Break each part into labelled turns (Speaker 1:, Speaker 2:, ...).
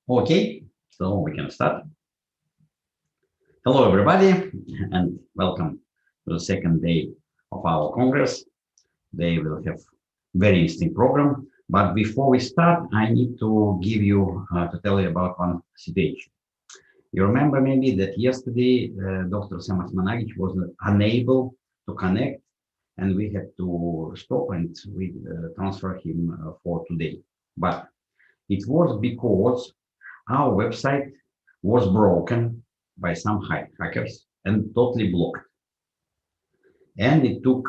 Speaker 1: Okay, so we can start. Hello, everybody, and welcome to the second day of our Congress. They will have very interesting program. But before we start, I need to give you, to tell you about one situation. You remember maybe that yesterday, Dr. Samas Managic was unable to connect, and we had to stop and we transfer him for today. But it was because our website was broken by some hackers and totally blocked. And it took,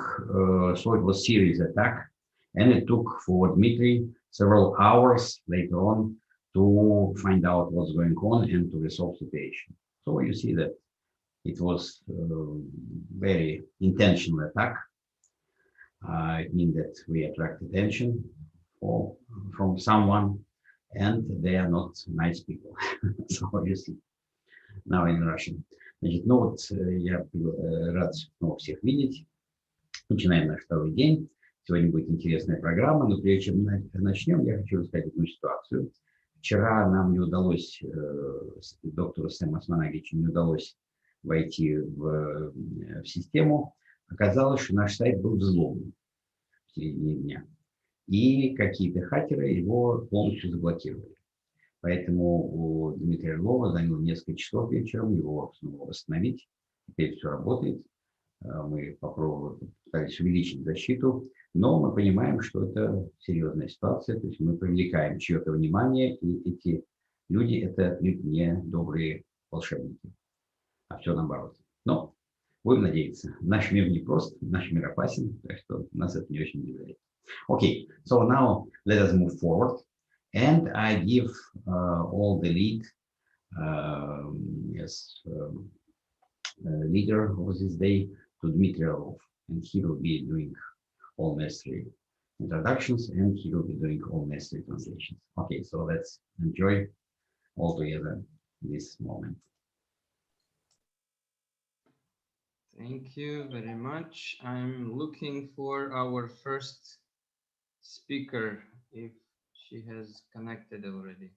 Speaker 1: so it was serious attack, and it took for Dmitry several hours later on to find out what's going on and to resolve the situation. So you see that it was very intentional attack. It means that we attract attention from someone, and they are not nice people. So obviously, now in Russian. Значит, ну вот я рад снова всех видеть. Начинаем наш второй день. Сегодня будет интересная программа, но прежде чем начнем, я хочу рассказать одну ситуацию. Вчера нам не удалось, доктору Сэму Османагичу не удалось войти в систему. Оказалось, что наш сайт был взломан в середине дня. И какие-то хакеры его полностью заблокировали. Поэтому у Дмитрия Орлова заняло несколько часов вечером его снова восстановить. Теперь все работает. Мы попытались увеличить защиту, но мы понимаем, что это серьезная ситуация. То есть мы привлекаем чье-то внимание, и эти люди – это не добрые волшебники, а все наоборот. Но будем надеяться. Наш мир не прост, наш мир опасен, так что нас это не очень удивляет. Okay, so now let us move forward. And I give all the lead, leader of this day to Dmitry Orlov, and he will be doing all necessary introductions, and he will be doing all necessary translations. Okay, so let's enjoy all together this moment.
Speaker 2: Thank you very much. I'm looking for our first speaker, if she has connected already.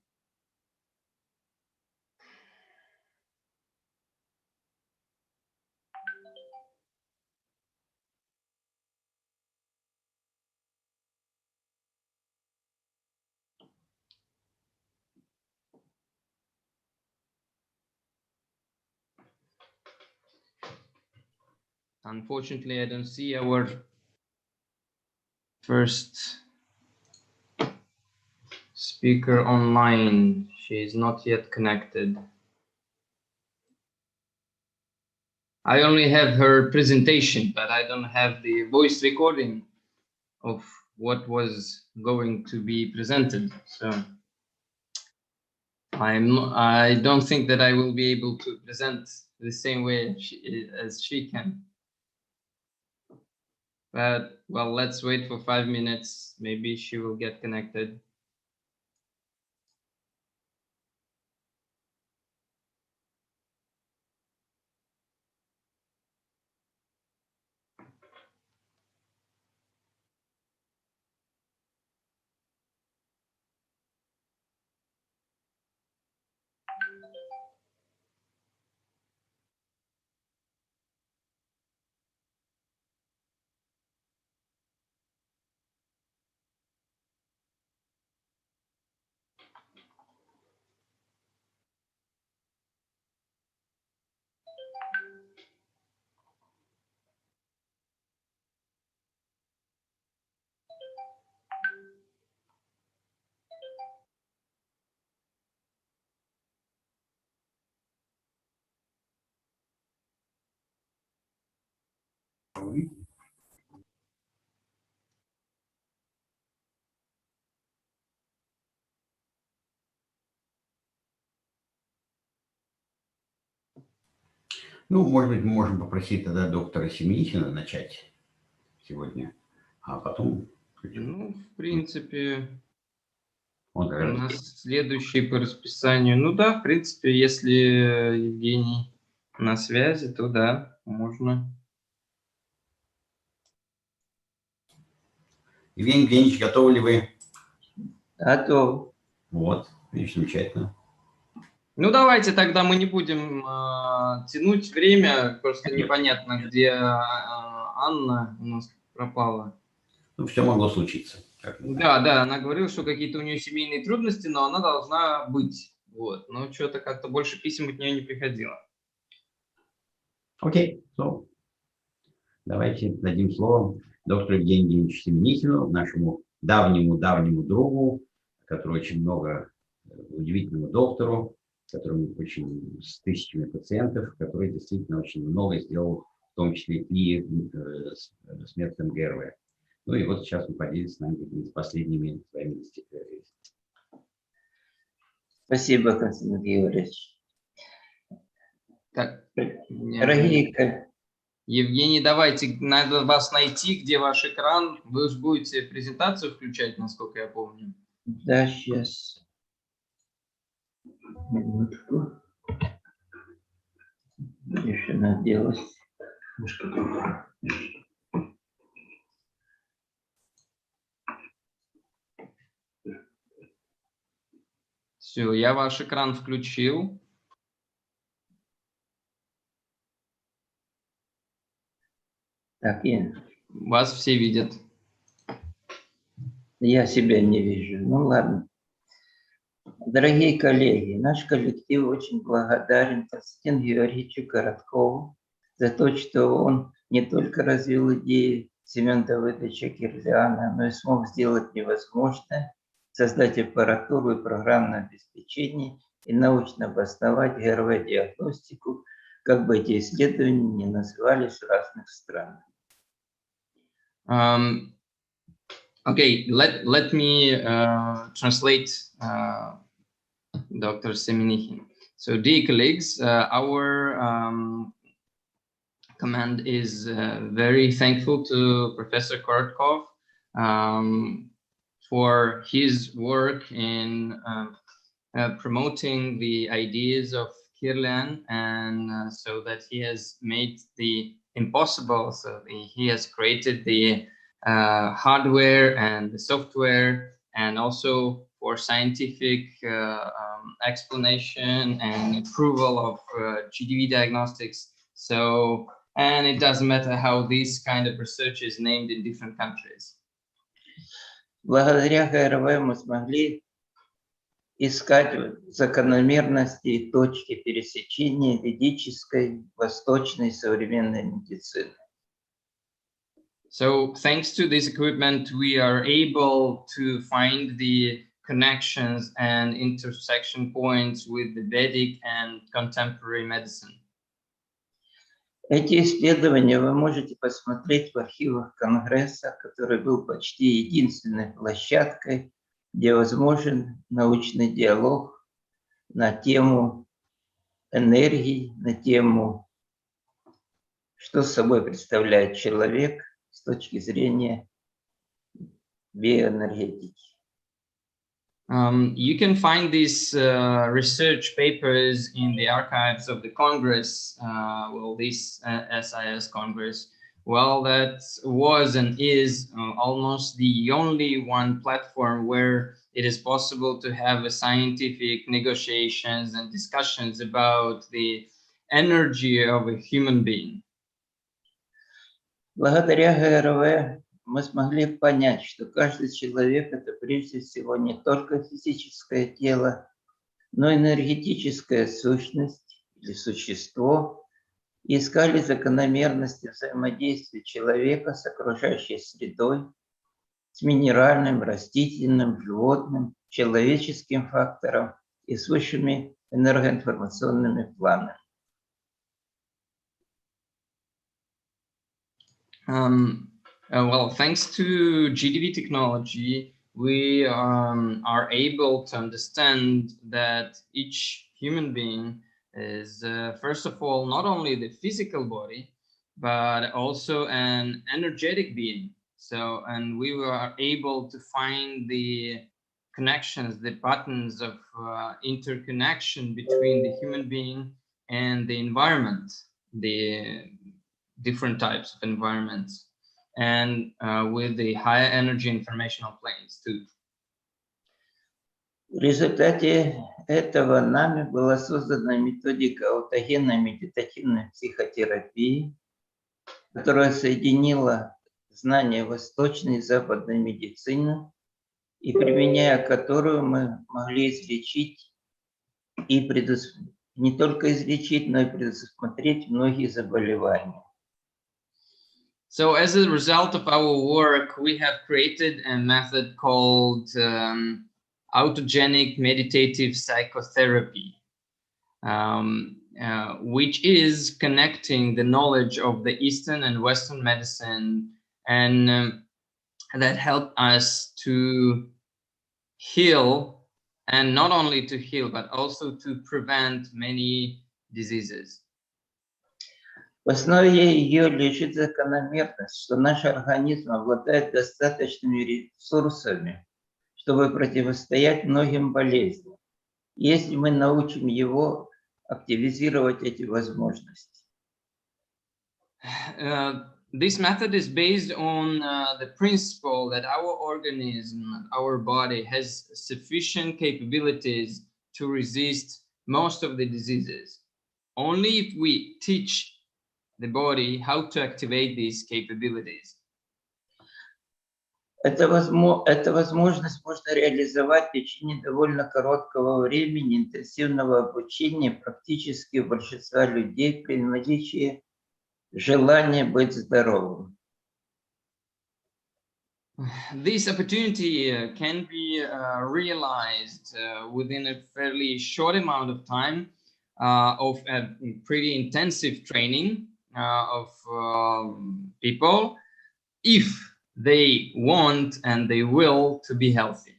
Speaker 2: Unfortunately, I don't see our first speaker online. She is not yet connected. I only have her presentation, but I don't have the voice recording of what was going to be presented. So I don't think that I will be able to present the same way as she can. But well, let's wait for 5 minutes. Maybe she will get connected.
Speaker 1: Ну, может быть, мы можем попросить тогда доктора Семенихина начать сегодня, а потом...
Speaker 2: Ну, в принципе,
Speaker 1: у
Speaker 2: нас следующий по расписанию. Ну да, в принципе, если Евгений на связи, то да, можно.
Speaker 1: Евгений Евгеньевич, готовы ли вы?
Speaker 2: Готов.
Speaker 1: Вот, замечательно.
Speaker 2: Ну, давайте тогда мы не будем тянуть время, просто непонятно, где Анна у нас пропала.
Speaker 1: Ну, все могло случиться.
Speaker 2: Да, да, она говорила, что какие-то у нее семейные трудности, но она должна быть. Вот. Но что-то как-то больше писем от нее не приходило.
Speaker 1: Окей, давайте дадим слово доктору Евгению Евгеньевичу Семенихину, нашему давнему другу, который очень много, удивительному доктору, который очень с тысячами пациентов, который действительно очень много сделал, в том числе и с методом ГРВ. Ну и вот сейчас он поделится с нами последними своими достижениями.
Speaker 3: Спасибо, Константин Георгиевич.
Speaker 2: Так,
Speaker 3: Дорогие
Speaker 2: Евгений, давайте, надо вас найти, где ваш экран. Вы же будете презентацию включать, насколько я помню.
Speaker 3: Да, сейчас. Минутку. Еще наделась.
Speaker 2: Все, я ваш экран включил.
Speaker 3: Так,
Speaker 2: Вас все видят.
Speaker 3: я себя не вижу. Ну ладно. Дорогие коллеги, наш коллектив очень благодарен Константину Георгиевичу Короткову за то, что он не только развил идеи Семена Давыдовича Кирляна, но и смог сделать невозможное, создать аппаратуру и программное обеспечение и научно обосновать ГРВ-диагностику, как бы эти исследования ни назывались в разных странах.
Speaker 2: Okay, let me translate Dr. Semenichin. So, dear colleagues, our command is very thankful to Professor Korotkov for his work in promoting the ideas of Kirlian, and so that he has made the impossible. So he has created the hardware and the software, and also for scientific explanation and approval of GDV diagnostics. So, and it doesn't matter how this kind of research is named in different countries.
Speaker 3: Благодаря ГРВ мы смогли искать закономерности и точки пересечения ведической, восточной современной медицины.
Speaker 2: So thanks to this equipment, we are able to find the connections and intersection points with the Vedic and contemporary medicine.
Speaker 3: Эти исследования вы можете посмотреть в архивах Конгресса, который был почти единственной площадкой, где возможен научный диалог на тему энергии, на тему, что собой представляет человек с точки зрения биоэнергетики.
Speaker 2: You can find these research papers in the archives of the Congress, well, this SIS Congress. Well, that was and is almost the only one platform where it is possible to have a scientific negotiations and discussions about the energy of a human being.
Speaker 3: Благодаря ГРВ мы смогли понять, что каждый человек – это прежде всего не только физическое тело, но и энергетическая сущность или существо, и искали закономерности взаимодействия человека с окружающей средой, с минеральным, растительным, животным, человеческим фактором и с высшими энергоинформационными планами.
Speaker 2: Well, thanks to GDV technology, we are able to understand that each human being is, first of all, not only the physical body, but also an energetic being. So, and we were able to find the connections, the patterns of interconnection between the human being and the environment, the different types of environments, and with the higher energy informational planes too.
Speaker 3: В результате этого нами была создана методика аутогенной медитативной психотерапии, которая соединила знания восточной и западной медицины, и применяя которую мы могли излечить и не только излечить, но и предусмотреть многие заболевания.
Speaker 2: So as a result of our work, we have created a method called autogenic meditative psychotherapy, which is connecting the knowledge of the Eastern and Western medicine, and that helped us to heal, and not only to heal, but also to prevent many diseases.
Speaker 3: В основе ее лежит закономерность, что наш организм обладает достаточными ресурсами, чтобы противостоять многим болезням, если мы научим его активизировать эти возможности.
Speaker 2: This method is based on the principle that our organism, our body, has sufficient capabilities to resist most of the diseases. Only if we teach the body how to activate these capabilities.
Speaker 3: Эту возможность можно реализовать в течение довольно короткого времени интенсивного обучения практически у большинства людей при наличии желания быть здоровым.
Speaker 2: This opportunity can be realized within a fairly short amount of time of a pretty intensive training of people, if they want and they will to be healthy.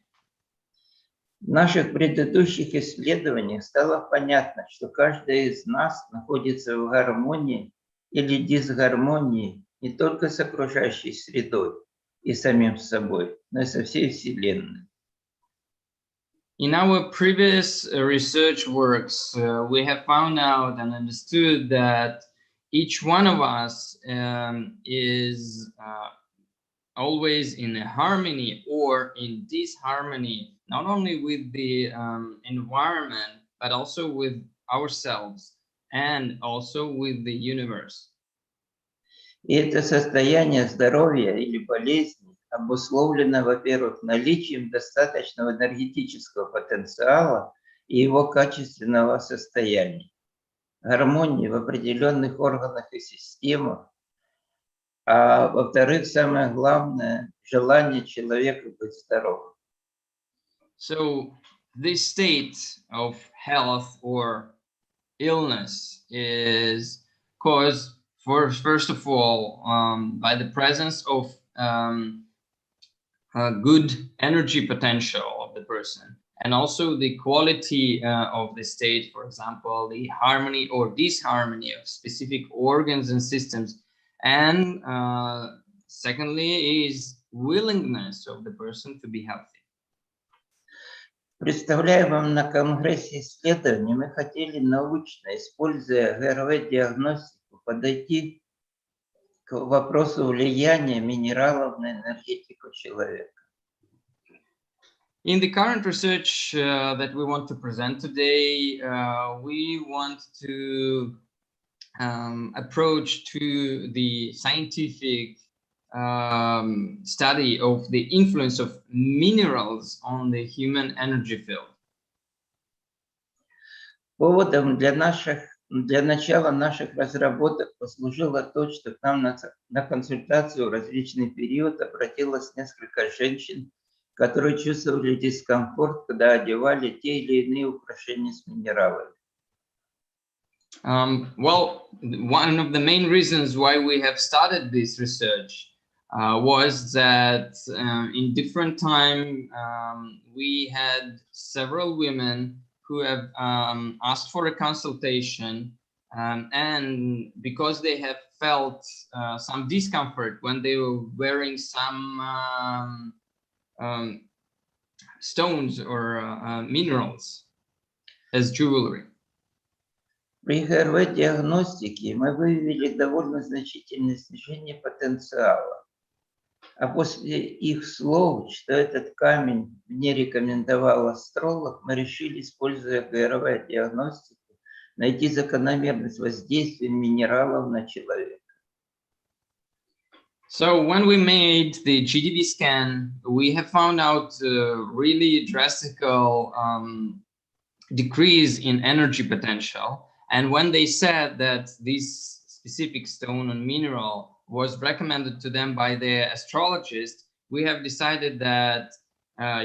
Speaker 3: В наших предыдущих исследованиях стало понятно, что каждый из нас находится в гармонии или дисгармонии не только с окружающей средой и самим собой, но и со всей Вселенной.
Speaker 2: In our previous research works, we have found out and understood that each one of us is always in a harmony or in disharmony, not only with the environment, but also with ourselves and also with the universe.
Speaker 3: И это состояние здоровья или болезни обусловлено, во-первых, наличием достаточного энергетического потенциала и его качественного состояния, гармонии в определенных органах и системах, а во-вторых, самое главное, желание человека быть здоровым.
Speaker 2: So this state of health or illness is caused first of all by the presence of good energy potential of the person, and also the quality of the state, for example, the harmony or disharmony of specific organs and systems, and secondly is willingness of the person to be healthy.
Speaker 3: Представляя вам на Конгрессе исследований, мы хотели научно, используя ГРВ-диагностику, подойти к вопросу влияния минералов на энергетику человека.
Speaker 2: In the current research that we want to present today, we want to approach to the scientific study of the influence of minerals on the human energy field.
Speaker 3: Поводом для начала наших разработок послужило то, что к нам на консультацию в различный период обратилось несколько женщин, которые чувствовали дискомфорт, когда одевали те или иные украшения с минералами.
Speaker 2: Well, one of the main reasons why we have started this research was that in different time we had several women who have asked for a consultation, and because they have felt some discomfort when they were wearing some stones or minerals as jewelry.
Speaker 3: При ГРВ-диагностике мы выявили довольно значительное снижение потенциала. А после их слов, что этот камень мне рекомендовал астролог, мы решили, используя ГРВ диагностику, найти закономерность воздействия минералов на человека.
Speaker 2: So when we made the GDV scan, we have found out really drastical decrease in energy potential. And when they said that this specific stone and mineral was recommended to them by their astrologist, we have decided that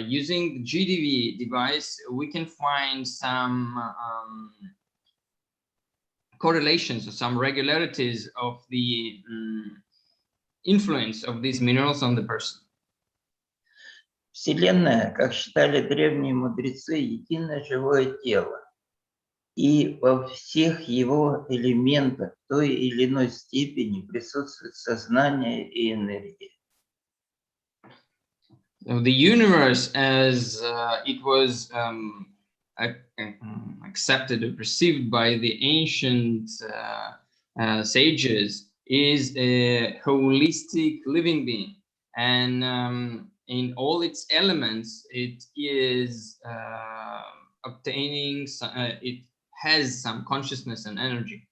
Speaker 2: using the GDV device, we can find some correlations or some regularities of the influence of these minerals on the person.
Speaker 3: Вселенная, как считали древние мудрецы, единое живое тело. И во всех его элементах в той или иной степени присутствует сознание и энергия.
Speaker 2: So the universe, as it was accepted or perceived by the ancient sages, is a holistic living being, and in all its elements, it is obtaining. It has some consciousness and energy.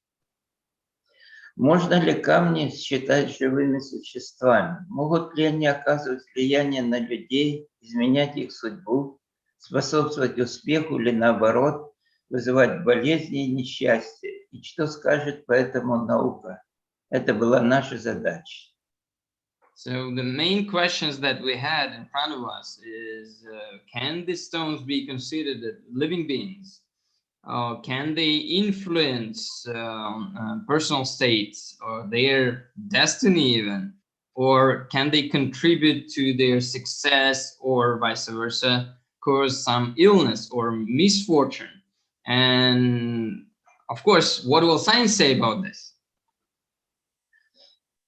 Speaker 3: Можно ли камни считать живыми существами? Могут ли они оказывать влияние на людей, изменять их судьбу, способствовать успеху или наоборот, вызывать болезни и несчастья? И что скажет по этому наука? Это была наша задача.
Speaker 2: So the main questions that we had in front of us is, can these stones be considered living beings? Can they influence personal states or their destiny even? Or can they contribute to their success or vice versa, cause some illness or misfortune? And of course, what will science say about this?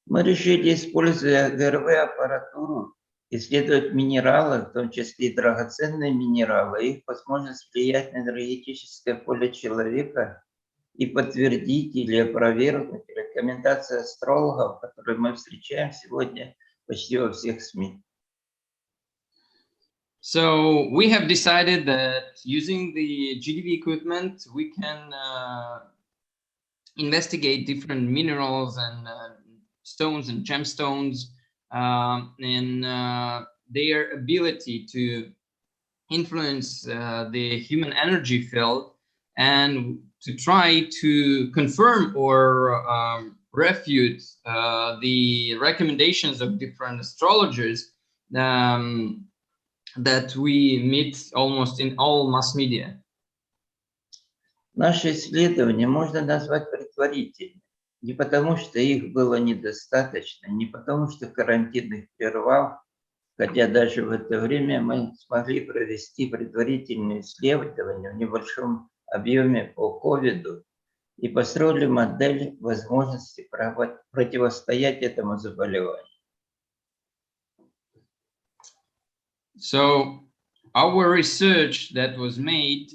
Speaker 3: Мы решили, используя ГРВ-аппаратуру, исследовать минералы, в том числе и драгоценные минералы, их возможность влиять на энергетическое поле человека и подтвердить или опровергнуть рекомендации астрологов, которые мы встречаем сегодня почти во всех СМИ.
Speaker 2: So we have decided that using the GDV equipment, we can investigate different minerals and stones and gemstones, and their ability to influence the human energy field, and to try to confirm or refute the recommendations of different astrologers that we meet almost in all mass media.
Speaker 3: Наши исследования можно назвать предварительными. Не потому, что их было недостаточно, не потому, что карантин их прервал, хотя даже в это время мы смогли провести предварительные исследования в небольшом объеме по ковиду и построили модель возможности противостоять этому заболеванию.
Speaker 2: So our research that was made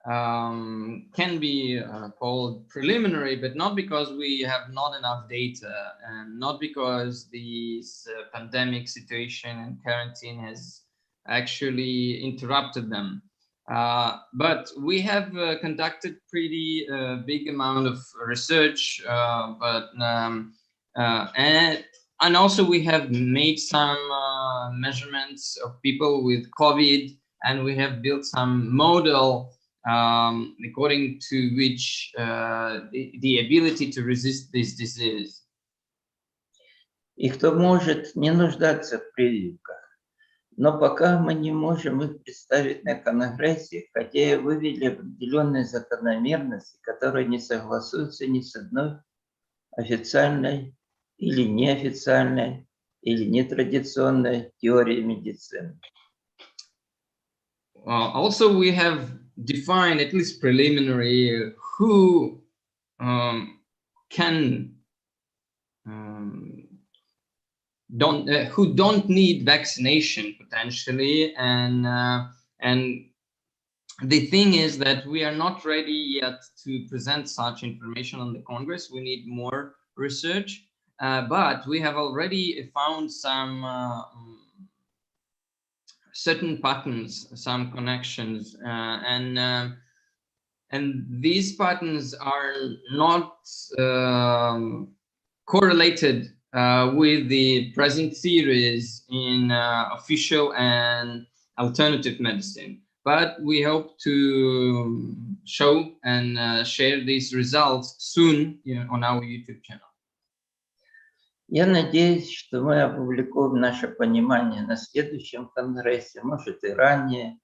Speaker 2: can be called preliminary, but not because we have not enough data, and not because this pandemic situation and quarantine has actually interrupted them. But we have conducted pretty big amount of research, and also we have made some measurements of people with COVID, and we have built some model according to which the ability to resist this disease.
Speaker 3: И кто может не нуждаться в прививках, но пока мы не можем их представить на иконографии, хотя и вывели определенные закономерности, которые не согласуются ни с одной официальной или неофициальной или нетрадиционной теорией медицины.
Speaker 2: Also, we have defined, at least preliminary, who don't need vaccination potentially, and the thing is that we are not ready yet to present such information on the Congress. We need more research, but we have already found some certain patterns, some connections, and these patterns are not correlated with the present theories in official and alternative medicine. But we hope to show and share these results soon, on our YouTube channel.
Speaker 3: Я надеюсь, что мы опубликуем наше понимание на следующем конгрессе, может и ранее,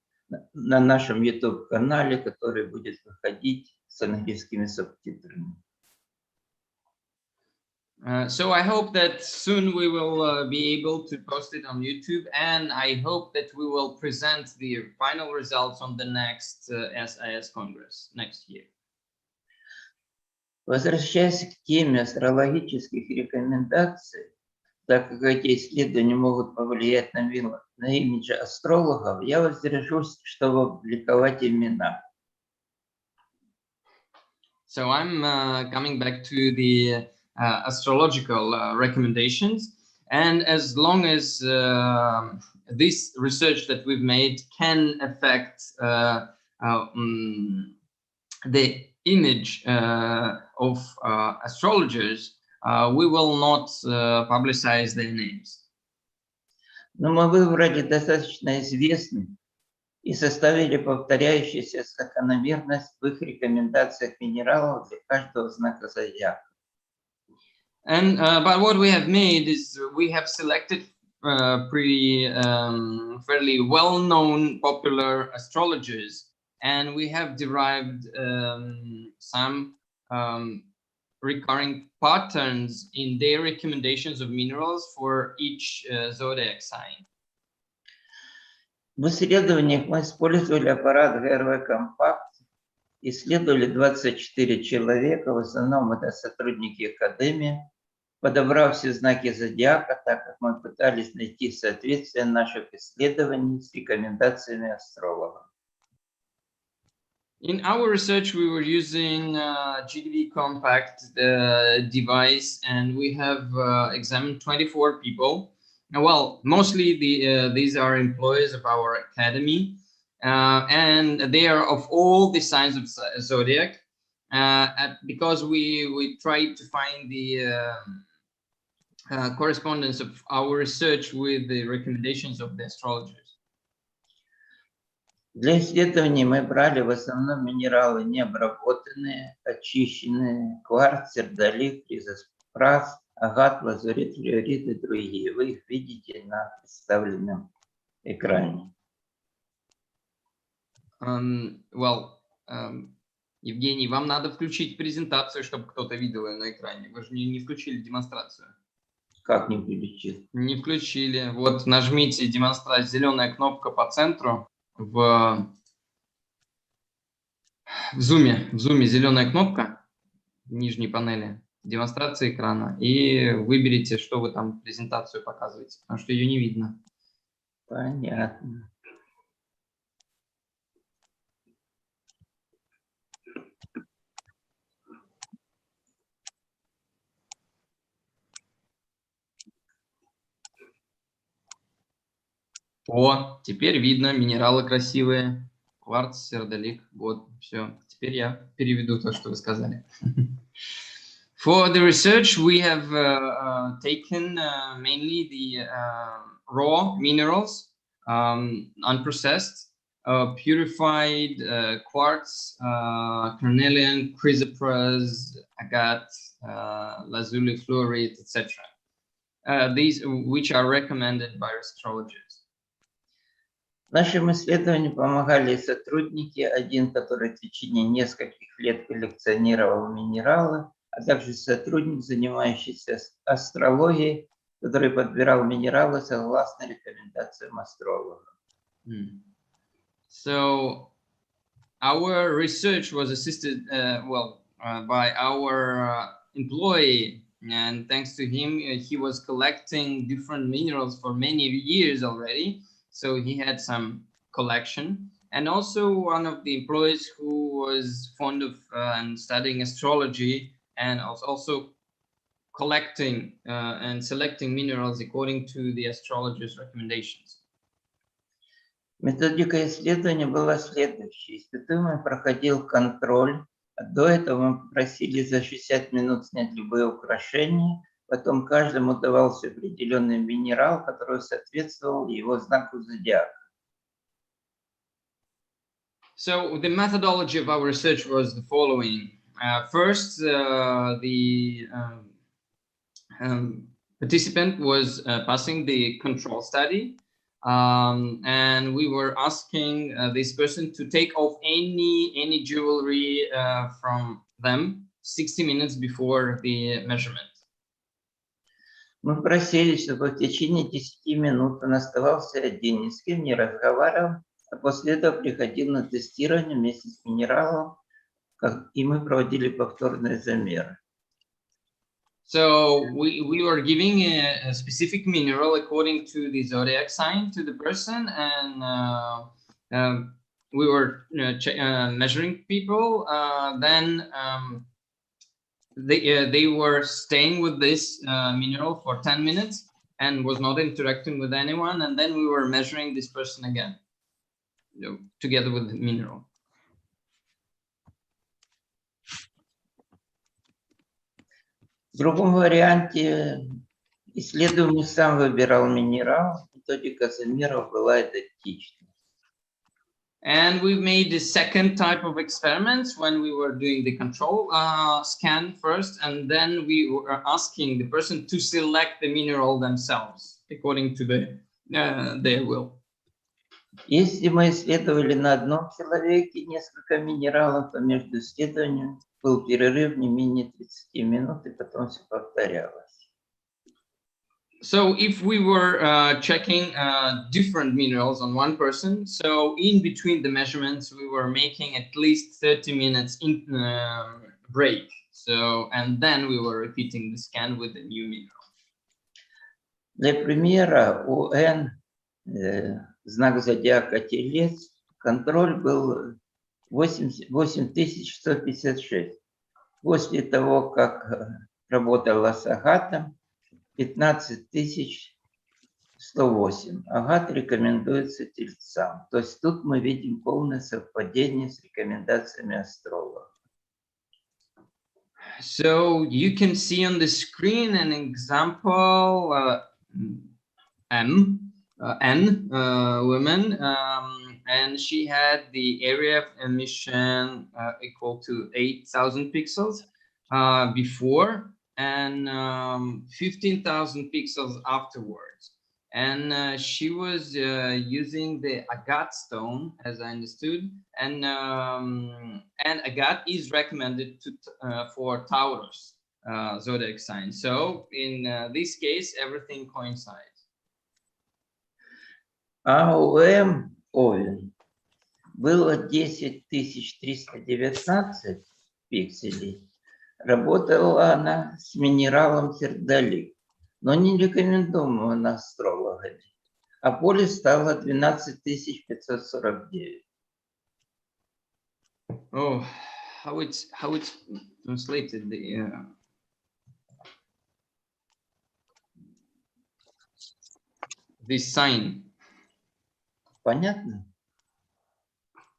Speaker 3: на нашем YouTube-канале, который будет выходить с английскими субтитрами.
Speaker 2: So I hope that soon we will be able to post it on YouTube, and I hope that we will present the final results on the next SIS Congress next year.
Speaker 3: Возвращаясь к теме астрологических рекомендаций, так как эти исследования могут повлиять на имидж астрологов, я воздержусь, чтобы опубликовать имена.
Speaker 2: So I'm coming back to the astrological recommendations, and as long as this research that we've made can affect the image of astrologers, we will not publicize their names.
Speaker 3: Но мы выбрали достаточно известных и составили повторяющуюся закономерность в их рекомендациях минералов для каждого знака зодиака.
Speaker 2: And but what we have made is we have selected pretty fairly well-known popular astrologers, and we have derived some recurring patterns in their recommendations of minerals for each zodiac sign.
Speaker 3: В исследованиях мы использовали аппарат ГРВ «Компакт», исследовали 24 человека, в основном это сотрудники академии, подобрав все знаки зодиака, так как мы пытались найти соответствие наших исследований с рекомендациями астрологов.
Speaker 2: In our research, we were using GDV Compact device, and we have examined 24 people. Well, mostly these are employees of our academy, and they are of all the signs of zodiac, because we tried to find the correspondence of our research with the recommendations of the astrologers.
Speaker 3: Для исследований мы брали в основном минералы необработанные, очищенные, кварц, сердолик, хризопрас, агат, лазурит, флюорит и другие. Вы их видите на представленном экране.
Speaker 2: Евгений, вам надо включить презентацию, чтобы кто-то видел ее на экране. Вы же не включили демонстрацию.
Speaker 3: Как не включили?
Speaker 2: Не включили. Вот нажмите демонстрацию, зеленая кнопка по центру. В Zoom зеленая кнопка в нижней панели, демонстрация экрана, и выберите, что вы там презентацию показываете, потому что ее не видно.
Speaker 3: Понятно.
Speaker 2: О, теперь видно, минералы красивые, кварц, сердолик, вот, все. Теперь я переведу то, что вы сказали. For the research, we have taken mainly the raw minerals, unprocessed, purified quartz, carnelian, chrysoprase, agate, lazuli, fluorite, etc. These which are recommended by astrologers.
Speaker 3: Нашим исследованиям помогали сотрудники, один, который в течение нескольких лет коллекционировал минералы, а также сотрудник, занимающийся астрологией, который подбирал минералы согласно рекомендациям астрологов.
Speaker 2: So our research was assisted by our employee, and thanks to him, he was collecting different minerals for many years already. So he had some collection, and also one of the employees who was fond of studying astrology and also collecting and selecting minerals according to the astrologer's recommendations.
Speaker 3: Методика исследования была следующей. Испытуемый проходил контроль. До этого мы просили за 60 минут снять любые украшения. Потом каждому давался определенный минерал, который соответствовал его знаку зодиака.
Speaker 2: So the methodology of our research was the following. First, the participant was passing the control study. And we were asking this person to take off any jewelry from them 60 minutes before the measurement.
Speaker 3: Мы просили, чтобы в течение 10 минут он оставался один, ни с кем не разговаривал, а после этого приходил на тестирование вместе с минералом, и мы проводили повторные замеры.
Speaker 2: So we were giving a specific mineral according to the zodiac sign to the person, and we were measuring people. Then they were staying with this mineral for 10 minutes and was not interacting with anyone. And then we were measuring this person again, together with the mineral.
Speaker 3: В другом варианте исследуемый сам выбирал минерал, методика замеров была идентична.
Speaker 2: And we made the second type of experiments when we were doing the control scan first, and then we were asking the person to select the mineral themselves according to their will.
Speaker 3: Если мы исследовали на одном человеке несколько минералов, то между исследованиями был перерыв не менее 30 минут, и потом все повторялось.
Speaker 2: So if we were checking different minerals on one person, so in between the measurements, we were making at least 30 minutes in break. So, and then we were repeating the scan with the new mineral.
Speaker 3: Для примера, у N знак зодиака Телец, контроль был 8156. После того, как работала с агатом, 15108. Агат рекомендуется тельцам. То есть тут мы видим полное совпадение с рекомендациями астролога.
Speaker 2: So you can see on the screen an example, N woman, and she had the area of emission equal to 8,000 pixels before, and 15,000 pixels afterwards. And she was using the agate stone, as I understood, and agate is recommended for Taurus zodiac sign. So in this case, everything coincides.
Speaker 3: А у М Овен было 10319 пикселей. Работала она с минералом сердолик, но не рекомендуемого астрологами. А поле стало 12549.
Speaker 2: Oh, how it's translated this sign.
Speaker 3: Понятно?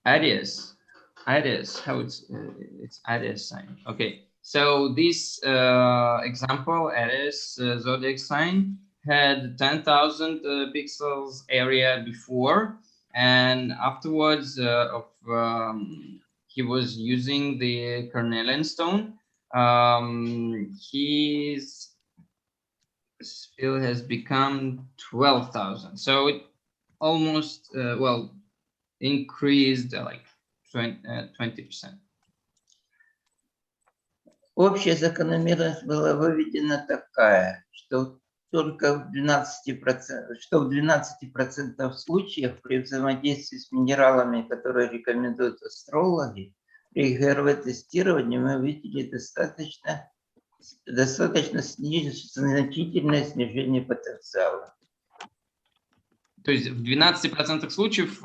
Speaker 2: Aries, how it's Aries sign. Okay, so this example, Aries zodiac sign had 10,000 pixels area before, and afterwards he was using the carnelian stone. His spill has become 12,000, so it almost increased like 20%.
Speaker 3: Общая закономерность была выведена такая, что только в 12% случаев при взаимодействии с минералами, которые рекомендуют астрологи, при ГРВ-тестировании мы увидели достаточно значительное снижение потенциала.
Speaker 2: То есть в 12% случаев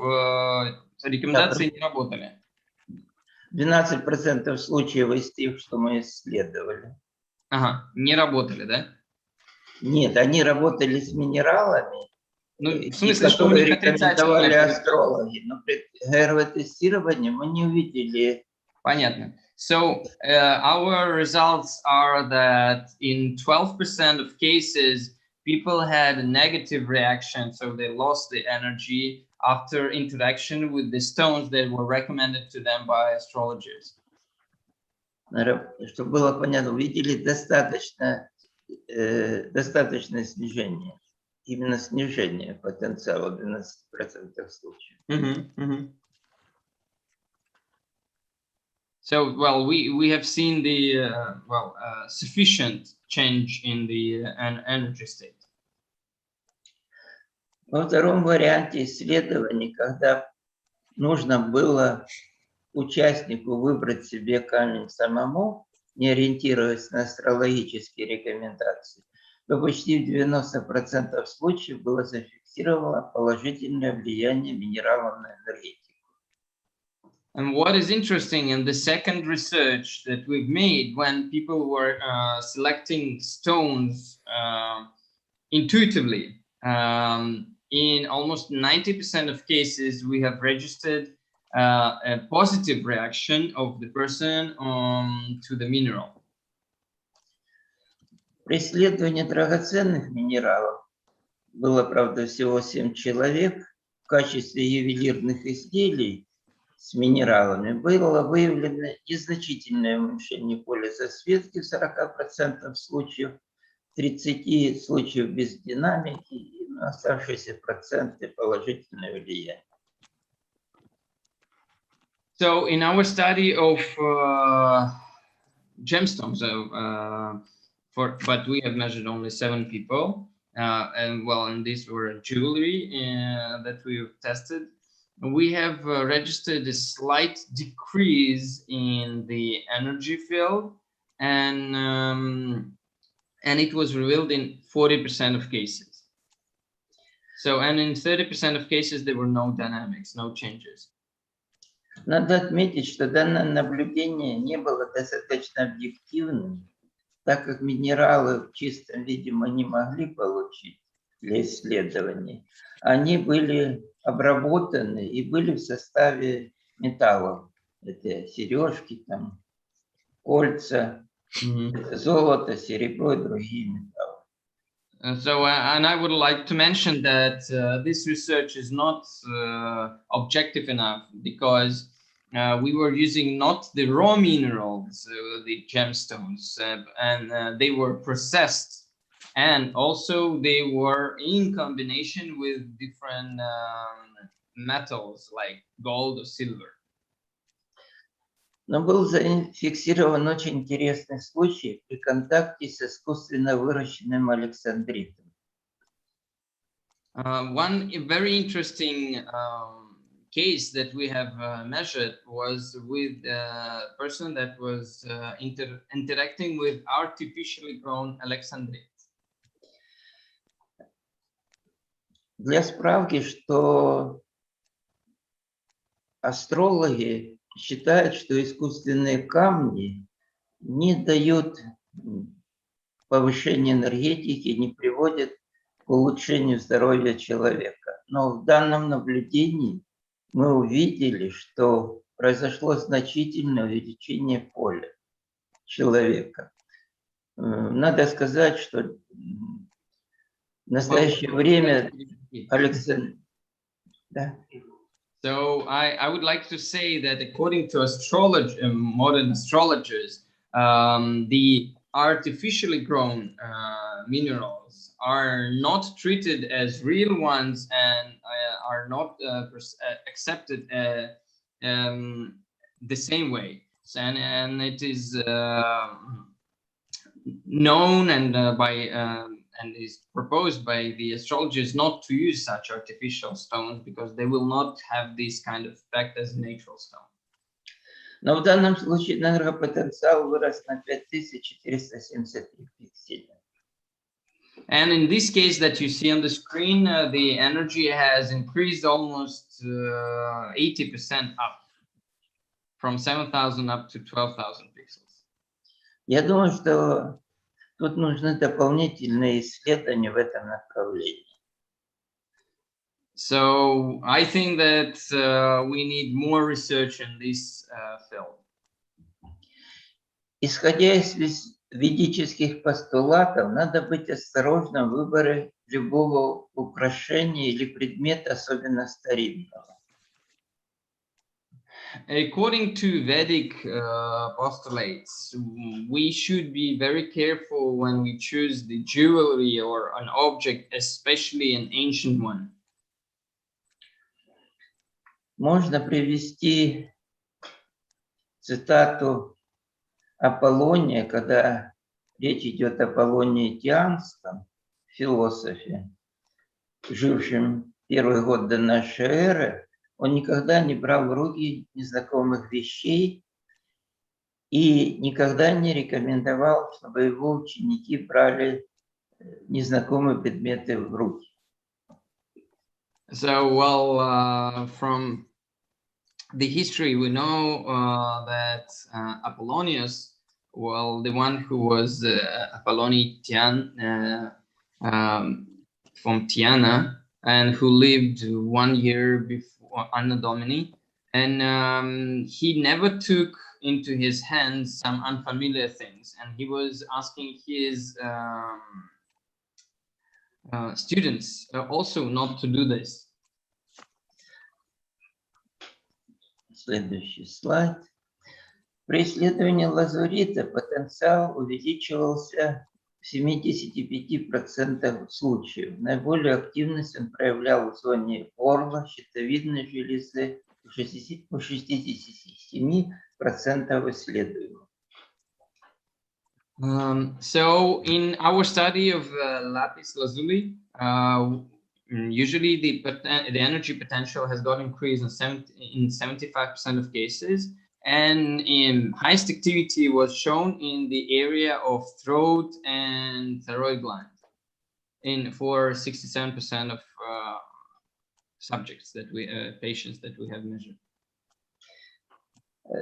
Speaker 2: рекомендации не работали?
Speaker 3: 12% случаев из тех, что мы исследовали.
Speaker 2: Ага, не работали, да?
Speaker 3: Нет, они работали с минералами,
Speaker 2: Ну, в
Speaker 3: и
Speaker 2: смысле, что у
Speaker 3: которые
Speaker 2: них отрицательное
Speaker 3: рекомендовали
Speaker 2: поведение.
Speaker 3: астрологи. Но при ГРВ-тестировании мы не увидели.
Speaker 2: Понятно. So our results are that in 12% of cases, people had a negative reaction, so they lost the energy after interaction with the stones that were recommended to them by astrologers.
Speaker 3: Чтобы было понятно, увидели достаточное снижение. Именно снижение потенциала в 12% случаев.
Speaker 2: So, well, we have seen the sufficient change in the energy state.
Speaker 3: Во втором варианте исследований, когда нужно было участнику выбрать себе камень самому, не ориентируясь на астрологические рекомендации, то почти в 90% случаев было зафиксировано положительное влияние минералов на энергетику.
Speaker 2: And what is interesting in the second research that we've made, when people were selecting stones intuitively, in almost 90% of cases, we have registered a positive reaction of the person to the mineral.
Speaker 3: При исследовании драгоценных минералов было, правда, всего 7 человек. В качестве ювелирных изделий с минералами было выявлено незначительное уменьшение поля засветки в 40% случаев, 30 случаев без динамики и на оставшиеся проценты положительное влияние.
Speaker 2: So in our study of gemstones, but we have measured only 7 people, and these were jewelry that we have tested. We have registered a slight decrease in the energy field, and it was revealed in 40% of cases. So, and in 30% of cases, there were no dynamics, no changes.
Speaker 3: Надо отметить, что данное наблюдение не было достаточно объективным, так как минералы в чистом виде мы не могли получить для исследований. Они были обработаны и были в составе металлов. Это сережки, там, кольца, золото, серебро и другие металлы.
Speaker 2: And I would like to mention that this research is not objective enough, because we were using not the raw minerals, the gemstones, and they were processed, and also they were in combination with different metals like gold or silver.
Speaker 3: Но был зафиксирован очень интересный случай при контакте с искусственно выращенным александритом.
Speaker 2: One very interesting case that we have measured was with a person that was interacting with artificially grown alexandrite.
Speaker 3: Для справки, что астрологи считают, что искусственные камни не дают повышения энергетики, не приводят к улучшению здоровья человека. Но в данном наблюдении мы увидели, что произошло значительное увеличение поля человека. Надо сказать, что в настоящее время Александр... Да?
Speaker 2: So I would like to say that according to astrology, modern astrologers, the artificially grown minerals are not treated as real ones and are not accepted the same way. And it is known and and is proposed by the astrologers not to use such artificial stones, because they will not have this kind of effect as a natural stone.
Speaker 3: Но в данном случае энергопотенциал вырос на 5473 пикселя.
Speaker 2: And in this case that you see on the screen, the energy has increased almost 80% up, from 7,000 up to 12,000 pixels.
Speaker 3: Я думаю, что Тут нужны дополнительные исследования в этом направлении.
Speaker 2: So I think that we need more research in this field.
Speaker 3: Исходя из ведических постулатов, надо быть осторожным в выборе любого украшения или предмета, особенно старинного.
Speaker 2: According to Vedic postulates, we should be very careful when we choose the jewelry or an object, especially an ancient one.
Speaker 3: Можно привести цитату Аполлония, когда речь идет о Аполлонии Тианском, философе, жившем первый год до нашей эры. Он никогда не брал в руки незнакомых вещей и никогда не рекомендовал, чтобы его ученики брали незнакомые предметы в руки.
Speaker 2: So, well, from the history, we know that Apollonius, well, the one who was Apollonian from Tiana, and who lived 1 year before Anno Domini, and he never took into his hands some unfamiliar things, and he was asking his students also not to do this.
Speaker 3: Следующий слайд. При исследовании лазурита потенциал увеличивался в 75% случаев. Наиболее активность он проявлял в зоне горла, щитовидной железы, у 67% исследуемых.
Speaker 2: So in our study of lapis lazuli, usually the energy potential has got increased in 75% of cases, and in highest activity was shown in the area of throat and thyroid gland, for 67% of subjects that patients that we have measured.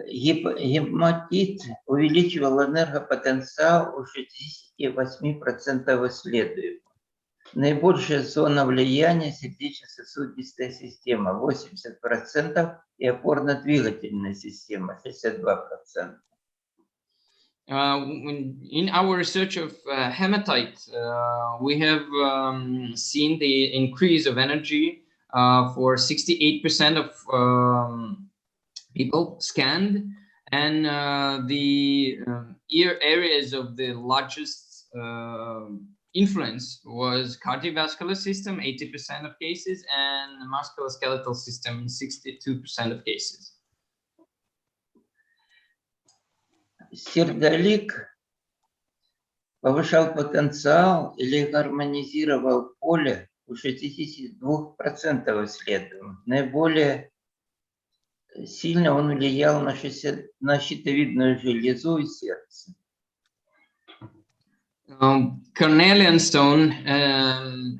Speaker 3: Гематит увеличивал энергопотенциал у 68% исследуемых. Наибольшая зона влияния сердечно-сосудистая система 80% и опорно-двигательная система 62%.
Speaker 2: In our research of hematite, we have seen the increase of energy for 68% of people scanned, and the areas of the largest influence was cardiovascular system, 80% of cases, and musculoskeletal system in 62% of cases.
Speaker 3: Сердолик повышал потенциал или гармонизировал поле у 62% исследуемых. Наиболее сильно он влиял на щитовидную железу и сердце.
Speaker 2: Cornelian stone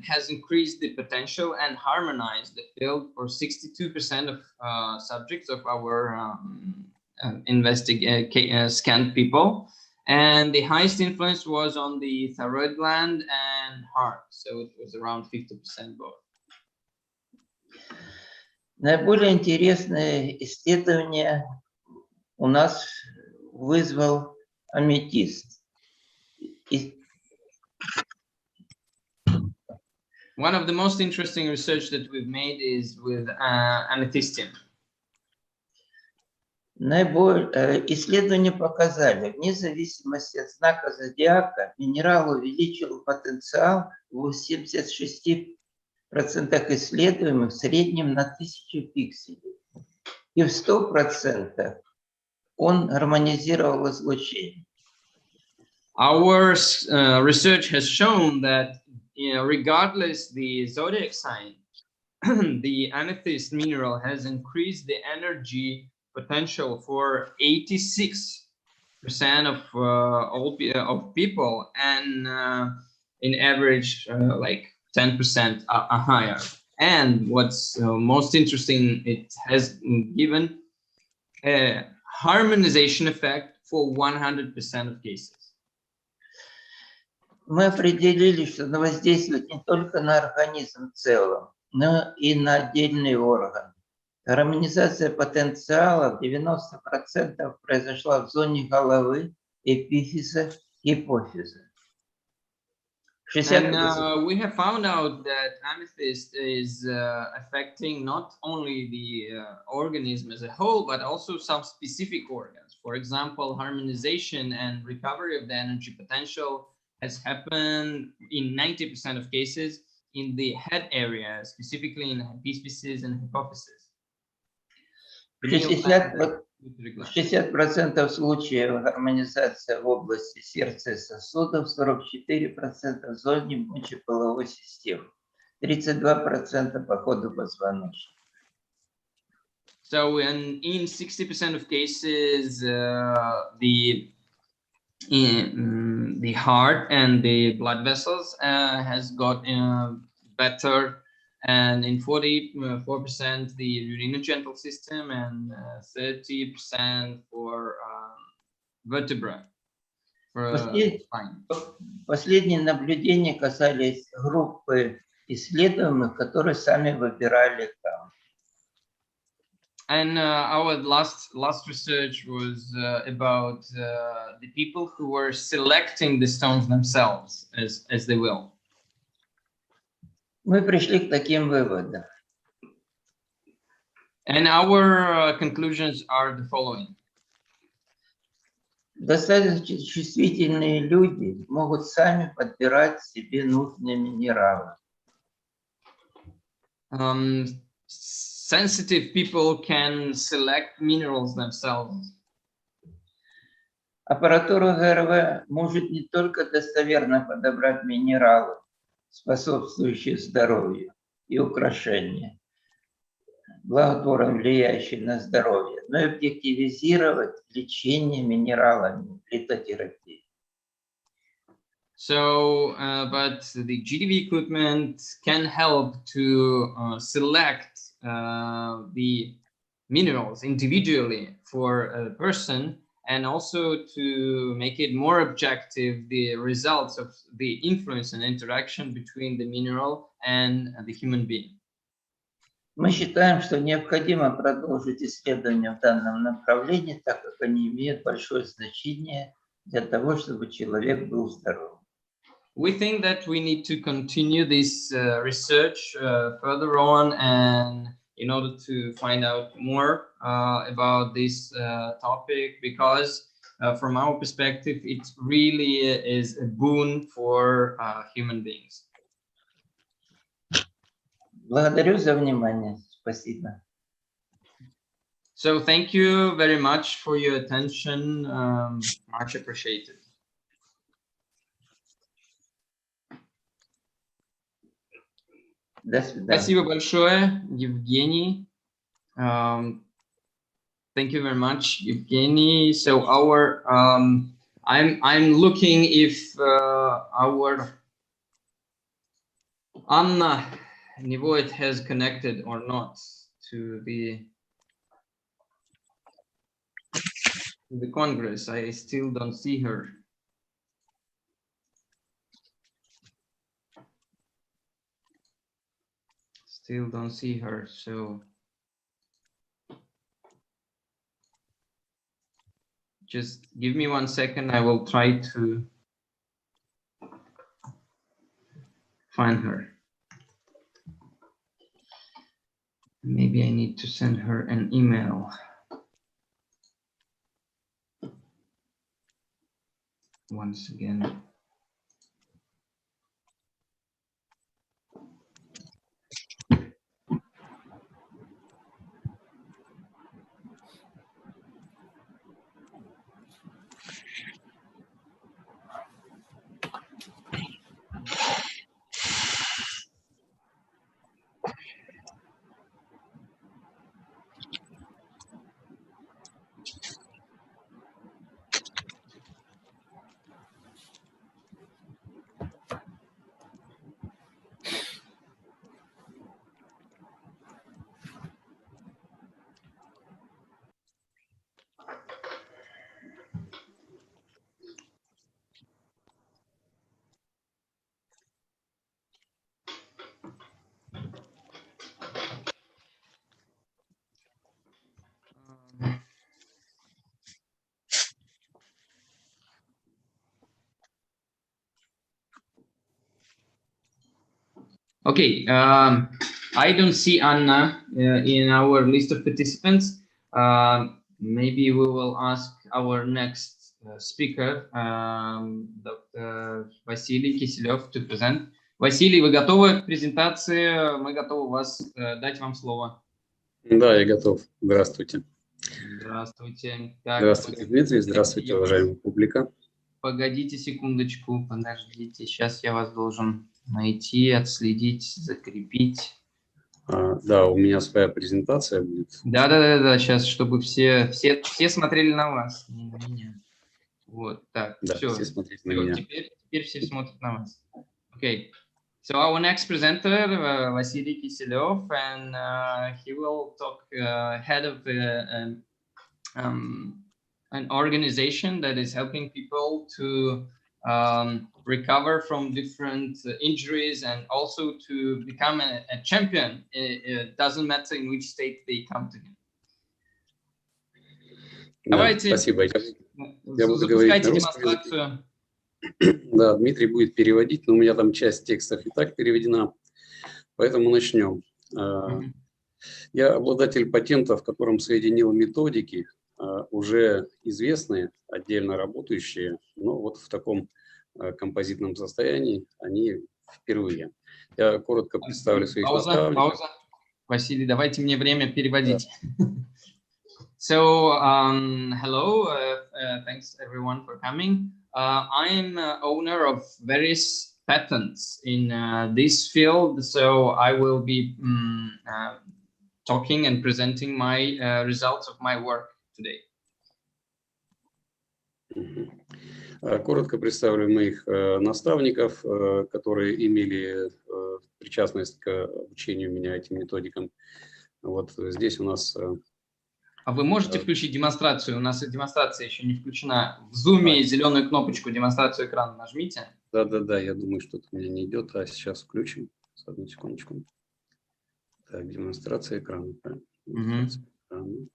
Speaker 2: has increased the potential and harmonized the field for 62% of subjects of our scanned people, and the highest influence was on the thyroid gland and heart, so it was around 50% both.
Speaker 3: Наиболее интересное исследование у нас вызвал аметист.
Speaker 2: One of the most interesting research that we've made is with amethystium.
Speaker 3: Исследования показали, вне зависимости от знака зодиака, минерал увеличил потенциал в 76% исследуемых в среднем на 1000 пикселей. И в 100% он гармонизировал излучение.
Speaker 2: Our research has shown that, regardless the zodiac sign, the amethyst mineral has increased the energy potential for 86% of people, and in average like 10% higher. And what's most interesting, it has given a harmonization effect for 100% of cases.
Speaker 3: Мы определили, что она воздействует не только на организм в целом, но и на отдельные органы. Гармонизация потенциала в 90% произошла в зоне головы, эпифиза, гипофиза.
Speaker 2: And we have found out that amethyst is affecting not only the organism as a whole, but also some specific organs. For example, harmonization and recovery of the energy potential has happened in 90% of cases in the head area, specifically in epiphyses and hypophysis.
Speaker 3: 60% случаев гармонизация в области сердца и сосудов, 44% в зоне мочеполовой системы, 32% по ходу позвоночника.
Speaker 2: So in 60% of cases, the heart and the blood vessels has got better, and in 44% the urogenital system, and 30% for vertebra.
Speaker 3: Последние наблюдения касались группы исследуемых, которые сами выбирали камни.
Speaker 2: And our last research was about the people who were selecting the stones themselves as they will.
Speaker 3: Мы пришли к таким выводам.
Speaker 2: And our conclusions are the following.
Speaker 3: Достаточно чувствительные люди могут сами подбирать себе нужные минералы.
Speaker 2: Sensitive people can select minerals themselves.
Speaker 3: Аппаратура ГРВ может не только достоверно подобрать минералы, способствующие здоровью и украшения, благотворно влияющие на здоровье, но и объективизировать лечение минералами, литотерапии.
Speaker 2: So, but the GDV equipment can help to select the minerals individually for a person, and also to make it more objective the results of the influence and interaction between the mineral and the human being.
Speaker 3: Мы считаем, что необходимо продолжить исследования в данном направлении, так как они имеют большое значение для того, чтобы человек был здоров.
Speaker 2: We think that we need to continue this research further on, and in order to find out more about this topic, because from our perspective, it really is a boon for human beings.
Speaker 3: Благодарю за внимание. Спасибо.
Speaker 2: So thank you very much for your attention. Much appreciated.
Speaker 3: До свидания.
Speaker 2: Спасибо большое, Евгений. Thank you very much, Evgeny. So our I'm looking if our Anna Nivoit has connected or not to the Congress. I still don't see her. Still don't see her, so just give me 1 second. I will try to find her. Maybe I need to send her an email. Once again. Okay, I don't see Anna in our list of participants. Maybe we will ask our next speaker, Dr. Василий Киселев, to present. Василий, вы готовы к презентации? Мы готовы дать вам слово.
Speaker 4: Да, я готов. Здравствуйте.
Speaker 2: Здравствуйте.
Speaker 4: Здравствуйте, Дмитрий. Здравствуйте, уважаемая публика.
Speaker 2: Погодите секундочку, подождите. Сейчас я вас должен найти, отследить, закрепить.
Speaker 4: Да, у меня своя презентация будет.
Speaker 2: Да, сейчас, чтобы все смотрели на вас, не на меня. Вот, так,
Speaker 4: да,
Speaker 2: все
Speaker 4: смотрите на меня.
Speaker 2: Теперь все смотрят на вас. Okay. So our next presenter, Vasily Kiselev, and he will talk head of an organization that is helping people to recover from different injuries and also to become a champion. It doesn't matter in which state they come to. Давайте.
Speaker 4: Спасибо. Я буду говорить на русском языке. Да, Дмитрий будет переводить, но у меня там часть текстов и так переведена, поэтому начнем. Я обладатель патента, в котором соединил методики, уже известные, отдельно работающие, но вот в таком композитном состоянии они впервые. Я коротко представлю своих наставников.
Speaker 2: Пауза. Василий, давайте мне время переводить. So, hello, thanks everyone for coming. I'm owner of various patents in this field, so I will be talking and presenting my results of my work today.
Speaker 4: Коротко представлю моих наставников, которые имели причастность к обучению меня этим методикам. Вот здесь у нас...
Speaker 2: А вы можете включить демонстрацию? У нас демонстрация еще не включена. В Zoom зеленую кнопочку демонстрацию экрана нажмите.
Speaker 4: Да, я думаю, что-то у меня не идет, а сейчас включим. Одну секундочку. Так, демонстрация экрана. Демонстрация экрана.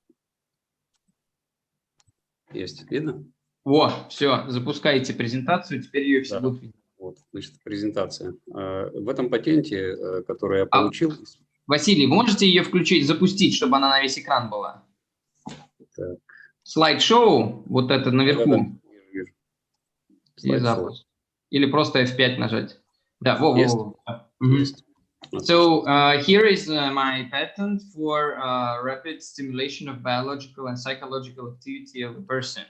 Speaker 4: Есть, видно?
Speaker 2: О, все, запускайте презентацию, теперь ее все будут видеть.
Speaker 4: Вот, значит, презентация. В этом патенте, который я получил...
Speaker 2: Василий, вы можете ее включить, запустить, чтобы она на весь экран была?
Speaker 4: Так.
Speaker 2: Слайд-шоу, вот это наверху.
Speaker 4: Вижу.
Speaker 2: И запуск. Или просто F5 нажать. Да,
Speaker 4: Есть.
Speaker 2: So here is my patent for rapid stimulation of biological and psychological activity of a person.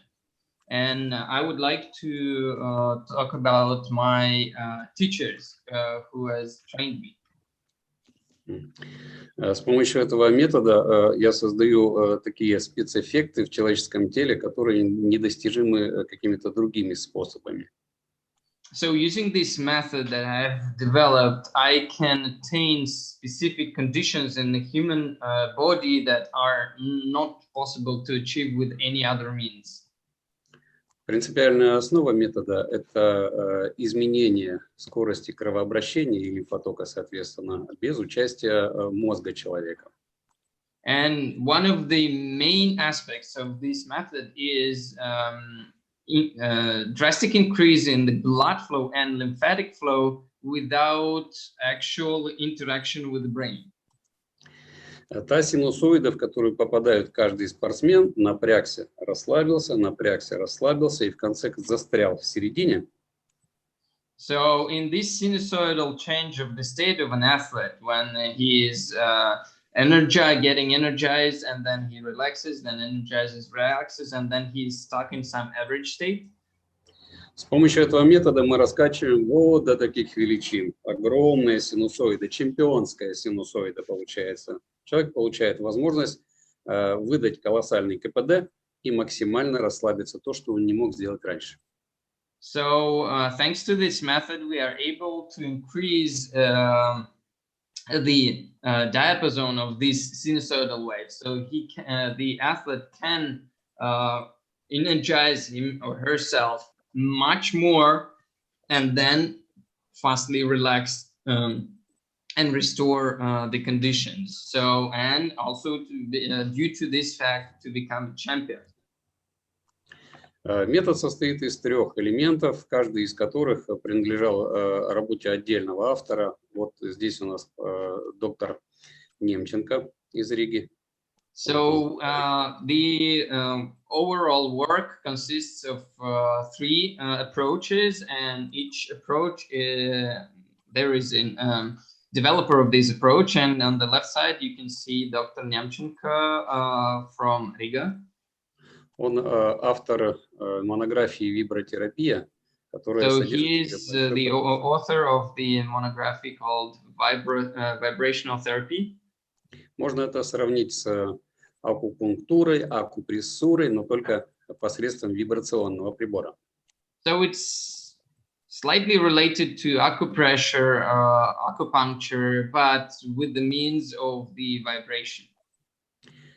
Speaker 2: And I would like to talk about my teachers who has trained me.
Speaker 4: С помощью этого метода я создаю такие спецэффекты в человеческом теле, которые недостижимы какими-то другими способами.
Speaker 2: So using this method that I have developed, I can attain specific conditions in the human body that are not possible to achieve with any other means.
Speaker 4: Принципиальная основа метода – это изменение скорости кровообращения или потока, соответственно, без участия мозга человека.
Speaker 2: And one of the main aspects of this method is drastic increase in the blood flow and lymphatic flow without actual interaction with the brain.
Speaker 4: Та синусоида, в которую попадает каждый спортсмен, напрягся, расслабился, и в конце застрял в середине.
Speaker 2: So in this sinusoidal change of the state of an athlete, when he is getting energized, and then he relaxes, then energizes, relaxes, and then he's stuck in some average state.
Speaker 4: С помощью этого метода мы раскачиваем вот до таких величин. Огромная синусоида, чемпионская синусоида получается. Человек получает возможность выдать колоссальный КПД и максимально расслабиться, то, что он не мог сделать раньше.
Speaker 2: So thanks to this method, we are able to increase the diapason of these sinusoidal waves. So the athlete can energize him or herself much more, and then fastly relax and restore the conditions. So, and also due to this fact, to become a champion.
Speaker 4: Метод состоит из трех элементов, каждый из которых принадлежал работе отдельного автора. Вот здесь у нас доктор Немченко из Риги.
Speaker 2: So the overall work consists of 3 approaches, and each approach there is a developer of this approach, and on the left side you can see Dr. Nemchenko from Riga.
Speaker 4: Он автор монографии «Вибротерапия», которая
Speaker 2: So
Speaker 4: содержит
Speaker 2: he is the author of the monography called Vibrational Therapy.
Speaker 4: Можно это сравнить с акупунктурой, акупрессурой, но только посредством вибрационного прибора.
Speaker 2: So it's slightly related to acupressure, acupuncture, but with the means of the vibration.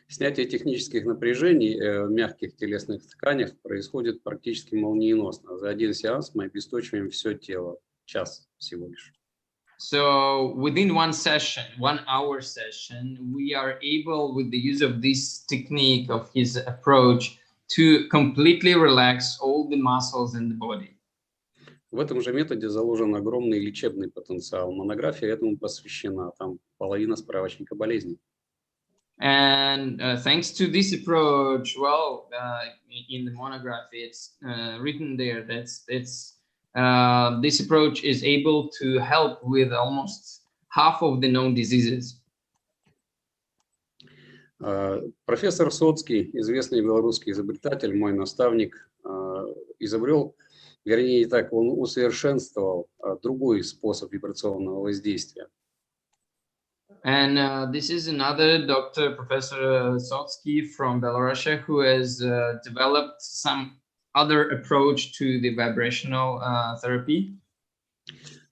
Speaker 4: Снятие технических напряжений в мягких телесных тканях происходит практически молниеносно. За один сеанс мы обесточиваем все тело. Час всего лишь.
Speaker 2: So within one session, 1 hour session, we are able, with the use of this technique of his approach, to completely relax all the muscles in the body.
Speaker 4: В этом же методе заложен огромный лечебный потенциал. Монография этому посвящена. Там половина справочника болезней.
Speaker 2: And thanks to this approach, well, in the monography, it's written there that this approach is able to help with almost half of the known diseases.
Speaker 4: Профессор Соцкий, известный белорусский изобретатель, мой наставник, изобрел, вернее, не так, он усовершенствовал другой способ вибрационного воздействия.
Speaker 2: And this is another Dr. Professor Sotsky from Belarus who has developed some other approach to the vibrational therapy.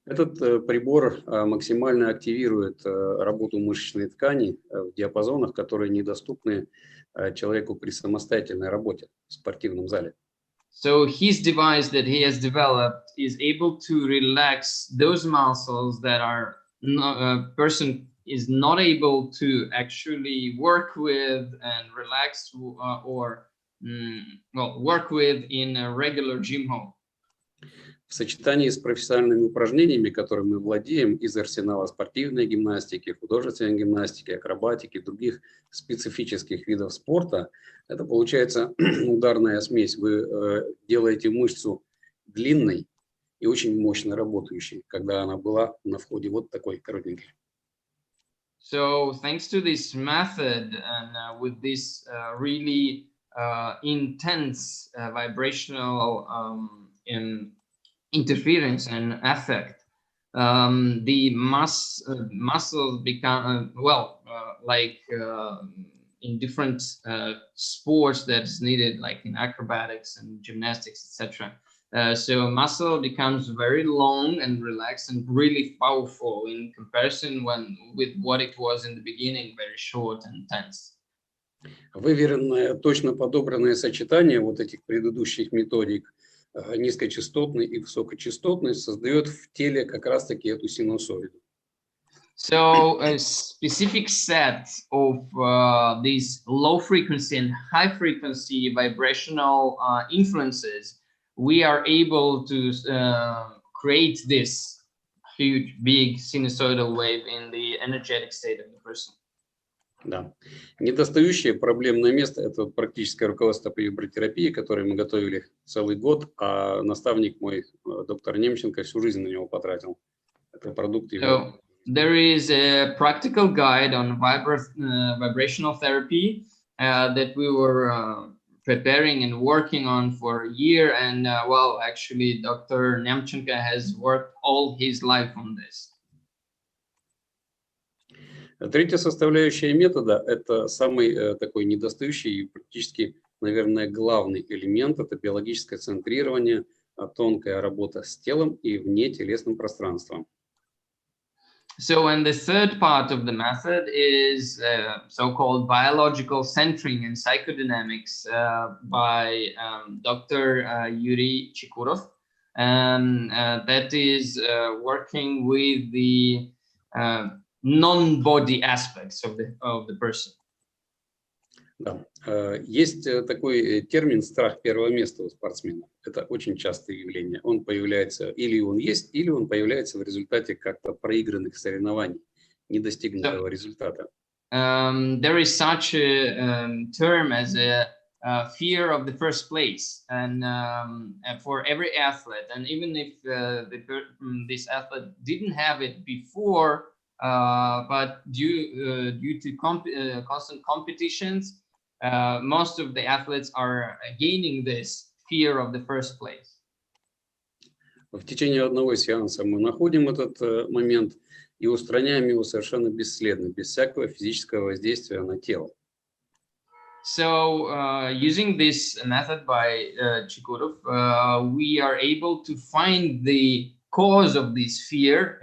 Speaker 4: Этот прибор максимально активирует работу мышечной ткани в диапазонах, которые недоступны человеку при самостоятельной работе в спортивном зале.
Speaker 2: So his device that he has developed is able to relax those muscles that are a person is not able to actually work with and relax or work with in a regular gym hall.
Speaker 4: В сочетании с профессиональными упражнениями, которыми мы владеем из арсенала спортивной гимнастики, художественной гимнастики, акробатики, других специфических видов спорта, это получается ударная смесь. Вы делаете мышцу длинной и очень мощно работающей, когда она была на входе вот такой коротенькой.
Speaker 2: So thanks to this method and with this really intense vibrational interference and effect, the muscles become like in different sports that's needed, like in acrobatics and gymnastics, etc. So muscle becomes very long and relaxed and really powerful in comparison with what it was in the beginning, very short and tense.
Speaker 4: Выверенное, точно подобранное сочетание вот этих предыдущих методик, низкочастотной и высокочастотной, создает в теле как раз-таки эту синусоиду.
Speaker 2: So a specific set of these low frequency and high frequency vibrational influences, we are able to create this huge, big sinusoidal wave in the energetic state of the person.
Speaker 4: Да. Недостающее проблемное место – это практическое руководство по вибротерапии, которое мы готовили целый год, а наставник мой, доктор Немченко, всю жизнь на него потратил. Это продукт его.
Speaker 2: There is a practical guide on vibrational therapy that we were preparing and working on for a year, and actually Dr. Nemchenko has worked all his life on this.
Speaker 4: Третья составляющая метода – это самый такой недостающий и практически, наверное, главный элемент – это биологическое центрирование, тонкая работа с телом и внетелесным пространством.
Speaker 2: So, and the third part of the method is so-called biological centering and psychodynamics by Dr. Yuri Chikurov, and that is working with the non-body aspects of the person.
Speaker 4: Да. Есть такой термин «страх первого места» у спортсменов. Это очень частое явление. Он появляется, или он есть, или он появляется в результате как-то проигранных соревнований, недостигнутого результата.
Speaker 2: There is such a term as a fear of the first place, and for every athlete, and even if this athlete didn't have it before, but due to constant competitions, most of the athletes are gaining this fear of the first place.
Speaker 4: В течение одного сеанса мы находим этот момент и устраняем его совершенно бесследно, без всякого физического воздействия на тело.
Speaker 2: So, using this method by Chikurov, we are able to find the cause of this fear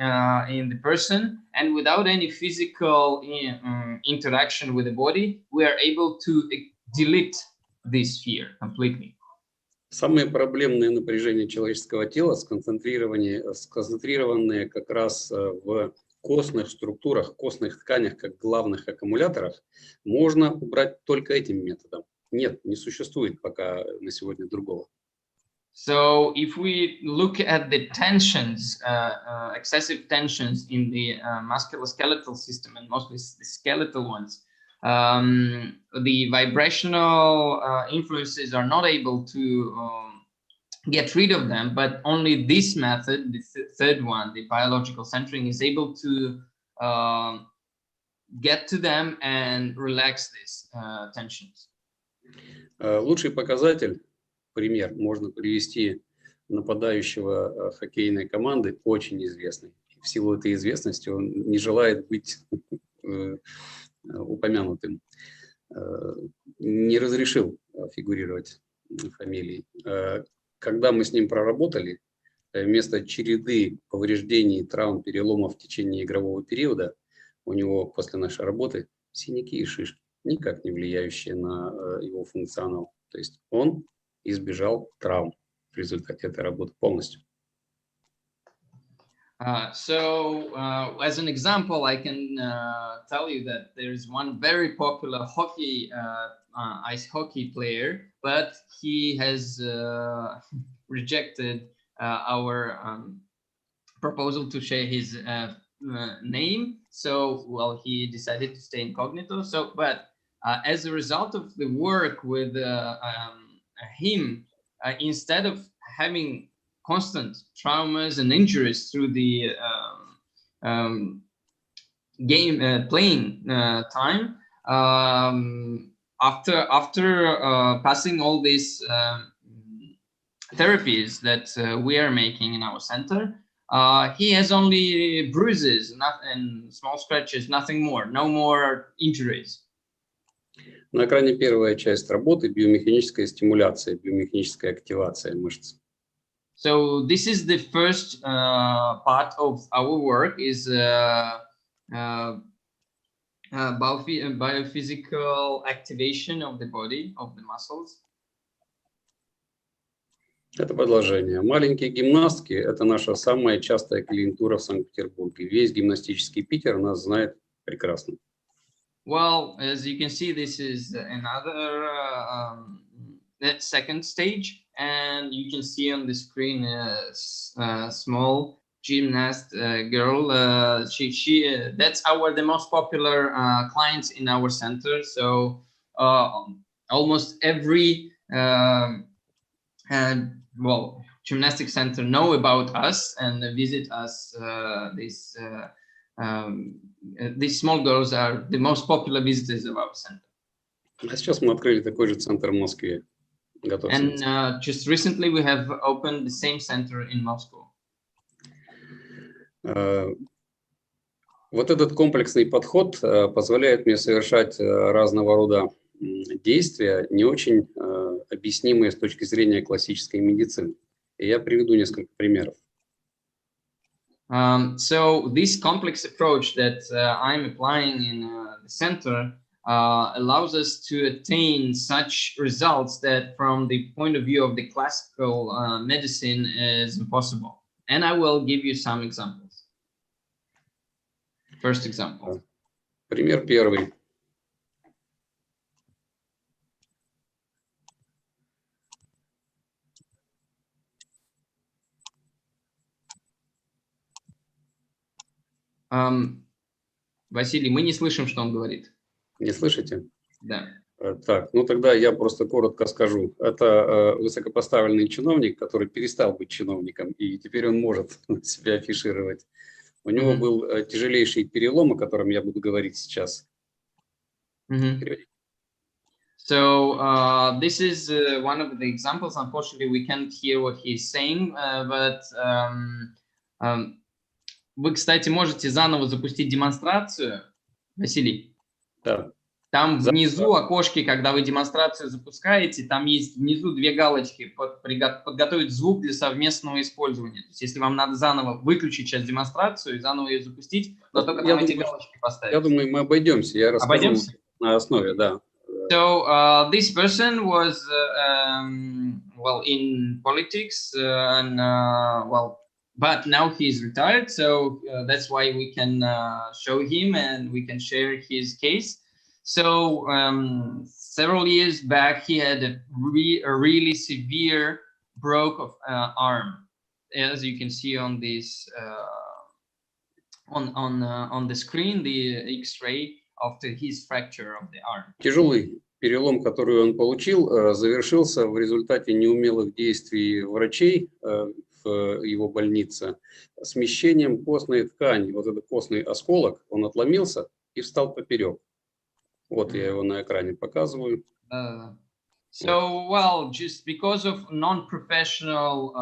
Speaker 2: in the person, and without any physical interaction with the body, we are able to delete this fear completely.
Speaker 4: Самые проблемные напряжения человеческого тела сконцентрированные как раз в костных структурах, костных тканях, как главных аккумуляторах, можно убрать только этим методом. Нет, не существует пока на сегодня другого.
Speaker 2: So if we look at the tensions, excessive tensions in the musculoskeletal system, and mostly the skeletal ones, the vibrational influences are not able to get rid of them, but only this method, the third one, the biological centering, is able to get to them and relax these tensions.
Speaker 4: Лучший показатель, пример, можно привести нападающего хоккейной команды, очень известный. В силу этой известности он не желает быть упомянутым, не разрешил фигурировать фамилией. Когда мы с ним проработали, вместо череды повреждений, травм, переломов в течение игрового периода, у него после нашей работы синяки и шишки, никак не влияющие на его функционал. То есть он избежал травм в результате этой работы полностью.
Speaker 2: As an example, I can tell you that there is one very popular ice hockey player, but he has rejected our proposal to share his name. So, well, he decided to stay incognito. So, but as a result of the work with him, instead of having constant traumas and injuries through the playing time, after passing all these therapies that we are making in our center, he has only bruises and small scratches, nothing more, no more injuries.
Speaker 4: На экране первая часть работы – биомеханическая стимуляция, биомеханическая активация мышц.
Speaker 2: So this is the first part of our work, is biophysical activation of the body, of the muscles.
Speaker 4: Это продолжение. Маленькие гимнастки – это наша самая частая клиентура в Санкт-Петербурге. Весь гимнастический Питер нас знает прекрасно.
Speaker 2: Well, as you can see, this is another second stage, and you can see on the screen a small gymnast girl. That's the most popular clients in our center. So almost every gymnastic center know about us and visit us. These small girls are the most popular visitors of our center.
Speaker 4: А сейчас мы открыли такой же центр в Москве.
Speaker 2: And just recently we have opened the same center in Moscow.
Speaker 4: Вот этот комплексный подход позволяет мне совершать разного рода действия, не очень объяснимые с точки зрения классической медицины. И я приведу несколько примеров.
Speaker 2: So this complex approach that I'm applying in the center allows us to attain such results that from the point of view of the classical medicine is impossible. And I will give you some examples. First example.
Speaker 4: Пример первый.
Speaker 2: Василий, мы не слышим, что он говорит.
Speaker 4: Не слышите?
Speaker 2: Да.
Speaker 4: Так, ну тогда я просто коротко скажу. Это высокопоставленный чиновник, который перестал быть чиновником, и теперь он может себя афишировать. У него был тяжелейший перелом, о котором я буду говорить сейчас.
Speaker 2: So this is one of the examples. Unfortunately, we can't hear what he's saying, but вы, кстати, можете заново запустить демонстрацию, Василий.
Speaker 4: Да.
Speaker 2: Там внизу окошки, когда вы демонстрацию запускаете, там есть внизу две галочки подготовить звук для совместного использования. То есть, если вам надо заново выключить сейчас демонстрацию и заново ее запустить, но только там эти галочки поставить.
Speaker 4: Я думаю, мы обойдемся. Я расскажу на основе, да.
Speaker 2: So this person was well in politics and well, but now he's retired. So that's why we can show him and we can share his case. So several years back, he had a really severe broke of arm, as you can see on this on the screen, the X-ray after his fracture of the arm.
Speaker 4: Тяжелый перелом, который он получил, завершился в результате неумелых действий врачей в его больнице смещением костной ткани. Вот этот костный осколок, он отломился и встал поперек. Вот я его на экране показываю.
Speaker 2: So, well, just because of non-professional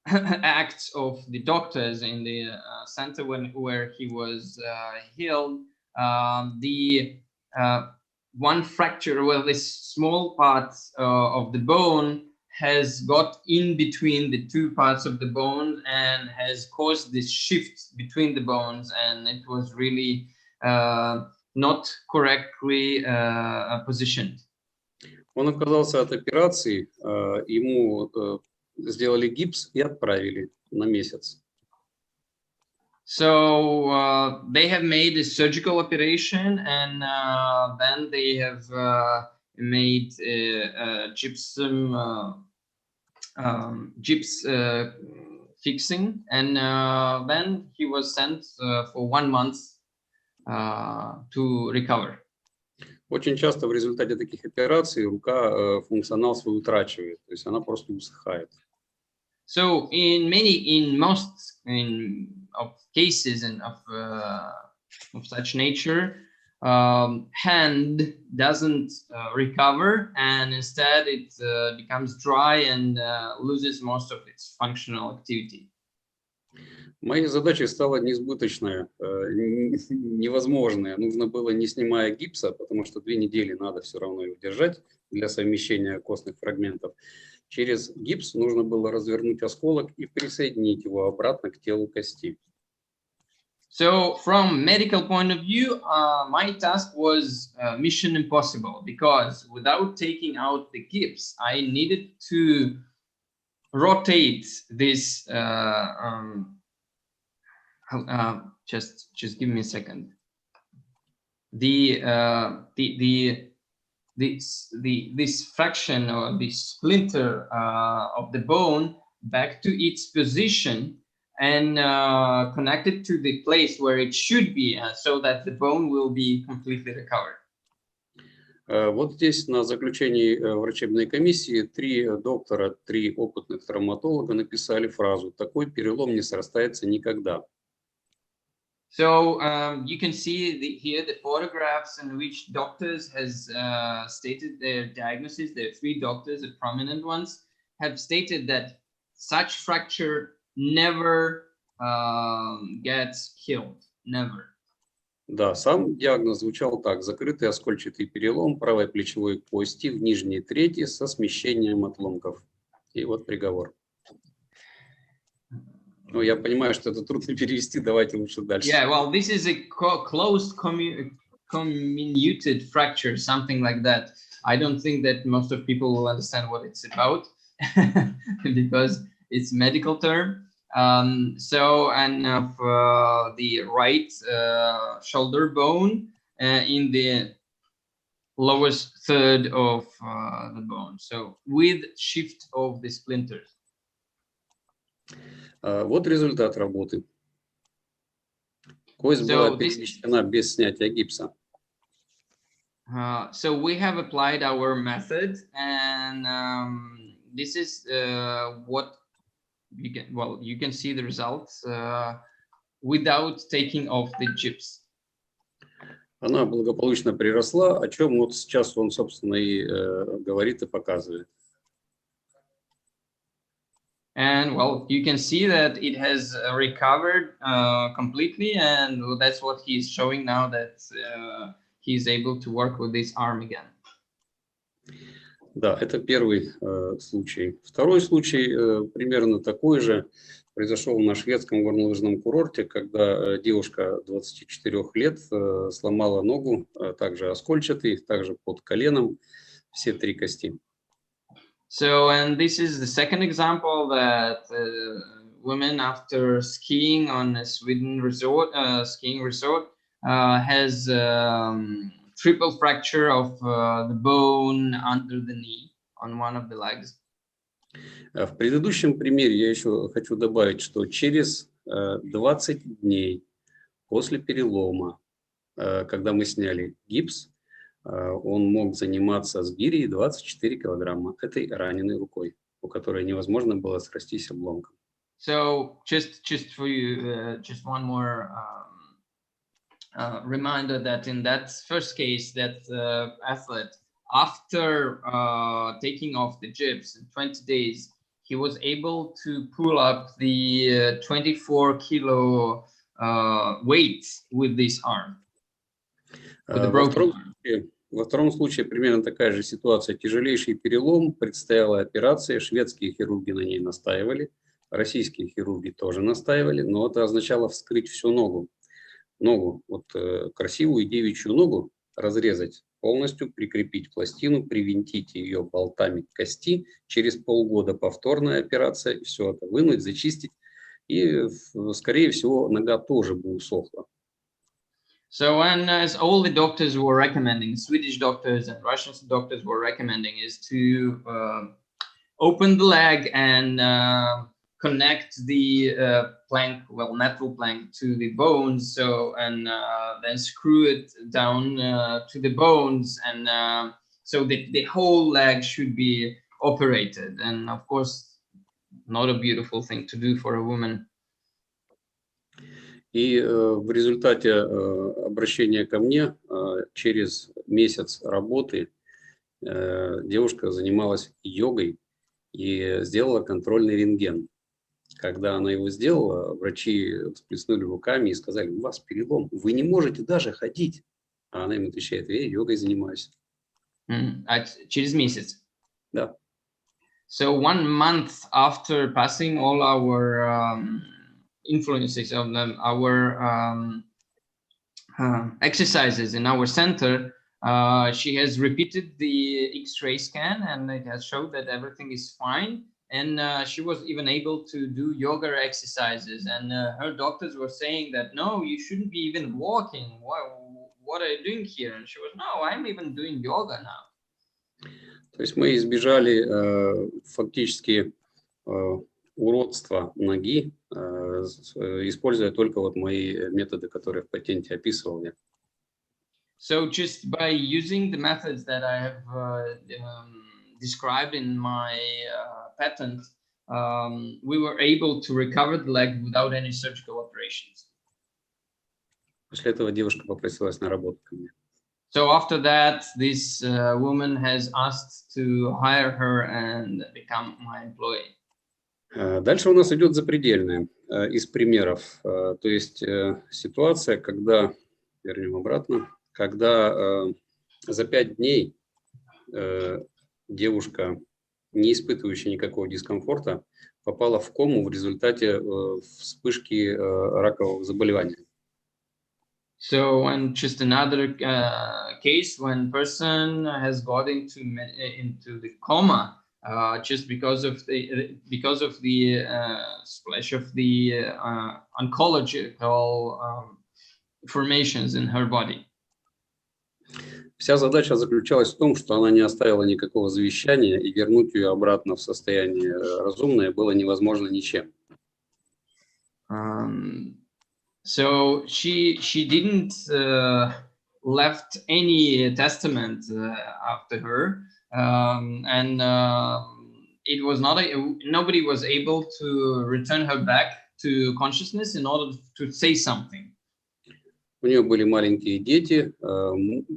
Speaker 2: acts of the doctors in the center where he was healed, the one fracture, well, this small part of the bone has got in between the two parts of the bone and has caused this shift between the bones, and it was really not correctly positioned.
Speaker 4: Он отказался от операции, ему сделали гипс и отправили на месяц.
Speaker 2: So they have made a surgical operation, and then they have made gypsum gyps fixing, and then he was sent for 1 month to recover.
Speaker 4: Очень часто в результате таких операций рука функционал свой утрачивает, то есть она просто усыхает.
Speaker 2: So in most of cases and of such nature, hand doesn't recover, and instead it becomes dry and loses most of its functional activity.
Speaker 4: Моей задачей стала несбыточная, невозможная. Нужно было, не снимая гипса, потому что 2 недели надо все равно его держать для совмещения костных фрагментов. Через гипс нужно было развернуть осколок и присоединить его обратно к телу кости.
Speaker 2: So from medical point of view, my task was mission impossible, because without taking out the gips, I needed to rotate this. Just give me a second. This fraction or this splinter of the bone back to its position and connect it to the place where it should be, so that the bone will be completely recovered.
Speaker 4: Вот здесь на заключении врачебной комиссии 3 доктора, 3 опытных травматолога написали фразу: «Такой перелом не срастается никогда».
Speaker 2: So you can see here the photographs in which doctors has stated their diagnosis. There are 3 doctors, the prominent ones, have stated that such fracture never gets healed, never.
Speaker 4: Да, сам диагноз звучал так: закрытый оскольчатый перелом правой плечевой кости в нижней трети со смещением отломков. И вот приговор. Ну, я понимаю, что это трудно перевести, давайте лучше дальше.
Speaker 2: Yeah, well, this is a closed comminuted fracture, something like that. I don't think that most of people will understand what it's about because it's medical term. So, and of the right shoulder bone in the lowest third of the bone. So, with shift of the splinters.
Speaker 4: Вот результат работы. Кость была перемещена без снятия гипса.
Speaker 2: So we have applied our method, and this is what you can, well, you can see the results without taking off the gyps.
Speaker 4: Она благополучно приросла, о чем вот сейчас он, собственно, и говорит и показывает.
Speaker 2: And well, you can see that it has recovered completely, and that's what he's showing now, that he's able to work with this arm again.
Speaker 4: Да, это первый случай. Второй случай примерно такой же произошел на шведском горнолыжном курорте, когда девушка 24 лет сломала ногу, также оскольчатый, также под коленом, все 3 кости.
Speaker 2: So, and this is the second example that women after skiing on a Sweden resort, skiing resort, has triple fracture of the bone under the knee on one of the legs.
Speaker 4: В предыдущем примере я еще хочу добавить, что через 20 дней после перелома, когда мы сняли гипс, он мог заниматься с гирей 24 килограмма этой раненой рукой, у которой невозможно было срастись обломком.
Speaker 2: So just for you, just one more reminder that in that first case, that athlete, after taking off the gyps in 20 days, he was able to pull up the 24 kilo weight with this arm.
Speaker 4: Во втором случае примерно такая же ситуация. Тяжелейший перелом, предстояла операция, шведские хирурги на ней настаивали, российские хирурги тоже настаивали, но это означало вскрыть всю ногу. Ногу, вот красивую девичью ногу разрезать полностью, прикрепить пластину, привинтить ее болтами к кости, через полгода повторная операция, и все это вынуть, зачистить, и, скорее всего, нога тоже бы усохла.
Speaker 2: So, and as all the doctors were recommending, Swedish doctors and Russian doctors were recommending, is to open the leg and connect the plank, well, metal plank, to the bones. So, and then screw it down to the bones, and so the whole leg should be operated. And of course, not a beautiful thing to do for a woman.
Speaker 4: И в результате обращения ко мне через месяц работы девушка занималась йогой и сделала контрольный рентген. Когда она его сделала, врачи всплеснули руками и сказали: у вас перелом, вы не можете даже ходить. А она им отвечает: я йогой занимаюсь.
Speaker 2: Через месяц?
Speaker 4: Да.
Speaker 2: So 1 month after passing all our influences of them, our exercises in our center, she has repeated the X-ray scan, and it has showed that everything is fine. And she was even able to do yoga exercises. And her doctors were saying that, no, you shouldn't be even walking. What are you doing here? And she was, no, I'm even doing yoga now.
Speaker 4: То есть мы избежали фактически уродства ноги, используя только вот мои методы, которые в патенте описывал я.
Speaker 2: So just by using the methods that I have described in my patent, we were able to recover the leg without any surgical operations.
Speaker 4: После этого девушка попросилась на работу ко мне.
Speaker 2: So after that, this woman has asked to hire her and become my employee.
Speaker 4: Дальше у нас идет запредельное из примеров. То есть ситуация, когда, вернем обратно, когда за 5 дней девушка, не испытывающая никакого дискомфорта, попала в кому в результате вспышки ракового заболевания.
Speaker 2: So, and just another case when person has got into the coma just because of the splash of the oncological formations in her body.
Speaker 4: Вся задача заключалась в том, что она не оставила никакого завещания, и вернуть ее обратно в состояние разумное было невозможно ничем.
Speaker 2: So she didn't left any testament after her, and it was not nobody was able to return her back to consciousness in order to say something.
Speaker 4: У нее были маленькие дети,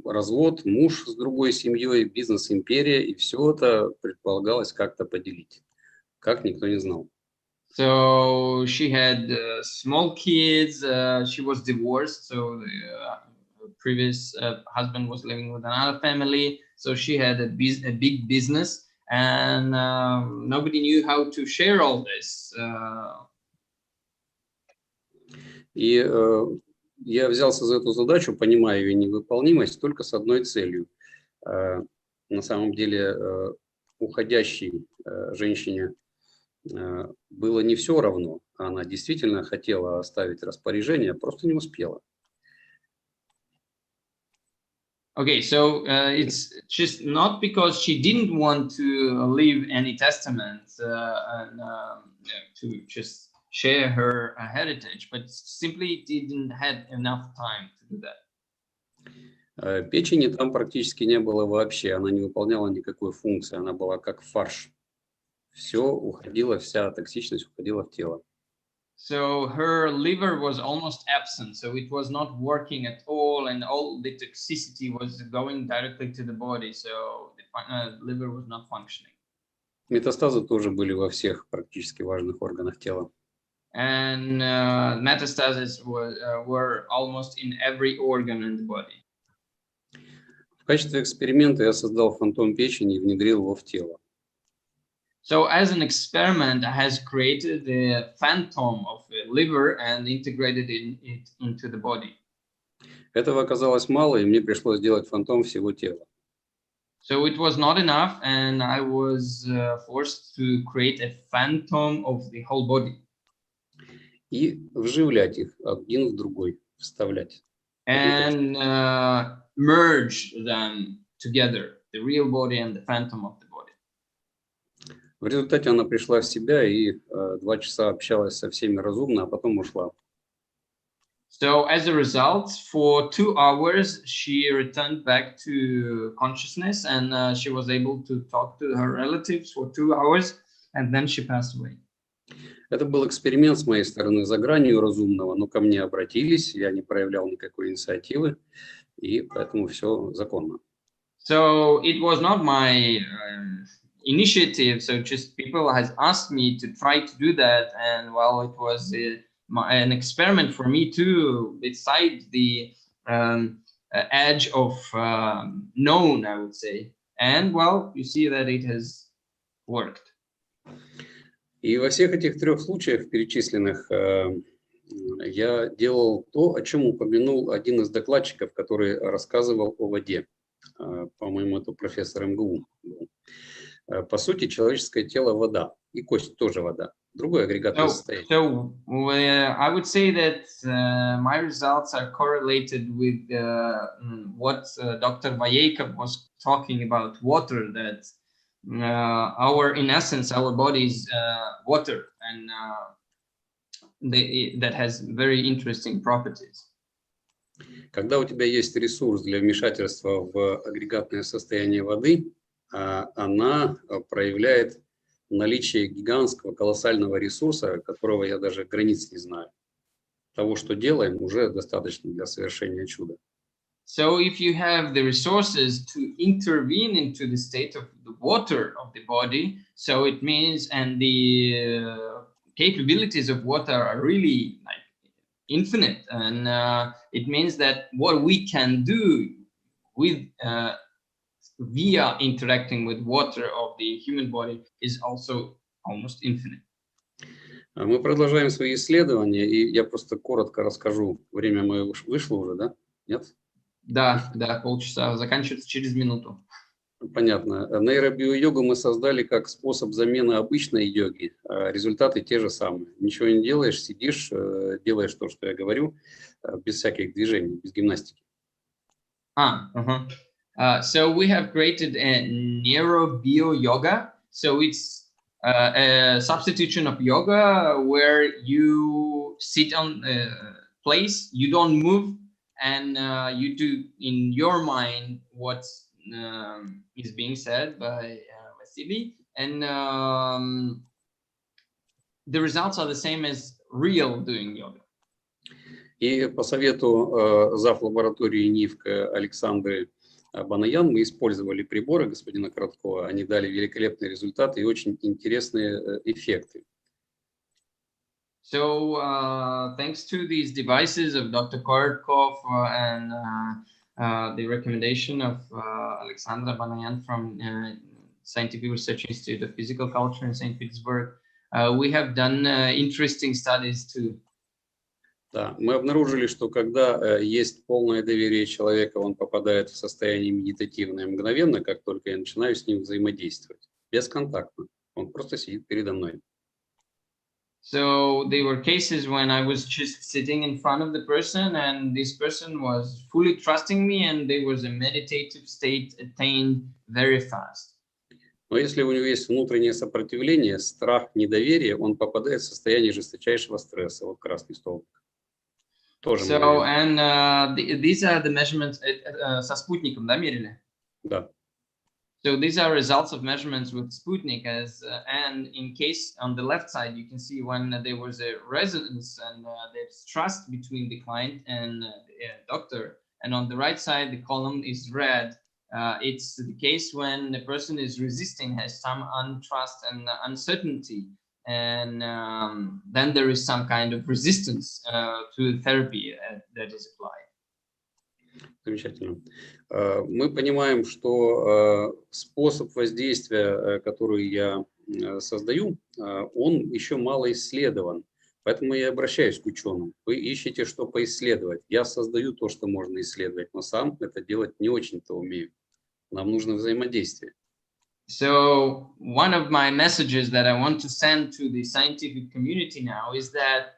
Speaker 4: развод, муж с другой семьей, бизнес-империя, и все это предполагалось как-то поделить. Как, никто не знал.
Speaker 2: So she had small kids, she was divorced, so the previous husband was living with another family, so she had a big business, and nobody knew how to share all this.
Speaker 4: И я взялся за эту задачу, понимая ее невыполнимость, только с одной целью. На самом деле уходящей женщине было не все равно. Она действительно хотела оставить распоряжение, просто не успела.
Speaker 2: Okay, so it's just not because she didn't want to leave any testament and to just share her heritage, but simply didn't have enough time to do that.
Speaker 4: Печени там практически не было вообще, она не выполняла никакой функции, она была как фарш. Все уходило, вся токсичность уходила в тело.
Speaker 2: So her liver was almost absent, so it was not working at all, and all the toxicity was going directly to the body, so the liver was not functioning.
Speaker 4: Метастазы тоже были во всех практически важных органах тела.
Speaker 2: And metastases were almost in every organ in the body.
Speaker 4: В качестве эксперимента я создал фантом печени и внедрил его в тело.
Speaker 2: So as an experiment, I has created the phantom of the liver and integrated it into the body.
Speaker 4: Этого оказалось мало, и мне пришлось сделать фантом всего тела.
Speaker 2: So it was not enough, and I was forced to create a phantom of the whole body.
Speaker 4: И вживлять их один в другой, вставлять.
Speaker 2: And merge them together, the real body and the phantom of the body.
Speaker 4: В результате она пришла в себя и 2 часа общалась со всеми разумно, а потом ушла.
Speaker 2: So as a result, for 2 hours, she returned back to consciousness, and she was able to talk to her relatives for 2 hours, and then she passed away.
Speaker 4: Это был эксперимент с моей стороны за гранью разумного, но ко мне обратились, я не проявлял никакой инициативы, и поэтому все законно.
Speaker 2: So it was not my initiative, so just people has asked me to try to do that, and well, it was an experiment for me too, beside the edge of known, I would say, and well, you see that it has worked.
Speaker 4: И во всех этих 3 случаях перечисленных я делал то, о чем упомянул один из докладчиков, который рассказывал о воде. По-моему, это профессор МГУ. По сути, человеческое тело – вода, и кость тоже вода. Другое агрегатное состояние.
Speaker 2: So I would say that my results are correlated with what Dr. Vayekov was talking about water, that in essence, our body is water, and that has very interesting properties.
Speaker 4: Когда у тебя есть ресурс для вмешательства в агрегатное состояние воды, она проявляет наличие гигантского, колоссального ресурса, которого я даже границ не знаю. Того, что делаем, уже достаточно для совершения чуда.
Speaker 2: So if you have the resources to intervene into the state of the water of the body, so it means, and the capabilities of water are really like infinite, and it means that what we can do with via interacting with water of the human body is also almost infinite.
Speaker 4: Мы продолжаем свои исследования, и я просто коротко расскажу. Время мое вышло уже, да? Нет?
Speaker 2: Да, полчаса, заканчивается через минуту.
Speaker 4: Понятно. Нейробио-йогу мы создали как способ замены обычной йоги. Результаты те же самые. Ничего не делаешь, сидишь, делаешь то, что я говорю, без всяких движений, без гимнастики.
Speaker 2: So we have created a neuro-bio-yoga. So it's a substitution of yoga where you sit on place, you don't move, and you do in your mind what is being said by Vasily, and the results are the same as real doing yoga.
Speaker 4: И по совету зав. Лаборатории НИФК Александры Банаян мы использовали приборы господина Короткова. Они дали великолепные результаты и очень интересные эффекты.
Speaker 2: So thanks to these devices of Dr. Korotkov and the recommendation of Alexandra Banayan from Scientific Research Institute of Physical Culture in St. Petersburg, we have done interesting studies too.
Speaker 4: Да, мы обнаружили, что когда есть полное доверие человека, он попадает в состояние медитативное мгновенно, как только я начинаю с ним взаимодействовать, бесконтактно. Он просто сидит передо мной.
Speaker 2: So there were cases when I was just sitting in front of the person, and this person was fully trusting me, and there was a meditative state attained very fast.
Speaker 4: Но если у него есть внутреннее сопротивление, страх, недоверие, он попадает в состояние жесточайшего стресса. Вот красный столбик.
Speaker 2: So, and these are the measurements со спутником, да, мерили?
Speaker 4: Да.
Speaker 2: So these are results of measurements with Sputnik, and in case on the left side you can see when there was a resonance and there's trust between the client and the doctor, and on the right side the column is red. It's the case when the person is resisting, has some untrust and uncertainty, and then there is some kind of resistance to the therapy that is applied.
Speaker 4: Замечательно. Мы понимаем, что способ воздействия, который я создаю, он еще мало исследован. Поэтому я обращаюсь к ученым. Вы ищете, что поисследовать. Я создаю то, что можно исследовать, но сам это делать не очень-то умею. Нам нужно взаимодействие.
Speaker 2: So one of my messages that I want to send to the scientific community now is that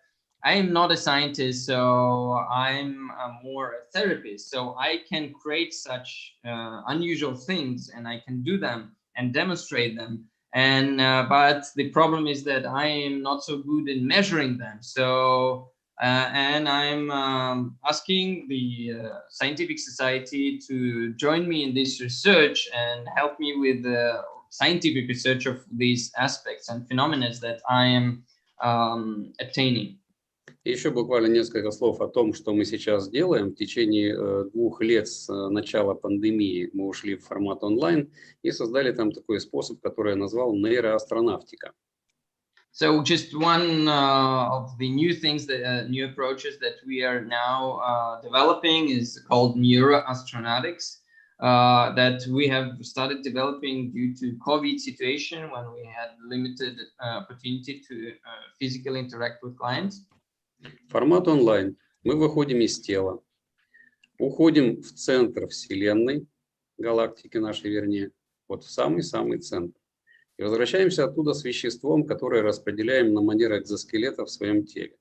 Speaker 2: I am not a scientist, so I'm more a therapist. So I can create such unusual things, and I can do them and demonstrate them. And but the problem is that I am not so good in measuring them. So and I'm asking the scientific society to join me in this research and help me with the scientific research of these aspects and phenomena that I am obtaining.
Speaker 4: И еще буквально несколько слов о том, что мы сейчас делаем. В течение 2 лет с начала пандемии мы ушли в формат онлайн и создали там такой способ, который я назвал нейроастронавтика.
Speaker 2: So just one of the new things, the new approaches that we are now developing is called Neuro-astronautics, that we have started developing due to COVID situation when we had limited opportunity to physically interact with clients.
Speaker 4: Формат онлайн. Мы выходим из тела, уходим в центр Вселенной, галактики нашей, вернее, вот в самый-самый центр. И возвращаемся оттуда с веществом, которое распределяем на манер экзоскелета в своем теле.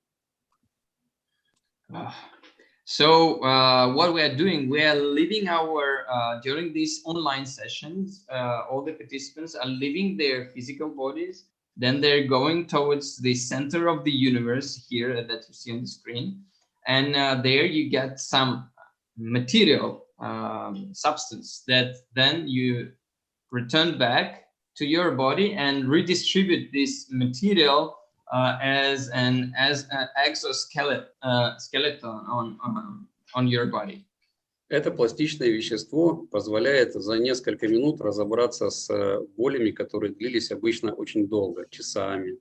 Speaker 2: So what we are doing, we are living our, during these online sessions, all the participants are living their physical bodies. Then they're going towards the center of the universe here that you see on the screen. And there you get some material substance that then you return back to your body and redistribute this material as an exoskeleton on your body.
Speaker 4: Это пластичное вещество позволяет за несколько минут разобраться с болями, которые длились обычно очень долго, часами,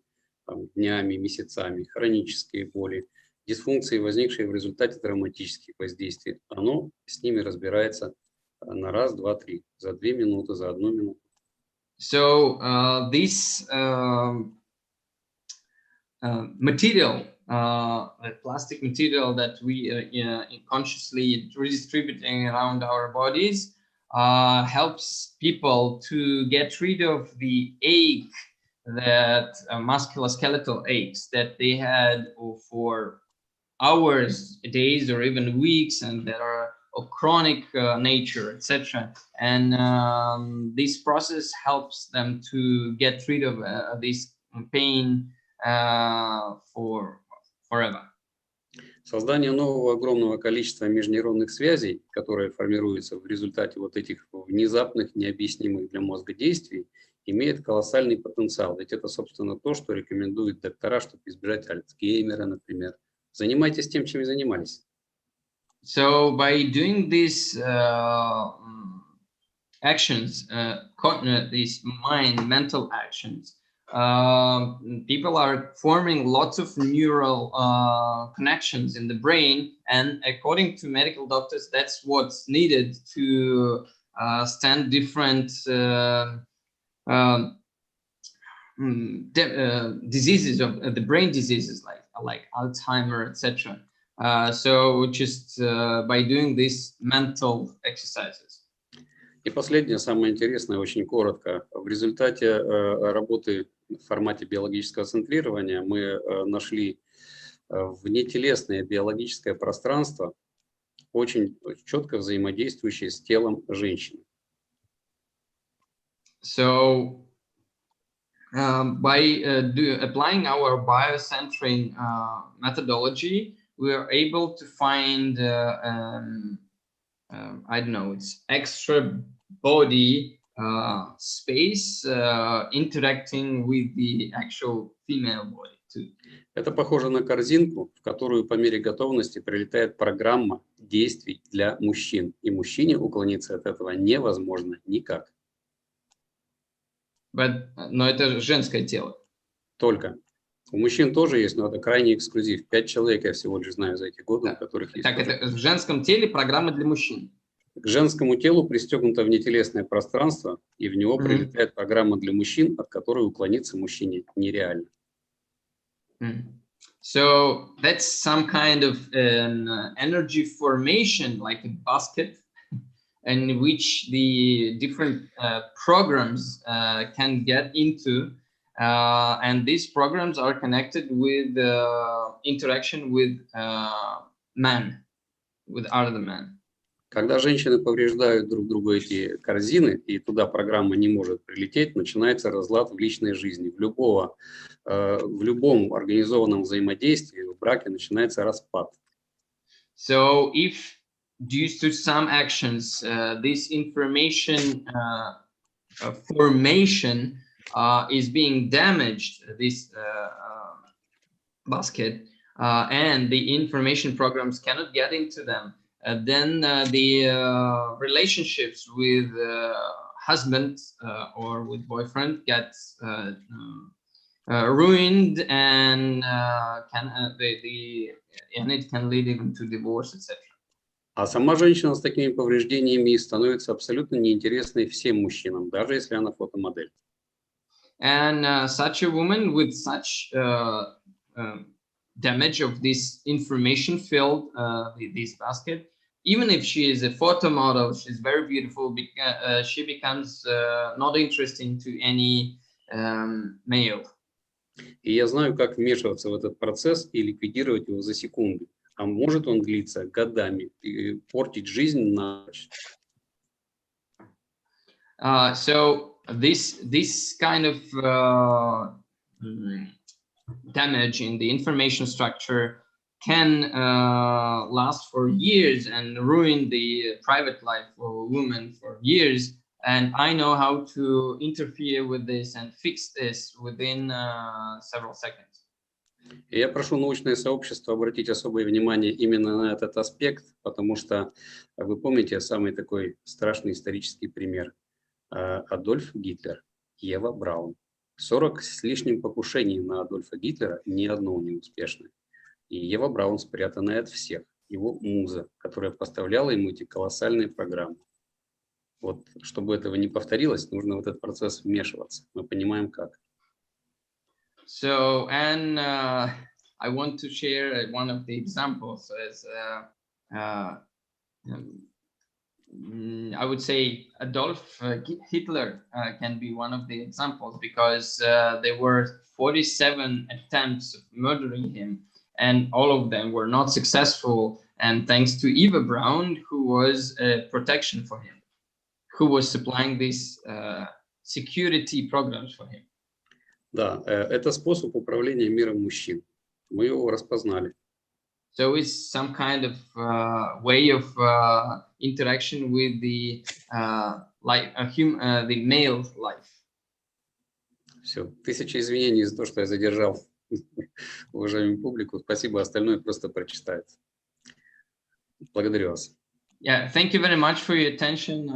Speaker 4: там, днями, месяцами, хронические боли, дисфункции, возникшие в результате травматических воздействий. Оно с ними разбирается на раз, два, три, за 2 минуты, за 1 минуту.
Speaker 2: So this material, plastic material that we consciously redistributing around our bodies helps people to get rid of the ache, that musculoskeletal aches that they had for hours, days, or even weeks, and that are of chronic nature, etc. And this process helps them to get rid of this pain for forever.
Speaker 4: Создание нового огромного количества межнейронных связей, которые формируются в результате вот этих внезапных, необъяснимых для мозга действий, имеет колоссальный потенциал. Ведь это, собственно, то, что рекомендуют доктора, чтобы избежать Альцгеймера, например. Занимайтесь тем, чем и занимались.
Speaker 2: So by doing these actions, these mental actions, people are forming lots of neural connections in the brain, and according to medical doctors, that's what's needed to stand different diseases of the brain diseases like Alzheimer, etc. So just by doing these mental exercises.
Speaker 4: И последнее, самое интересное, очень коротко. В результате работы в формате биологического центрирования мы нашли внетелесное биологическое пространство, очень четко взаимодействующее с телом женщины.
Speaker 2: So by applying our biocentering methodology, we are able to find I don't know, it's extra body space interacting with the actual female body too.
Speaker 4: Это похоже на корзинку, в которую по мере готовности прилетает программа действий для мужчин. И мужчине уклониться от этого невозможно никак.
Speaker 2: Но это женское тело.
Speaker 4: Только. У мужчин тоже есть, но это крайний эксклюзив. 5 человек я всего лишь знаю за эти годы, у которых есть.
Speaker 2: Так, это в женском теле программа для мужчин.
Speaker 4: К женскому телу пристегнуто внетелесное пространство, и в него прилетает программа для мужчин, от которой уклониться мужчине нереально.
Speaker 2: So that's some kind of an energy formation, like a basket, in which the different programs can get into, and these programs are connected with interaction with men, with other men.
Speaker 4: Когда женщины повреждают друг другу эти корзины, и туда программа не может прилететь, начинается разлад в личной жизни. В любом организованном взаимодействии в браке начинается распад.
Speaker 2: So if due to some actions, this information formation is being damaged, this basket, and the information programs cannot get into them, then the relationships with husband or with boyfriend gets ruined, and it can lead into divorce, etc.
Speaker 4: А сама женщина с такими повреждениями становится абсолютно неинтересной всем мужчинам, даже если она фотомодель.
Speaker 2: And such a woman with such damage of this information field, this basket, even if she is a photo model, she's very beautiful, she becomes not interesting to any male.
Speaker 4: И я знаю, как вмешиваться в этот процесс и ликвидировать его за секунду. А может он длиться годами и портить жизнь на ночь.
Speaker 2: So this kind of damage in the information structure can last for years and ruin the private life of a woman for years. And I know how to interfere with this and fix this within several seconds.
Speaker 4: И я прошу научное сообщество обратить особое внимание именно на этот аспект, потому что вы помните самый такой страшный исторический пример. Адольф Гитлер, Ева Браун. 40 с лишним покушений на Адольфа Гитлера, ни одно не успешное. И Ева Браун спрятанная от всех, его муза, которая поставляла ему эти колоссальные программы. Вот, чтобы этого не повторилось, нужно в этот процесс вмешиваться. Мы понимаем, как.
Speaker 2: So, and I want to share one of the examples as I would say Adolf Hitler can be one of the examples, because there were 47 attempts of murdering him, and all of them were not successful. And thanks to Eva Braun, who was protection for him, who was supplying these security programs for him.
Speaker 4: Да, это способ управления миром мужчин. Мы его распознали.
Speaker 2: So it's some kind of way of interaction with the the male life.
Speaker 4: Все. 1000 извинений за то, что я задержал уважаемую публику. Спасибо, остальное просто прочитает. Благодарю вас.
Speaker 2: Yeah, thank you very much for your attention.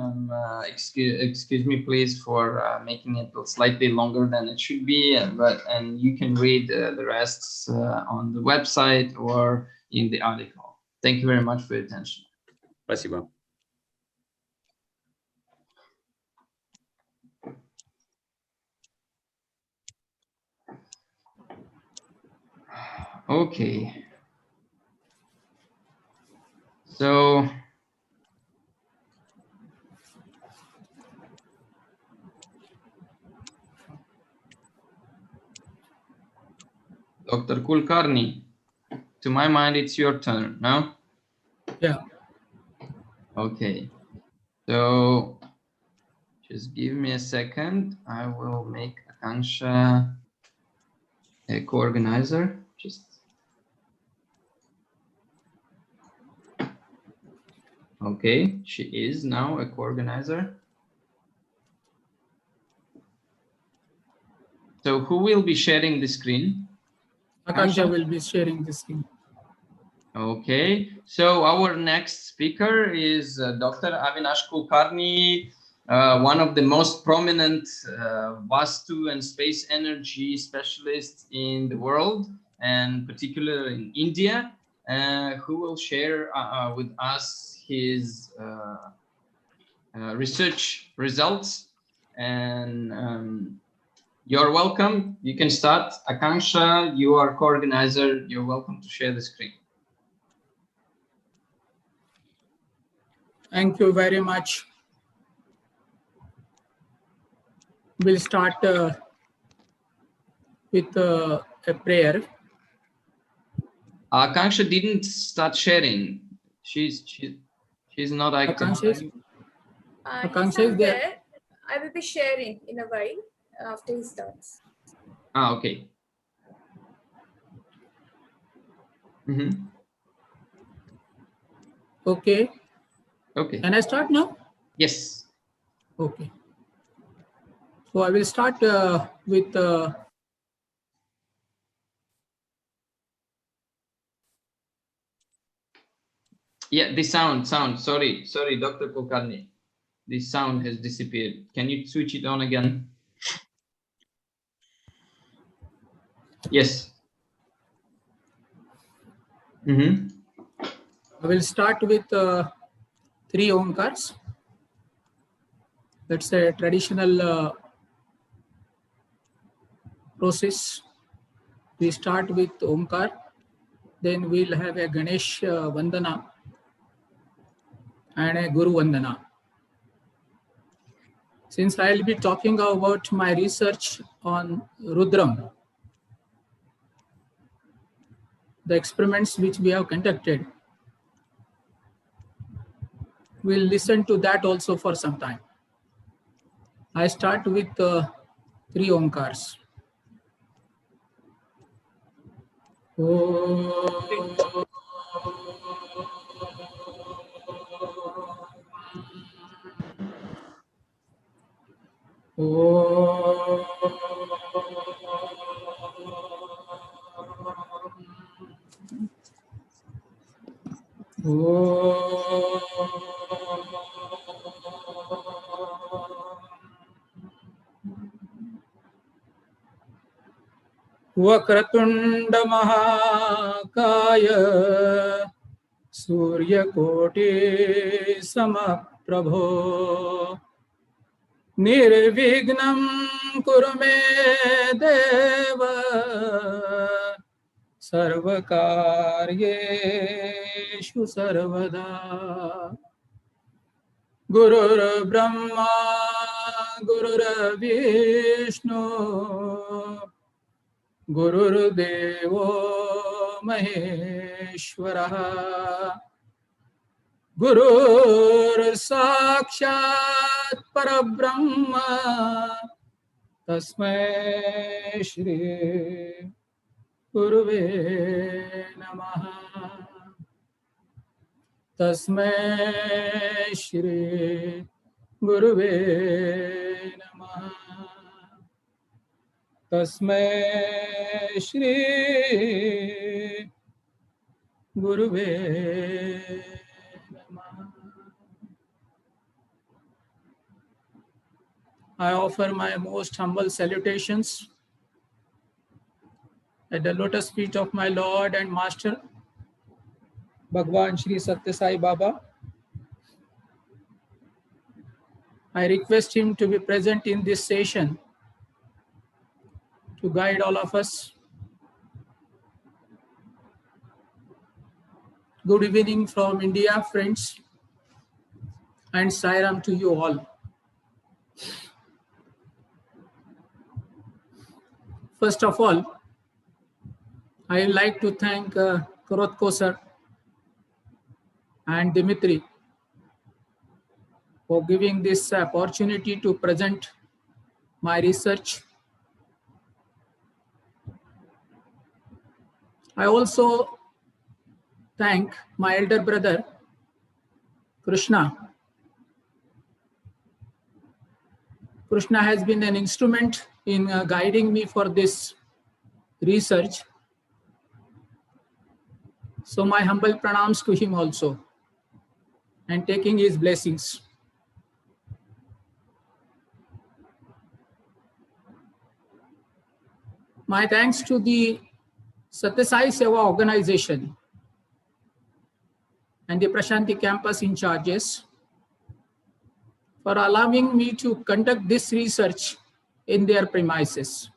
Speaker 2: Excuse me, please, for making it slightly longer than it should be. And you can read the rest on the website or in the article. Thank you very much for your attention.
Speaker 4: Спасибо.
Speaker 2: Okay. So. Dr. Kulkarni, to my mind, it's your turn, no?
Speaker 5: Yeah.
Speaker 2: Okay. So just give me a second. I will make Akanksha a co-organizer. Okay, she is now a co-organizer. So who will be sharing the screen?
Speaker 5: Akanksha will be sharing the screen.
Speaker 2: Okay, so our next speaker is Dr. Avinash Kulkarni, one of the most prominent Vastu and space energy specialists in the world, and particularly in India, who will share with us his research results. And you're welcome. You can start. Akanksha, you are co-organizer. You're welcome to share the screen.
Speaker 5: Thank you very much. We'll start with a prayer.
Speaker 2: Akanksha didn't start sharing. She's not active.
Speaker 5: Akanksha is there.
Speaker 6: I will be sharing in a while after he starts.
Speaker 2: Okay. Mm-hmm.
Speaker 5: Okay.
Speaker 2: Okay.
Speaker 5: Can I start now?
Speaker 2: Yes.
Speaker 5: Okay. So I will start with
Speaker 2: yeah, the sound. Sorry, Dr. Kulkarni. The sound has disappeared. Can you switch it on again? Yes. Mm-hmm.
Speaker 5: I will start with 3 Omkars. That's a traditional process. We start with Omkar, then we'll have a Ganesh Vandana and a Guru Vandana. Since I'll be talking about my research on Rudram, the experiments which we have conducted, we'll listen to that also for some time. I start with 3 Omkars. Vakratunda महाकाय सूर्यकोटि समप्रभो निर्विघ्नं कुरु मे देव सर्वकार्येषु सर्वदा गुरुर्ब्रह्मा गुरुर्विष्णु गुरुर्देवो महेश्वरः गुरुर्साक्षात् परब्रह्म तस्मै श्री गुरुवे नमः। तस्मै श्री गुरुवे नमः। तस्मै श्री गुरुवे नमः। I offer my most humble salutations at the lotus feet of my Lord and Master, Bhagwan Shri Satya Sai Baba. I request him to be present in this session to guide all of us. Good evening from India, friends, and Sairam to you all. First of all, I would like to thank Korotko sir and Dimitri for giving this opportunity to present my research. I also thank my elder brother, Krishna. Krishna has been an instrument in guiding me for this research. So my humble pranams to him also, and taking his blessings. My thanks to the Satya Sai Seva organization and the Prashanti campus in charges for allowing me to conduct this research in their premises.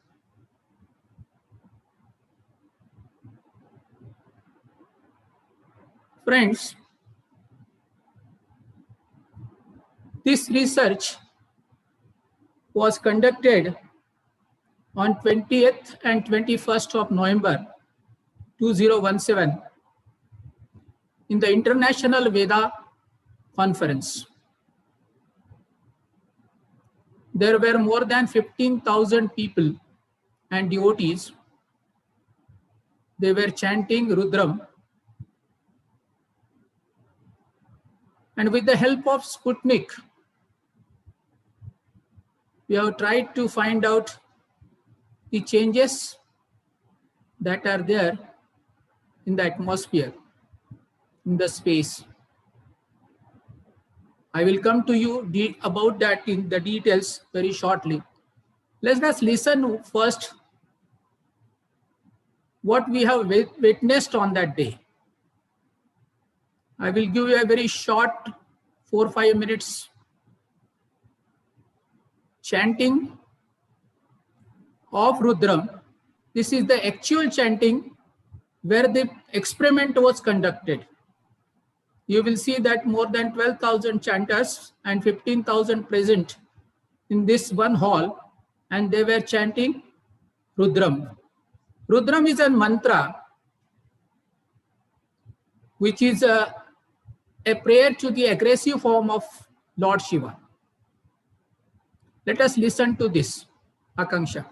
Speaker 5: Friends, this research was conducted on 20th and 21st of November 2017 in the International Veda Conference. There were more than 15,000 people and devotees. They were chanting Rudram. And with the help of Sputnik, we have tried to find out the changes that are there in the atmosphere, in the space. I will come to you about that in the details very shortly. Let us listen first what we have witnessed on that day. I will give you a very short 4 or 5 minutes chanting of Rudram. This is the actual chanting where the experiment was conducted. You will see that more than 12,000 chanters and 15,000 present in this one hall, and they were chanting Rudram. Rudram is a mantra which is a prayer to the aggressive form of Lord Shiva. Let us listen to this, Akanksha.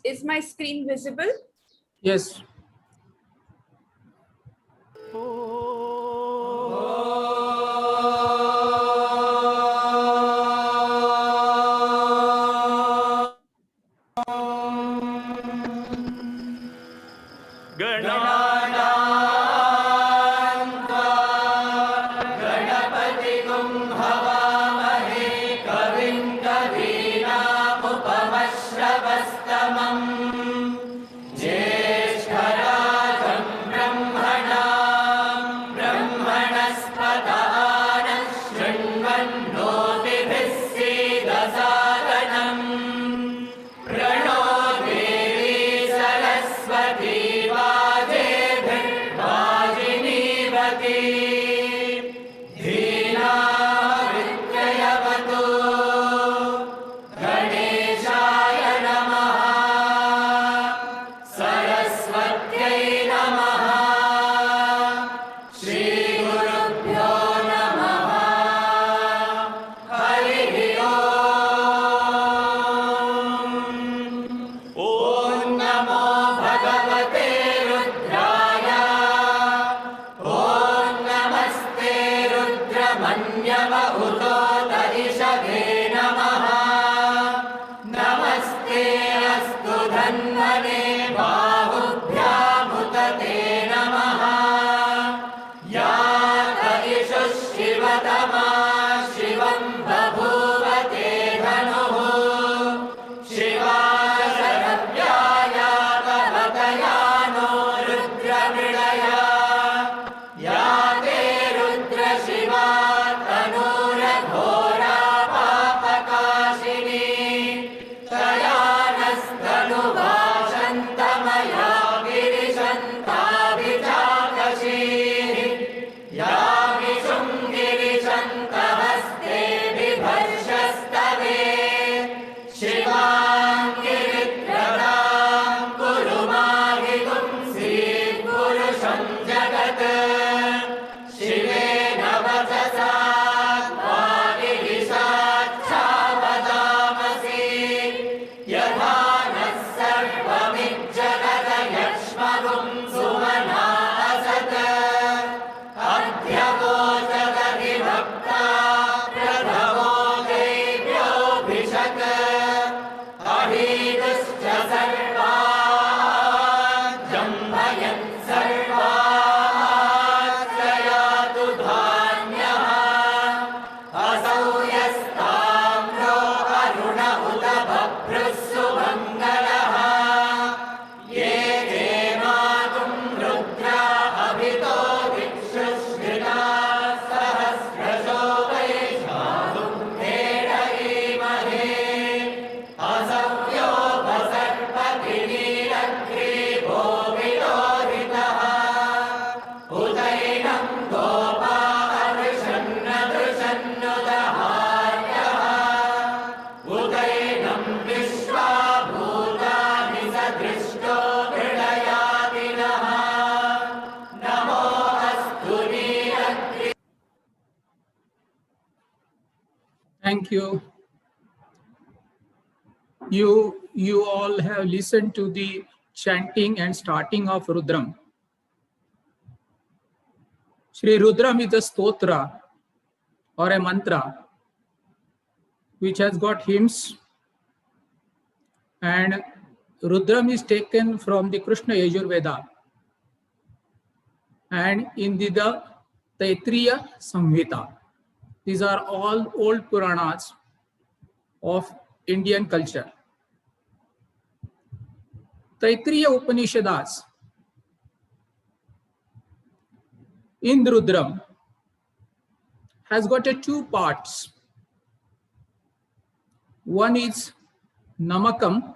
Speaker 6: Is my screen visible?
Speaker 5: Yes. Thank you. You all have listened to the chanting and starting of Rudram. Shri Rudram is a stotra or a mantra which has got hymns, and Rudram is taken from the Krishna Yajurveda and in the Taittiriya Samhita. These are all old Puranas of Indian culture. Taittiriya Upanishads in Rudram has got two parts. One is Namakam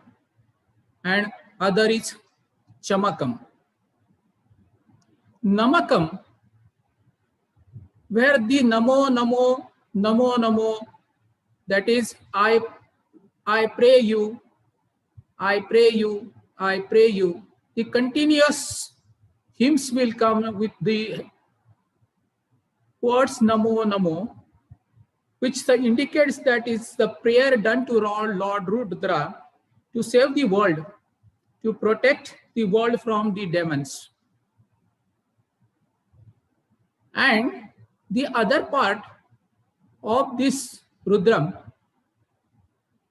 Speaker 5: and other is Chamakam. Namakam, where the Namo Namo Namo Namo, that is I pray you, I pray you, I pray you, the continuous hymns will come with the words Namo Namo, which indicates that it's the prayer done to Lord Rudra to save the world, to protect the world from the demons. And the other part of this Rudram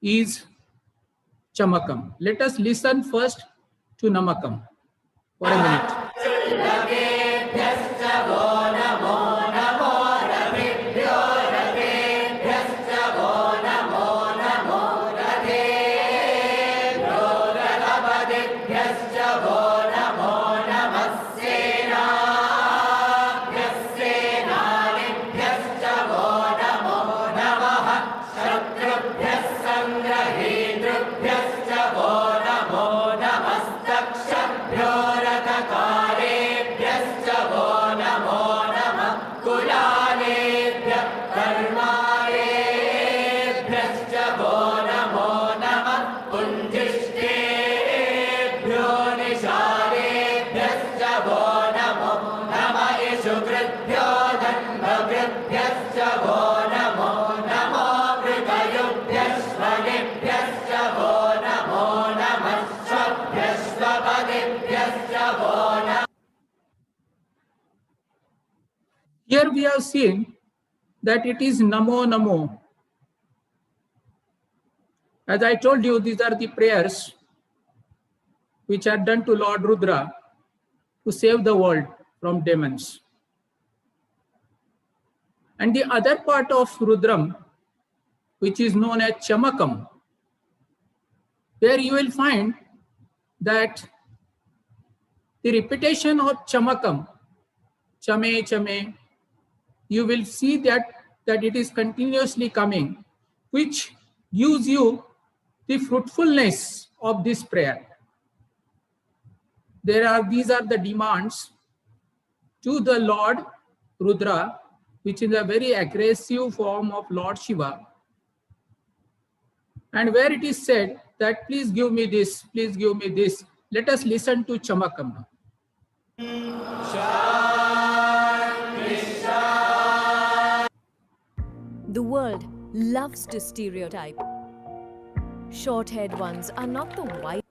Speaker 5: is Chamakam. Let us listen first to Namakam for a minute. Here we have seen that it is Namo Namo. As I told you, these are the prayers which are done to Lord Rudra to save the world from demons. And the other part of Rudram, which is known as Chamakam, where you will find that the repetition of Chamakam, Chame, Chame, you will see that it is continuously coming, which gives you the fruitfulness of this prayer. These are the demands to the Lord Rudra, which is a very aggressive form of Lord Shiva. And where it is said that please give me this, please give me this. Let us listen to Chamakam.
Speaker 7: The world loves to stereotype. Short-haired ones are not the white.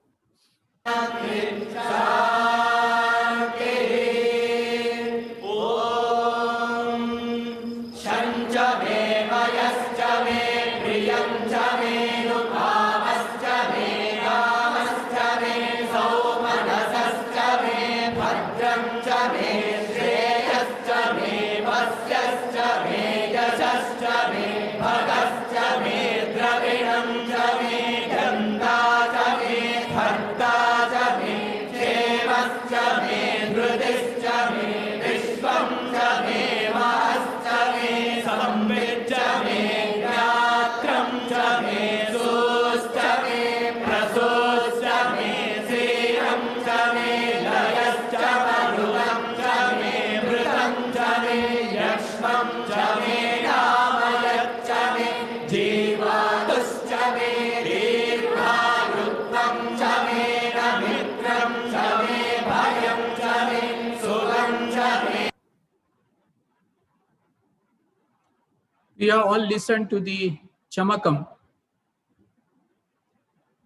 Speaker 5: We have all listened to the Chamakam.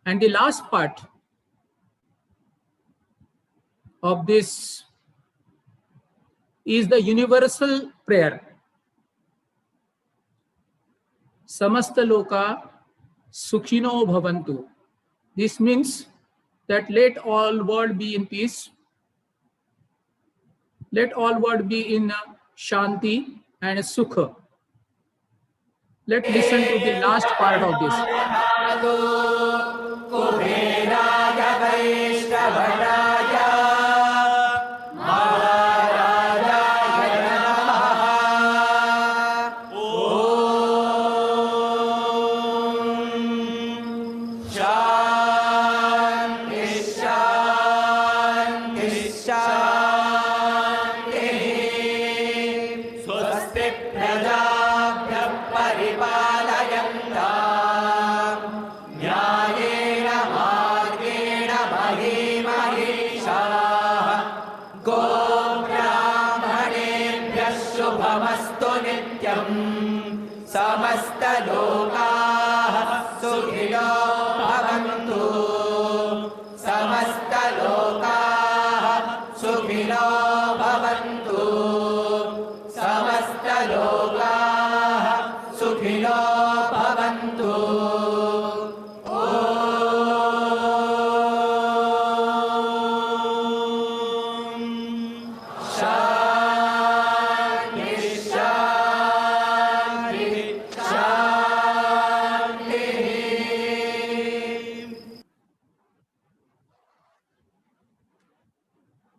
Speaker 5: And the last part of this is the universal prayer. Samasta loka sukhino bhavantu. This means that let all world be in peace. Let all world be in Shanti and Sukha. Let's listen to the last part of this.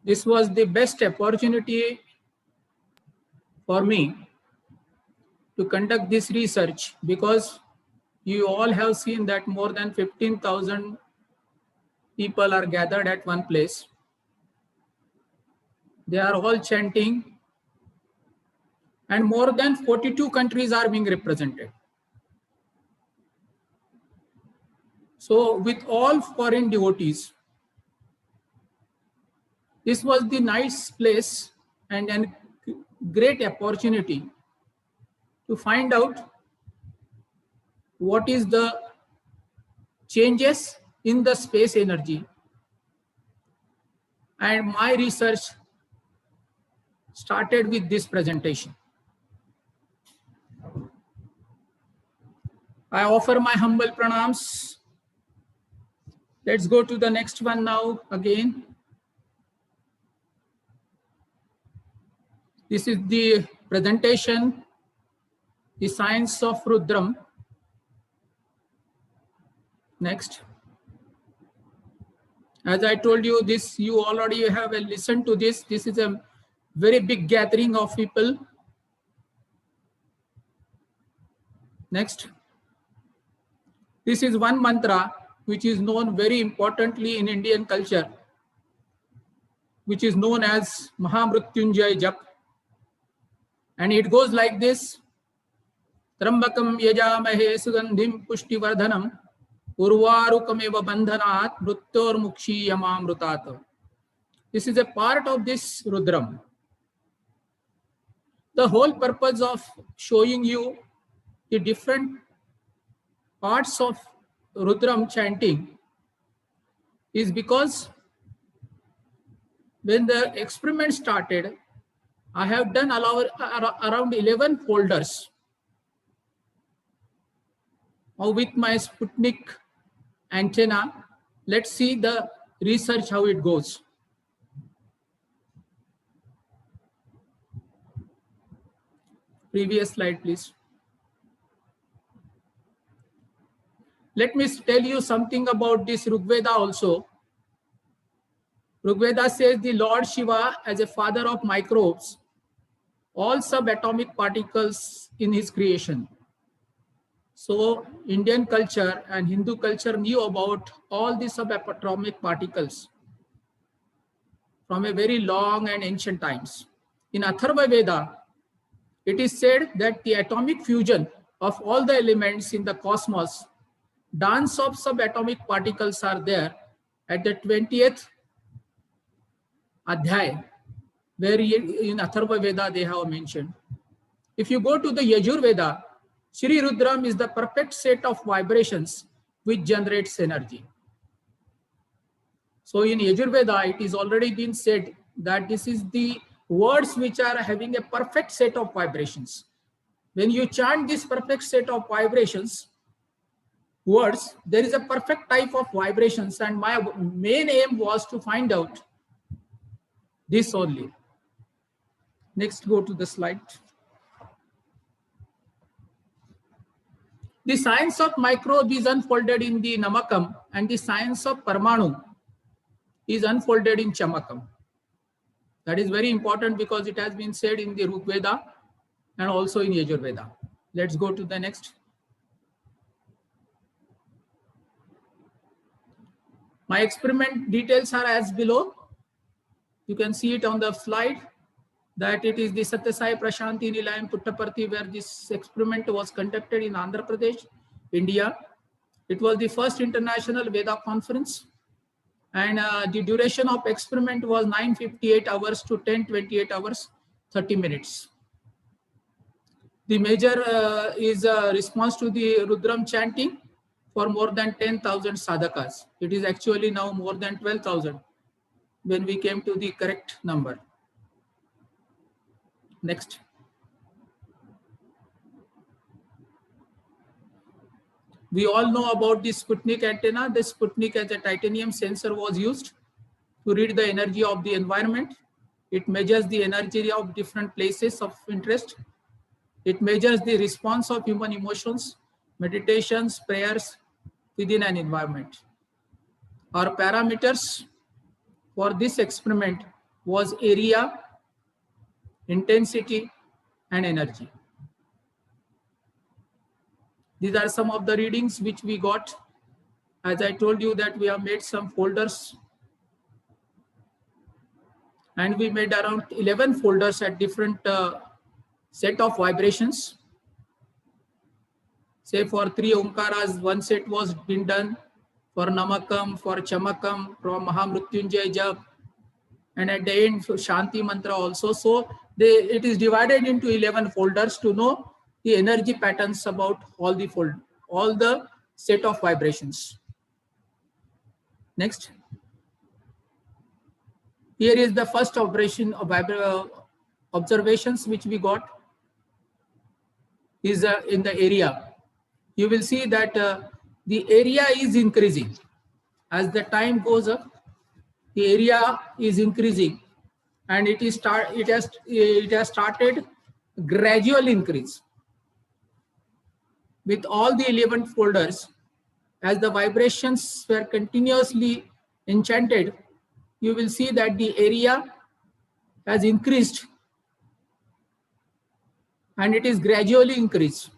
Speaker 5: This was the best opportunity for me to conduct this research, because you all have seen that more than 15,000 people are gathered at one place. They are all chanting, and more than 42 countries are being represented. So with all foreign devotees, this was the nice place and a great opportunity to find out what is the changes in the space energy. And my research started with this presentation. I offer my humble pranams. Let's go to the next one now again. This is the presentation, the science of Rudram. Next. As I told you, this you already have listened to this. This is a very big gathering of people. Next. This is one mantra which is known very importantly in Indian culture, which is known as Mahamrutyunjay Jap. And it goes like this. Trambakam yajamahe sugandhim pushtivardhanam urvarukameva bandhanat mrutyor mukshi yamamrutat. This is a part of this Rudram. The whole purpose of showing you the different parts of Rudram chanting is because when the experiment started, I have done around 11 folders with my Sputnik antenna. Let's see the research how it goes. Previous slide, please. Let me tell you something about this Rigveda also. Rigveda says the Lord Shiva, as a father of microbes, all subatomic particles in his creation. So Indian culture and Hindu culture knew about all the subatomic particles from a very long and ancient times. In Atharva Veda, it is said that the atomic fusion of all the elements in the cosmos, dance of subatomic particles are there at the 20th Adhyay, where in Atharva Veda they have mentioned. If you go to the Yajur Veda, Shri Rudram is the perfect set of vibrations which generates energy. So in Yajur Veda, it is already been said that this is the words which are having a perfect set of vibrations. When you chant this perfect set of vibrations, words, there is a perfect type of vibrations, and my main aim was to find out this only. Next, go to the slide. The science of microbe is unfolded in the Namakam, and the science of Parmanu is unfolded in Chamakam. That is very important because it has been said in the Rigveda and also in Yajur Veda. Let's go to the next. My experiment details are as below. You can see it on the slide that it is the Satyasai Prashanti Nilayam Puttaparthi where this experiment was conducted in Andhra Pradesh, India. It was the first international Veda conference, and the duration of experiment was 958 hours to 1028 hours, 30 minutes. The measure is a response to the Rudram chanting for more than 10,000 sadhakas. It is actually now more than 12,000 when we came to the correct number. Next. We all know about the Sputnik antenna. The Sputnik as a titanium sensor was used to read the energy of the environment. It measures the energy of different places of interest. It measures the response of human emotions, meditations, prayers within an environment. Our parameters for this experiment was area, intensity, and energy. These are some of the readings which we got. As I told you that we have made some folders, and we made around 11 folders at different set of vibrations. Say for 3 Omkaras, one set was been done, for Namakam, for Chamakam, from Mahamrutyunjay Jap, and at the end Shanti Mantra also. So it is divided into 11 folders to know the energy patterns about all the set of vibrations. Next. Here is the first operation of observations which we got is in the area. you will see that the area is increasing. As the time goes up, the area is increasing, and it has started gradual increase with all the 11 folders. As the vibrations were continuously enchanted, you will see that the area has increased, and it is gradually increased.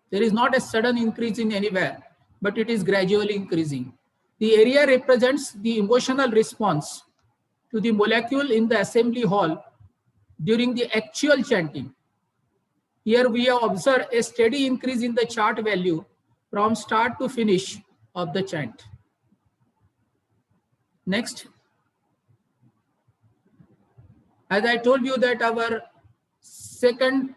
Speaker 5: There is not a sudden increase in anywhere, but it is gradually increasing. The area represents the emotional response to the molecule in the assembly hall during the actual chanting. Here we have observed a steady increase in the chart value from start to finish of the chant. Next. As I told you that our second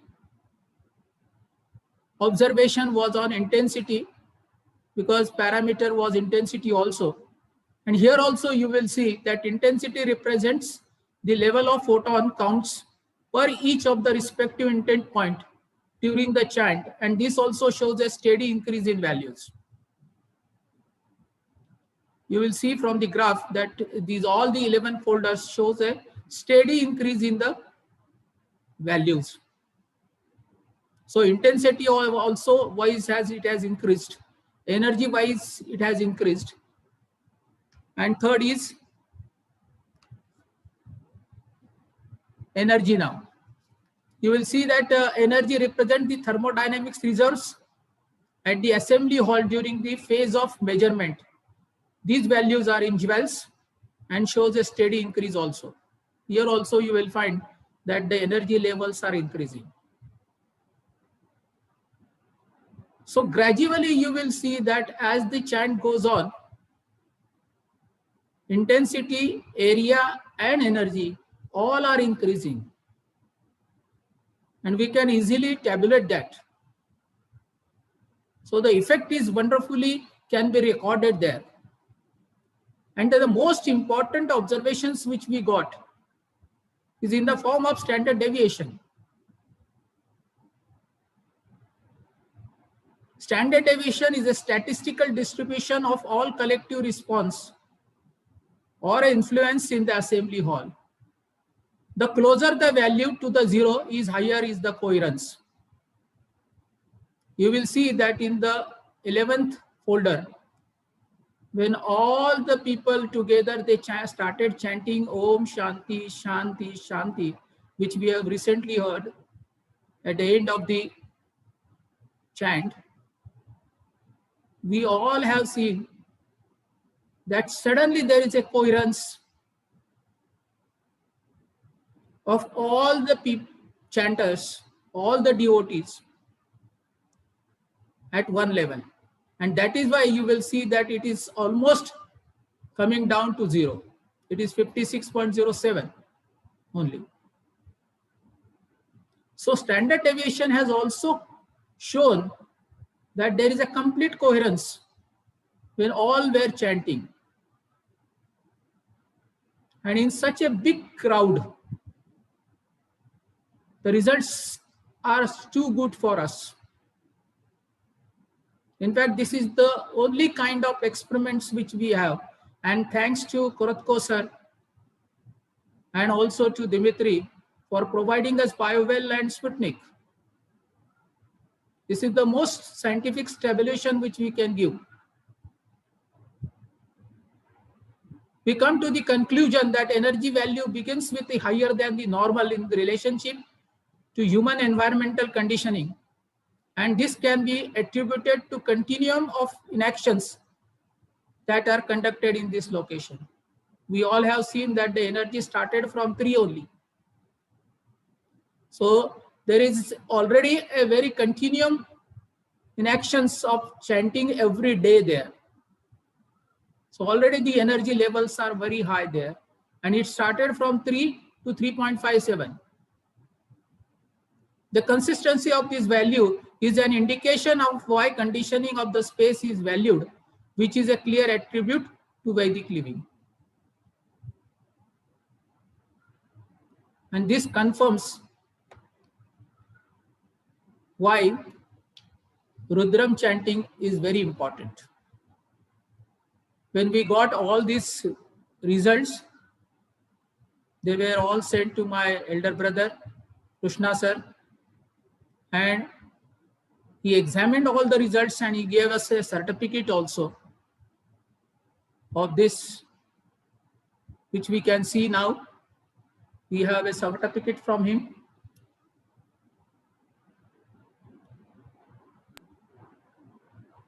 Speaker 5: observation was on intensity, because parameter was intensity also. And here also you will see that intensity represents the level of photon counts per each of the respective intent point during the chant, and this also shows a steady increase in values. You will see from the graph that all the 11 folders shows a steady increase in the values. So intensity also wise it has increased, energy wise it has increased. And third is energy now. You will see that energy represents the thermodynamics reserves at the assembly hall during the phase of measurement. These values are in joules and shows a steady increase also. Here also you will find that the energy levels are increasing. So gradually you will see that as the chant goes on, intensity, area, and energy all are increasing. And we can easily tabulate that. So the effect is wonderfully can be recorded there. And the most important observations which we got is in the form of standard deviation. Standard deviation is a statistical distribution of all collective response or influence in the assembly hall. The closer the value to the zero is, higher is the coherence. You will see that in the 11th folder, when all the people together, they started chanting Om Shanti, Shanti, Shanti, which we have recently heard at the end of the chant, we all have seen that suddenly there is a coherence of all the chanters, all the devotees at one level. And that is why you will see that it is almost coming down to zero. It is 56.07 only. So standard deviation has also shown that there is a complete coherence when all were chanting. And in such a big crowd, the results are too good for us. In fact, this is the only kind of experiments which we have. And thanks to Korotko sir and also to Dimitri for providing us BioWell and Sputnik. This is the most scientific tabulation which we can give. We come to the conclusion that energy value begins with the higher than the normal in the relationship to human environmental conditioning. And this can be attributed to continuum of inactions that are conducted in this location. We all have seen that the energy started from 3 only. So there is already a very continuum inactions of chanting every day there. So already the energy levels are very high there. And it started from 3 to 3.57. The consistency of this value is an indication of why conditioning of the space is valued, which is a clear attribute to Vedic living. And this confirms why Rudram chanting is very important. When we got all these results, they were all sent to my elder brother, Krishna sir, and he examined all the results and he gave us a certificate also of this, which we can see now. We have a certificate from him.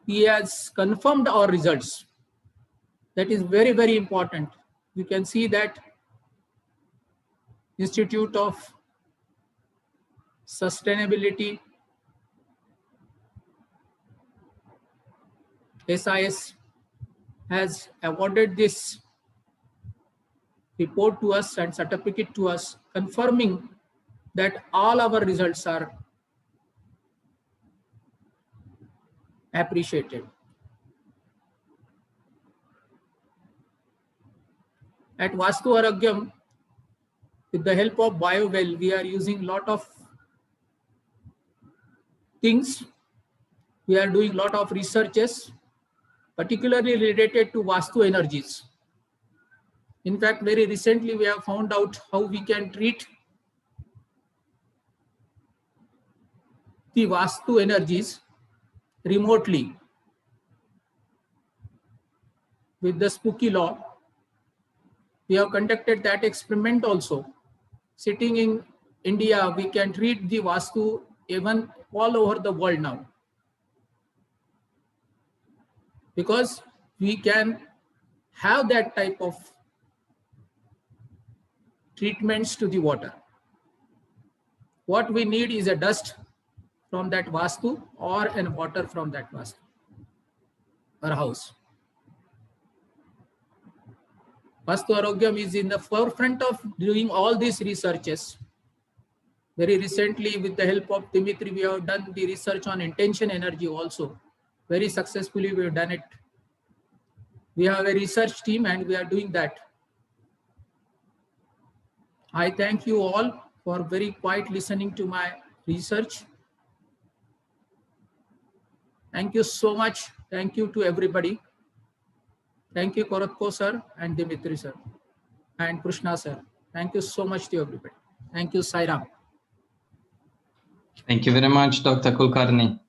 Speaker 5: He has confirmed our results. That is very, very important. You can see that Institute of Sustainability, SIS, has awarded this report to us and certificate to us, confirming that all our results are appreciated. At Vastu Aragyam, with the help of BioWell, we are using a lot of things. We are doing a lot of researches, particularly related to Vastu energies. In fact, very recently, we have found out how we can treat the Vastu energies remotely with the spooky law. We have conducted that experiment also. Sitting in India, we can treat the Vastu even all over the world now, because we can have that type of treatments to the water. What we need is a dust from that Vastu or an water from that Vastu or house. Vastu Arogyam is in the forefront of doing all these researches. Very recently, with the help of Dimitri, we have done the research on intention energy also. Very successfully, we have done it. We have a research team and we are doing that. I thank you all for very quiet listening to my research. Thank you so much. Thank you to everybody. Thank you, Korotko sir and Dimitri sir and Krishna sir. Thank you so much to everybody. Thank you, Sairam.
Speaker 2: Thank you very much, Dr. Kulkarni.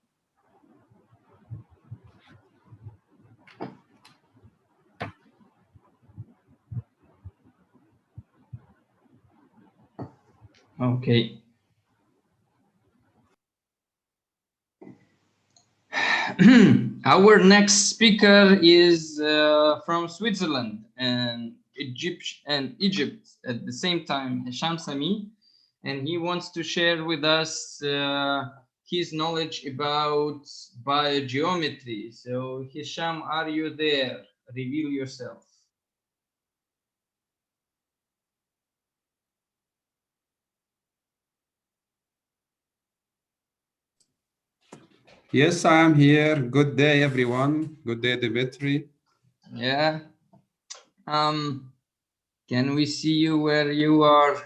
Speaker 2: Okay. Our next speaker is from Switzerland and Egypt at the same time, Hisham Sami, and he wants to share with us his knowledge about biogeometry. So Hisham, are you there? Reveal yourself.
Speaker 8: Yes, I am here. Good day, everyone. Good day, Dimitri.
Speaker 2: Yeah. Can we see you where you are?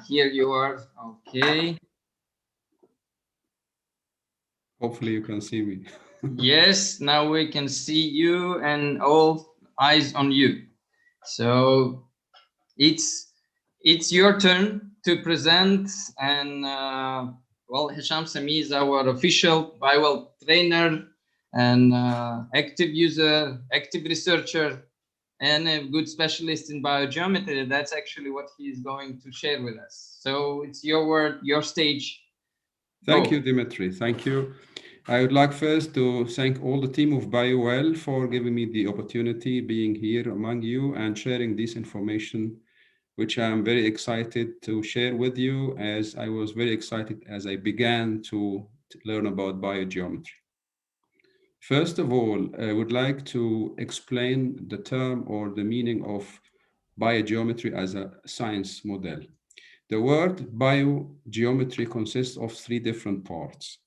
Speaker 2: Here you are. Okay.
Speaker 8: Hopefully you can see me.
Speaker 2: Yes, now we can see you and all eyes on you. So it's your turn to present, and well, Hisham Sami is our official BioWell trainer and active user, active researcher, and a good specialist in biogeometry. That's actually what he's going to share with us. So it's your word, your stage.
Speaker 8: Thank you, Dimitri. Thank you. I would like first to thank all the team of BioWell for giving me the opportunity being here among you and sharing this information, which I'm very excited to share with you, as I was very excited as I began to learn about biogeometry. First of all, I would like to explain the term or the meaning of biogeometry as a science model. The word biogeometry consists of three different parts.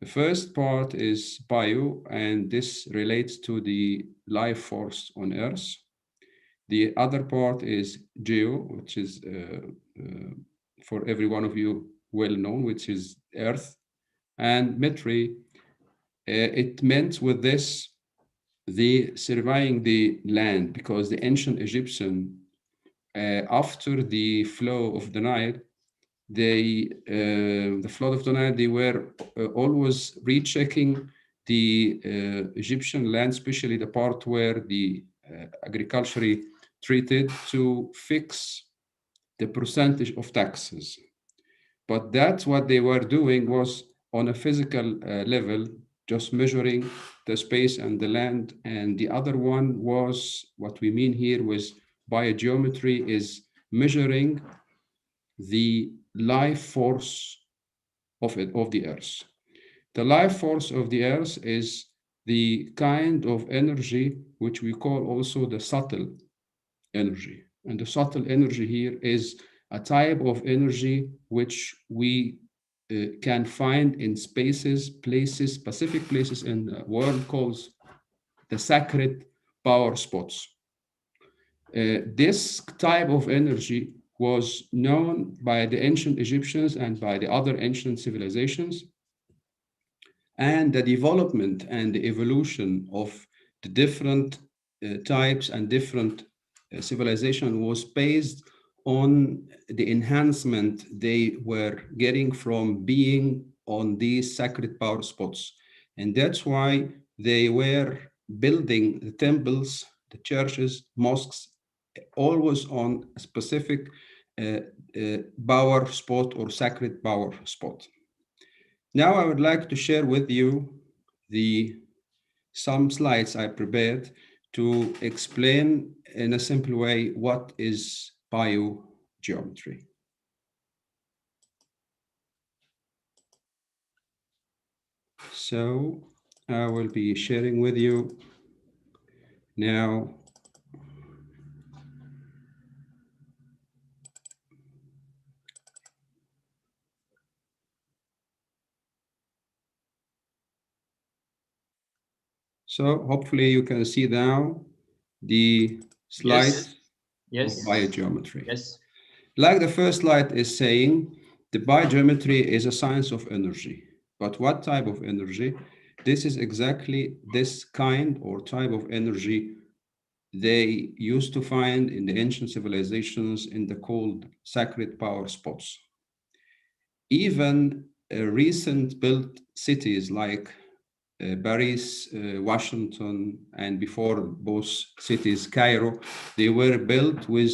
Speaker 8: The first part is bio, and this relates to the life force on Earth. The other part is geo, which is for every one of you well known, which is Earth, and metry, it meant with this the surveying the land, because the ancient Egyptian, after the flow of the Nile, the flood of the Nile, they were always rechecking the Egyptian land, especially the part where the agriculturally treated, to fix the percentage of taxes. But that's what they were doing was on a physical level, just measuring the space and the land. And the other one was, what we mean here was biogeometry, is measuring the life force of the Earth. The life force of the Earth is the kind of energy which we call also the subtle energy. And the subtle energy here is a type of energy which we can find in spaces, places, specific places in the world called the sacred power spots. This type of energy was known by the ancient Egyptians and by the other ancient civilizations. And the development and the evolution of the different types and different civilization was based on the enhancement they were getting from being on these sacred power spots. And that's why they were building the temples, the churches, mosques, always on a specific power spot or sacred power spot. Now I would like to share with you some slides I prepared to explain in a simple way what is biogeometry. So I will be sharing with you now. So hopefully you can see now the slides of biogeometry.
Speaker 2: Yes.
Speaker 8: Like the first slide is saying, the biogeometry is a science of energy. But what type of energy? This is exactly this kind or type of energy they used to find in the ancient civilizations in the called sacred power spots. Even recent built cities like Paris, Washington, and before both cities, Cairo, they were built with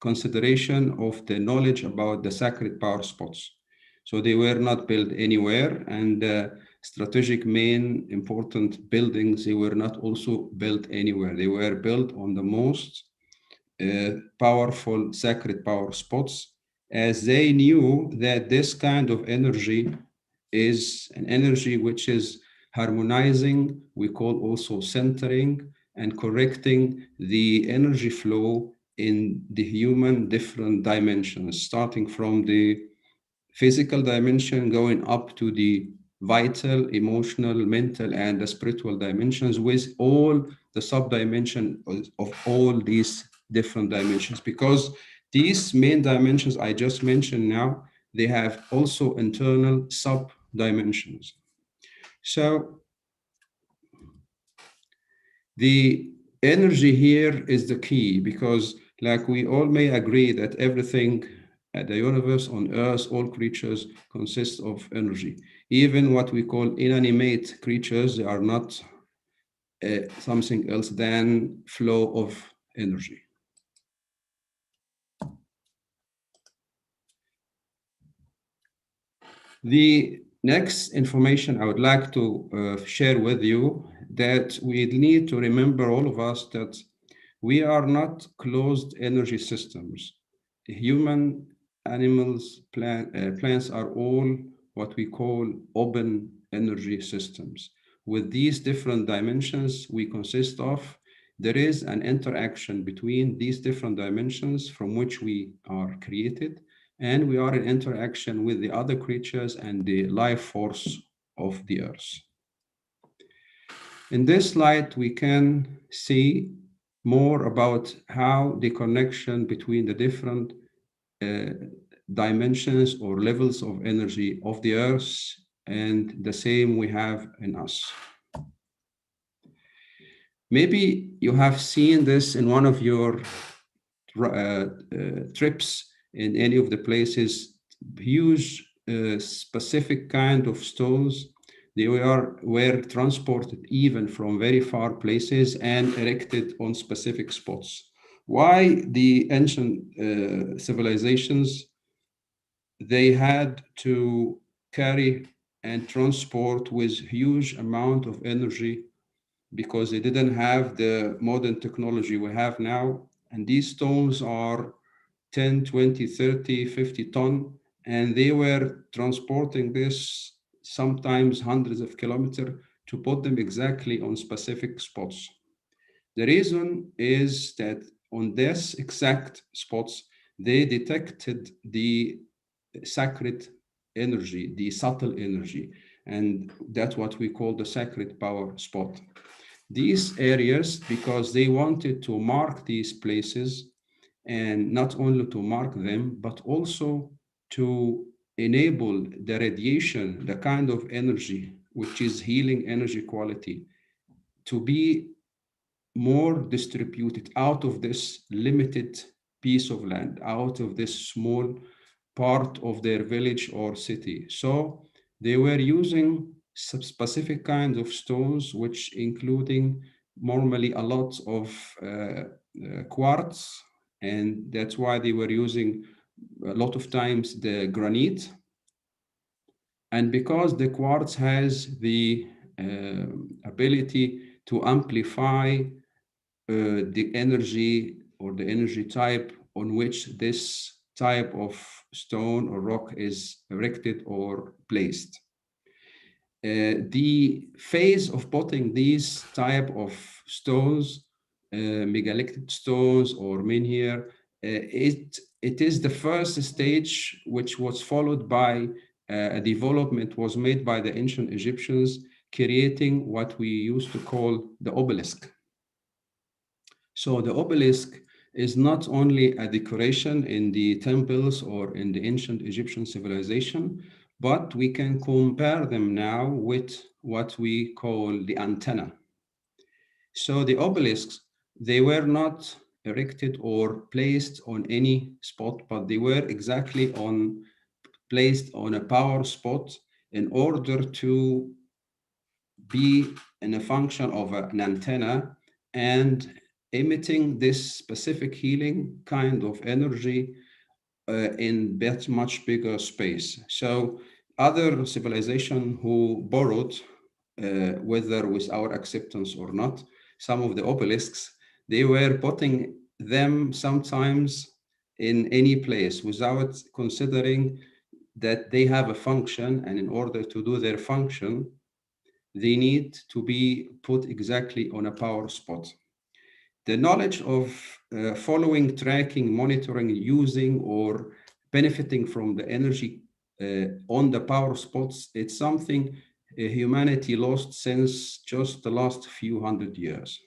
Speaker 8: consideration of the knowledge about the sacred power spots. So they were not built anywhere, and strategic main important buildings, they were not also built anywhere. They were built on the most powerful sacred power spots, as they knew that this kind of energy is an energy which is harmonizing, we call also centering, and correcting the energy flow in the human different dimensions, starting from the physical dimension going up to the vital, emotional, mental, and the spiritual dimensions, with all the sub-dimension of all these different dimensions. Because these main dimensions I just mentioned now, they have also internal sub-dimensions. So the energy here is the key, because like we all may agree that everything at the universe, on Earth, all creatures consist of energy. Even what we call inanimate creatures, they are not something else than flow of energy. The next information I would like to share with you, that we need to remember, all of us, that we are not closed energy systems. Human, animals, plants are all what we call open energy systems. With these different dimensions we consist of, there is an interaction between these different dimensions from which we are created, and we are in interaction with the other creatures and the life force of the Earth. In this slide, we can see more about how the connection between the different dimensions or levels of energy of the Earth and the same we have in us. Maybe you have seen this in one of your trips in any of the places, huge specific kind of stones. They were transported even from very far places and erected on specific spots. Why the ancient civilizations, they had to carry and transport with huge amount of energy because they didn't have the modern technology we have now. And these stones are 10, 20, 30, 50 ton, and they were transporting this sometimes hundreds of kilometers to put them exactly on specific spots. The reason is that on this exact spots, they detected the sacred energy, the subtle energy, and that's what we call the sacred power spot. These areas, because they wanted to mark these places, and not only to mark them, but also to enable the radiation, the kind of energy, which is healing energy quality, to be more distributed out of this limited piece of land, out of this small part of their village or city. So they were using some specific kinds of stones, which including normally a lot of quartz, and that's why they were using a lot of times the granite. And because the quartz has the ability to amplify the energy or the energy type on which this type of stone or rock is erected or placed. The phase of putting these type of stones, megalithic stones or menhir, it is the first stage which was followed by a development was made by the ancient Egyptians, creating what we used to call the obelisk. So the obelisk is not only a decoration in the temples or in the ancient Egyptian civilization, but we can compare them now with what we call the antenna. So the obelisks, they were not erected or placed on any spot, but they were exactly placed on a power spot in order to be in a function of an antenna and emitting this specific healing kind of energy in that much bigger space. So other civilization who borrowed, whether with our acceptance or not, some of the obelisks, they were putting them sometimes in any place without considering that they have a function, and in order to do their function, they need to be put exactly on a power spot. The knowledge of following, tracking, monitoring, using, or benefiting from the energy on the power spots, it's something humanity lost since just the last few hundred years.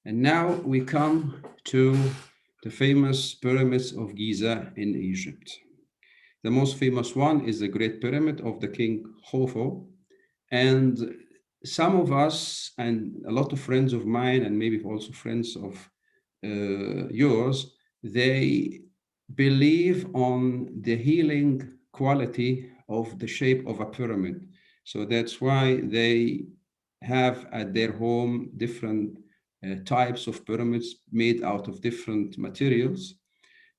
Speaker 8: And now we come to the famous pyramids of Giza in Egypt. The most famous one is the Great Pyramid of the King Khufu. And some of us, and a lot of friends of mine, and maybe also friends of yours, they believe on the healing quality of the shape of a pyramid. So that's why they have at their home different types of pyramids made out of different materials.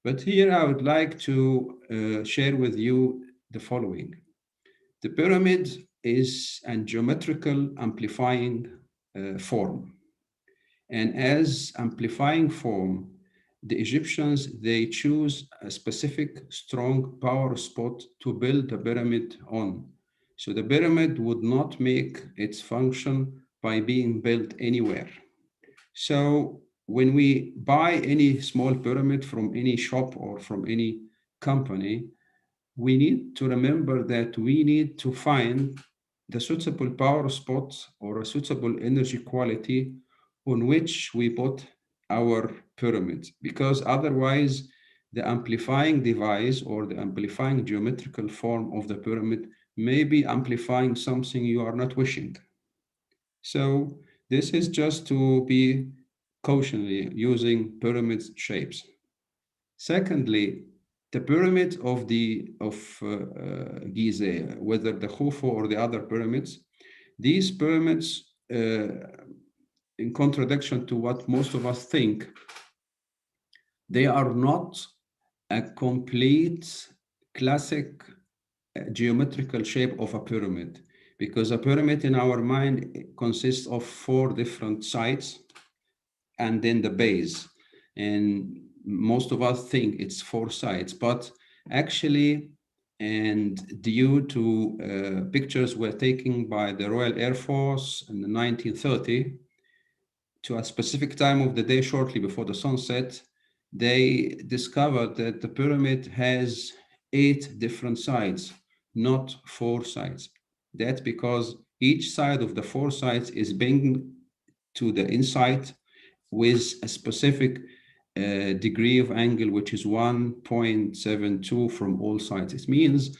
Speaker 8: But here I would like to share with you the following. The pyramid is a geometrical amplifying form. And as amplifying form, the Egyptians, they choose a specific strong power spot to build the pyramid on. So the pyramid would not make its function by being built anywhere. So when we buy any small pyramid from any shop or from any company, we need to remember that we need to find the suitable power spot or a suitable energy quality on which we put our pyramid, because otherwise the amplifying device or the amplifying geometrical form of the pyramid may be amplifying something you are not wishing. So this is just to be cautionary using pyramid shapes. Secondly, the pyramid of Giza, whether the Khufu or the other pyramids, these pyramids, in contradiction to what most of us think, they are not a complete classic geometrical shape of a pyramid, because a pyramid in our mind consists of 4 different sides and then the base. And most of us think it's 4 sides, but actually, and due to pictures were taken by the Royal Air Force in 1930, to a specific time of the day shortly before the sunset, they discovered that the pyramid has 8 different sides, not 4 sides. That's because each side of the 4 sides is bringing to the inside with a specific degree of angle, which is 1.72 from all sides. It means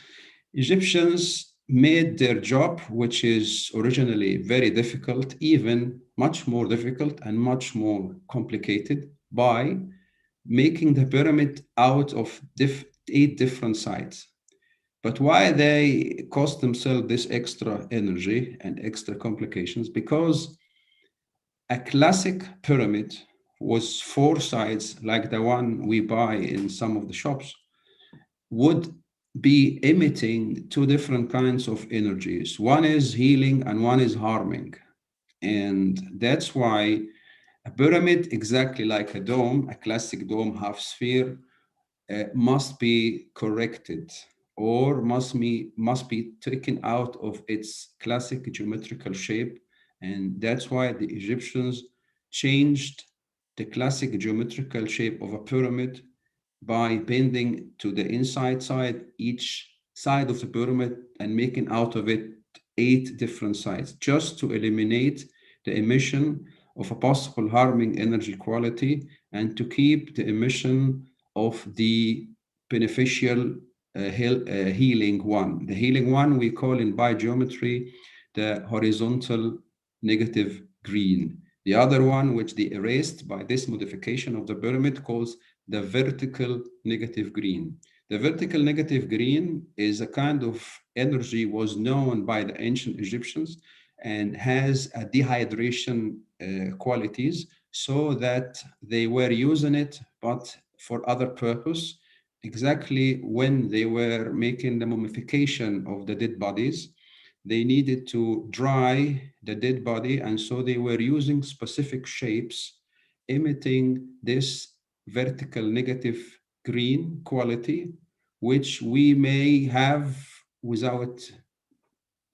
Speaker 8: Egyptians made their job, which is originally very difficult, even much more difficult and much more complicated, by making the pyramid out of 8 different sides. But why they cost themselves this extra energy and extra complications? Because a classic pyramid was 4 sides, like the one we buy in some of the shops, would be emitting 2 different kinds of energies. One is healing and one is harming. And that's why a pyramid, exactly like a dome, a classic dome half sphere, must be corrected or must be taken out of its classic geometrical shape. And that's why the Egyptians changed the classic geometrical shape of a pyramid by bending to the inside side, each side of the pyramid, and making out of it 8 different sides, just to eliminate the emission of a possible harming energy quality and to keep the emission of the beneficial healing one. The healing one we call in biogeometry the horizontal negative green. The other one, which they erased by this modification of the pyramid, calls the vertical negative green. The vertical negative green is a kind of energy was known by the ancient Egyptians and has a dehydration qualities, so that they were using it, but for other purpose. Exactly when they were making the mummification of the dead bodies, they needed to dry the dead body, and so they were using specific shapes emitting this vertical negative green quality, which we may have without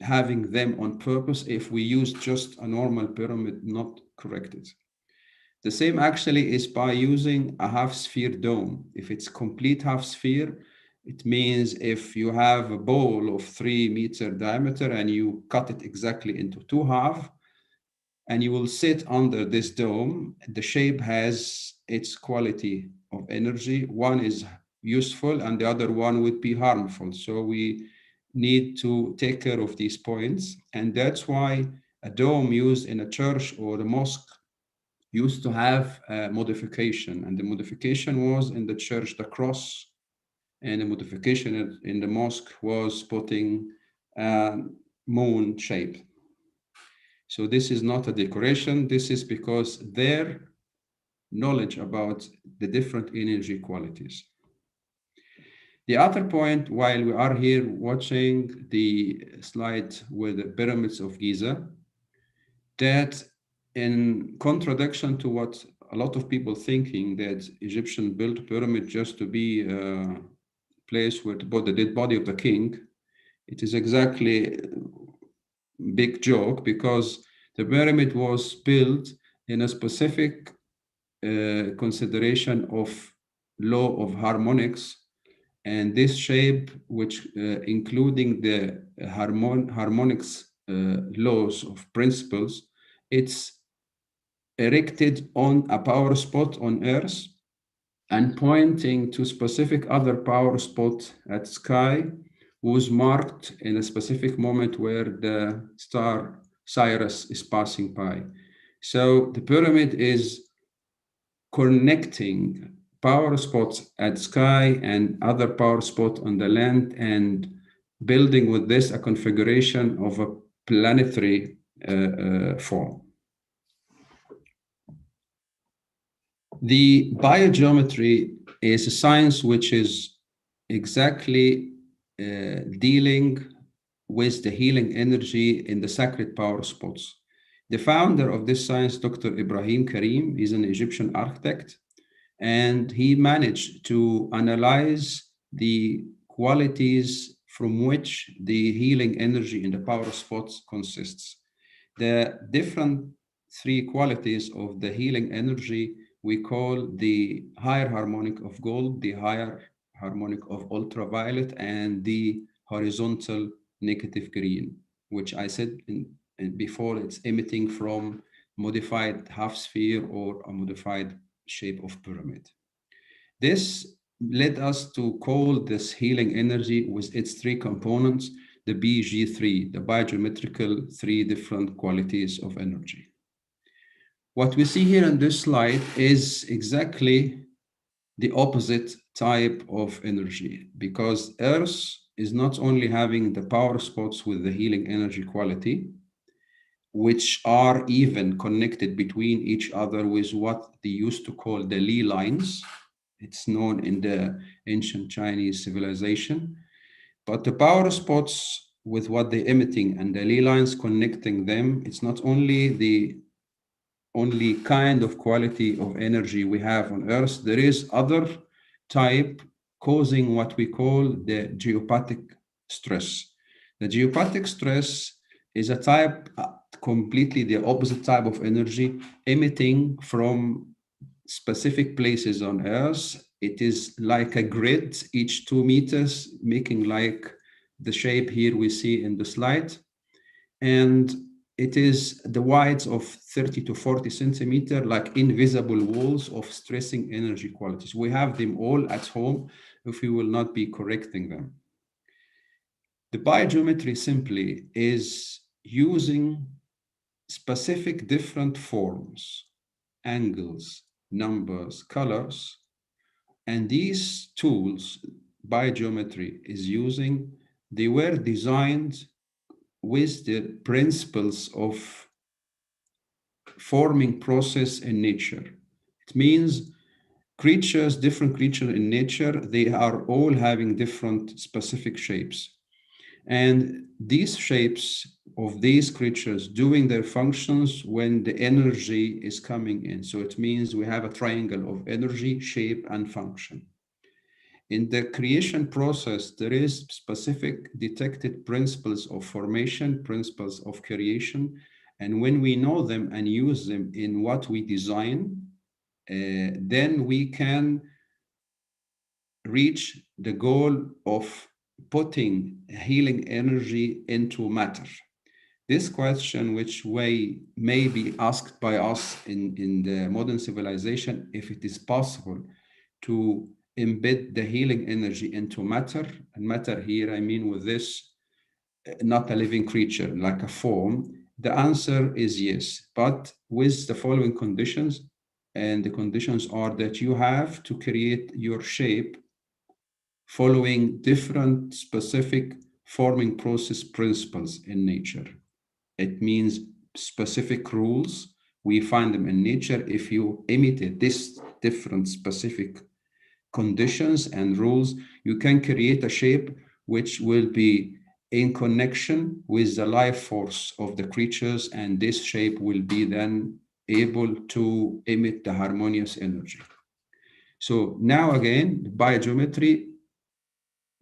Speaker 8: having them on purpose if we use just a normal pyramid not corrected. The same actually is by using a half sphere dome. If it's complete half sphere, it means if you have a bowl of 3 meter diameter and you cut it exactly into 2 halves, and you will sit under this dome, the shape has its quality of energy. One is useful and the other one would be harmful. So we need to take care of these points. And that's why a dome used in a church or a mosque used to have a modification. And the modification was in the church, the cross, and the modification in the mosque was putting a moon shape. So this is not a decoration. This is because their knowledge about the different energy qualities. The other point, while we are here watching the slide with the pyramids of Giza, that in contradiction to what a lot of people thinking that Egyptian built pyramid just to be a place where to put the dead body of the king, it is exactly a big joke, because the pyramid was built in a specific consideration of law of harmonics, and this shape, which including the harmonics laws of principles, it's erected on a power spot on Earth, and pointing to specific other power spot at sky was marked in a specific moment where the star Sirius is passing by. So the pyramid is connecting power spots at sky and other power spot on the land, and building with this a configuration of a planetary form. The biogeometry is a science which is exactly dealing with the healing energy in the sacred power spots. The founder of this science, Dr. Ibrahim Karim, is an Egyptian architect, and he managed to analyze the qualities from which the healing energy in the power spots consists. The different three qualities of the healing energy we call the higher harmonic of gold, the higher harmonic of ultraviolet, and the horizontal negative green, which I said before, it's emitting from modified half sphere or a modified shape of pyramid. This led us to call this healing energy with its three components, the BG3, the biogeometrical three different qualities of energy. What we see here in this slide is exactly the opposite type of energy, because Earth is not only having the power spots with the healing energy quality, which are even connected between each other with what they used to call the Li lines. It's known in the ancient Chinese civilization. But the power spots with what they're emitting and the Li lines connecting them, it's not only the only kind of quality of energy we have on Earth. There is other type causing what we call the geopathic stress. The geopathic stress is a type, completely the opposite type of energy emitting from specific places on Earth. It is like a grid, each 2 meters, making like the shape here we see in the slide. And it is the width of 30 to 40 centimeter, like invisible walls of stressing energy qualities. We have them all at home if we will not be correcting them. The biogeometry simply is using specific different forms, angles, numbers, colors, and these tools biogeometry is using, they were designed with the principles of forming process in nature. It means creatures, different creatures in nature, they are all having different specific shapes. And these shapes of these creatures doing their functions when the energy is coming in. So it means we have a triangle of energy, shape, and function. In the creation process, there is specific detected principles of formation, principles of creation. And when we know them and use them in what we design, then we can reach the goal of putting healing energy into matter. This question, which may be asked by us in the modern civilization, if it is possible to embed the healing energy into matter, and matter here, I mean with this, not a living creature, like a form, the answer is yes, but with the following conditions. And the conditions are that you have to create your shape following different specific forming process principles in nature. It means specific rules. We find them in nature. If you imitate this different specific conditions and rules, you can create a shape which will be in connection with the life force of the creatures, and this shape will be then able to emit the harmonious energy. So now again, biogeometry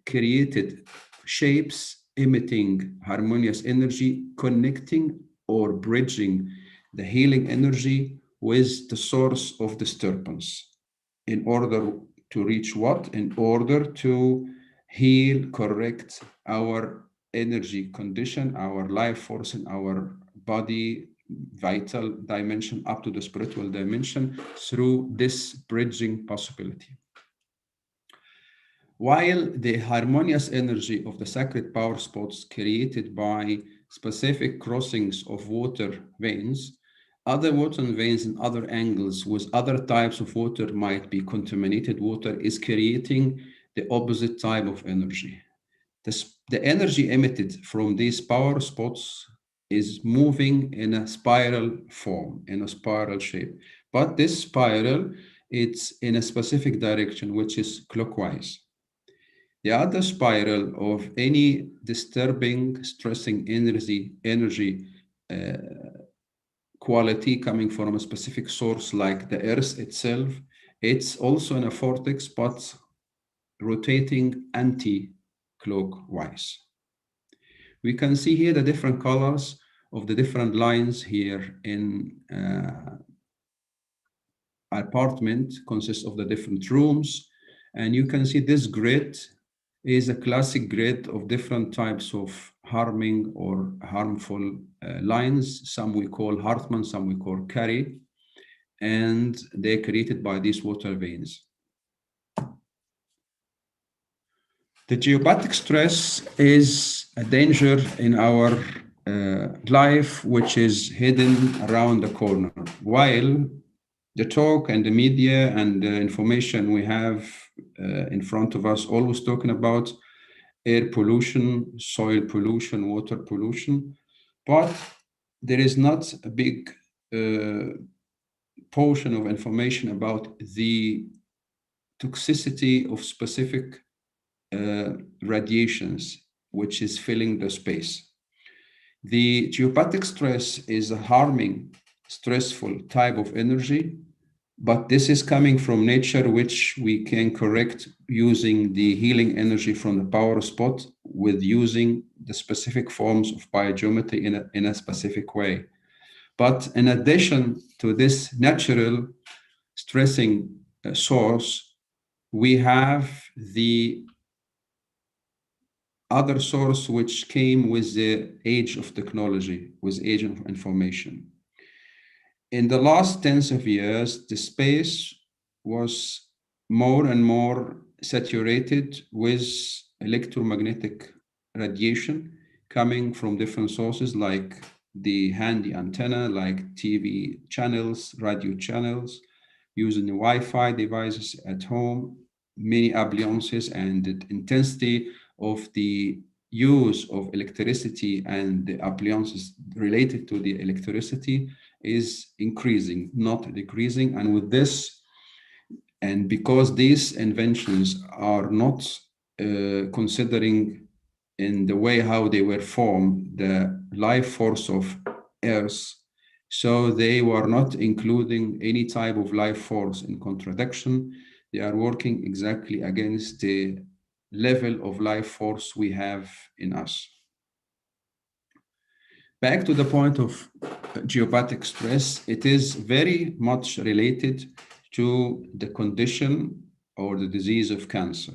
Speaker 8: created shapes emitting harmonious energy, connecting or bridging the healing energy with the source of disturbance in order to reach what? In order to heal, correct our energy condition, our life force in our body, vital dimension up to the spiritual dimension through this bridging possibility. while the harmonious energy of the sacred power spots created by specific crossings of water veins, other water veins in other angles with other types of water might be contaminated water is creating the opposite type of energy. The energy emitted from these power spots is moving in a spiral form, in a spiral shape. But this spiral, it's in a specific direction, which is clockwise. The other spiral of any disturbing, stressing energy quality coming from a specific source like the Earth itself, it's also in a vortex, but rotating anti-clockwise. We can see here the different colors of the different lines here in apartment consists of the different rooms. And you can see this grid is a classic grid of different types of harming or harmful lines. Some we call Hartmann, some we call Carey, and they're created by these water veins. The geopathic stress is a danger in our life, which is hidden around the corner. While the talk and the media and the information we have in front of us always talking about air pollution, soil pollution, water pollution, but there is not a big portion of information about the toxicity of specific radiations, which is filling the space. The geopathic stress is a harming, stressful type of energy, but this is coming from nature, which we can correct using the healing energy from the power spot with using the specific forms of biogeometry in a specific way. But in addition to this natural stressing source, we have the other source which came with the age of technology, with age of information. In the last tens of years, the space was more and more saturated with electromagnetic radiation coming from different sources like the handy antenna, like TV channels, radio channels, using the Wi-Fi devices at home, many appliances, and the intensity of the use of electricity and the appliances related to the electricity is increasing, not decreasing. And with this, and because these inventions are not considering in the way how they were formed the life force of Earth, so they were not including any type of life force in contradiction. They are working exactly against the level of life force we have in us. Back to the point of geopathic stress, it is very much related to the condition or the disease of cancer.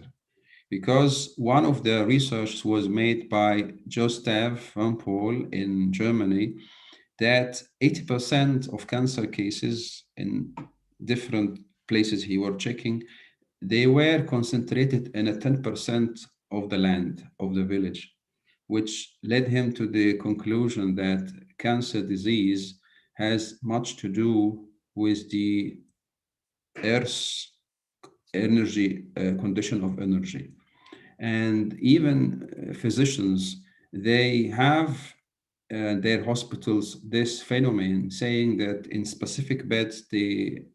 Speaker 8: Because one of the research was made by Gustav van Poel in Germany, that 80% of cancer cases in different places he was checking, they were concentrated in a 10% of the land of the village, which led him to the conclusion that cancer disease has much to do with the Earth's energy, condition of energy. And even physicians, they have their hospitals this phenomenon saying that in specific beds, the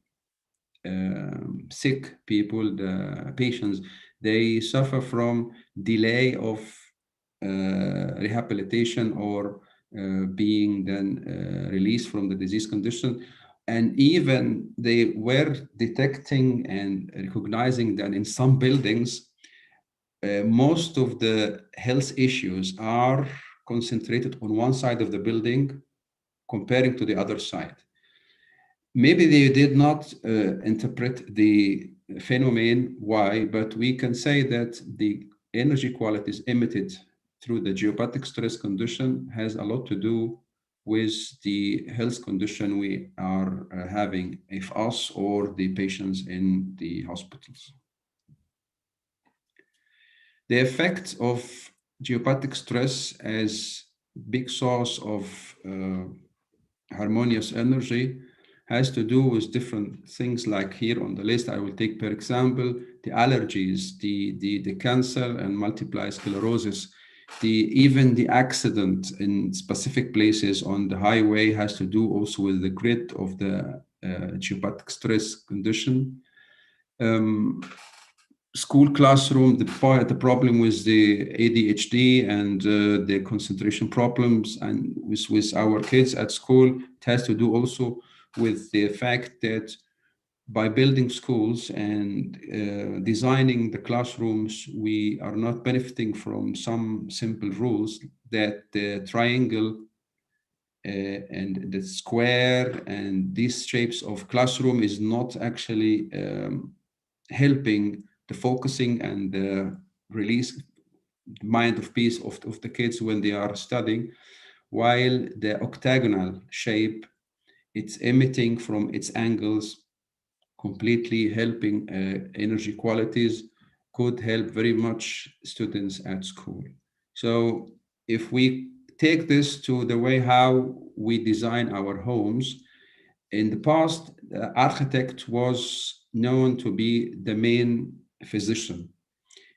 Speaker 8: sick people, the patients, they suffer from delay of rehabilitation or being then released from the disease condition. And even they were detecting and recognizing that in some buildings, most of the health issues are concentrated on one side of the building comparing to the other side. Maybe they did not interpret the phenomenon why, but we can say that the energy qualities emitted through the geopathic stress condition has a lot to do with the health condition we are having, if us or the patients in the hospitals. The effect of geopathic stress as big source of harmonious energy has to do with different things. Like here on the list, I will take, per example, the allergies, the cancer and multiple sclerosis, even the accident in specific places on the highway has to do also with the grid of the geopathic stress condition. School classroom, the problem with the ADHD and the concentration problems and with our kids at school, it has to do also with the fact that by building schools and designing the classrooms, we are not benefiting from some simple rules that the triangle and the square and these shapes of classroom is not actually helping the focusing and the release mind of peace of the kids when they are studying, while the octagonal shape, it's emitting from its angles, completely helping energy qualities, could help very much students at school. So if we take this to the way how we design our homes, in the past, the architect was known to be the main physician.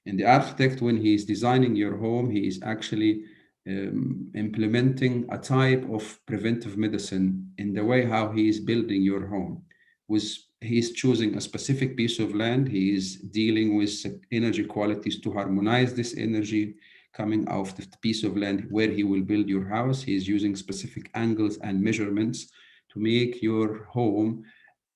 Speaker 8: And the architect, when he is designing your home, he is actually implementing a type of preventive medicine in the way how he is building your home. He is choosing a specific piece of land. He is dealing with energy qualities to harmonize this energy coming out of the piece of land where he will build your house. He is using specific angles and measurements to make your home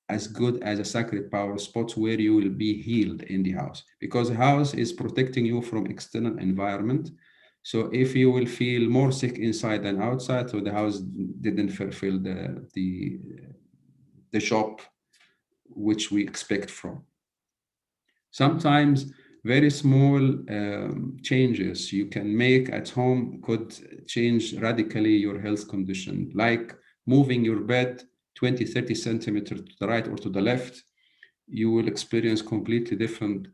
Speaker 8: as good as a sacred power spot where you will be healed in the house, because the house is protecting you from external environment. So if you will feel more sick inside than outside, so the house didn't fulfill the job which we expect from. Sometimes very small changes you can make at home could change radically your health condition, like moving your bed 20-30 centimeters to the right or to the left. You will experience completely different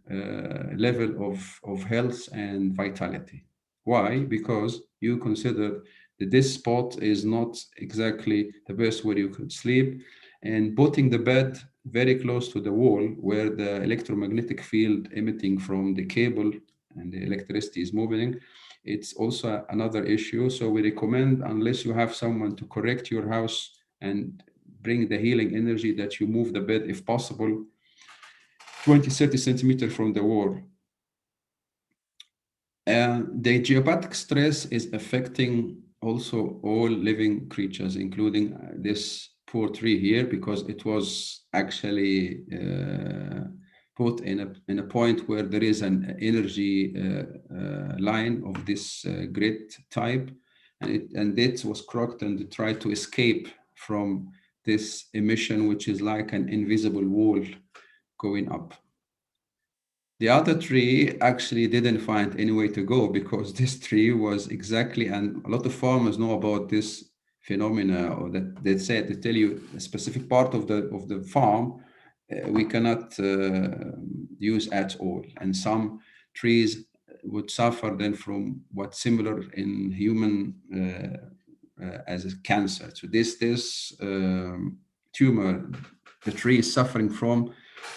Speaker 8: level of health and vitality. Why? Because you consider that this spot is not exactly the best where you could sleep, and putting the bed very close to the wall where the electromagnetic field emitting from the cable and the electricity is moving, it's also another issue. So we recommend, unless you have someone to correct your house and bring the healing energy, that you move the bed, if possible, 20-30 centimeters from the wall. The geopathic stress is affecting also all living creatures, including this poor tree here, because it was actually put in a point where there is an energy line of this grid type, and it was cracked and tried to escape from this emission, which is like an invisible wall going up. The other tree actually didn't find any way to go, because this tree was exactly, and a lot of farmers know about this phenomena, or that they tell you a specific part of the farm we cannot use at all, and some trees would suffer then from what's similar in human as a cancer. So this tumor the tree is suffering from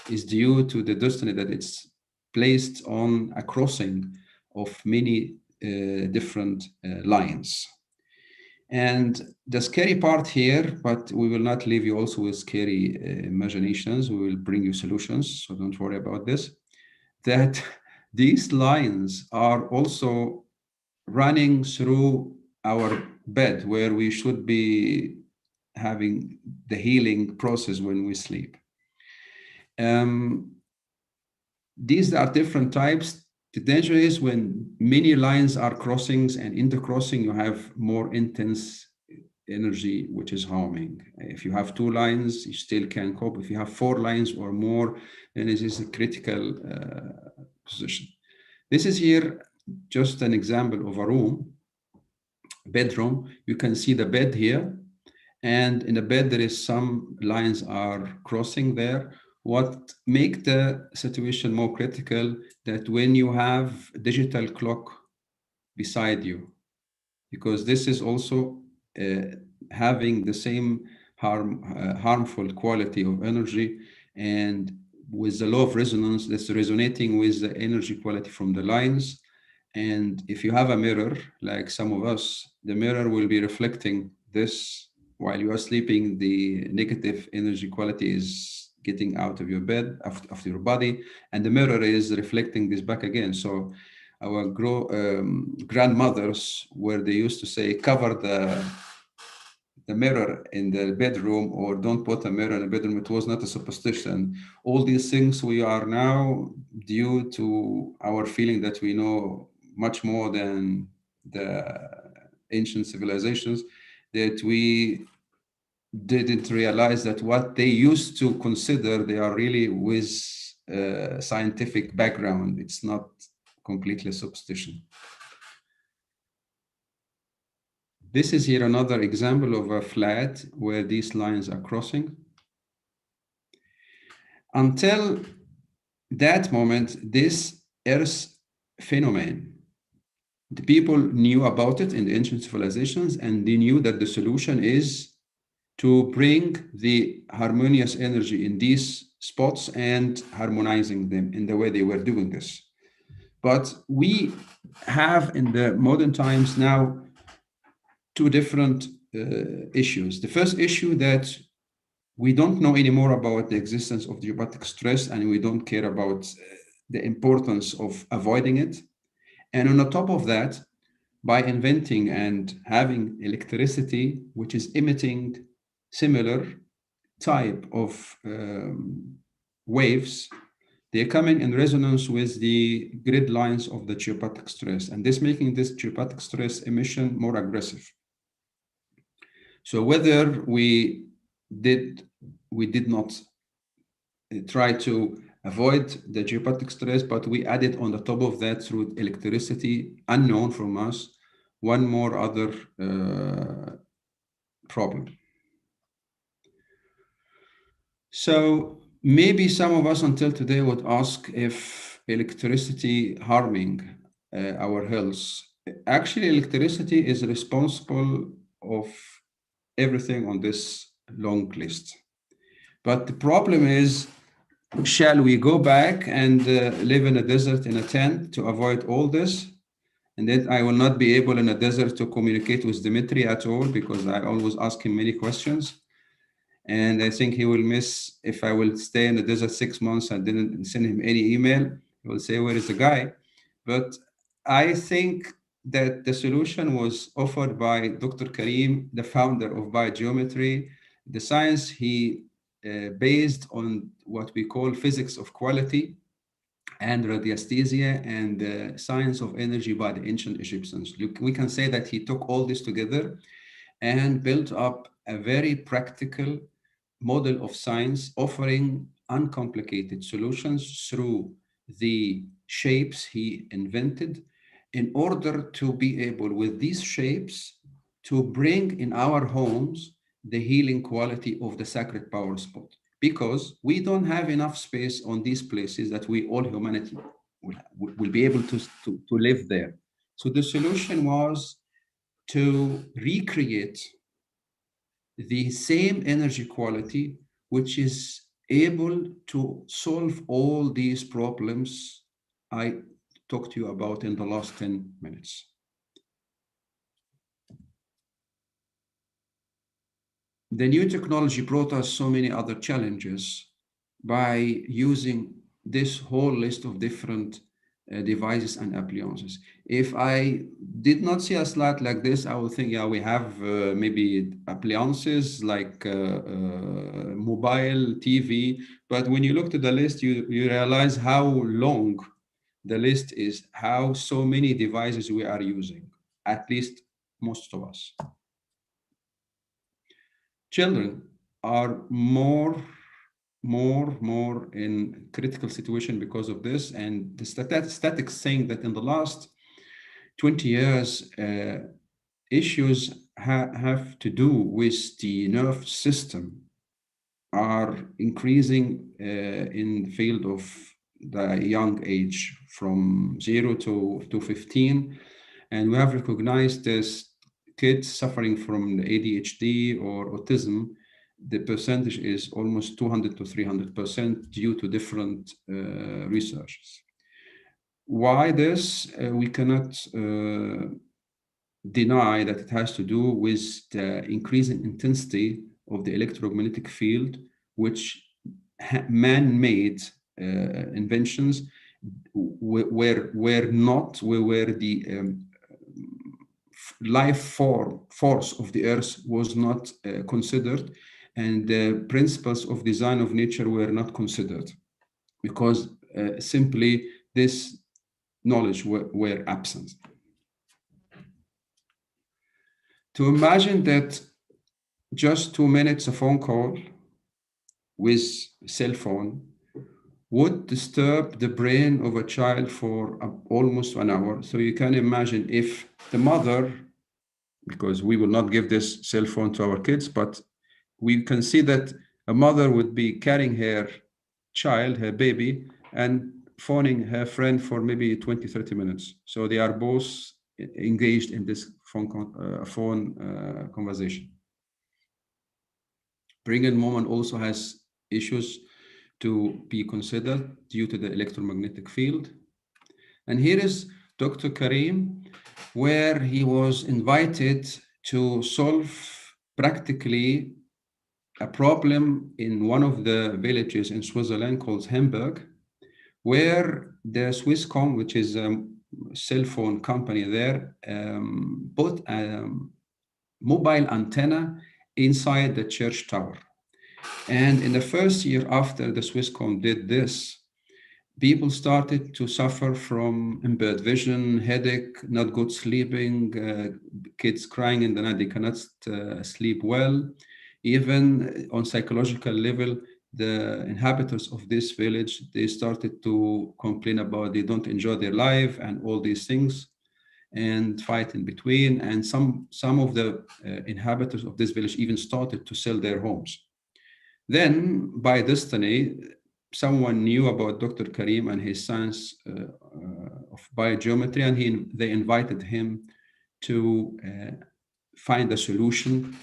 Speaker 8: is due to the destiny that it's placed on a crossing of many different lines. And the scary part here, but we will not leave you also with scary imaginations, we will bring you solutions, so don't worry about this, that these lines are also running through our bed where we should be having the healing process when we sleep. These are different types. The danger is when many lines are crossings, and in the crossing you have more intense energy, which is harming. If you have 2 lines, you still can cope. If you have 4 lines or more, then it is a critical position. This is here just an example of a room, bedroom. You can see the bed here, and in the bed there is some lines are crossing there. What makes the situation more critical, that when you have digital clock beside you, because this is also having the same harmful quality of energy, and with the law of resonance, that's resonating with the energy quality from the lines. And if you have a mirror, like some of us, the mirror will be reflecting this while you are sleeping. The negative energy quality is getting out of your bed, of your body, and the mirror is reflecting this back again. So our grandmothers, where they used to say, cover the mirror in the bedroom, or don't put a mirror in the bedroom, it was not a superstition. All these things we are now, due to our feeling that we know much more than the ancient civilizations, that we didn't realize that what they used to consider, they are really with scientific background. It's not completely superstition. This is here another example of a flat where these lines are crossing. Until that moment, this Earth phenomenon, the people knew about it in the ancient civilizations, and they knew that the solution is to bring the harmonious energy in these spots and harmonizing them in the way they were doing this. But we have in the modern times now two different issues. The first issue, that we don't know anymore about the existence of geopathic stress, and we don't care about the importance of avoiding it. And on the top of that, by inventing and having electricity, which is emitting similar type of waves, they're coming in resonance with the grid lines of the geopathic stress, and this making this geopathic stress emission more aggressive. So whether we did not try to avoid the geopathic stress, but we added on the top of that, through electricity unknown from us, one more other problem. So maybe some of us until today would ask if electricity harming our health. Actually, electricity is responsible of everything on this long list. But the problem is, shall we go back and live in a desert in a tent to avoid all this? And then I will not be able in a desert to communicate with Dimitri at all, because I always ask him many questions. And I think he will miss if I will stay in the desert 6 months and didn't send him any email. He will say, where is the guy? But I think that the solution was offered by Dr. Karim, the founder of Biogeometry. The science he based on what we call physics of quality and radiesthesia and the science of energy by the ancient Egyptians. We can say that he took all this together and built up a very practical model of science, offering uncomplicated solutions through the shapes he invented, in order to be able, with these shapes, to bring in our homes the healing quality of the sacred power spot. Because we don't have enough space on these places that we, all humanity, will be able to live there. So the solution was to recreate the same energy quality, which is able to solve all these problems I talked to you about in the last 10 minutes. The new technology brought us so many other challenges by using this whole list of different devices and appliances. If I did not see a slide like this, I would think, yeah, we have maybe appliances like mobile, TV. But when you look to the list, you realize how long the list is, how so many devices we are using, at least most of us. Children are more in critical situation because of this, and the statistics saying that in the last 20 years, issues have to do with the nerve system are increasing in the field of the young age from 0 to 15. And we have recognized this kids suffering from ADHD or autism, the percentage is almost 200 to 300% due to different researches. Why this? We cannot deny that it has to do with the increasing intensity of the electromagnetic field, which man-made inventions were the life force of the earth was not considered, and the principles of design of nature were not considered because simply this knowledge were absent. To imagine that just 2 minutes a phone call with cell phone would disturb the brain of a child for almost 1 hour. So you can imagine if the mother, because we will not give this cell phone to our kids, but we can see that a mother would be carrying her child, her baby, and phoning her friend for maybe 20, 30 minutes. So they are both engaged in this phone conversation. Pregnant woman also has issues to be considered due to the electromagnetic field. And here is Dr. Karim, where he was invited to solve practically a problem in one of the villages in Switzerland called Hamburg, where the Swisscom, which is a cell phone company there, put a mobile antenna inside the church tower. And in the first year after the Swisscom did this, people started to suffer from impaired vision, headache, not good sleeping, kids crying in the night, they cannot sleep well. Even on psychological level, the inhabitants of this village, they started to complain about they don't enjoy their life and all these things and fight in between. And some of the inhabitants of this village even started to sell their homes. Then, by destiny, someone knew about Dr. Karim and his science of biogeometry, and they invited him to find a solution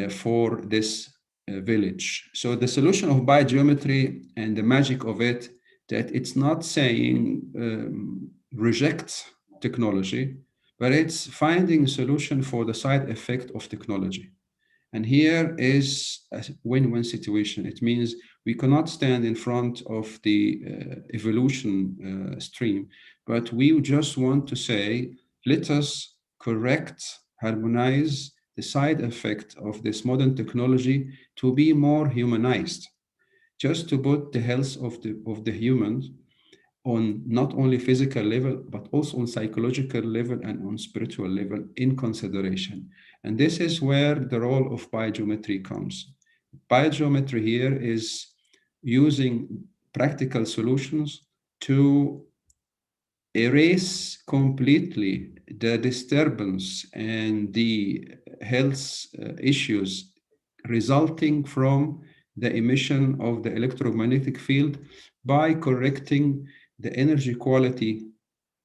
Speaker 8: for this village. So the solution of biogeometry and the magic of it, that it's not saying reject technology, but it's finding a solution for the side effect of technology. And here is a win-win situation. It means we cannot stand in front of the evolution stream, but we just want to say, let us correct, harmonize the side effect of this modern technology to be more humanized, just to put the health of the humans on not only physical level, but also on psychological level and on spiritual level in consideration. And this is where the role of biogeometry comes. Biogeometry here is using practical solutions to erase completely the disturbance and the health issues resulting from the emission of the electromagnetic field by correcting the energy quality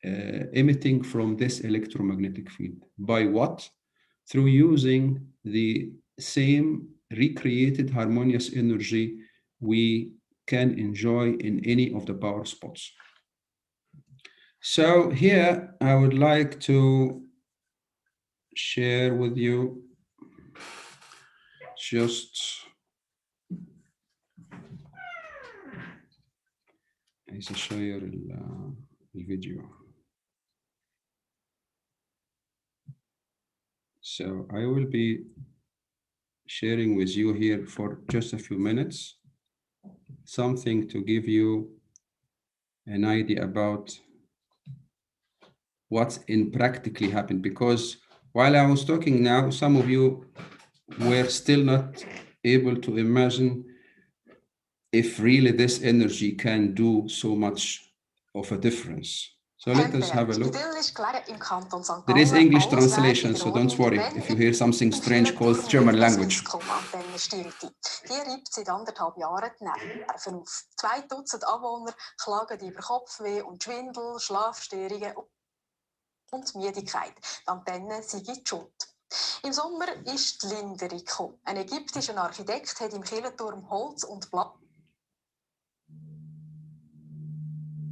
Speaker 8: emitting from this electromagnetic field. By what? Through using the same recreated harmonious energy we can enjoy in any of the power spots. So here I would like to share with you just عايز اشير الفيديو. So I will be sharing with you here for just a few minutes something to give you an idea about what's in practically happened, because while I was talking now, some of you were still not able to imagine if really this energy can do so much of a difference. So let us have a look. There is English translation, so don't worry if you hear something strange called German language.
Speaker 9: Hier reibt seit 1,5 Jahren die Nerven auf. 2 Dutzend Anwohner klagen über Kopfweh und Schwindel, Schlafstörungen und Müdigkeit. Die Antenne sei die Schuld. Im Sommer ist die Linderung gekommen. Ein ägyptischer Architekt hat im Kirchenturm Holz und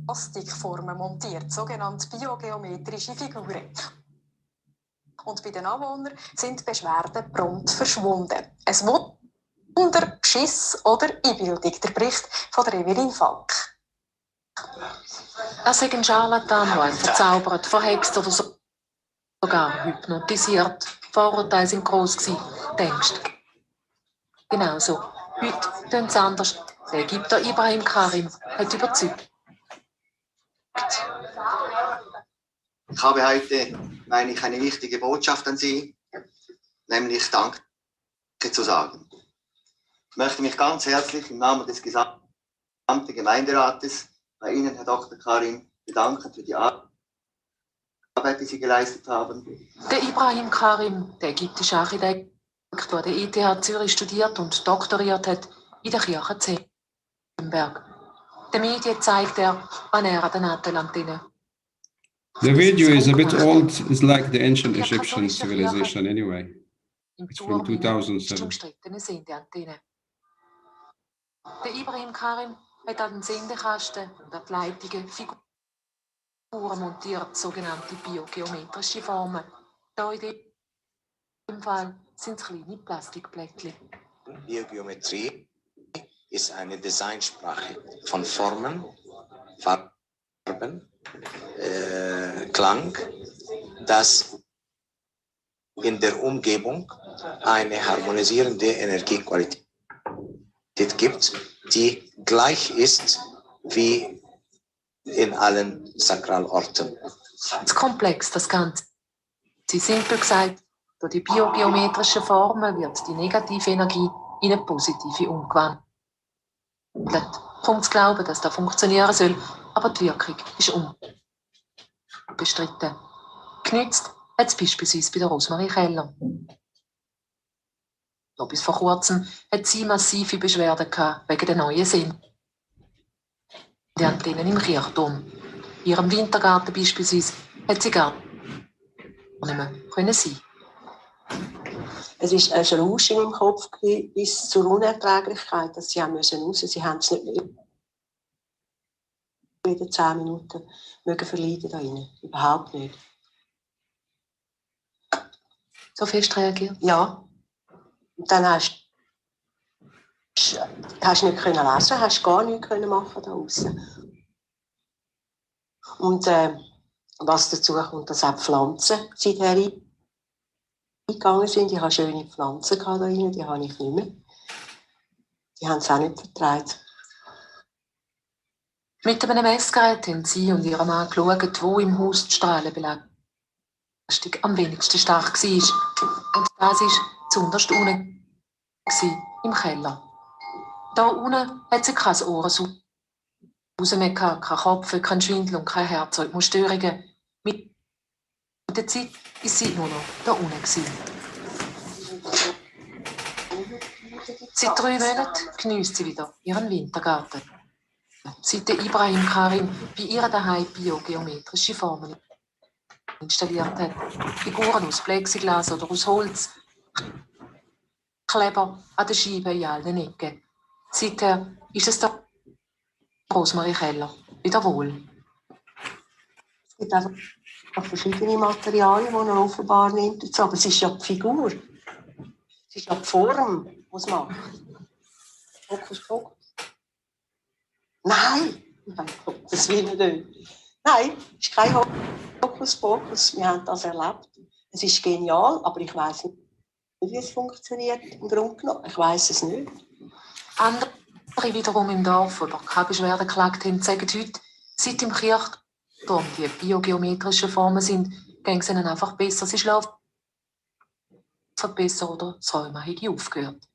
Speaker 9: Plastikformen montiert, sogenannte biogeometrische Figuren. Und bei den Anwohnern sind die Beschwerden prompt verschwunden. Ein Wunder, Schiss oder Einbildung, der Bericht von der Evelyn Falk.
Speaker 10: Er sei ein Scharlatan, der einen verzaubert, verhext oder sogar hypnotisiert. Vorurteile sind gross gewesen, denkst du? Genau so. Heute tun sie anders. Der Ägypter Ibrahim Karim hat überzeugt.
Speaker 11: Ich habe heute, meine ich, eine wichtige Botschaft an Sie, nämlich Danke zu sagen. Ich möchte mich ganz herzlich im Namen des gesamten Gemeinderates bei Ihnen, Herr Dr. Karim, bedanken für die Arbeit, die Sie geleistet haben.
Speaker 10: Der Ibrahim Karim, der ägyptische Architekt, der an der ETH Zürich studiert und doktoriert hat, in der Kirche Zemberg. Den Medien zeigt er, wann er an der Nadelantenne.
Speaker 8: The video is a bit old. It's like the ancient Egyptian civilization anyway. It's from 2007.
Speaker 10: Der Ibrahim Karim hat an den Sendekasten und an die Leitungen Figuren montiert, sogenannte biogeometrische Formen. Hier in dem Fall sind es kleine Plastikblättchen.
Speaker 12: Biogeometrie ist eine Designsprache von Formen, Farben, Klang, das in der Umgebung eine harmonisierende Energiequalität gibt, die gleich ist wie in allen Sakralorten.
Speaker 10: Das Komplex, das Ganze. Sie simpel gesagt, durch die biogeometrischen Formen wird die negative Energie in eine positive umgewandelt. Kommt zu glauben, dass das funktionieren soll, aber die Wirkung ist unbestritten. Genützt hat es beispielsweise bei der Rosmarie Keller. Noch bis vor kurzem hat sie massive Beschwerden gehabt wegen der neuen Sinn. Die Antennen im Kirchturm. In ihrem Wintergarten beispielsweise hat sie gar nicht mehr können sein.
Speaker 13: Es war ein Rauschen im Kopf bis zur Unerträglichkeit, dass sie raus mussten. Sie haben es nicht mehr wieder 10 Minuten mögen verleiden da rein. Überhaupt nicht.
Speaker 10: So fest reagiert?
Speaker 13: Ja. Und dann hast du nicht können lesen, hast gar nichts können machen da außen. Und was dazu kommt, dass auch die Pflanzen seither eingegangen sind. Ich hatte schöne Pflanzen da rein, die habe ich nicht mehr. Die haben es auch nicht vertragen.
Speaker 10: Mit einem Messgerät haben sie und ihr Mann geschaut, wo im Haus die Strahlenbelastung am wenigsten stark war. Und das war zuunterst unten, im Keller. Da unten hat sie kein Ohrensausen mehr gehabt, kein Kopf, kein Schwindel und keine Herzrhythmusstörungen. Mit der Zeit war sie nur noch da unten. Seit 3 Monaten geniesst sie wieder ihren Wintergarten. Seit der Ibrahim Karim bei ihr daheim biogeometrische Formen installiert hat. Figuren aus Plexiglas oder aus Holz. Kleber an den Scheiben in allen Ecken. Seither ist es der Rosmarie Keller wieder wohl.
Speaker 13: Es gibt einfach verschiedene Materialien, die er offenbar nimmt. Aber es ist ja die Figur. Es ist ja die Form, die es macht. Fokus, Fokus. Nein! Das will ich nicht. Nein, es ist kein Hokuspokus. Wir haben das erlebt. Es ist genial, aber ich weiss nicht, wie es funktioniert. Im Grunde genommen. Ich weiss es nicht.
Speaker 10: Andere wiederum im Dorf, die über keine Beschwerden geklagt haben, sagen heute, seit im Kirchturm die biogeometrischen Formen sind, ging es ihnen einfach besser. Sie schlafen besser oder das Rheuma hat aufgehört.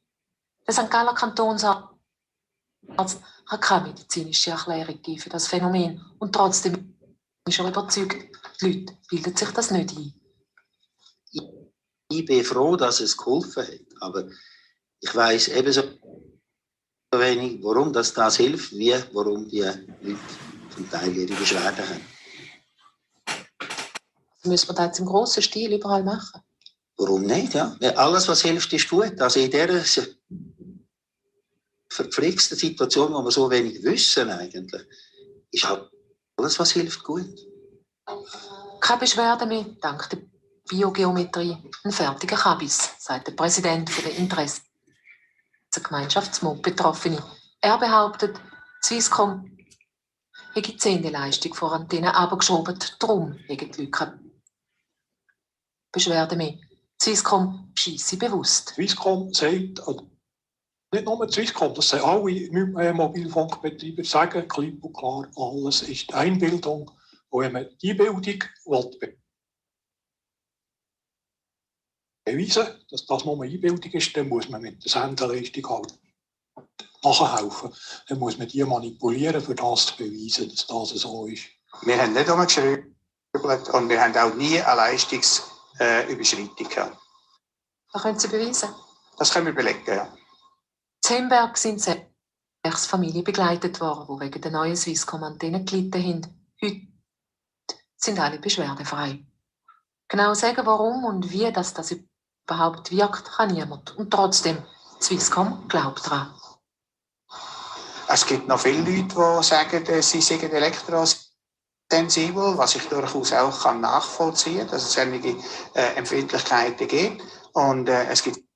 Speaker 10: Der St. Galler Kantonsarzt hat keine medizinische Erklärung gegeben für das Phänomen und trotzdem ist er überzeugt, die Leute bilden sich das nicht ein.
Speaker 12: Ich bin froh, dass es geholfen hat, aber ich weiß ebenso wenig, warum das hilft, wie warum die Leute zum Teil ihre Beschwerden haben.
Speaker 10: Müssen wir das jetzt im grossen Stil überall machen?
Speaker 12: Warum nicht? Ja? Alles, was hilft, ist gut. Also in dieser verpflichteten Situation, wo wir so wenig wissen eigentlich, ist halt alles, was hilft, gut.
Speaker 10: Keine Beschwerden mehr, dank der Biogeometrie. Ein fertiger Kabis, sagt der Präsident der Interessengemeinschaft Betroffene. Er behauptet, Swisscom hätte die Sendeleistung vor Antennen abgeschoben, darum hätten die Leute keine Beschwerden mehr. Swisscom scheisse bewusst.
Speaker 14: Swisscom sagt, nicht nur Swisscom, das sagen alle Mobilfunkbetreiber, sagen klipp und klar, alles ist Einbildung. Und wenn man die Bildung beweisen will, dass das nur Einbildung ist, dann muss man mit der Sendeleistung halt nachhelfen. Dann muss man die manipulieren, für das zu beweisen, dass das so ist.
Speaker 12: Wir haben nicht umgeschrieben und wir haben auch nie eine Leistungsüberschreitung gehabt.
Speaker 10: Das können Sie beweisen?
Speaker 12: Das können wir belegen, ja.
Speaker 10: In Hemberg sind 6 Familien begleitet worden, die wegen der neuen Swisscom-Antennen gelitten haben. Heute sind alle beschwerdefrei. Genau sagen, warum und wie das überhaupt wirkt, kann niemand. Und trotzdem, Swisscom glaubt daran.
Speaker 12: Es gibt noch viele Leute, die sagen, sie seien elektrosensibel, was ich durchaus auch nachvollziehen kann, dass es einige Empfindlichkeiten gibt. Und es gibt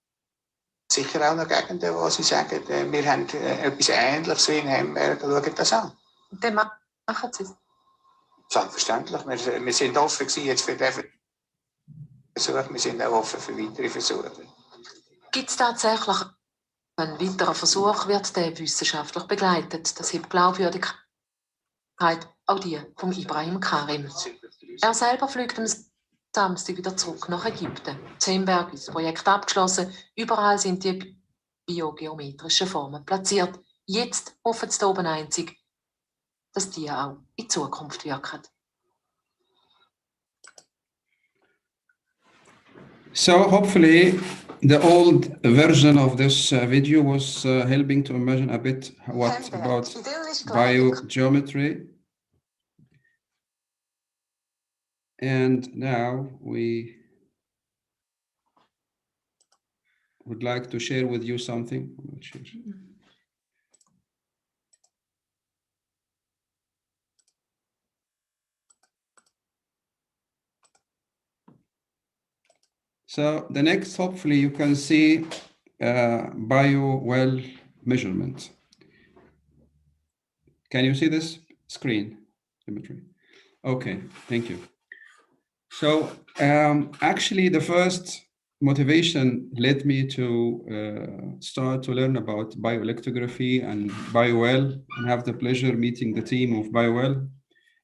Speaker 12: sicher auch noch Gegenden, wo sie sagen, wir haben etwas Ähnliches wie in Hemberg, schauen das an.
Speaker 10: Und dann machen sie es?
Speaker 12: Selbstverständlich. Wir sind offen jetzt für den Versuch, wir sind auch offen für weitere Versuche.
Speaker 10: Gibt es tatsächlich ein weiterer Versuch, wird der wissenschaftlich begleitet? Das hebt Glaubwürdigkeit, auch die vom Ibrahim Karim. Er selber fliegt am Samstag wieder zurück nach Ägypten. In Hemberg ist das Projekt abgeschlossen. Überall sind die biogeometrischen Formen platziert. Jetzt hoffen sie da oben einzig, dass die auch in Zukunft wirken.
Speaker 8: So hopefully the old version of this video was helping to imagine a bit what about biogeometry. And now we would like to share with you something. So the next, hopefully you can see bio-well measurement. Can you see this screen, Dimitri? Okay, thank you. So actually the first motivation led me to start to learn about bioelectrography and BioWell, and have the pleasure meeting the team of BioWell,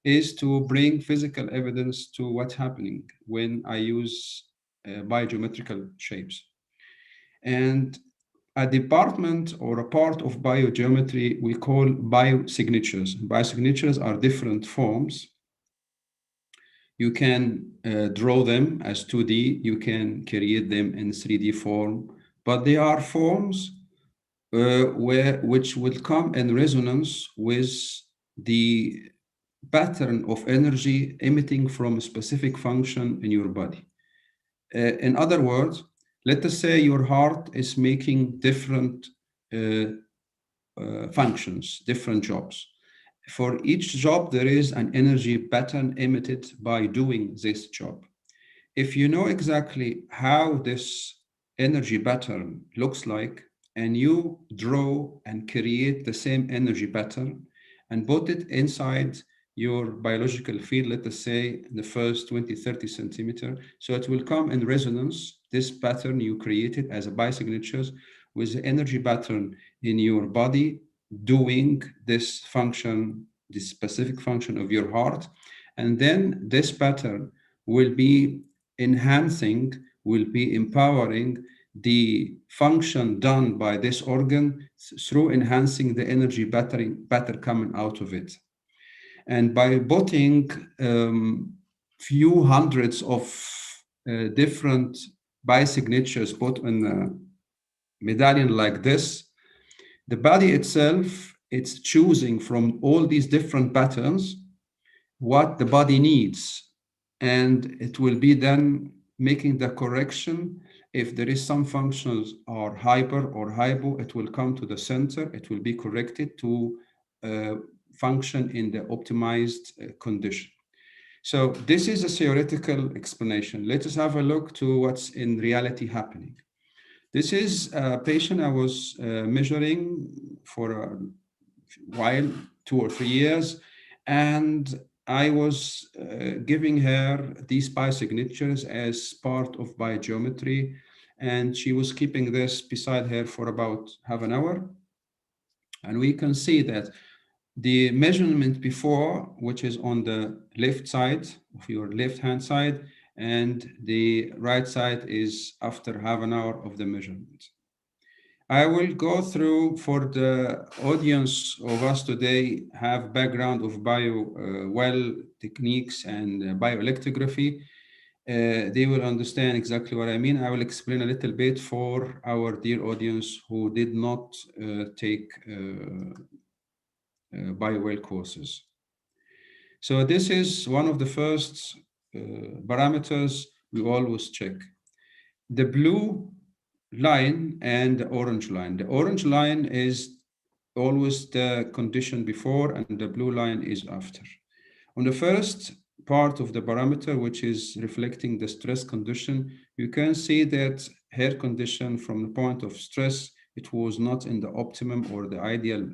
Speaker 8: is to bring physical evidence to what's happening when I use biogeometrical shapes. And a department or a part of biogeometry we call biosignatures. Biosignatures are different forms. You can draw them as 2D, you can create them in 3D form, but they are forms which will come in resonance with the pattern of energy emitting from a specific function in your body. In other words, let us say your heart is making different functions, different jobs. For each job, there is an energy pattern emitted by doing this job. If you know exactly how this energy pattern looks like, and you draw and create the same energy pattern and put it inside your biological field, let us say in the first 20-30 centimeter, so it will come in resonance, this pattern you created as a biosignatures with the energy pattern in your body doing this function, this specific function of your heart. And then this pattern will be enhancing, will be empowering the function done by this organ through enhancing the energy pattern coming out of it. And by putting few hundreds of different biosignatures put in a medallion like this, the body itself, it's choosing from all these different patterns what the body needs, and it will be then making the correction. If there is some functions are hyper or hypo, it will come to the center, it will be corrected to function in the optimized condition. So this is a theoretical explanation. Let us have a look to what's in reality happening. This is a patient I was measuring for a while, 2 or 3 years, and I was giving her these biosignatures as part of biogeometry, and she was keeping this beside her for about half an hour. And we can see that the measurement before, which is on the left side of your left-hand side, and the right side is after half an hour of the measurement. I will go through, for the audience of us today have background of well techniques and bioelectrography. They will understand exactly what I mean. I will explain a little bit for our dear audience who did not take BioWell courses. So this is one of the first parameters we always check. The blue line and the orange line. The orange line is always the condition before, and the blue line is after. On the first part of the parameter, which is reflecting the stress condition, you can see that her condition from the point of stress, it was not in the optimum or the ideal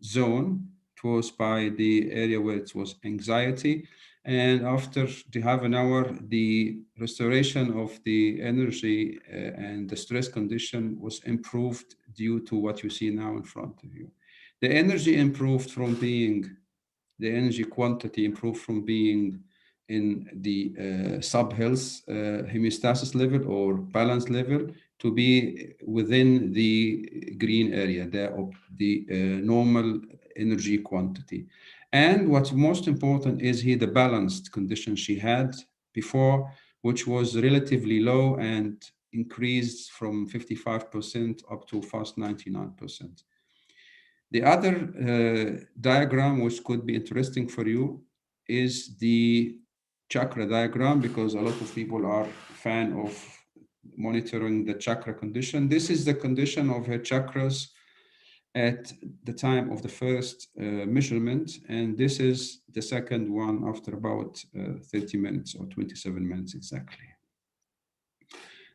Speaker 8: zone. It was by the area where it was anxiety. And after the half an hour, the restoration of the energy and the stress condition was improved due to what you see now in front of you. The energy improved from being, the energy quantity improved from being in the sub-health homeostasis level or balance level to be within the green area, the normal energy quantity. And what's most important is here the balanced condition she had before, which was relatively low and increased from 55% up to fast 99%. The other diagram, which could be interesting for you, is the chakra diagram, because a lot of people are fan of monitoring the chakra condition. This is the condition of her chakras at the time of the first measurement, and this is the second one after about 30 minutes or 27 minutes exactly.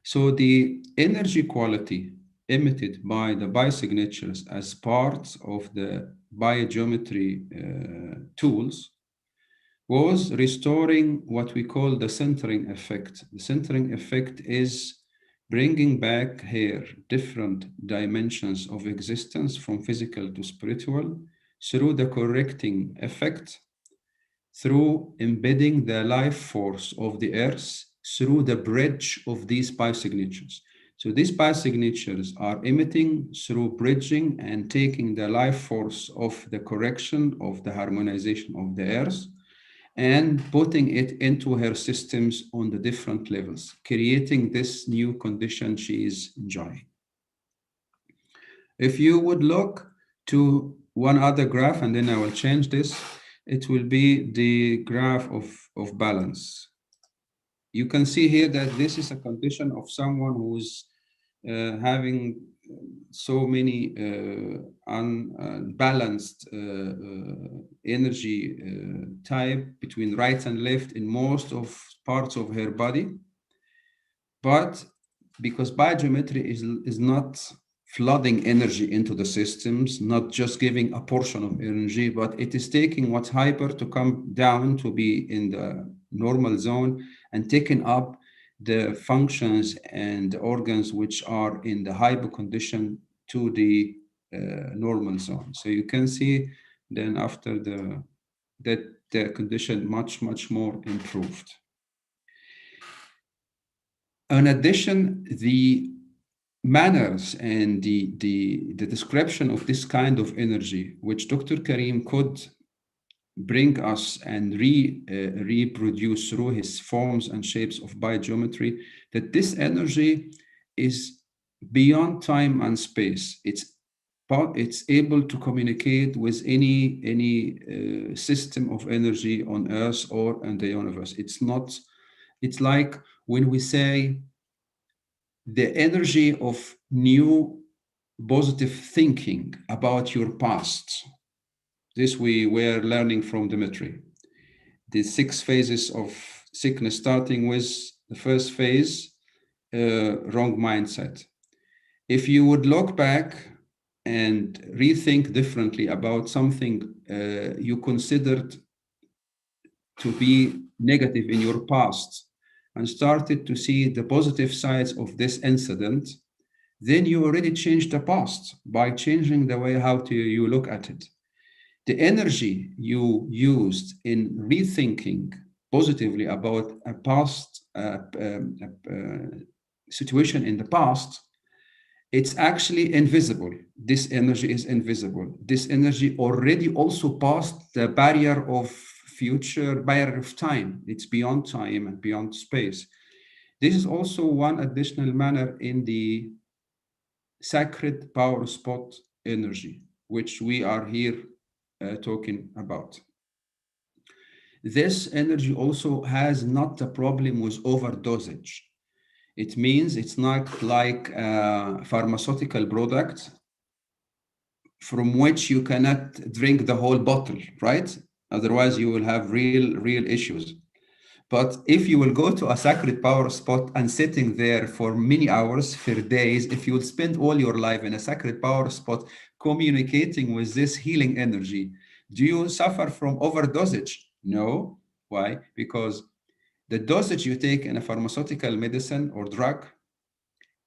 Speaker 8: So the energy quality emitted by the biosignatures as part of the biogeometry tools was restoring what we call the centering effect. The centering effect is bringing back here different dimensions of existence from physical to spiritual through the correcting effect, through embedding the life force of the earth through the bridge of these biosignatures. So these biosignatures are emitting through bridging and taking the life force of the correction of the harmonization of the earth and putting it into her systems on the different levels, creating this new condition she is enjoying. If you would look to one other graph, and then I will change this, it will be the graph of balance. You can see here that this is a condition of someone who's having so many unbalanced energy type between right and left in most of parts of her body. But because biogeometry is not flooding energy into the systems, not just giving a portion of energy, but it is taking what's hyper to come down to be in the normal zone and taking up the functions and the organs which are in the hypo condition to the normal zone. So you can see then after that the condition much more improved. In addition, the manners and the description of this kind of energy, which Dr. Karim could bring us and reproduce through his forms and shapes of biogeometry, that this energy is beyond time and space. It's able to communicate with any system of energy on Earth or in the universe. It's like when we say the energy of new positive thinking about your past. This we were learning from Dimitri. The 6 phases of sickness, starting with the first phase, wrong mindset. If you would look back and rethink differently about something you considered to be negative in your past and started to see the positive sides of this incident, then you already changed the past by changing the way you look at it. The energy you used in rethinking positively about a past situation in the past, it's actually invisible. This energy is invisible. This energy already also passed the barrier of time. It's beyond time and beyond space. This is also one additional manner in the sacred power spot energy, which we are here talking about. This energy also has not a problem with overdosage. It means it's not like a pharmaceutical product from which you cannot drink the whole bottle, right? Otherwise, you will have real issues. But if you will go to a sacred power spot and sitting there for many hours, for days, if you will spend all your life in a sacred power spot communicating with this healing energy, do you suffer from overdosage? No. Why? Because the dosage you take in a pharmaceutical medicine or drug,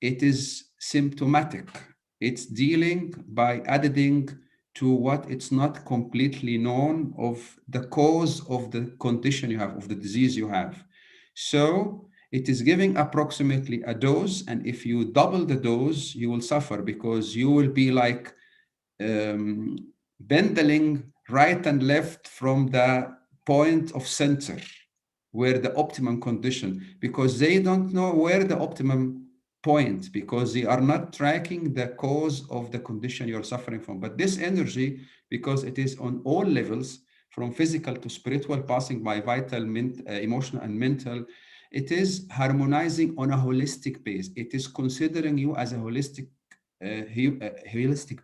Speaker 8: it is symptomatic. It's dealing by adding to what it's not completely known of the cause of the condition you have, of the disease you have. So it is giving approximately a dose, and if you double the dose, you will suffer because you will be like bending right and left from the point of center, where the optimum condition, because they don't know where the optimum point, because they are not tracking the cause of the condition you're suffering from. But this energy, because it is on all levels, from physical to spiritual, passing by vital, emotional, and mental, it is harmonizing on a holistic base. It is considering you as a holistic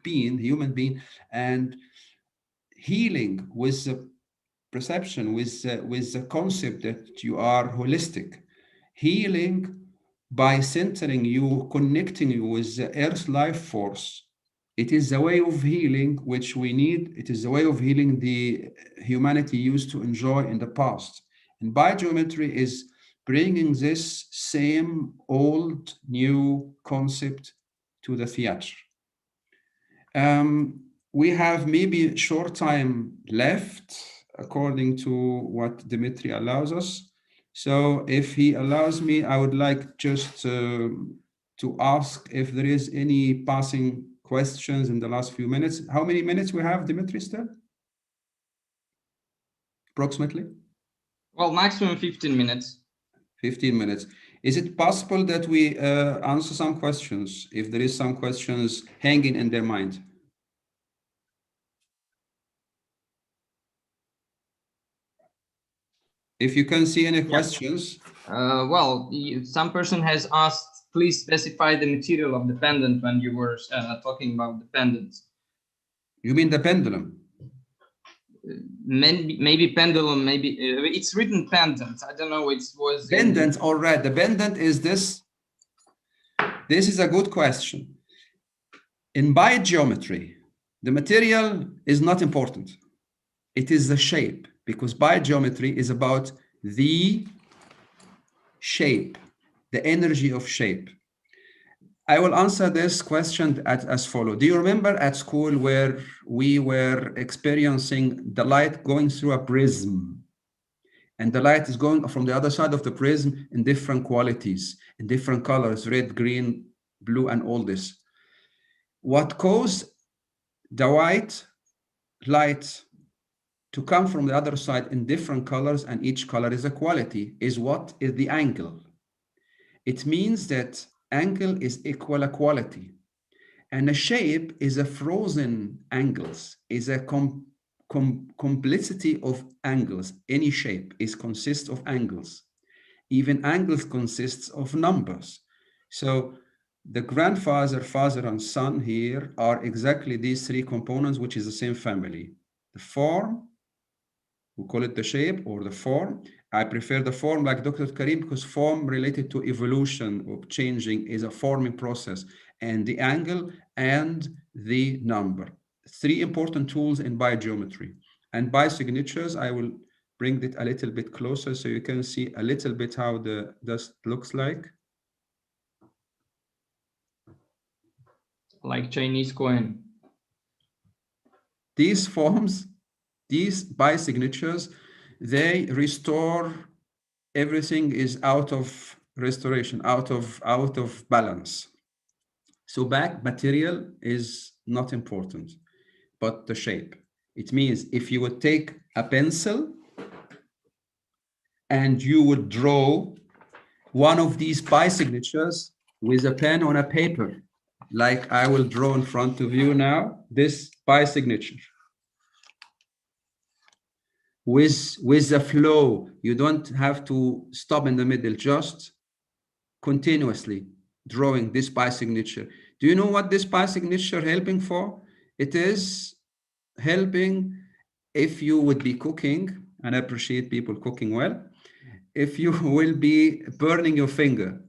Speaker 8: being, human being, and healing with the perception, with the concept that you are holistic. Healing by centering you, connecting you with the Earth life force. It is the way of healing which we need. It is the way of healing the humanity used to enjoy in the past. And biogeometry is bringing this same old, new concept to the theater. We have maybe short time left, according to what Dimitri allows us. So if he allows me, I would like just to ask if there is any passing questions in the last few minutes. How many minutes we have, Dimitri, still? Approximately?
Speaker 2: Well, maximum 15 minutes.
Speaker 8: 15 minutes. Is it possible that we answer some questions, if there is some questions hanging in their mind? If you can see any questions.
Speaker 2: Well, some person has asked, please specify the material of the pendant when you were talking about the pendants.
Speaker 8: You mean the pendulum?
Speaker 2: Maybe pendulum, maybe it's written pendant. I don't know. It was
Speaker 8: pendant. All right. The pendant is this. This is a good question. In biogeometry, the material is not important. It is the shape, because biogeometry is about the shape, the energy of shape. I will answer this question as follows. Do you remember at school where we were experiencing the light going through a prism? And the light is going from the other side of the prism in different qualities, in different colors, red, green, blue, and all this. What caused the white light to come from the other side in different colors, and each color is a quality, is what is the angle. It means that angle is equal a quality, and a shape is a frozen angles, is a complicity of angles. Any shape consists of angles. Even angles consists of numbers. So the grandfather, father, and son here are exactly these three components, which is the same family. The form, we call it the shape or the form. I prefer the form like Dr. Karim because form related to evolution of changing is a forming process, and the angle and the number. Three important tools in biogeometry. And biosignatures, I will bring it a little bit closer so you can see a little bit how the dust looks like.
Speaker 2: Like Chinese coin.
Speaker 8: These forms, these biosignatures, they restore everything is out of restoration, out of balance. So back material is not important, but the shape. It means if you would take a pencil and you would draw one of these biosignatures with a pen on a paper, like I will draw in front of you now, this biosignature. With the flow, you don't have to stop in the middle, just continuously drawing this biosignature. Do you know what this biosignature helping for? It is helping if you would be cooking, and I appreciate people cooking well, if you will be burning your finger.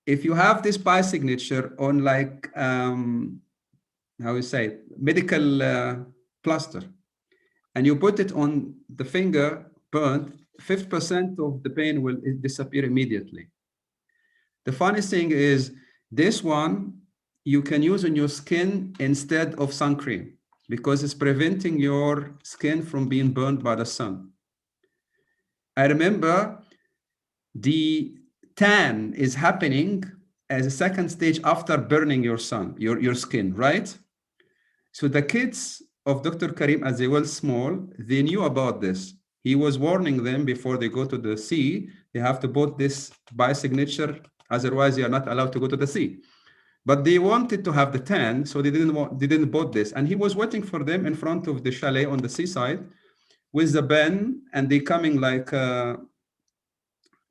Speaker 8: If you have this biosignature on like, how you say, medical plaster, and you put it on the finger burnt, 50% of the pain will disappear immediately. The funny thing is, this one you can use on your skin instead of sun cream because it's preventing your skin from being burned by the sun. I remember the tan is happening as a second stage after burning your skin, right? So the kids of Dr. Karim, as they were small, they knew about this. He was warning them before they go to the sea, they have to put this biosignature, otherwise they are not allowed to go to the sea. But they wanted to have the tan, so they didn't put this. And he was waiting for them in front of the chalet on the seaside with the pen, and they coming like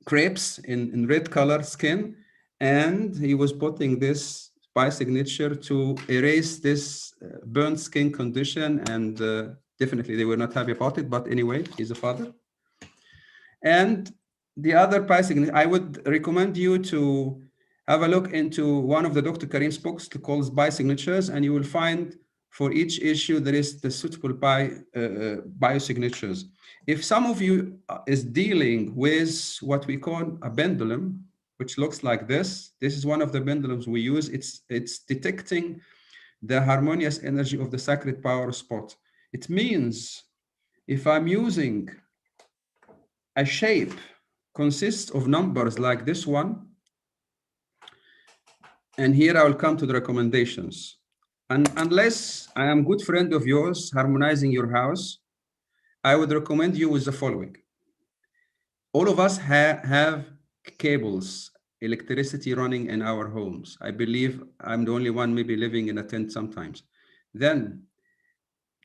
Speaker 8: crepes in red color skin. And he was putting this biosignature to erase this burnt skin condition, and definitely they were not happy about it, but anyway, he's a father. And the other biosignature, I would recommend you to have a look into one of the Dr. Karim's books called Biosignatures, and you will find for each issue there is the suitable biosignatures. If some of you is dealing with what we call a pendulum, which looks like this. This is one of the pendulums we use. It's detecting the harmonious energy of the sacred power spot. It means if I'm using a shape consists of numbers like this one, and here I will come to the recommendations. And unless I am a good friend of yours harmonizing your house, I would recommend you with the following. All of us have cables, electricity running in our homes. I believe I'm the only one maybe living in a tent sometimes. Then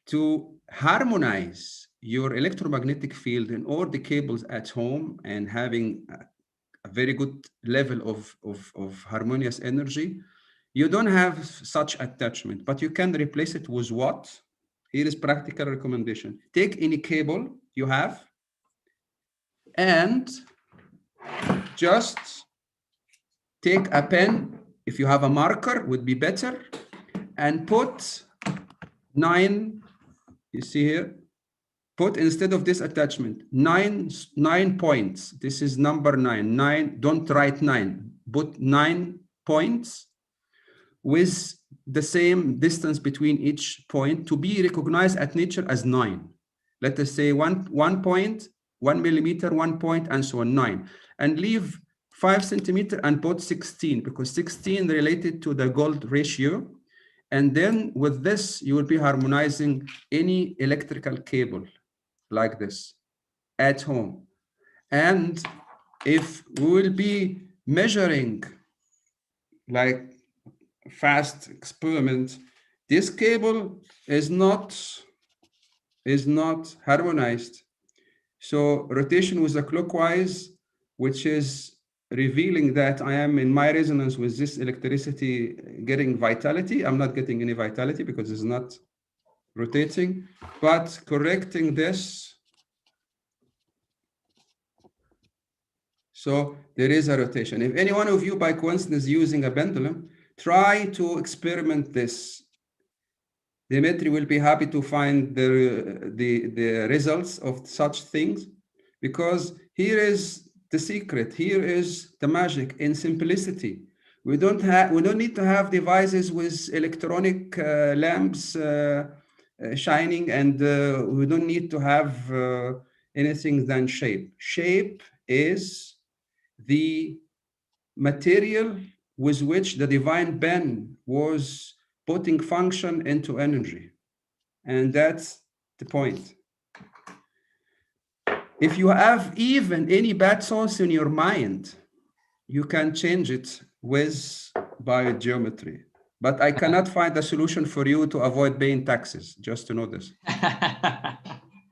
Speaker 8: to harmonize your electromagnetic field in all the cables at home and having a very good level of harmonious energy, you don't have such attachment, but you can replace it with what? Here is practical recommendation. Take any cable you have and just take a pen, if you have a marker would be better, and put 9, you see here, put instead of this attachment, 9 points. This is number 9, don't write 9, put 9 points with the same distance between each point to be recognized at nature as 9. Let us say 1 point, 1 millimeter, 1 point, and so on, 9. And leave 5 centimeter and put 16, because 16 related to the gold ratio. And then with this, you will be harmonizing any electrical cable. like this at home. And if we will be measuring like fast experiment, this cable is not harmonized. So rotation with the clockwise, which is revealing that I am in my resonance with this electricity getting vitality. I'm not getting any vitality because it's not rotating, but correcting this. So there is a rotation. If any one of you by coincidence using a pendulum, try to experiment this. Dimitri will be happy to find the results of such things, because here is the secret. Here is the magic in simplicity. We don't need to have devices with electronic lamps shining, and we don't need to have anything than shape. Shape is the material with which the divine Ben was putting function into energy. And that's the point. If you have even any bad source in your mind, you can change it with biogeometry. But I cannot find a solution for you to avoid paying taxes, just to know this.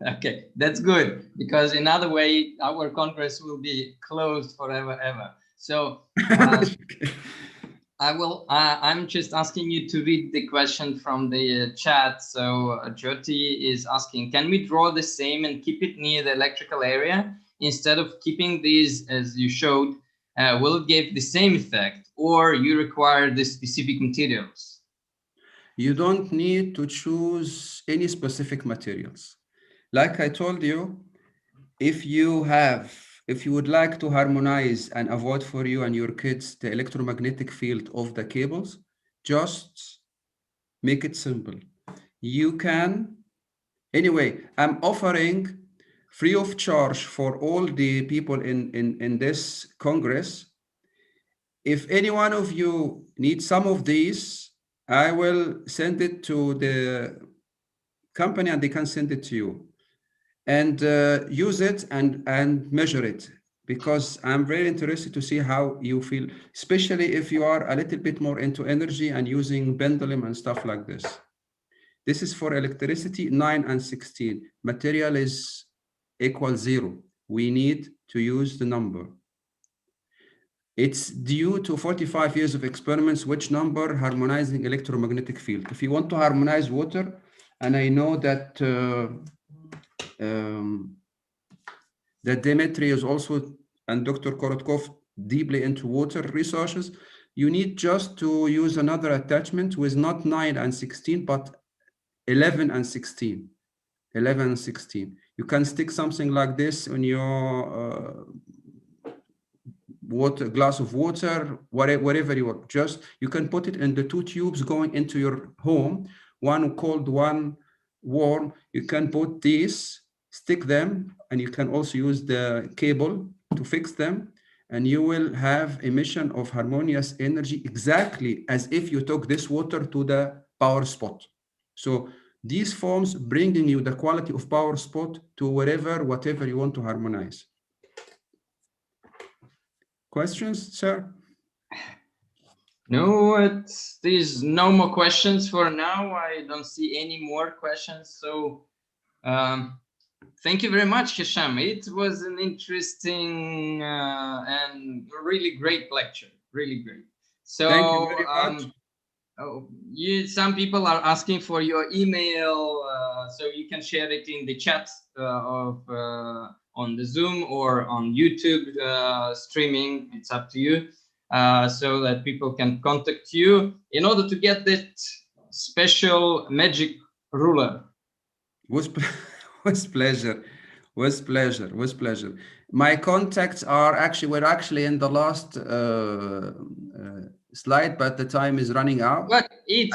Speaker 2: Okay, that's good, because in other way, our Congress will be closed forever, ever. So I'm just asking you to read the question from the chat. So Jyoti is asking, can we draw the same and keep it near the electrical area instead of keeping these as you showed? Will it give the same effect, or you require the specific materials?
Speaker 8: You don't need to choose any specific materials. Like I told you, if you would like to harmonize and avoid for you and your kids the electromagnetic field of the cables, just make it simple. You can, anyway, I'm offering free of charge for all the people in this Congress. If any one of you needs some of these, I will send it to the company and they can send it to you. And use it and measure it, because I'm very interested to see how you feel, especially if you are a little bit more into energy and using pendulum and stuff like this. This is for electricity 9 and 16. Material is equal 0. We need to use the number. It's due to 45 years of experiments, which number harmonizing electromagnetic field. If you want to harmonize water, and I know that that Dimitri is also, and Dr. Korotkov, deeply into water resources, you need just to use another attachment with not 9 and 16, but 11 and 16. 11 and 16. You can stick something like this on your glass of water, whatever you want. Just, you can put it in the 2 tubes going into your home, one cold, one warm. You can put these, stick them, and you can also use the cable to fix them, and you will have emission of harmonious energy exactly as if you took this water to the power spot. So these forms bringing you the quality of power spot to whatever you want to harmonize. Questions, sir?
Speaker 2: No, there's no more questions for now. I don't see any more questions. So thank you very much, Hisham. It was an interesting and really great lecture. Really great. So
Speaker 8: thank you very much.
Speaker 2: Some people are asking for your email, so you can share it in the chat on the Zoom or on YouTube streaming. It's up to you, so that people can contact you in order to get that special magic ruler.
Speaker 8: With pleasure. With pleasure. My contacts are were actually in the last slide, but the time is running out.
Speaker 2: But
Speaker 8: you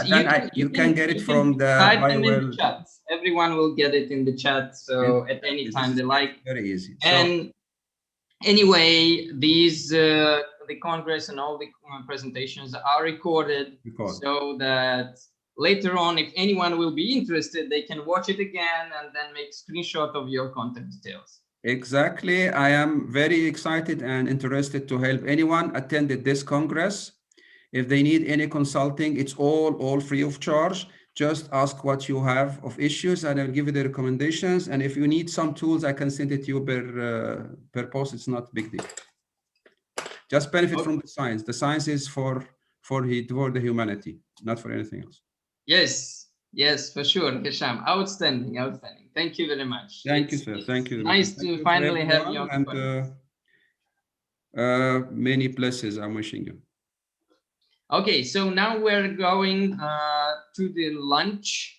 Speaker 8: can get it from the
Speaker 2: BioWell chat. Everyone will get it in the chat, so at any time they like.
Speaker 8: Very easy.
Speaker 2: And anyway, these the Congress and all the presentations are recorded, so that later on, if anyone will be interested, they can watch it again and then make screenshot of your content details.
Speaker 8: Exactly. I am very excited and interested to help anyone attended this Congress. If they need any consulting, it's all free of charge. Just ask what you have of issues and I'll give you the recommendations. And if you need some tools, I can send it to you per post. It's not a big deal. Just benefit from the science. The science is for the humanity, not for anything else.
Speaker 2: Yes, for sure, Hisham. Outstanding. Thank you very much.
Speaker 8: Thank you, sir. Thank you.
Speaker 2: Nice to finally have you on
Speaker 8: and many blessings I'm wishing you.
Speaker 2: Okay, so now we're going to the lunch.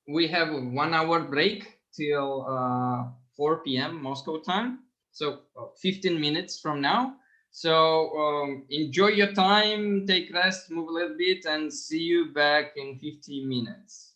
Speaker 2: We have a 1 hour break till 4 p.m. Moscow time. So 15 minutes from now. So enjoy your time, take rest, move a little bit, and see you back in 15 minutes.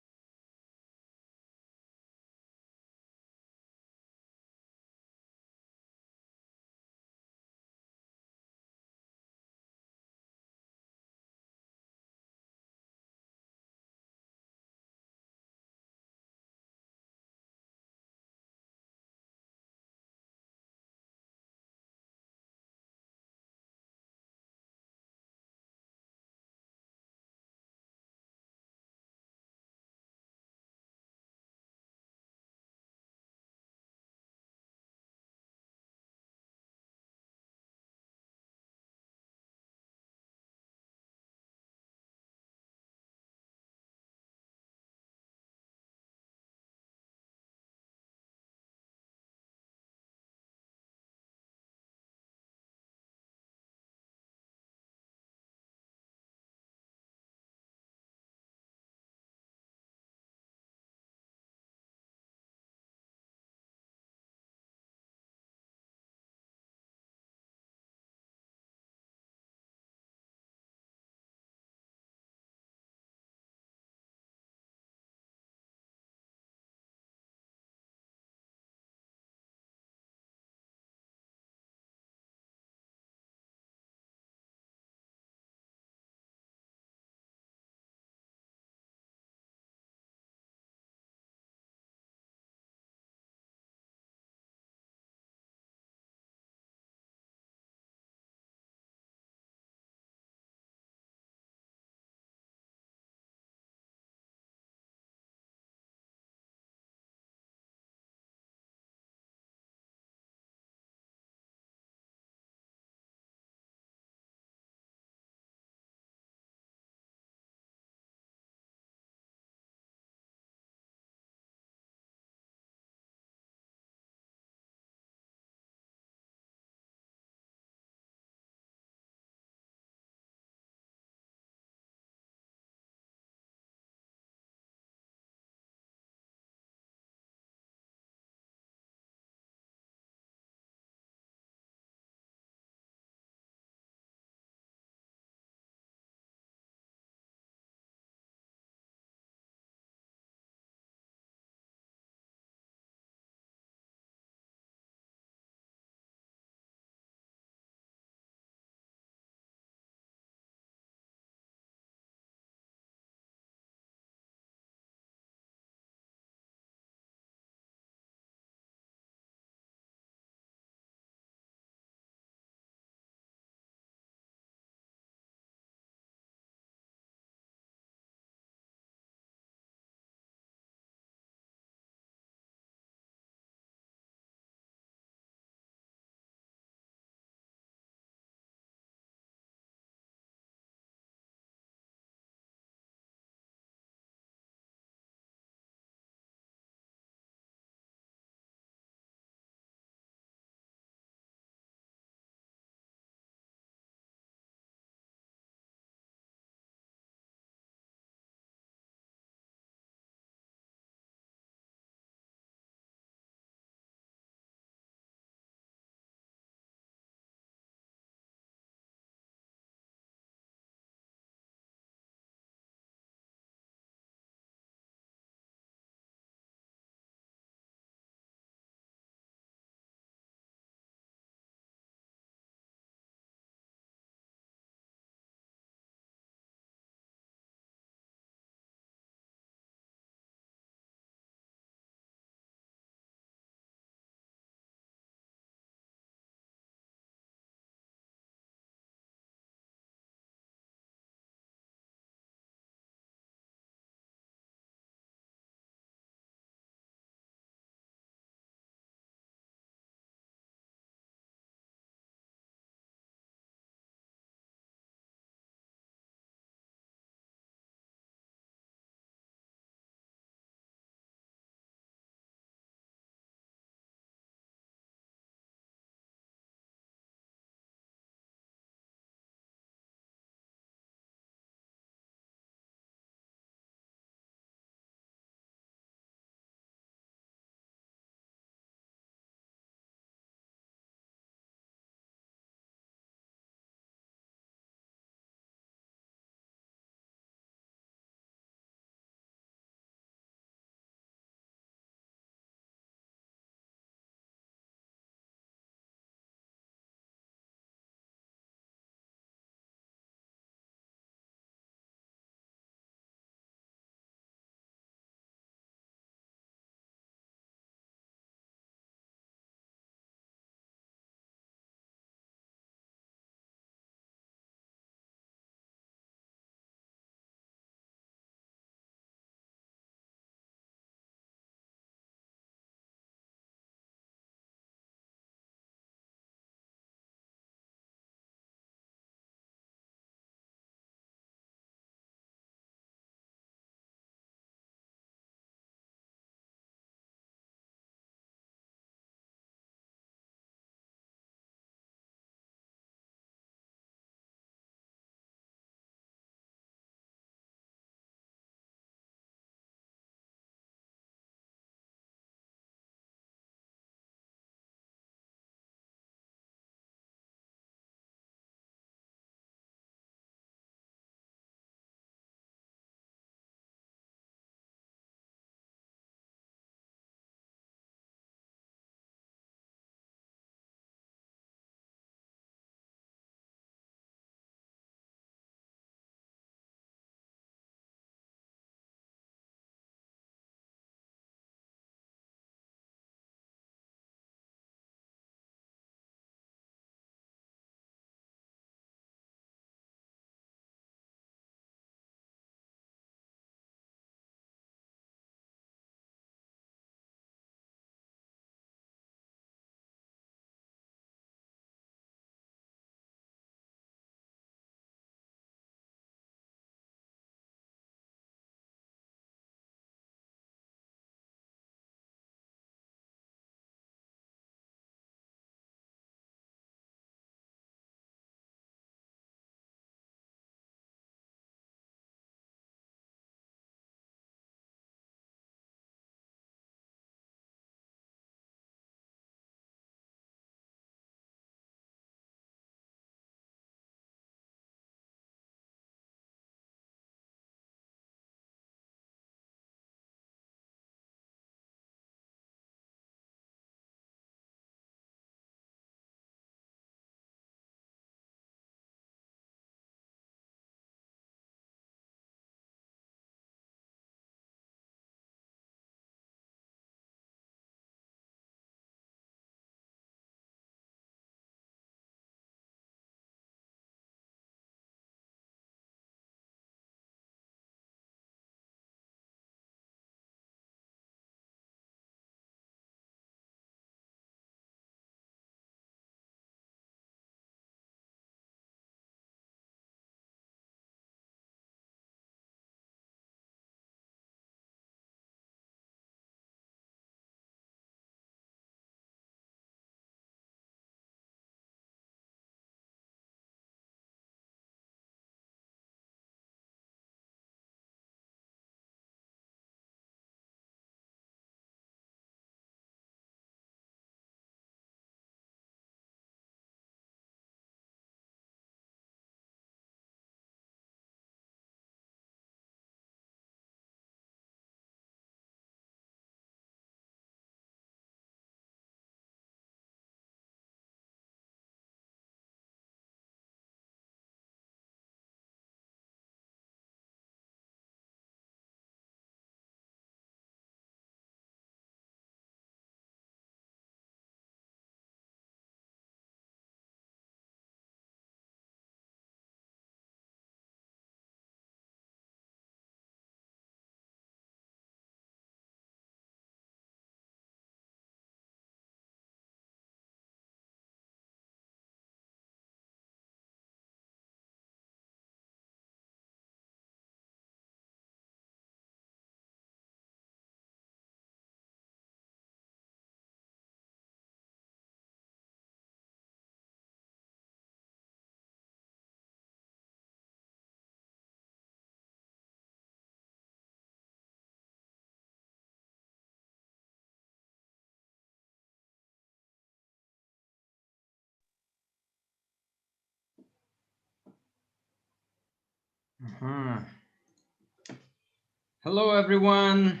Speaker 2: Hello, everyone.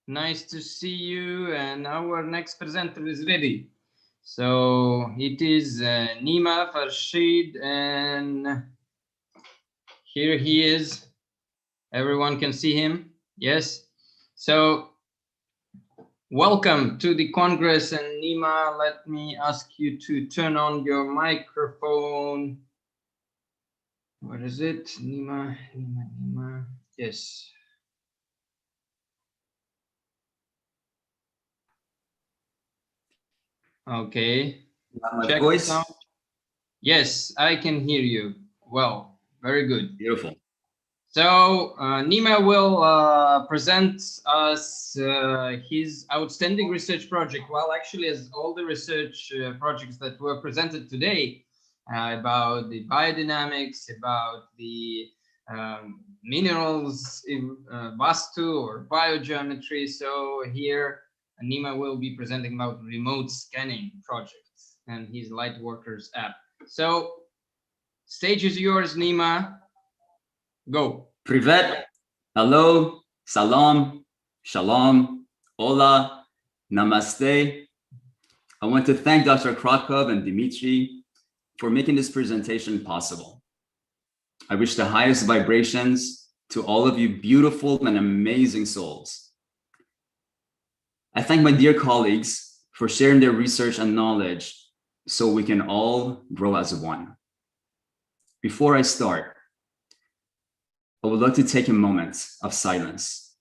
Speaker 2: Nice to see you. And our next presenter is ready. So it is Nima Farshid, and here he is. Everyone can see him. Yes. So welcome to the Congress. And Nima, let me ask you to turn on your microphone. Where is it? Nima. Yes. Okay.
Speaker 15: My voice?
Speaker 2: Yes, I can hear you. Well, very good.
Speaker 15: Beautiful.
Speaker 2: So Nima will present us his outstanding research project. Well, actually, as all the research projects that were presented today about the biodynamics, about the minerals in Vastu or biogeometry. So here, Nima will be presenting about remote scanning projects and his Lightworkers app. So stage is yours, Nima. Go.
Speaker 15: Privet, hello, salam, shalom, hola, namaste. I want to thank Dr. Krakow and Dimitri for making this presentation possible. I wish the highest vibrations to all of you beautiful and amazing souls. I thank my dear colleagues for sharing their research and knowledge so we can all grow as one. Before I start, I would like to take a moment of silence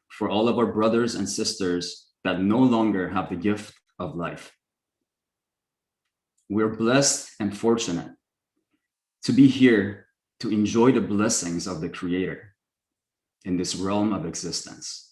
Speaker 15: for all of our brothers and sisters that no longer have the gift of life. We're blessed and fortunate to be here to enjoy the blessings of the Creator in this realm of existence.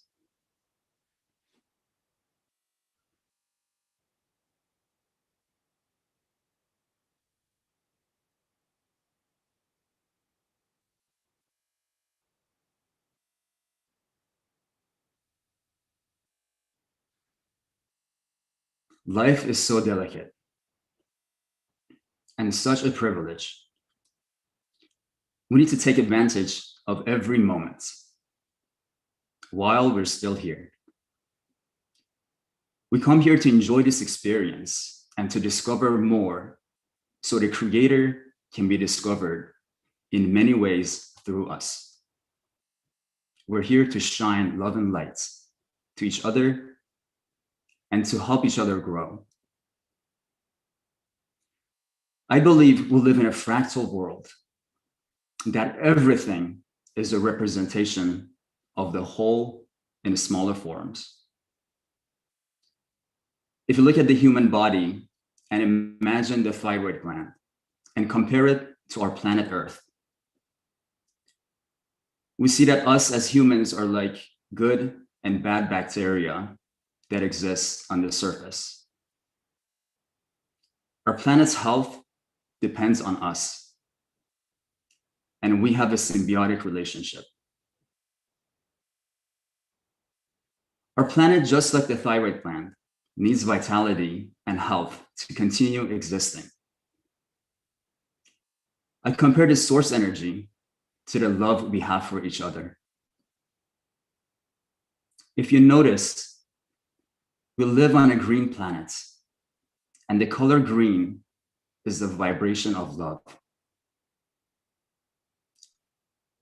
Speaker 15: Life is so delicate and such a privilege. We need to take advantage of every moment while we're still here. We come here to enjoy this experience and to discover more so the Creator can be discovered in many ways through us. We're here to shine love and light to each other and to help each other grow. I believe we live in a fractal world, that everything is a representation of the whole in smaller forms. If you look at the human body and imagine the thyroid gland and compare it to our planet Earth, we see that us as humans are like good and bad bacteria that exists on the surface. Our planet's health depends on us, and we have a symbiotic relationship. Our planet, just like the thyroid gland, needs vitality and health to continue existing. I compare the source energy to the love we have for each other. If you notice, we live on a green planet, and the color green is the vibration of love.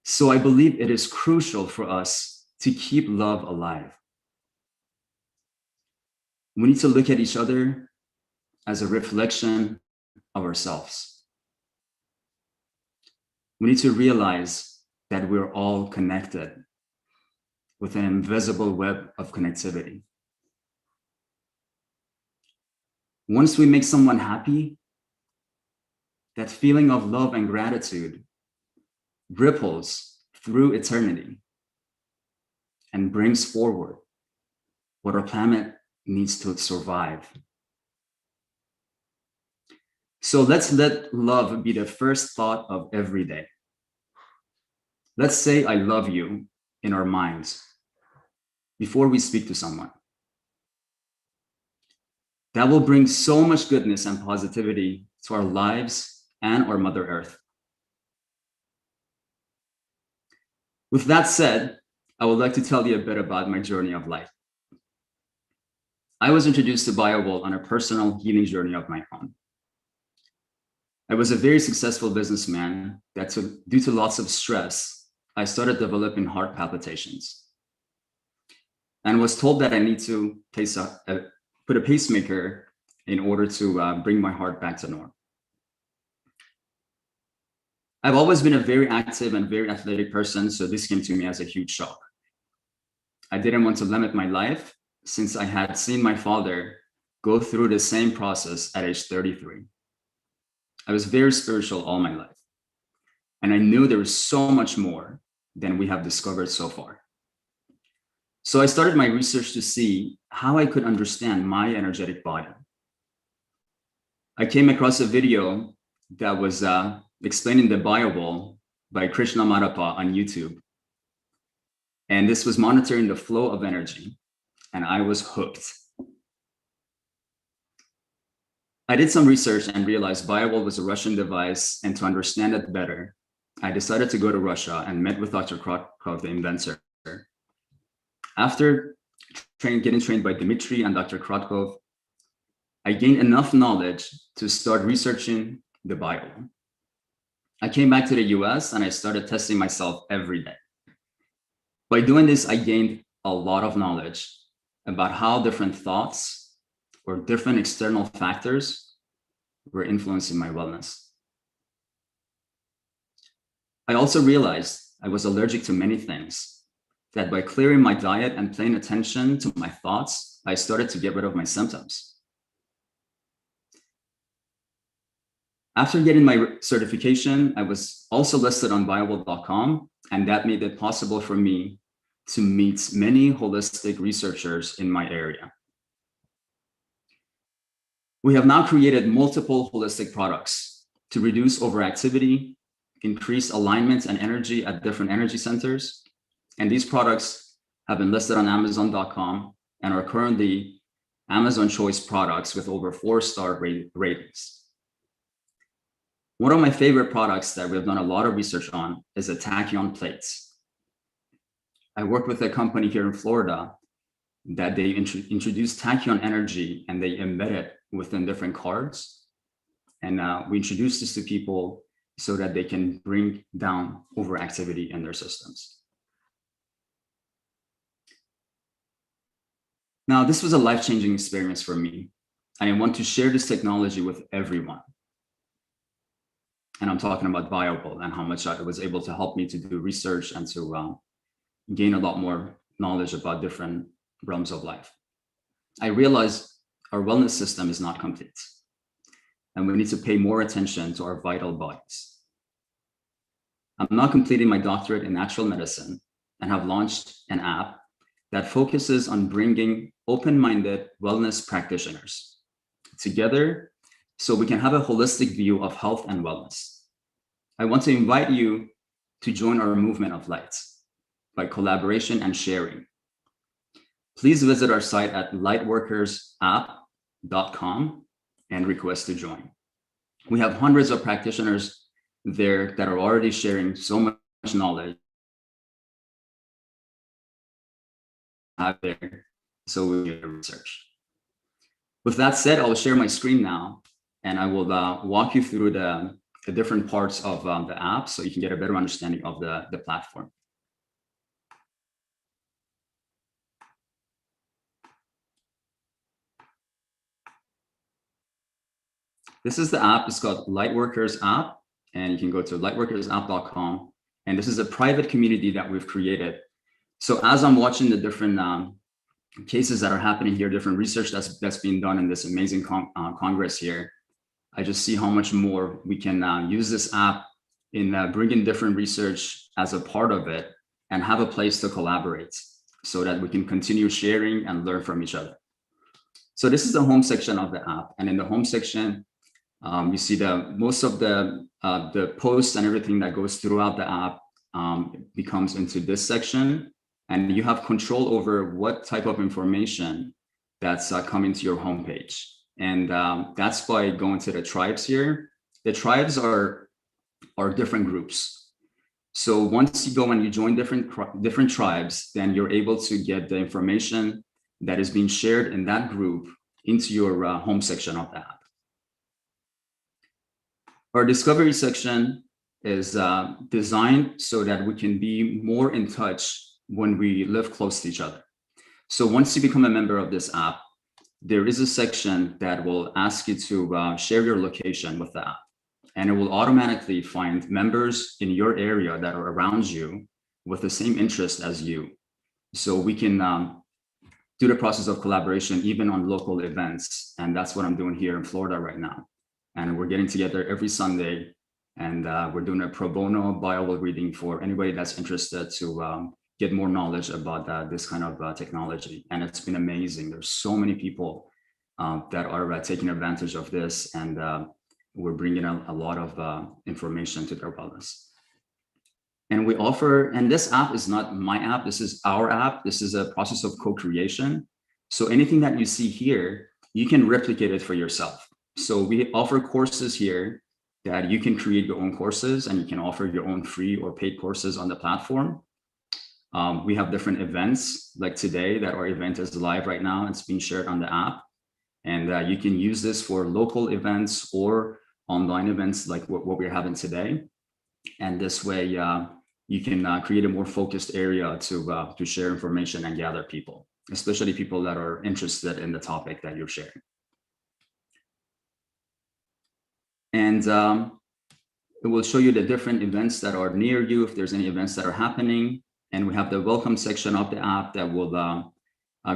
Speaker 15: So I believe it is crucial for us to keep love alive. We need to look at each other as a reflection of ourselves. We need to realize that we're all connected with an invisible web of connectivity. Once we make someone happy, that feeling of love and gratitude ripples through eternity and brings forward what our planet needs to survive. So let's let love be the first thought of every day. Let's say I love you in our minds before we speak to someone. That will bring so much goodness and positivity to our lives and our Mother Earth. With that said, I would like to tell you a bit about my journey of life. I was introduced to BioWorld on a personal healing journey of my own. I was a very successful businessman that due to lots of stress, I started developing heart palpitations and was told that I need to put a pacemaker in order to bring my heart back to normal. I've always been a very active and very athletic person, so this came to me as a huge shock. I didn't want to limit my life since I had seen my father go through the same process at age 33. I was very spiritual all my life, and I knew there was so much more than we have discovered so far. So I started my research to see how I could understand my energetic body. I came across a video that was explaining the BioWall by Krishna Marappa on YouTube. And this was monitoring the flow of energy, and I was hooked. I did some research and realized BioWall was a Russian device, and to understand it better, I decided to go to Russia and met with Dr. Kratkov, the inventor. After getting trained by Dmitry and Dr. Kratkov, I gained enough knowledge to start researching the BioWall. I came back to the US and I started testing myself every day. By doing this, I gained a lot of knowledge about how different thoughts or different external factors were influencing my wellness. I also realized I was allergic to many things, that by clearing my diet and paying attention to my thoughts, I started to get rid of my symptoms. After getting my certification, I was also listed on BioWorld.com, and that made it possible for me to meet many holistic researchers in my area. We have now created multiple holistic products to reduce overactivity, increase alignment and energy at different energy centers. And these products have been listed on Amazon.com and are currently Amazon Choice products with over 4-star ratings. One of my favorite products that we've done a lot of research on is the tachyon plates. I worked with a company here in Florida that they introduced tachyon energy and they embed it within different cards. And we introduced this to people so that they can bring down overactivity in their systems. Now, this was a life-changing experience for me, and I want to share this technology with everyone. And I'm talking about BioWorld and how much it was able to help me to do research and to gain a lot more knowledge about different realms of life. I realized our wellness system is not complete, and we need to pay more attention to our vital bodies. I'm now completing my doctorate in natural medicine and have launched an app that focuses on bringing open-minded wellness practitioners together so we can have a holistic view of health and wellness. I want to invite you to join our movement of light by collaboration and sharing. Please visit our site at lightworkersapp.com and request to join. We have hundreds of practitioners there that are already sharing so much knowledge out there, so we can research. With that said, I'll share my screen now, and I will walk you through the different parts of the app so you can get a better understanding of the platform. This is the app. It's called Lightworkers app, and you can go to lightworkersapp.com. And this is a private community that we've created. So as I'm watching the different cases that are happening here, different research that's being done in this amazing Congress here, I just see how much more we can use this app in bringing different research as a part of it and have a place to collaborate so that we can continue sharing and learn from each other. So this is the home section of the app. And in the home section, you see most of the posts and everything that goes throughout the app becomes into this section. And you have control over what type of information that's coming to your homepage. And that's by going to the tribes here. The tribes are different groups. So once you go and you join different tribes, then you're able to get the information that is being shared in that group into your home section of the app. Our discovery section is designed so that we can be more in touch when we live close to each other. So once you become a member of this app, there is a section that will ask you to share your location with the app. And it will automatically find members in your area that are around you with the same interest as you. So we can do the process of collaboration even on local events. And that's what I'm doing here in Florida right now. And we're getting together every Sunday, and we're doing a pro bono Bible reading for anybody that's interested to get more knowledge about this kind of technology. And it's been amazing. There's so many people that are taking advantage of this, and we're bringing a lot of information to their wellness. And we offer, and this app is not my app, this is our app. This is a process of co-creation. So anything that you see here, you can replicate it for yourself. So we offer courses here that you can create your own courses, and you can offer your own free or paid courses on the platform. We have different events like today that our event is live right now. It's being shared on the app. And you can use this for local events or online events like what we're having today. And this way you can create a more focused area to share information and gather people, especially people that are interested in the topic that you're sharing. And it will show you the different events that are near you, if there's any events that are happening. And we have the welcome section of the app that will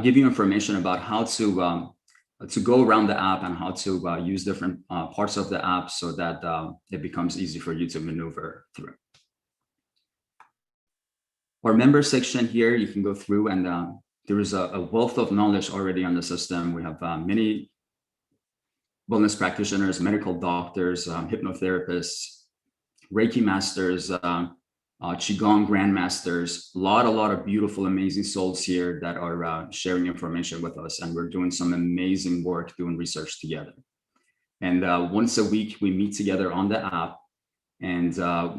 Speaker 15: give you information about how to go around the app and how to use different parts of the app so that it becomes easy for you to maneuver through. Our member section here, you can go through, and there is a wealth of knowledge already on the system. We have many wellness practitioners, medical doctors, hypnotherapists, Reiki masters, Qigong grandmasters, a lot of beautiful, amazing souls here that are sharing information with us. And we're doing some amazing work doing research together. And once a week, we meet together on the app, and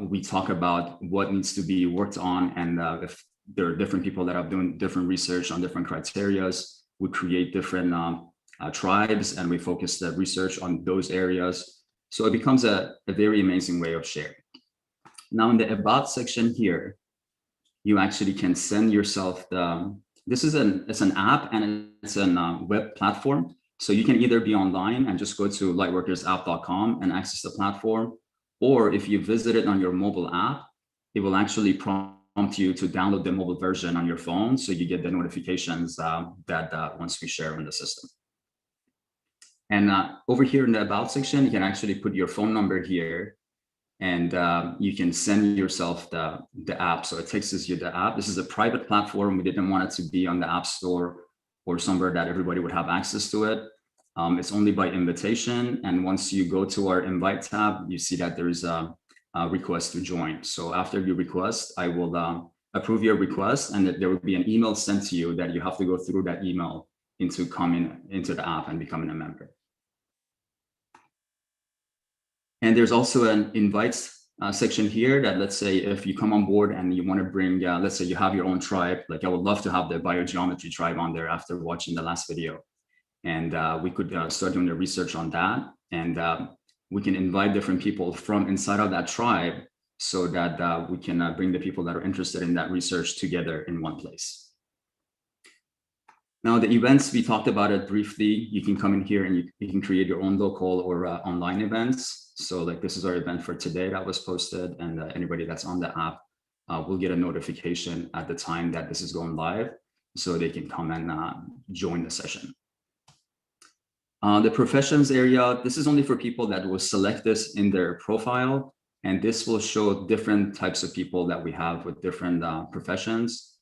Speaker 15: we talk about what needs to be worked on. And if there are different people that are doing different research on different criterias, we create different tribes, and we focus the research on those areas. So it becomes a very amazing way of sharing. Now in the About section here, you actually can send yourself it's an app, and it's a web platform. So you can either be online and just go to lightworkersapp.com and access the platform, or if you visit it on your mobile app, it will actually prompt you to download the mobile version on your phone, so you get the notifications that once we share in the system. And over here in the About section, you can actually put your phone number here, and you can send yourself the app. So it takes you the app. This is a private platform. We didn't want it to be on the App Store or somewhere that everybody would have access to it. It's only by invitation. And once you go to our invite tab, you see that there is a request to join. So after you request, I will approve your request, and that there will be an email sent to you that you have to go through that email into coming into the app and becoming a member. And there's also an invites section here that, let's say, if you come on board and you want to bring, let's say you have your own tribe, like I would love to have the Biogeometry tribe on there after watching the last video. And we could start doing the research on that. And we can invite different people from inside of that tribe so that we can bring the people that are interested in that research together in one place. Now, the events, we talked about it briefly. You can come in here and you can create your own local or online events. So like this is our event for today that was posted, and anybody that's on the app will get a notification at the time that this is going live, so they can come and join the session. The professions area, this is only for people that will select this in their profile, and this will show different types of people that we have with different professions.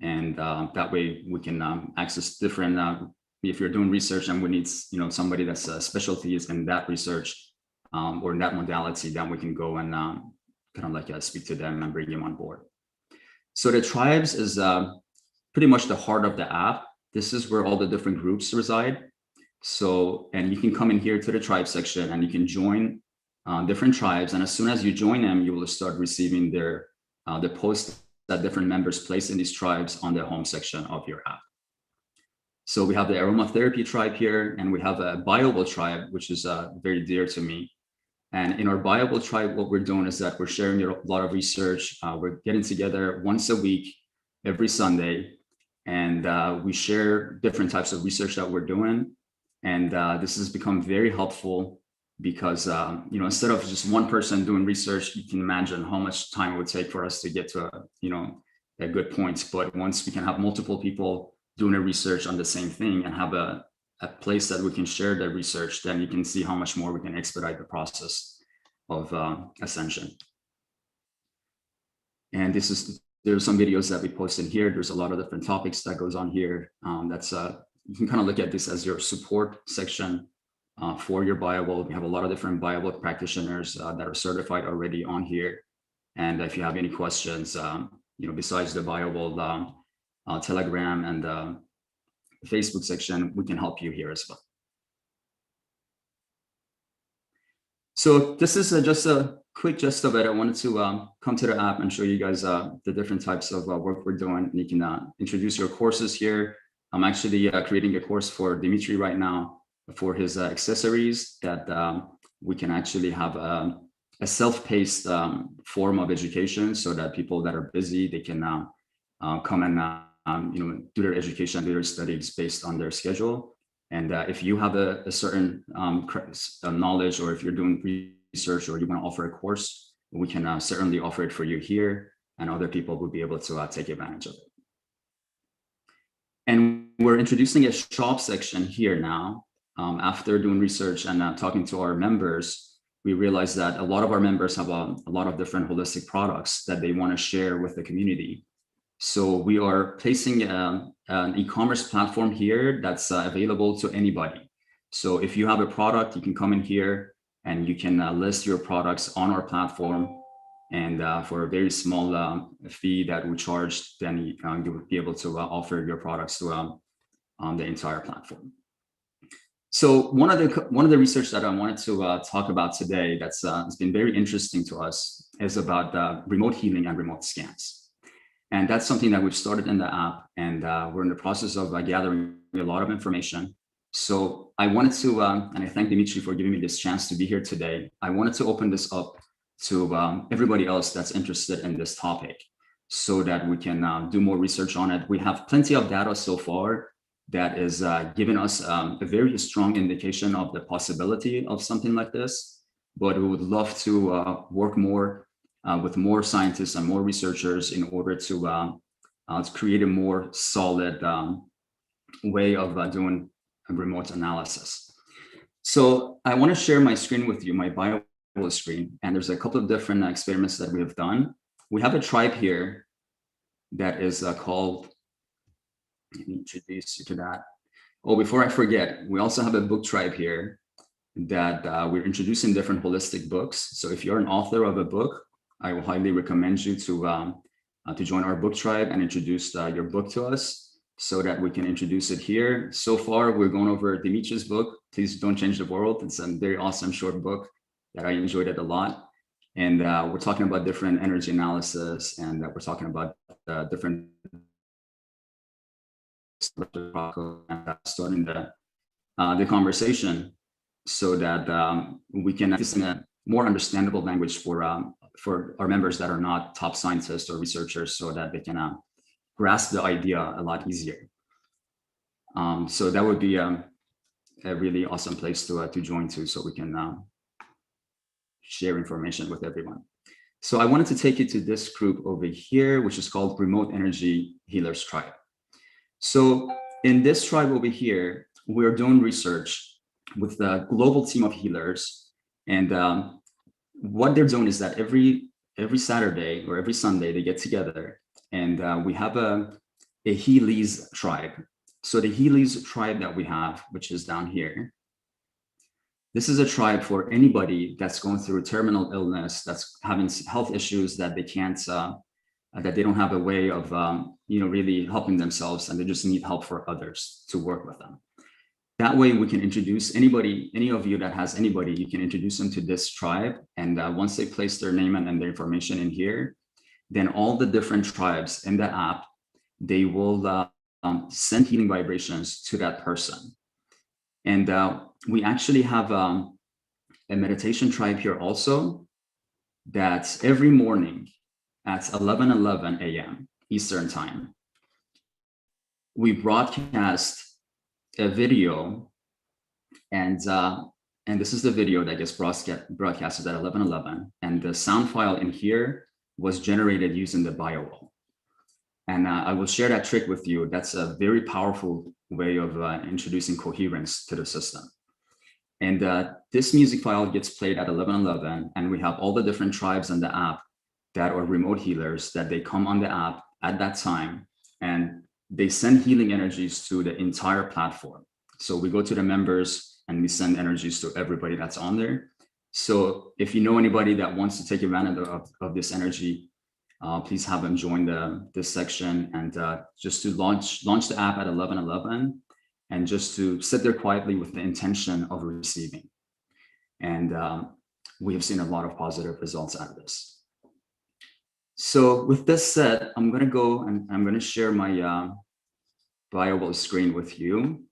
Speaker 15: And that way we can access different, if you're doing research and we need somebody that's specialty is in that research or in that modality, then we can go and kind of like speak to them and bring them on board. So the tribes is pretty much the heart of the app. This is where all the different groups reside. So, and you can come in here to the tribe section and you can join different tribes. And as soon as you join them, you will start receiving their the posts that different members place in these tribes on the home section of your app. So we have the aromatherapy tribe here, and we have a Bioable tribe, which is very dear to me. And in our Bioable tribe, what we're doing is that we're sharing a lot of research. We're getting together once a week, every Sunday, and we share different types of research that we're doing. And this has become very helpful because, you know, instead of just one person doing research, you can imagine how much time it would take for us to get to, a good point. But once we can have multiple people doing a research on the same thing and have a place that we can share the research, then you can see how much more we can expedite the process of ascension. And there's some videos that we posted here. There's a lot of different topics that goes on here. You can kind of look at this as your support section for your Bioable. We have a lot of different Bioable practitioners that are certified already on here. And if you have any questions, besides the Bioable Telegram and Facebook section, we can help you here as well. So this is just a quick gist of it. I wanted to come to the app and show you guys the different types of work we're doing. You can introduce your courses here. I'm actually creating a course for Dimitri right now for his accessories that we can actually have a self-paced form of education so that people that are busy, they can come and do their education, do their studies based on their schedule. And if you have a certain knowledge, or if you're doing research or you want to offer a course, we can certainly offer it for you here, and other people will be able to take advantage of it. And we're introducing a shop section here now. After doing research and talking to our members, we realized that a lot of our members have a lot of different holistic products that they want to share with the community. So we are placing an e-commerce platform here that's available to anybody. So if you have a product, you can come in here and you can list your products on our platform. And for a very small fee that we charge, then you will be able to offer your products to the entire platform. So one of the research that I wanted to talk about today that's has been very interesting to us is about remote healing and remote scans. And that's something that we've started in the app, and we're in the process of gathering a lot of information. So I wanted to, and I thank Dimitri for giving me this chance to be here today. I wanted to open this up to everybody else that's interested in this topic so that we can do more research on it. We have plenty of data so far that is giving us a very strong indication of the possibility of something like this, but we would love to work more with more scientists and more researchers in order to create a more solid way of doing a remote analysis. So I want to share my screen with you, my Bioable screen, and there's a couple of different experiments that we have done. We have a tribe here that is called, let me introduce you to that. Oh, before I forget, we also have a book tribe here that we're introducing different holistic books. So if you're an author of a book, I will highly recommend you to join our book tribe and introduce your book to us so that we can introduce it here. So far, we're going over Dimitri's book, Please Don't Change the World. It's a very awesome short book that I enjoyed it a lot. And we're talking about different energy analysis, and we're talking about different starting the conversation so that we can use a more understandable language for our members that are not top scientists or researchers, so that they can grasp the idea a lot easier. So that would be a really awesome place to join to, so we can share information with everyone. So I wanted to take you to this group over here, which is called Remote Energy Healers Tribe. So in this tribe over here, we're doing research with the global team of healers. And what they're doing is that every Saturday or every Sunday, they get together, and we have a Heelys tribe. So the Heelys tribe that we have, which is down here, this is a tribe for anybody that's going through a terminal illness, that's having health issues that they can't, that they don't have a way of, really helping themselves, and they just need help for others to work with them. That way we can introduce anybody, any of you that has anybody, you can introduce them to this tribe. And once they place their name and their information in here, then all the different tribes in the app, they will send healing vibrations to that person. And we actually have a meditation tribe here also, that every morning at 11:11 a.m. Eastern time, we broadcast a video, and this is the video that gets broadcasted at 11:11, and the sound file in here was generated using the BioWell. And I will share that trick with you. That's a very powerful way of introducing coherence to the system. And this music file gets played at 11:11, and we have all the different tribes in the app that are remote healers, that they come on the app at that time, and they send healing energies to the entire platform. So we go to the members and we send energies to everybody that's on there. So if you know anybody that wants to take advantage of this energy, please have them join this section, and just to launch the app at 11:11, and just to sit there quietly with the intention of receiving. And we have seen a lot of positive results out of this. So with this said, I'm going to go and I'm going to share my BioWell screen with you.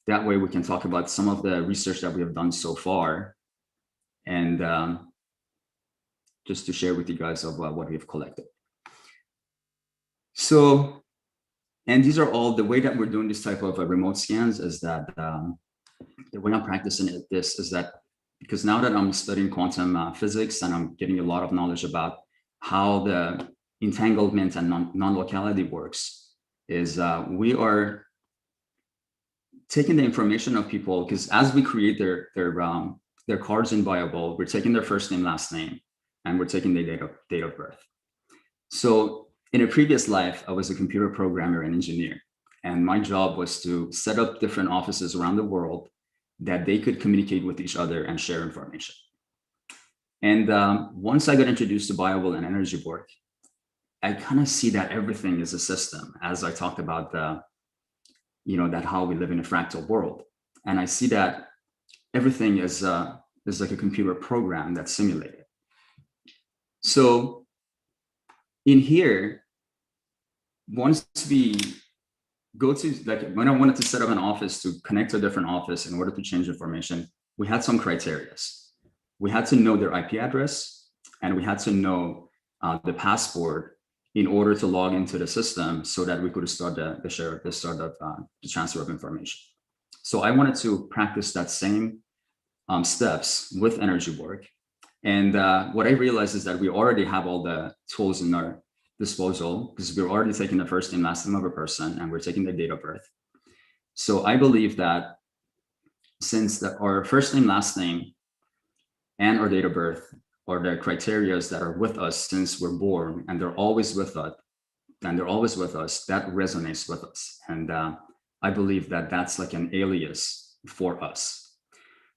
Speaker 15: That way we can talk about some of the research that we have done so far, and just to share with you guys of what we've collected. So, and these are all, the way that we're doing this type of remote scans is that the way I'm practicing this is that, because now that I'm studying quantum physics and I'm getting a lot of knowledge about how the entanglement and non-locality works, is we are taking the information of people, because as we create their cards in BioWell, we're taking their first name, last name, and we're taking their date of birth. So in a previous life, I was a computer programmer and engineer, and my job was to set up different offices around the world that they could communicate with each other and share information. And once I got introduced to BioWell and energy work, I kind of see that everything is a system, as I talked about that how we live in a fractal world. And I see that everything is like a computer program that's simulated. So in here, once we go to, like when I wanted to set up an office to connect to a different office in order to change information, we had some criteria. We had to know their IP address, and we had to know the password in order to log into the system, so that we could start the transfer of information. So I wanted to practice that same steps with energy work. And what I realized is that we already have all the tools in our disposal, because we're already taking the first name, last name of a person, and we're taking their date of birth. So I believe that since our first name, last name, and our date of birth are the criteria that are with us since we're born, and they're always with us, that resonates with us. And I believe that that's like an alias for us.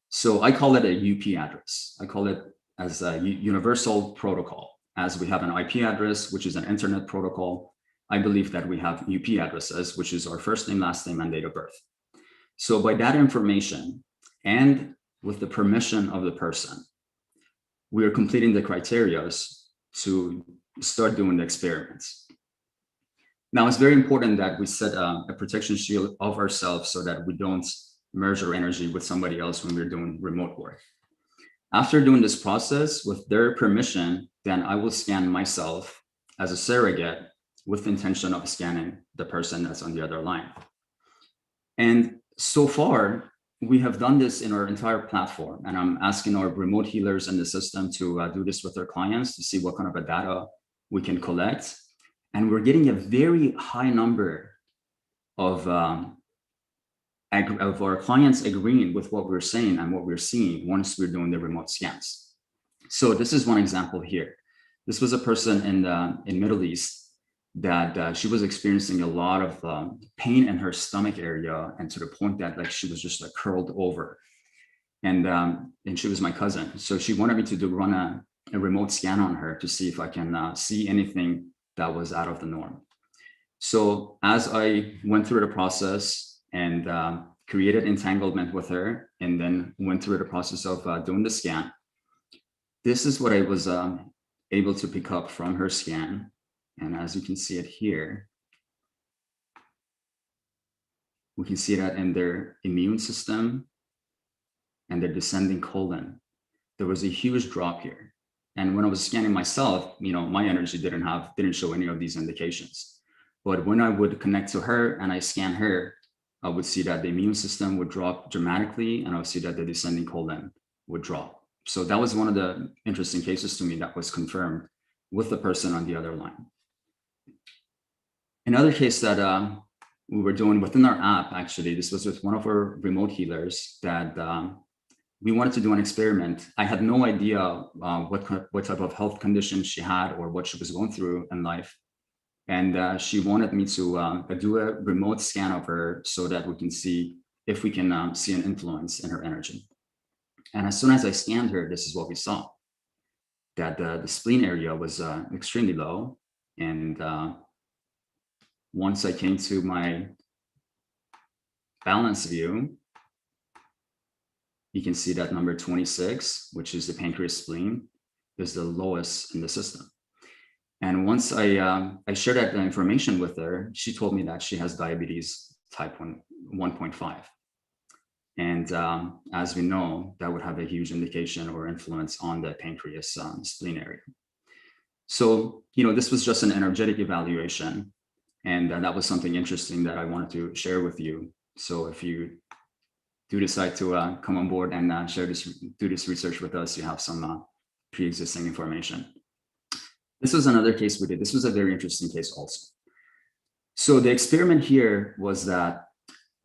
Speaker 15: So I call it a UP address. I call it as a universal protocol. As we have an IP address, which is an internet protocol, I believe that we have UP addresses, which is our first name, last name, and date of birth. So by that information, and with the permission of the person, we are completing the criteria to start doing the experiments. Now, it's very important that we set a protection shield of ourselves so that we don't merge our energy with somebody else when we're doing remote work. After doing this process, with their permission, then I will scan myself as a surrogate with the intention of scanning the person that's on the other line. And so far, we have done this in our entire platform, and I'm asking our remote healers in the system to do this with their clients to see what kind of a data we can collect. And we're getting a very high number of our clients agreeing with what we're saying and what we're seeing once we're doing the remote scans. So this is one example here. This was a person in Middle East that she was experiencing a lot of pain in her stomach area, and to the point that like she was just like curled over. And she was my cousin, so she wanted me to run a remote scan on her to see if I can see anything that was out of the norm. So as I went through the process and created entanglement with her, and then went through the process of doing the scan, this is what I was able to pick up from her scan. And as you can see it here, we can see that in their immune system and their descending colon, there was a huge drop here. And when I was scanning myself, my energy didn't show any of these indications. But when I would connect to her and I scan her, I would see that the immune system would drop dramatically, and I would see that the descending colon would drop. So that was one of the interesting cases to me that was confirmed with the person on the other line. Another case that we were doing within our app, actually, this was with one of our remote healers that we wanted to do an experiment. I had no idea what type of health condition she had or what she was going through in life. And she wanted me to do a remote scan of her so that we can see if we can see an influence in her energy. And as soon as I scanned her, this is what we saw, that the spleen area was extremely low. And once I came to my balance view, you can see that number 26, which is the pancreas spleen, is the lowest in the system. And once I shared that information with her, she told me that she has diabetes type 1.5. And as we know, that would have a huge indication or influence on the pancreas spleen area. So, this was just an energetic evaluation. And that was something interesting that I wanted to share with you. So if you do decide to come on board and do this research with us, you have some pre-existing information. This was another case we did. This was a very interesting case also. So the experiment here was that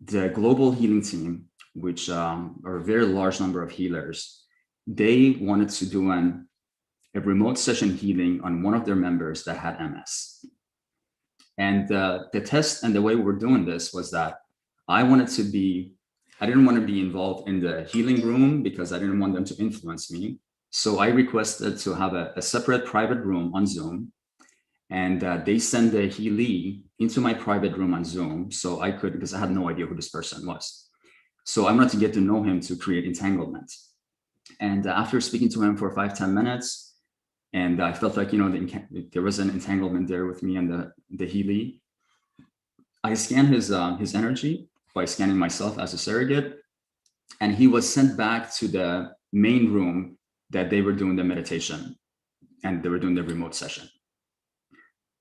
Speaker 15: the global healing team, which are a very large number of healers, they wanted to do a remote session healing on one of their members that had MS. And the test and the way we were doing this was that I didn't want to be involved in the healing room because I didn't want them to influence me. So I requested to have a separate private room on Zoom, and they sent the healee into my private room on Zoom so I could, because I had no idea who this person was. So I wanted to get to know him to create entanglement. And after speaking to him for 5-10 minutes, and I felt like, there was an entanglement there with me and the healee, I scanned his energy by scanning myself as a surrogate, and he was sent back to the main room that they were doing the meditation and they were doing the remote session.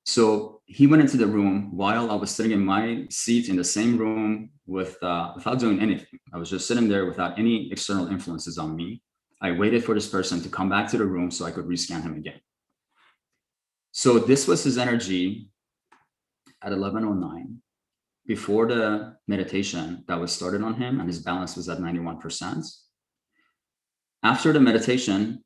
Speaker 15: So he went into the room while I was sitting in my seat in the same room without doing anything. I was just sitting there without any external influences on me. I waited for this person to come back to the room so I could rescan him again. So this was his energy at 11:09 before the meditation that was started on him, and his balance was at 91%. After the meditation,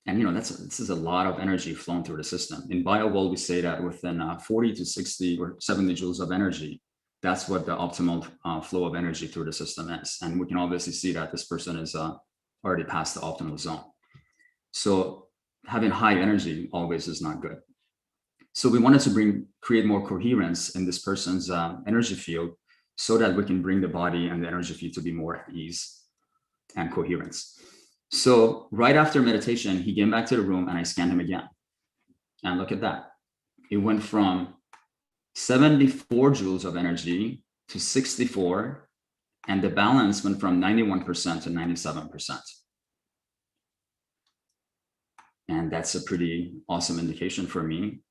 Speaker 15: and this is a lot of energy flowing through the system. In BioWorld, we say that within 40 to 60 or 70 joules of energy, that's what the optimal flow of energy through the system is. And we can obviously see that this person is already past the optimal zone. So having high energy always is not good. So we wanted to create more coherence in this person's energy field so that we can bring the body and the energy field to be more at ease and coherence. So right after meditation, he came back to the room and I scanned him again. And look at that. It went from 74 joules of energy to 64, and the balance went from 91% to 97%. And that's a pretty awesome indication for me.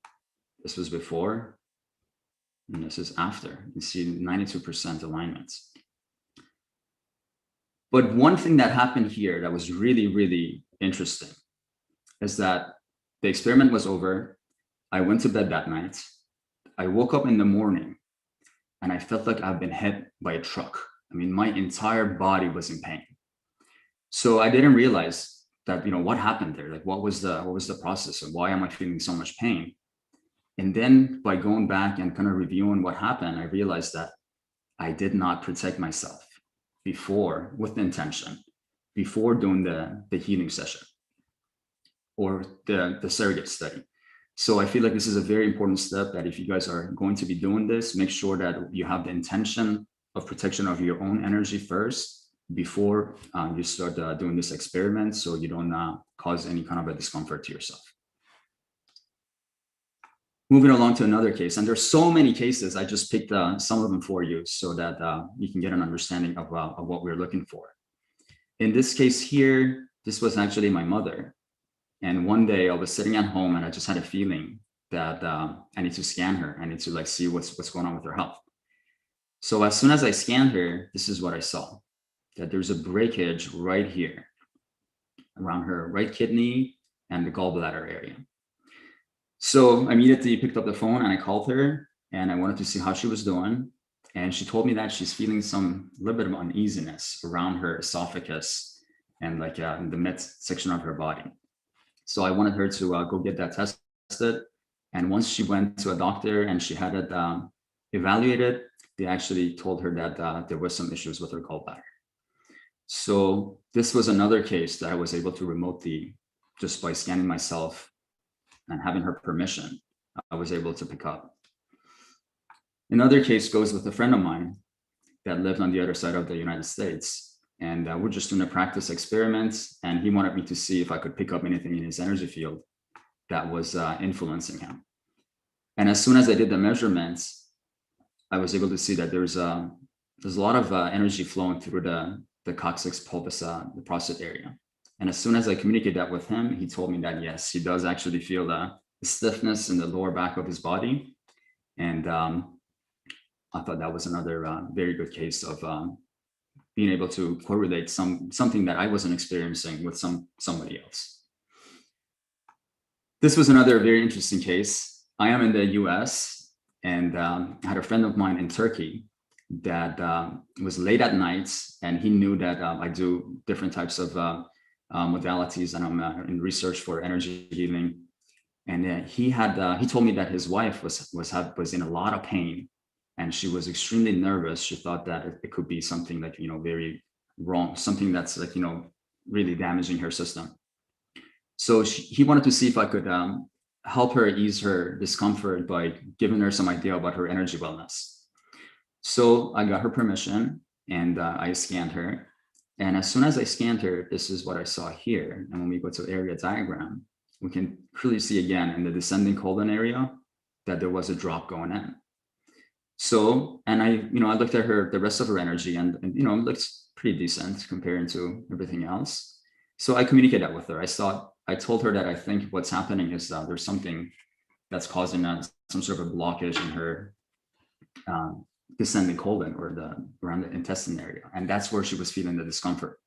Speaker 15: This was before, and this is after. You see 92% alignment. But one thing that happened here that was really, really interesting is that the experiment was over. I went to bed that night. I woke up in the morning and I felt like I've been hit by a truck. I mean, my entire body was in pain. So I didn't realize that, what happened there? Like, what was the process and why am I feeling so much pain? And then by going back and kind of reviewing what happened, I realized that I did not protect myself before with the intention, before doing the healing session or the surrogate study. So I feel like this is a very important step that if you guys are going to be doing this, make sure that you have the intention of protection of your own energy first before you start doing this experiment, so you don't cause any kind of a discomfort to yourself. moving along to another case, and there's so many cases, I just picked some of them for you so that you can get an understanding of what we're looking for. In this case here, this was actually my mother. And one day I was sitting at home and I just had a feeling that I need to scan her. I need to like see what's going on with her health. So as soon as I scanned her, this is what I saw, that there's a breakage right here around her right kidney and the gallbladder area. So I immediately picked up the phone and I called her and I wanted to see how she was doing. And she told me that she's feeling a little bit of uneasiness around her esophagus and like in the midsection of her body. So I wanted her to go get that tested. And once she went to a doctor and she had it evaluated, they actually told her that there was some issues with her gallbladder. So this was another case that I was able to remotely, just by scanning myself and having her permission, I was able to pick up. Another case goes with a friend of mine that lived on the other side of the United States. And we're just doing a practice experiment. And he wanted me to see if I could pick up anything in his energy field that was influencing him. And as soon as I did the measurements, I was able to see that there's a lot of energy flowing through the coccyx pulvis, the prostate area. And as soon as I communicated that with him, he told me that, yes, he does actually feel the stiffness in the lower back of his body. And I thought that was another very good case of being able to correlate something that I wasn't experiencing with somebody else. This was another very interesting case. I am in the US and I had a friend of mine in Turkey that was late at night, and he knew that I do different types of modalities, and I'm in research for energy healing. And he told me that his wife was in a lot of pain, and she was extremely nervous. She thought that it could be something like, very wrong, something that's like, really damaging her system. So he wanted to see if I could help her ease her discomfort by giving her some idea about her energy wellness. So I got her permission and I scanned her. And as soon as I scanned her, this is what I saw here. And when we go to area diagram, we can clearly see again in the descending colon area that there was a drop going in. So, and I looked at the rest of her energy and it looks pretty decent comparing to everything else. So I communicated that with her. I told her that I think what's happening is there's something that's causing some sort of a blockage in her descending colon or around the intestine area. And that's where she was feeling the discomfort.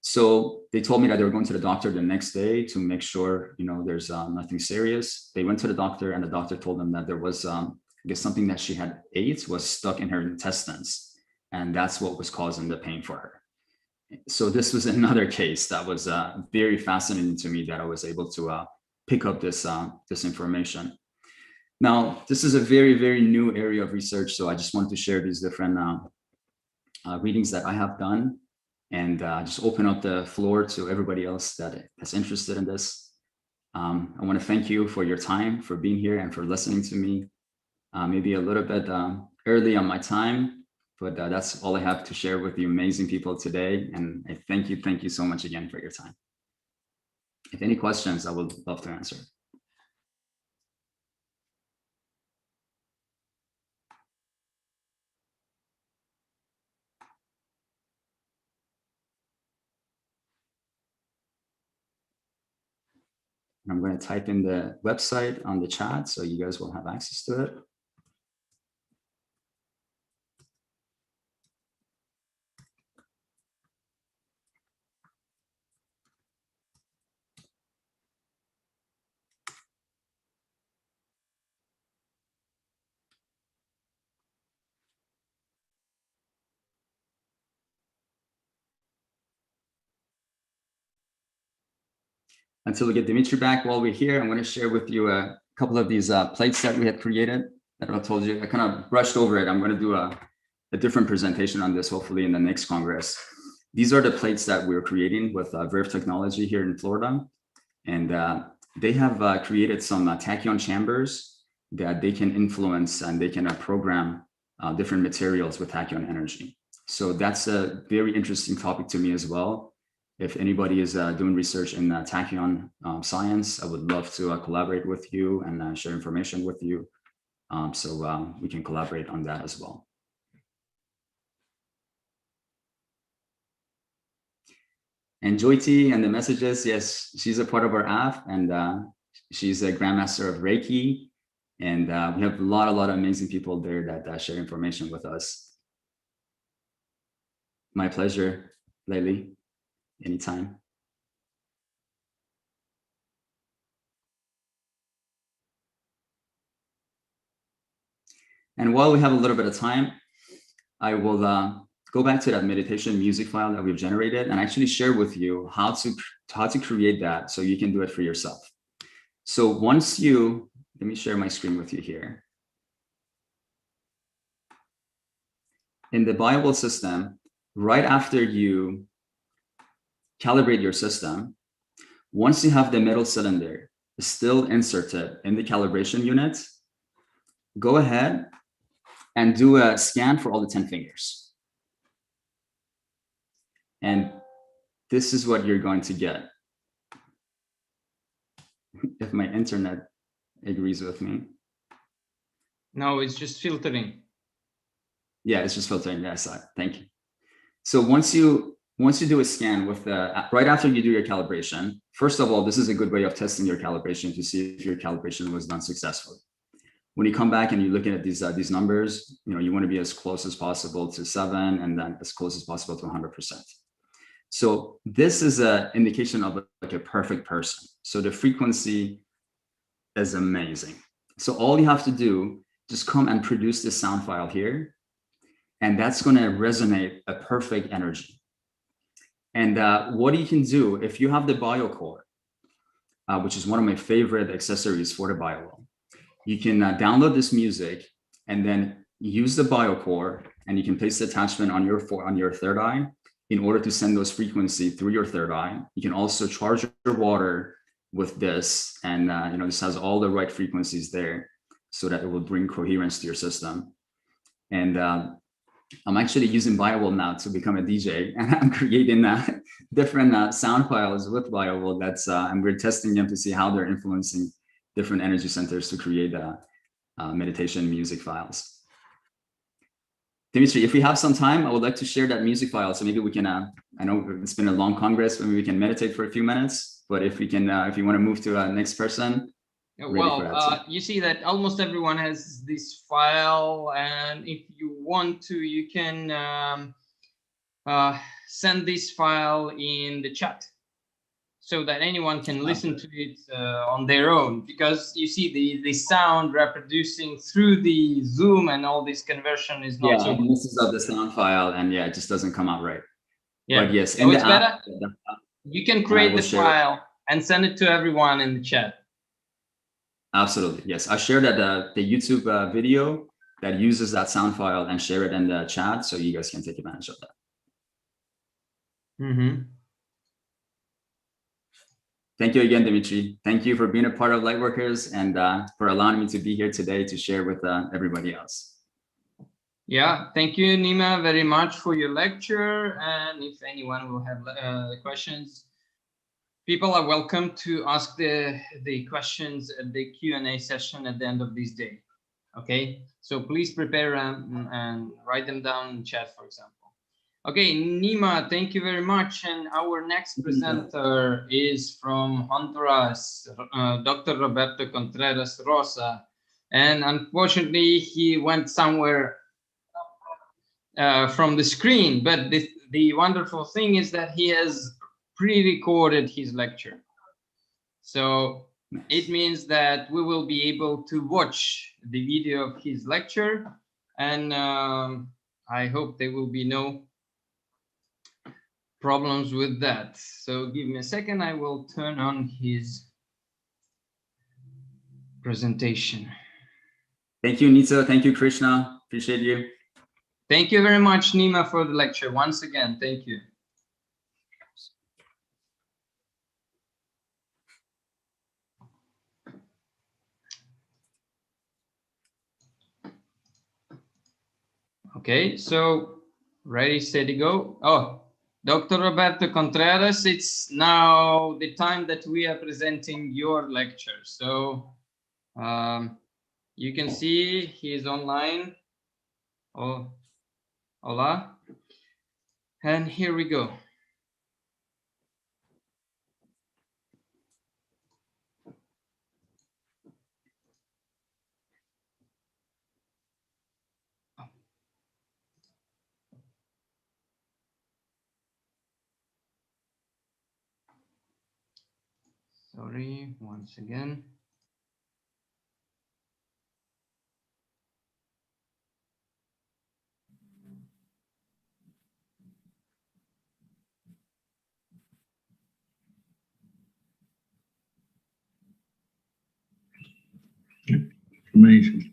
Speaker 15: So they told me that they were going to the doctor the next day to make sure, there's nothing serious. They went to the doctor and the doctor told them that there was, I guess something that she had ate was stuck in her intestines. And that's what was causing the pain for her. So this was another case that was very fascinating to me, that I was able to pick up this information. Now, this is a very, very new area of research. So I just wanted to share these different readings that I have done, and just open up the floor to everybody else that's interested in this. I want to thank you for your time, for being here and for listening to me. Maybe a little bit early on my time, but that's all I have to share with you amazing people today. And I thank you so much again for your time. If any questions, I would love to answer. And I'm going to type in the website on the chat so you guys will have access to it. Until we get Dimitri back, while we're here, I'm going to share with you a couple of these plates that we had created that I told you. I kind of brushed over it. I'm going to do a different presentation on this, hopefully in the next Congress. These are the plates that we're creating with Verve Technology here in Florida. And they have created some tachyon chambers that they can influence, and they can program different materials with tachyon energy. So that's a very interesting topic to me as well. if anybody is doing research in tachyon science, I would love to collaborate with you and share information with you. So we can collaborate on that as well. And Joyti and the messages, yes, she's a part of our app, and she's a grandmaster of Reiki. And we have a lot of amazing people there that share information with us. My pleasure, Layli, anytime. And while we have a little bit of time, I will go back to that meditation music file that we've generated and actually share with you how to create that so you can do it for yourself. So once you, let me share my screen with you here. In the Bio system, right after you calibrate your system, once you have the middle cylinder still inserted in the calibration unit, go ahead and do a scan for all the 10 fingers. And this is what you're going to get. If my internet agrees with me.
Speaker 2: No, it's just filtering.
Speaker 15: Yeah, it's just filtering. Yeah, I saw it. Thank you. So once you do a scan with right after you do your calibration, first of all, this is a good way of testing your calibration to see if your calibration was done successfully. When you come back and you're looking at these numbers, you want to be as close as possible to 7 and then as close as possible to 100%. So this is an indication of like a perfect person. So the frequency is amazing. So all you have to do, just come and produce this sound file here, and that's going to resonate a perfect energy. And what you can do, if you have the BioCore, which is one of my favorite accessories for the BioWell, you can download this music and then use the BioCore, and you can place the attachment on your third eye in order to send those frequencies through your third eye. You can also charge your water with this, and this has all the right frequencies there so that it will bring coherence to your system. And I'm actually using BioWell now to become a DJ, and I'm creating different sound files with BioWell. And we're testing them to see how they're influencing different energy centers to create meditation music files. Dimitri, if we have some time, I would like to share that music file. So maybe we can, I know it's been a long Congress, maybe we can meditate for a few minutes, but if we can, if you want to move to the next person.
Speaker 2: Well, you see that almost everyone has this file, and if you want to, you can send this file in the chat so that anyone can listen to it on their own, because you see the sound reproducing through the Zoom and all this conversion is not so good.
Speaker 15: This is of the sound file, and yeah, it just doesn't come out right.
Speaker 2: Yeah,
Speaker 15: but yes,
Speaker 2: so it's better. You can create the file and send it to everyone in the chat.
Speaker 15: Absolutely, yes. I shared that the YouTube video that uses that sound file and share it in the chat, so you guys can take advantage of that.
Speaker 2: Mm-hmm.
Speaker 15: Thank you again, Dimitri. Thank you for being a part of Lightworkers and for allowing me to be here today to share with everybody else.
Speaker 2: Yeah, thank you, Nima, very much for your lecture. And if anyone will have questions, people are welcome to ask the questions at the Q&A session at the end of this day. Okay, so please prepare and write them down in the chat, for example. Okay, Nima, thank you very much. And our next presenter is from Honduras, Dr. Roberto Contreras Rosa. And unfortunately, he went somewhere from the screen. But the wonderful thing is that he has pre-recorded his lecture. So it means that we will be able to watch the video of his lecture. And I hope there will be no problems with that. So give me a second, I will turn on his presentation.
Speaker 15: Thank you, Nita. Thank you, Krishna. Appreciate you.
Speaker 2: Thank you very much, Nima, for the lecture. Once again, thank you. Okay, so ready, steady, go. Oh, Dr. Roberto Contreras, it's now the time that we are presenting your lecture. So you can see he is online. Oh, hola. And here we go. Sorry, once again.
Speaker 16: Amazing.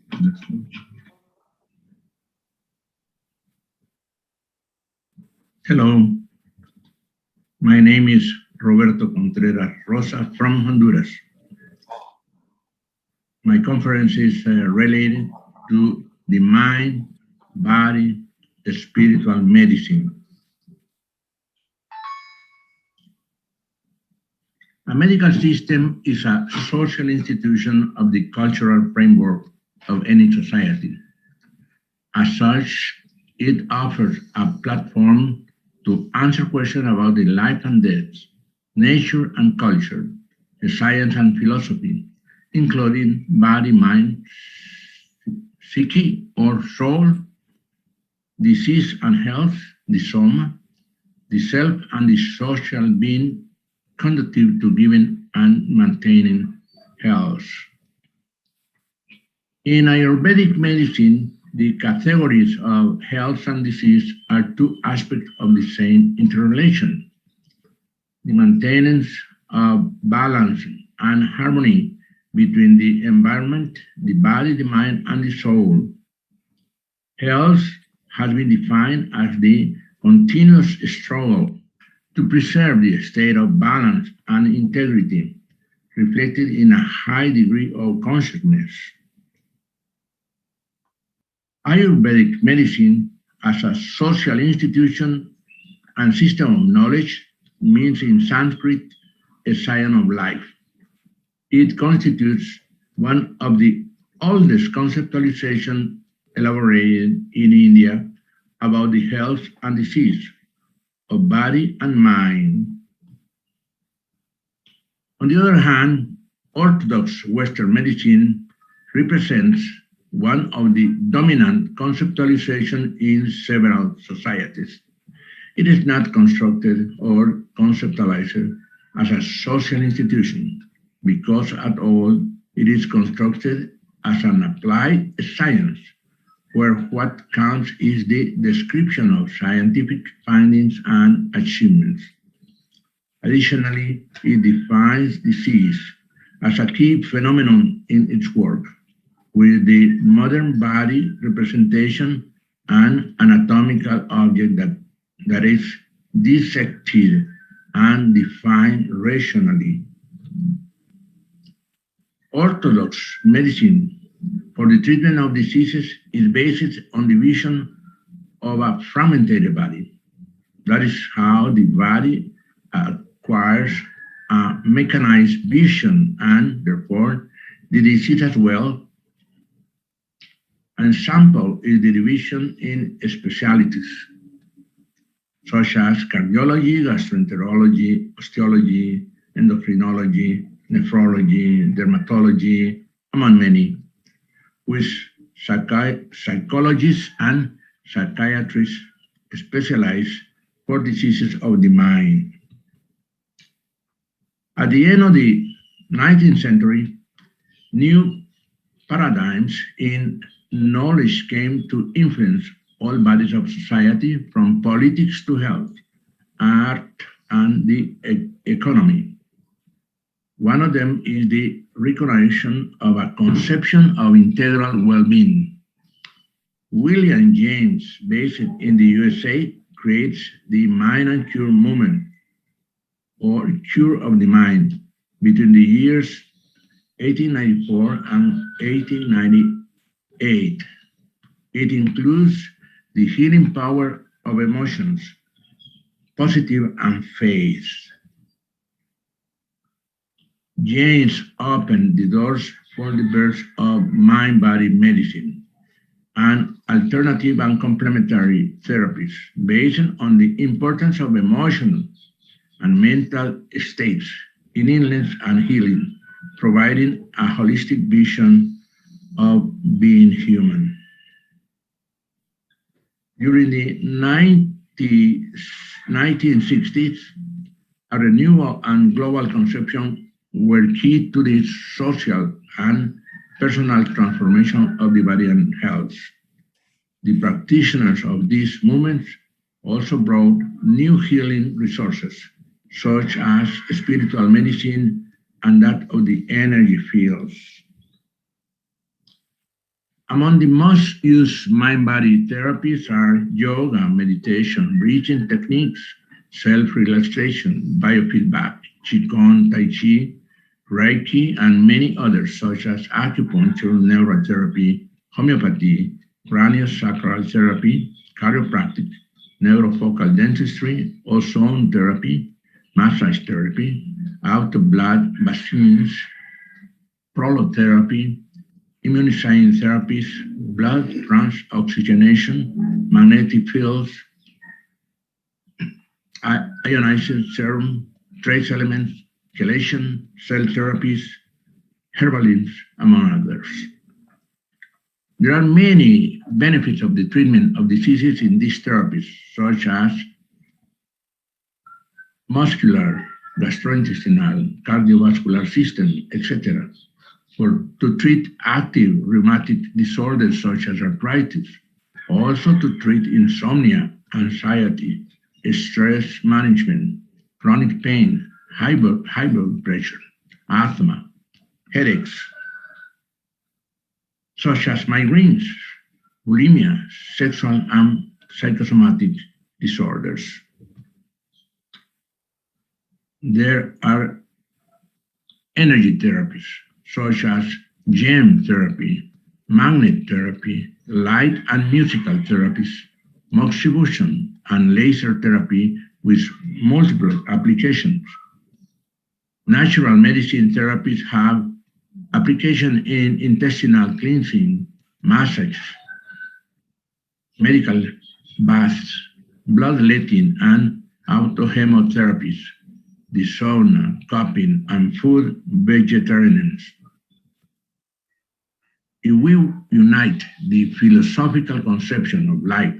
Speaker 16: Hello, my name is Roberto Contreras Rosa from Honduras. My conference is related to the mind, body, spiritual medicine. A medical system is a social institution of the cultural framework of any society. As such, it offers a platform to answer questions about the life and death, nature and culture, science and philosophy, including body, mind, psyche or soul, disease and health, the soma, the self and the social being conducive to giving and maintaining health. In Ayurvedic medicine, the categories of health and disease are two aspects of the same interrelation. The maintenance of balance and harmony between the environment, the body, the mind, and the soul. Health has been defined as the continuous struggle to preserve the state of balance and integrity, reflected in a high degree of consciousness. Ayurvedic medicine as a social institution and system of knowledge means in Sanskrit a science of life. It constitutes one of the oldest conceptualizations elaborated in India about the health and disease of body and mind. On the other hand, Orthodox Western medicine represents one of the dominant conceptualizations in several societies. It is not constructed or conceptualized as a social institution, because at all it is constructed as an applied science, where what counts is the description of scientific findings and achievements. Additionally, it defines disease as a key phenomenon in its work, with the modern body representation an anatomical object that is dissected and defined rationally. Orthodox medicine for the treatment of diseases is based on the vision of a fragmented body. That is how the body acquires a mechanized vision, and therefore the disease as well. An example is the division in specialties, such as cardiology, gastroenterology, osteology, endocrinology, nephrology, dermatology, among many, with psychologists and psychiatrists specialized for diseases of the mind. At the end of the 19th century, new paradigms in knowledge came to influence all bodies of society, from politics to health, art, and the economy. One of them is the recognition of a conception of integral well-being. William James, based in the USA, creates the Mind and Cure movement, or Cure of the Mind, between the years 1894 and 1898. It includes the healing power of emotions, positive and faith. James opened the doors for the birth of mind-body medicine and alternative and complementary therapies based on the importance of emotional and mental states in illness and healing, providing a holistic vision of being human. During the 1960s, a renewal and global conception were key to the social and personal transformation of the body and health. The practitioners of these movements also brought new healing resources, such as spiritual medicine and that of the energy fields. Among the most used mind-body therapies are yoga, meditation, breathing techniques, self-relaxation, biofeedback, Qigong, Tai Chi, Reiki, and many others, such as acupuncture, neurotherapy, homeopathy, craniosacral therapy, chiropractic, neurofocal dentistry, ozone therapy, massage therapy, out-of-blood vaccines, prolotherapy, immunizing therapies, blood transoxygenation, magnetic fields, ionizing serum, trace elements, chelation, cell therapies, herbalism, among others. There are many benefits of the treatment of diseases in these therapies, such as muscular, gastrointestinal, cardiovascular system, etc., to treat active rheumatic disorders such as arthritis, also to treat insomnia, anxiety, stress management, chronic pain, high blood pressure, asthma, headaches, such as migraines, bulimia, sexual and psychosomatic disorders. There are energy therapies, such as gem therapy, magnet therapy, light and musical therapies, moxibution, and laser therapy with multiple applications. Natural medicine therapies have application in intestinal cleansing, massage, medical baths, bloodletting, and autohemotherapies, the sauna, cupping, and food vegetarians. If we unite the philosophical conception of life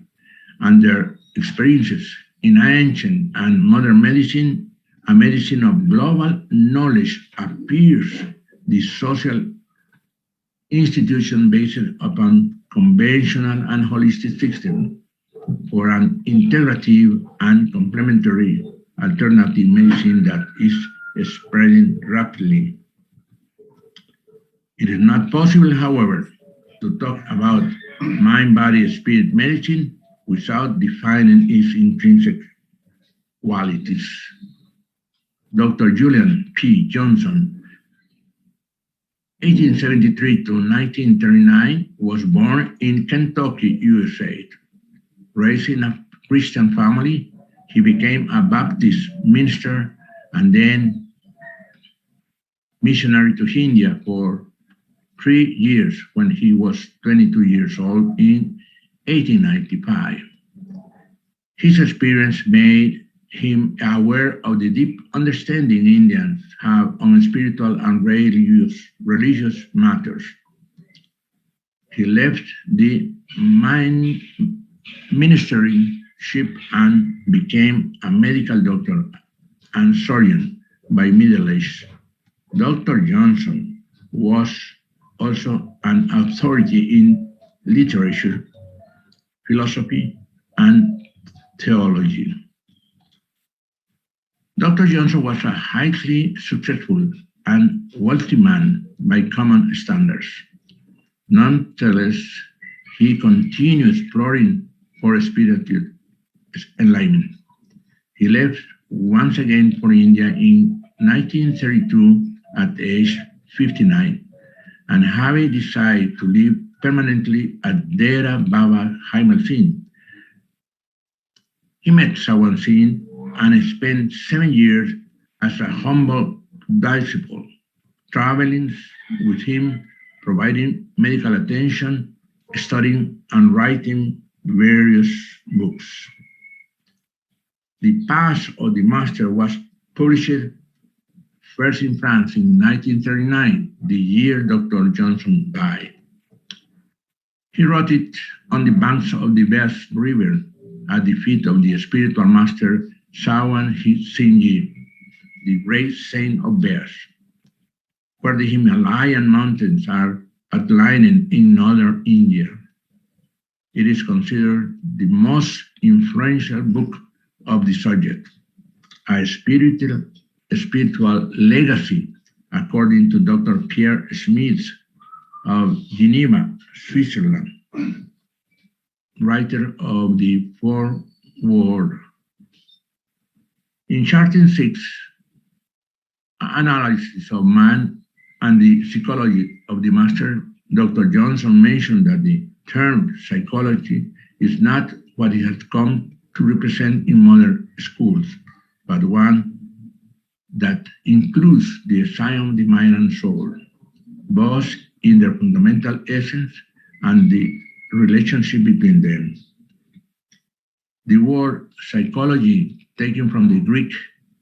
Speaker 16: and their experiences in ancient and modern medicine, a medicine of global knowledge appears the social institution based upon conventional and holistic system for an integrative and complementary alternative medicine that is spreading rapidly. It is not possible, however, to talk about mind-body-spirit medicine without defining its intrinsic qualities. Dr. Julian P. Johnson, 1873 to 1939, was born in Kentucky, USA. Raised in a Christian family, he became a Baptist minister and then missionary to India for 3 years when he was 22 years old in 1895. His experience made him aware of the deep understanding Indians have on spiritual and religious matters. He left the ministership and became a medical doctor and surgeon by middle age. Dr. Johnson was also an authority in literature, philosophy, and theology. Dr. Johnson was a highly successful and wealthy man by common standards. Nonetheless, he continued exploring for spiritual enlightenment. He left once again for India in 1932 at age 59, and having decided to live permanently at Dera Baba Himal Singh. He met Sawan Singh and spent 7 years as a humble disciple, traveling with him, providing medical attention, studying and writing various books. The Path of the Master was published first in France in 1939, the year Dr. Johnson died. He wrote it on the banks of the Beas River at the feet of the spiritual master Sawan Singhi, the great saint of Beas, where the Himalayan mountains are outlined in northern India. It is considered the most influential book of the subject, a spiritual legacy, according to Dr. Pierre Smith of Geneva, Switzerland, writer of the foreword. In Chanting 6, Analysis of Man and the Psychology of the Master, Dr. Johnson mentioned that the term psychology is not what it has come to represent in modern schools, but one that includes the science of the mind and soul, both in their fundamental essence and the relationship between them. The word psychology, taken from the Greek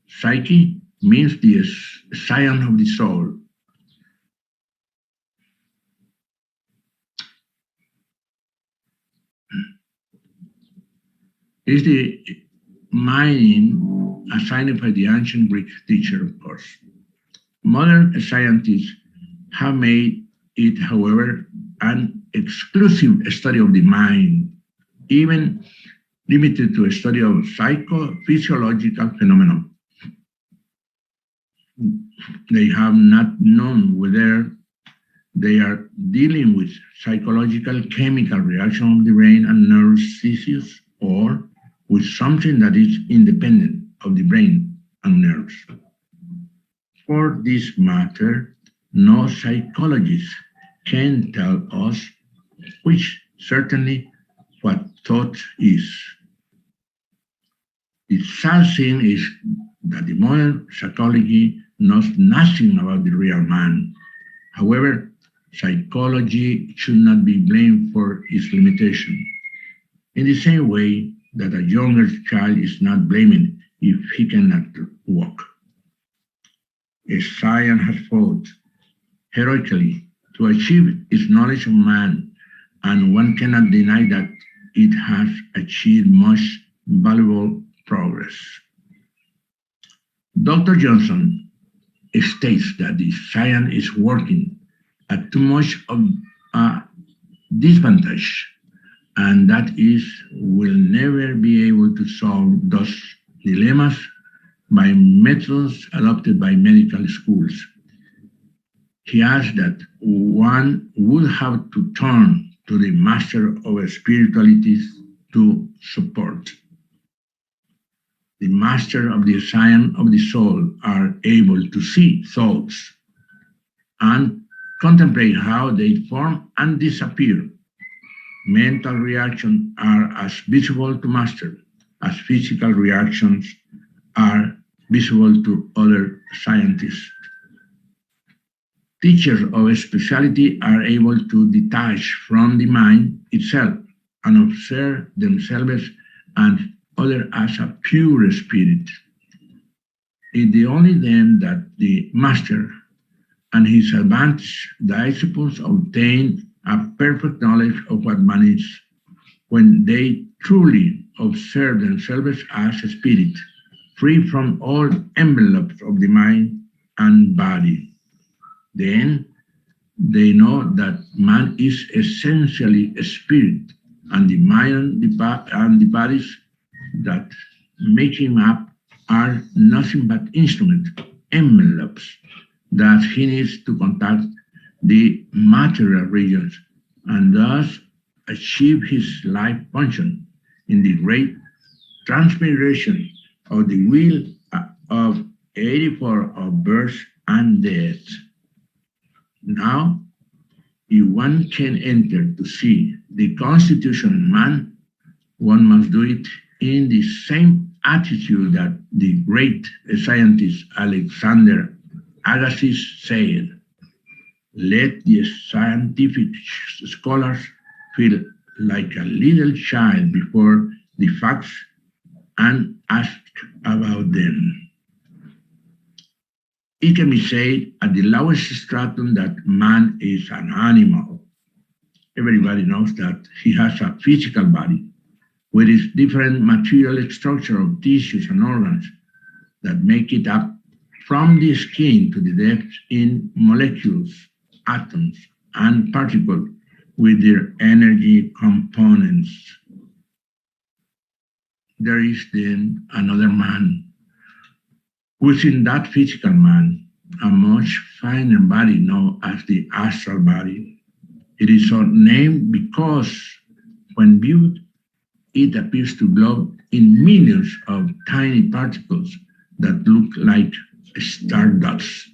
Speaker 16: psyche, means the science of the soul. Is the meaning assigned by the ancient Greek teacher, of course. Modern scientists have made it, however, an exclusive study of the mind, even limited to a study of psychophysiological phenomena. They have not known whether they are dealing with psychological chemical reaction of the brain and nerve tissues, or with something that is independent of the brain and nerves. For this matter, no psychologist can tell us which certainly what thought is. The sad thing is that the modern psychology knows nothing about the real man. However, psychology should not be blamed for its limitation. In the same way that a younger child is not blamed if he cannot walk. A science has fought heroically to achieve its knowledge of man, and one cannot deny that it has achieved much valuable progress. Dr. Johnson states that the science is working at too much of a disadvantage, and that is, will never be able to solve those dilemmas by methods adopted by medical schools. He adds that one would have to turn to the master of spiritualities to support. The master of the science of the soul are able to see thoughts and contemplate how they form and disappear. Mental reactions are as visible to master as physical reactions are visible to other scientists. Teachers of a specialty are able to detach from the mind itself and observe themselves and others as a pure spirit. It is only then that the master and his advanced disciples obtain a perfect knowledge of what man is, when they truly observe themselves as a spirit, free from all envelopes of the mind and body. Then they know that man is essentially a spirit, and the mind and the bodies that make him up are nothing but instruments, envelopes that he needs to contact the material regions, and thus achieve his life function in the great transmigration of the wheel of 84 of birth and death. Now, if one can enter to see the constitution of man, one must do it in the same attitude that the great scientist Alexander Agassiz said, "Let the scientific scholars feel like a little child before the facts and ask about them." It can be said at the lowest stratum that man is an animal. Everybody knows that he has a physical body with its different material structure of tissues and organs that make it up from the skin to the depths in molecules, atoms, and particles with their energy components. There is then another man. Within that physical man, a much finer body known as the astral body. It is so named because when viewed, it appears to glow in millions of tiny particles that look like stardust.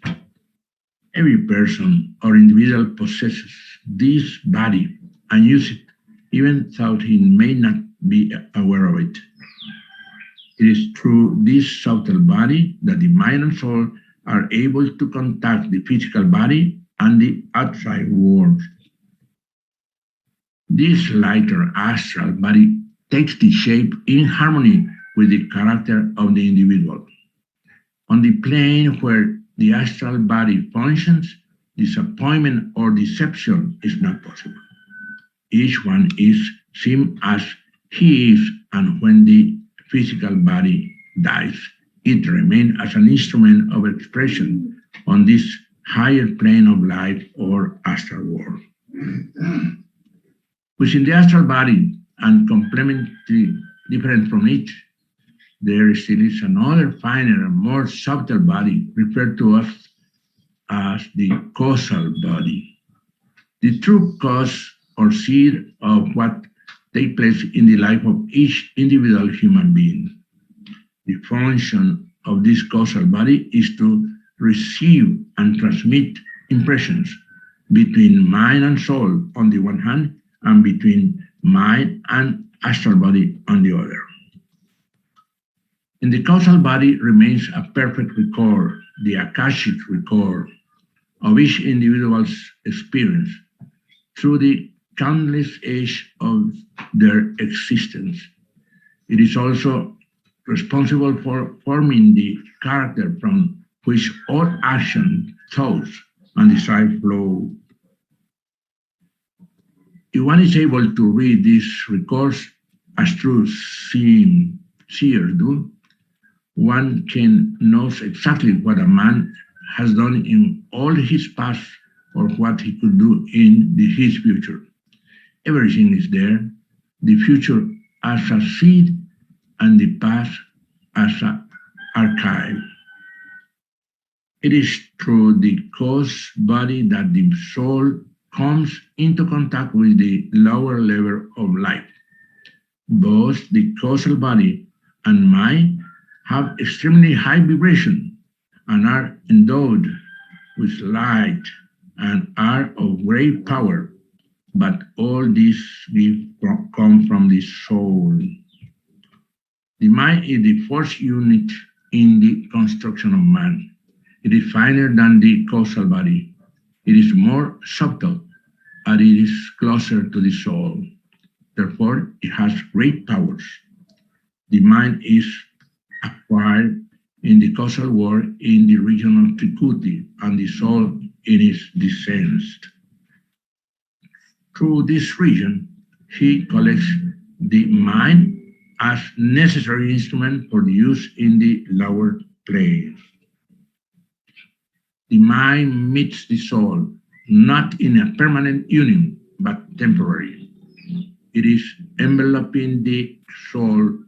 Speaker 16: Every person or individual possesses this body and uses it, even though he may not be aware of it. It is through this subtle body that the mind and soul are able to contact the physical body and the outside world. This lighter astral body takes the shape in harmony with the character of the individual. On the plane where the astral body functions, disappointment or deception is not possible. Each one is seen as he is, and when the physical body dies, it remains as an instrument of expression on this higher plane of life or astral world. Within the astral body, and complementary different from it, there still is another finer and more subtle body referred to as the causal body. The true cause or seed of what takes place in the life of each individual human being. The function of this causal body is to receive and transmit impressions between mind and soul on the one hand, and between mind and astral body on the other. In the causal body remains a perfect record, the Akashic record of each individual's experience through the countless age of their existence. It is also responsible for forming the character from which all action, thoughts, and desire flow. If one is able to read these records as true seers do, one can know exactly what a man has done in all his past or what he could do in his future. Everything is there, the future as a seed and the past as an archive. It is through the cause body that the soul comes into contact with the lower level of life. Both the causal body and mind have extremely high vibration and are endowed with light and are of great power, but all these come from the soul. The mind is the first unit in the construction of man. It is finer than the causal body. It is more subtle, and it is closer to the soul. Therefore, it has great powers. The mind is acquired in the causal world in the region of Trikuti, and the soul in its descent. Through this region, he collects the mind as necessary instrument for the use in the lower planes. The mind meets the soul, not in a permanent union, but temporary. It is enveloping the soul,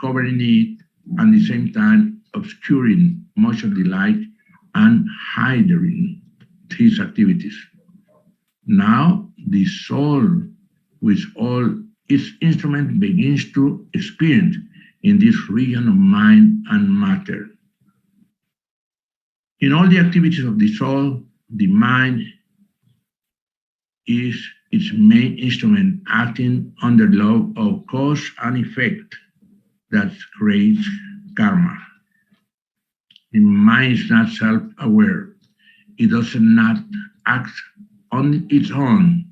Speaker 16: covering it, and at the same time obscuring much of the light and hiding his activities. Now the soul, with all its instruments, begins to experience in this region of mind and matter. In all the activities of the soul, the mind is its main instrument, acting under law of cause and effect. that creates karma. The mind is not self-aware. It does not act on its own.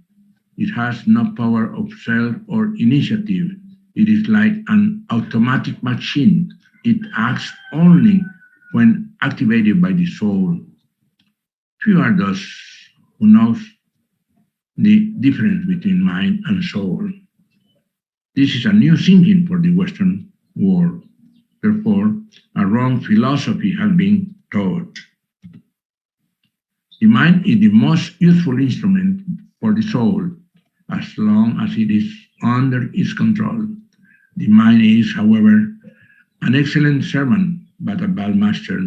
Speaker 16: It has no power of self or initiative. It is like an automatic machine. It acts only when activated by the soul. Few are those who knows the difference between mind and soul. This is a new thinking for the Western world. Therefore, a wrong philosophy has been taught. The mind is the most useful instrument for the soul, as long as it is under its control. The mind is, however, an excellent servant, but a bad master.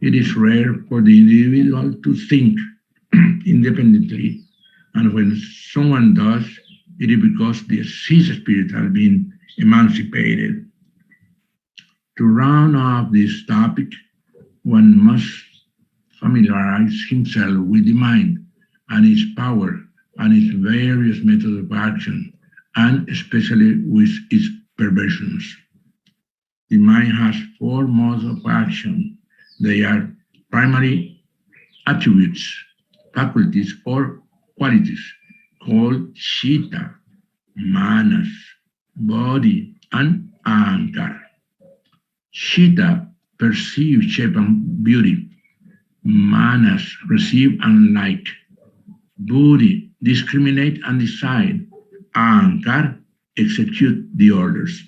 Speaker 16: It is rare for the individual to think independently, and when someone does, it is because his spirit has been emancipated. To round off this topic, one must familiarize himself with the mind and its power and its various methods of action, and especially with its perversions. The mind has four modes of action. They are primary attributes, faculties, or qualities, called chitta, manas, body, and ahankara. Chitta perceives shape and beauty. Manas receive and like. Buddhi discriminate and decide. Ahankara execute the orders.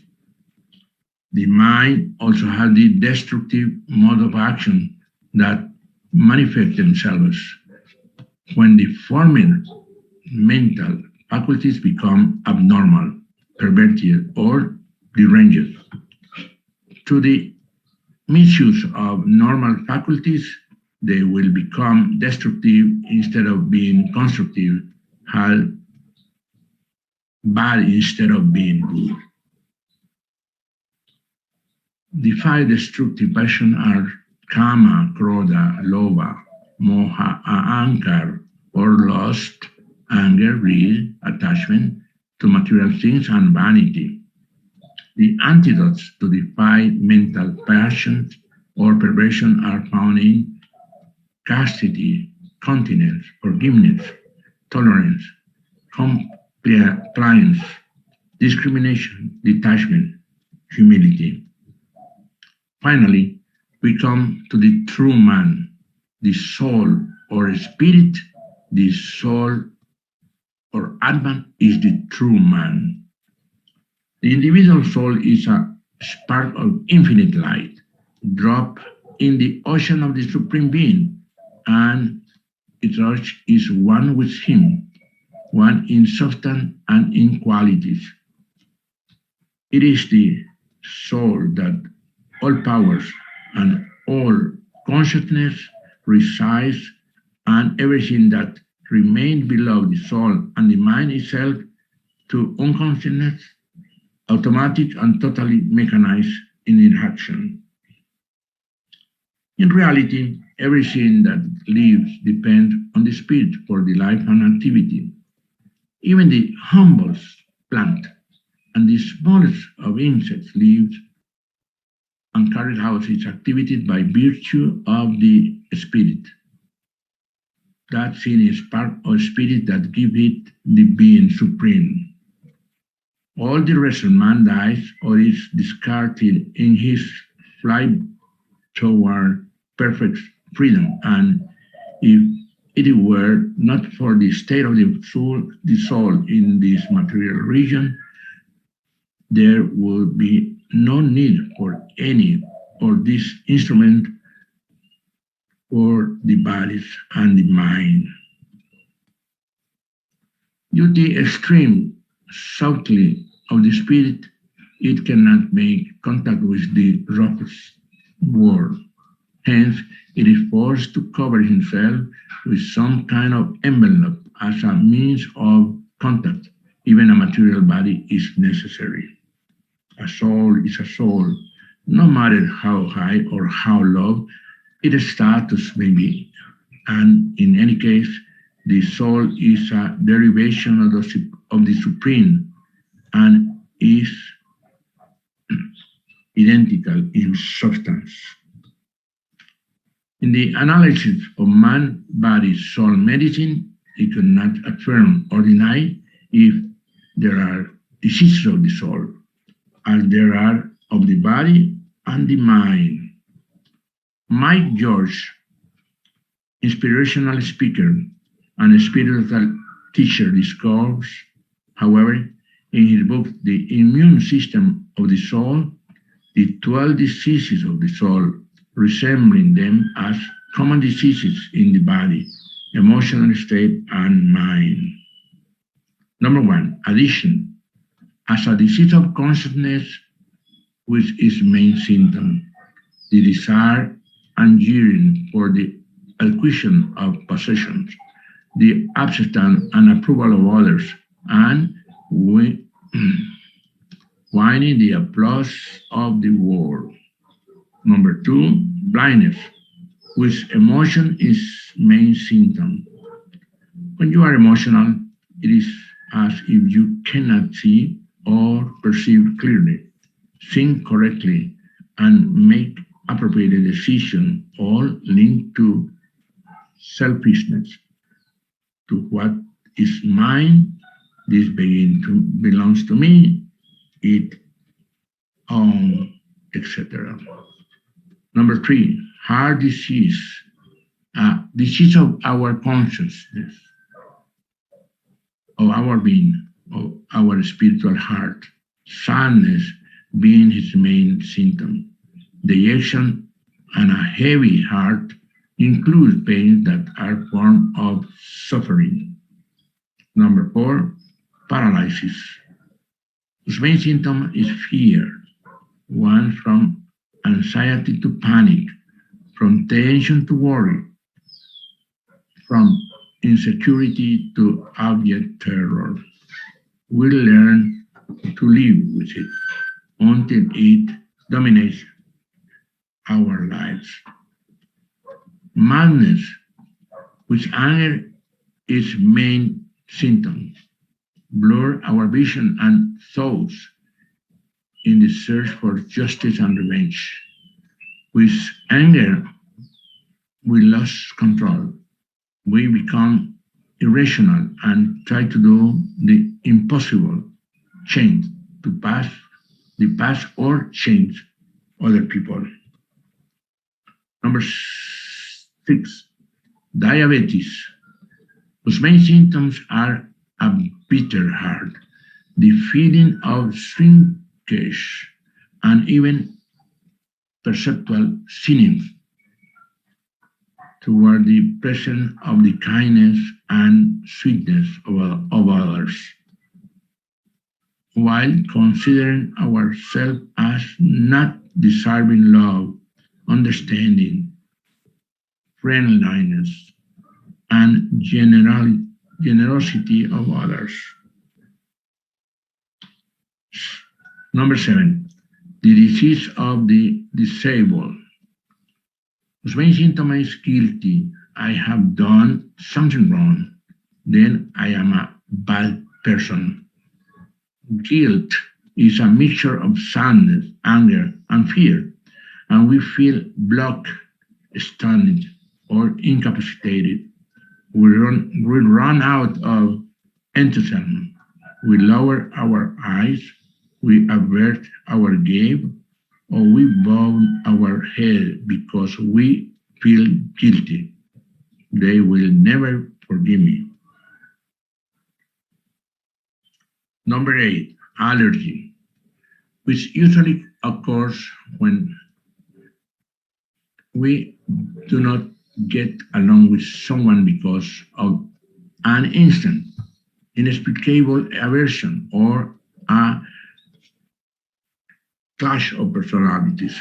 Speaker 16: The mind also has the destructive mode of action that manifest themselves when the former mental faculties become abnormal, perverted, or deranged. To the misuse of normal faculties, they will become destructive instead of being constructive, bad instead of being good. The five destructive passions are kama, krodha, lobha, moha, ahankara, or lust, anger, greed, attachment to material things, and vanity. The antidotes to the five mental passions or perversion are found in chastity, continence, forgiveness, tolerance, compliance, discrimination, detachment, humility. Finally, we come to the true man, the soul or spirit. The soul or Atman is the true man. The individual soul is a spark of infinite light, dropped in the ocean of the Supreme Being, and its urge is one with him, one in substance and in qualities. It is the soul that all powers and all consciousness resides, and everything that remains below the soul and the mind itself to unconsciousness, automatic and totally mechanized in its action. In reality, everything that lives depends on the spirit for the life and activity. Even the humblest plant and the smallest of insects lives and carries out its activity by virtue of the spirit. That thing is part of spirit that gives it the being supreme. All the rest of man dies or is discarded in his flight toward perfect freedom, and if it were not for the state of the soul in this material region, there would be no need for any or this instrument for the bodies and the mind. Due to the extreme subtlety of the spirit, it cannot make contact with the roughest world. Hence, it is forced to cover himself with some kind of envelope as a means of contact. Even a material body is necessary. A soul is a soul, no matter how high or how low its status may be. And in any case, the soul is a derivation of the Supreme and is identical in substance. In the analysis of man-body-soul medicine, it cannot affirm or deny if there are diseases of the soul, as there are of the body and the mind. Mike George, inspirational speaker and a spiritual teacher, discovers, however, in his book, The Immune System of the Soul, the 12 diseases of the soul, resembling them as common diseases in the body, emotional state, and mind. Number 1, addiction, as a disease of consciousness, which is main symptom, the desire and yearning for the acquisition of possessions, the acceptance and approval of others, and winning the applause of the world. Number 2, blindness, which emotion is main symptom. When you are emotional, it is as if you cannot see or perceive clearly, think correctly, and make appropriate decisions, all linked to selfishness, to what is mine, this belongs to me, it owns, etc. Number 3, heart disease, disease of our consciousness, of our being, of our spiritual heart, sadness being his main symptom. Dejection and a heavy heart include pains that are form of suffering. Number 4, paralysis, whose main symptom is fear, one from anxiety to panic, from tension to worry, from insecurity to abject terror. We learn to live with it until it dominates our lives. Madness, which anger is main symptom, blur our vision and thoughts in the search for justice and revenge. With anger, we lose control. We become irrational and try to do the impossible, change to pass the past or change other people. Number 6, diabetes, whose main symptoms are a bitter heart, the feeling of shrinkage, and even perceptual sinning toward the presence of the kindness and sweetness of others, while considering ourselves as not deserving love, understanding, friendliness, and generosity of others. Number 7, the disease of the disabled, whose main symptom is guilty. I have done something wrong, then I am a bad person. Guilt is a mixture of sadness, anger, and fear, and we feel blocked, stunned, or incapacitated. We run out of enthusiasm. We lower our eyes, we avert our gaze, or we bow our head because we feel guilty. They will never forgive me. Number 8, allergy, which usually occurs when we do not get along with someone because of an instant, inexplicable aversion or a clash of personalities.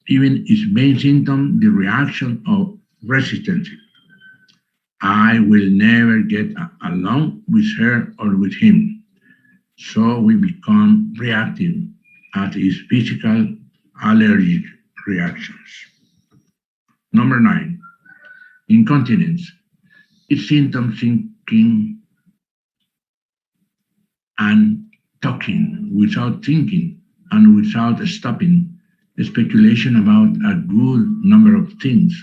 Speaker 16: Even its main symptom, the reaction of resistance. I will never get along with her or with him. So we become reactive at his physical allergic reactions. Number 9, incontinence. Its symptoms thinking and talking without thinking, and without stopping, speculation about a good number of things,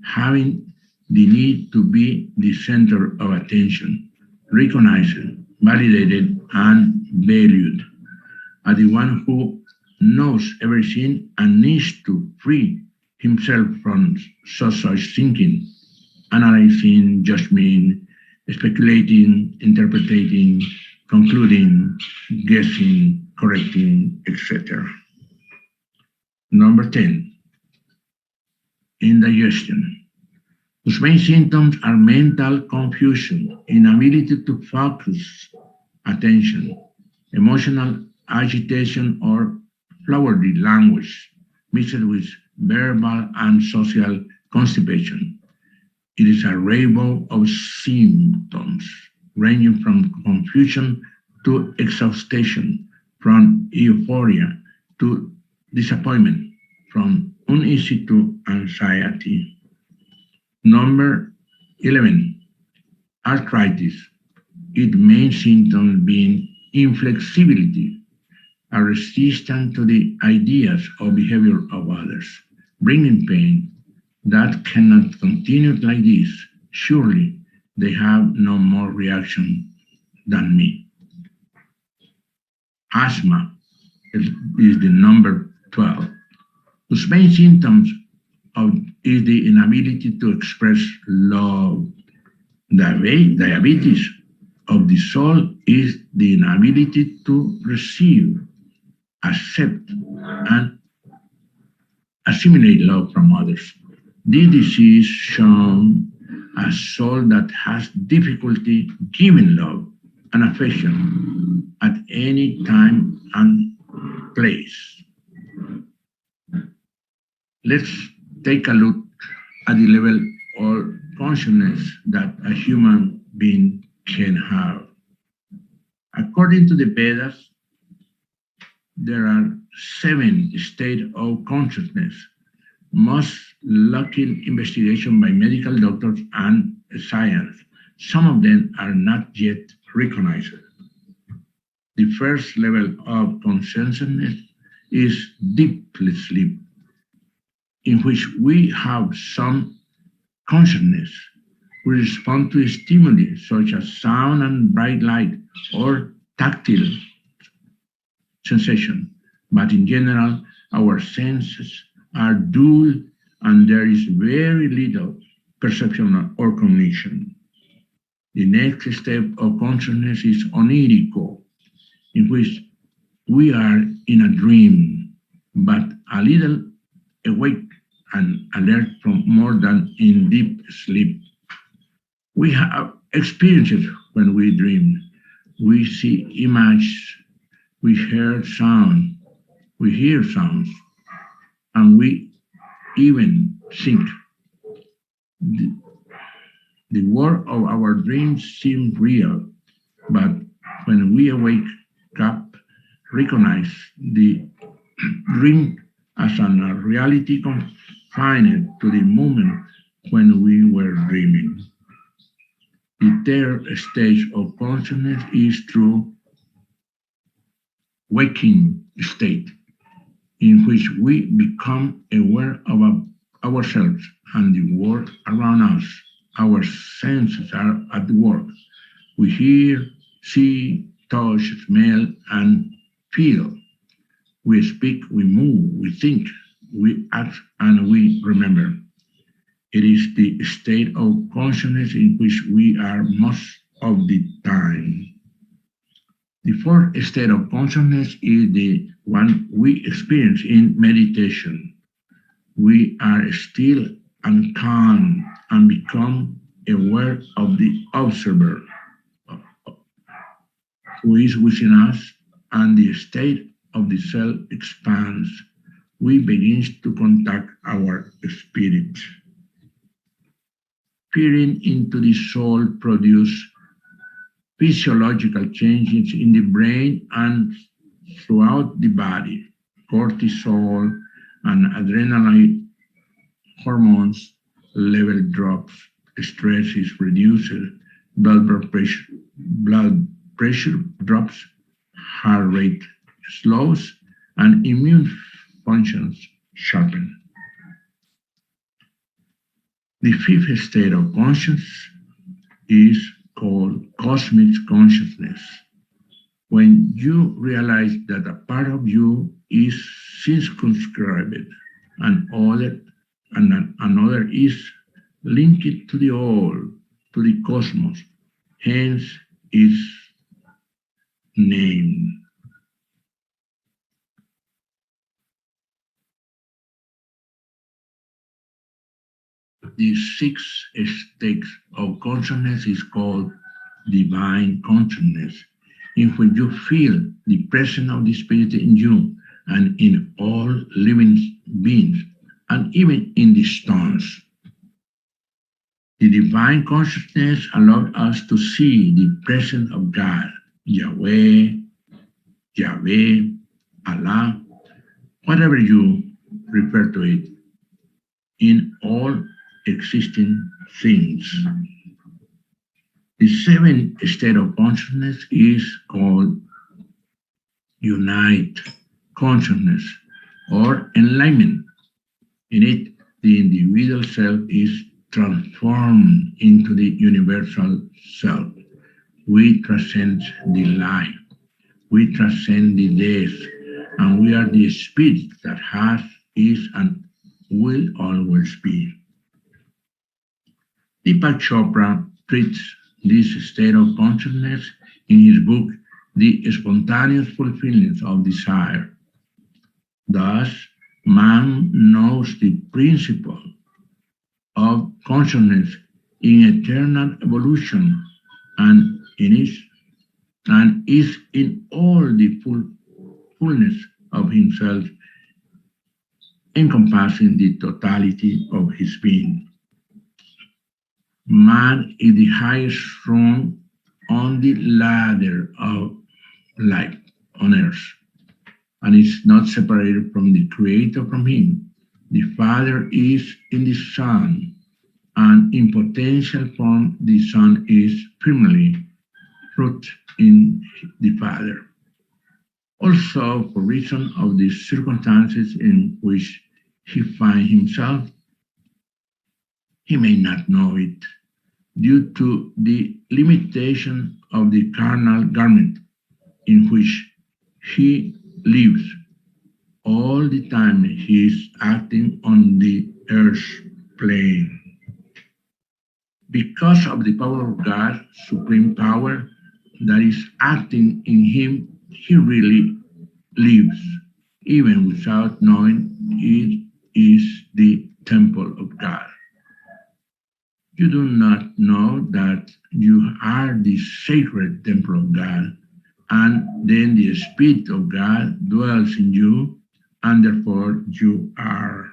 Speaker 16: having the need to be the center of attention, recognized, validated, and valued, as the one who knows everything and needs to free himself from such thinking, analyzing, judging, speculating, interpreting, concluding, guessing, correcting, etc. Number 10, indigestion, whose main symptoms are mental confusion, inability to focus attention, emotional agitation or flowery language, mixed with verbal and social constipation. It is a rainbow of symptoms, ranging from confusion to exhaustion, from euphoria to disappointment, from uneasy to anxiety. Number 11, arthritis, its main symptoms being inflexibility, a resistance to the ideas or behavior of others, bringing pain that cannot continue like this. Surely they have no more reaction than me. Asthma is the number 12, whose main symptoms is the inability to express love. Diabetes of the soul is the inability to receive, accept, and assimilate love from others. This disease shows a soul that has difficulty giving love and affection at any time and place. Let's take a look at the level of consciousness that a human being can have. According to the Vedas, there are 7 states of consciousness, most lacking investigation by medical doctors and science. Some of them are not yet recognized. The first level of consciousness is deep sleep, in which we have some consciousness. We respond to stimuli such as sound and bright light or tactile sensation, but in general, our senses are dull and there is very little perception or cognition. The next step of consciousness is onirico, in which we are in a dream, but a little awake and alert from more than in deep sleep. We have experiences when we dream. We see images, we hear sounds, and we even think. The world of our dreams seems real, but when we wake up, recognize the dream as a reality confined to the moment when we were dreaming. The third stage of consciousness is through waking state, in which we become aware of ourselves and the world around us. Our senses are at work. We hear, see, touch, smell, and feel. We speak, we move, we think, we act, and we remember. It is the state of consciousness in which we are most of the time. The fourth state of consciousness is the one we experience in meditation. We are still and calm and become aware of the observer who is within us, and the state of the self expands. We begin to contact our spirit. Peering into the soul produces physiological changes in the brain and throughout the body. Cortisol and adrenaline hormones level drops, stress is reduced, blood pressure drops, heart rate slows, and immune functions sharpen. The fifth state of consciousness is called cosmic consciousness. When you realize that a part of you is circumscribed and another is linked to the all, to the cosmos, hence its name. The sixth state of consciousness is called divine consciousness, in which you feel the presence of the Spirit in you and in all living beings, and even in the stones. The divine consciousness allows us to see the presence of God, Yahweh, Allah, whatever you refer to it, in all existing things. The seventh state of consciousness is called unite consciousness or enlightenment. In it, the individual self is transformed into the universal self. We transcend the life, we transcend the death, and we are the spirit that has, is, and will always be. Deepak Chopra treats this state of consciousness in his book, The Spontaneous Fulfillment of Desire. Thus, man knows the principle of consciousness in eternal evolution and is in all the fullness of himself, encompassing the totality of his being. Man is the highest rung on the ladder of life on earth, and is not separated from the Creator from him. The Father is in the Son, and in potential form the Son is firmly rooted in the Father. Also, for reason of the circumstances in which he finds himself, he may not know it, due to the limitation of the carnal garment in which he lives. All the time he is acting on the earth plane. Because of the power of God, supreme power, that is acting in him, he really lives, even without knowing it is the temple of God. You do not know that you are the sacred temple of God, and then the Spirit of God dwells in you, and therefore you are.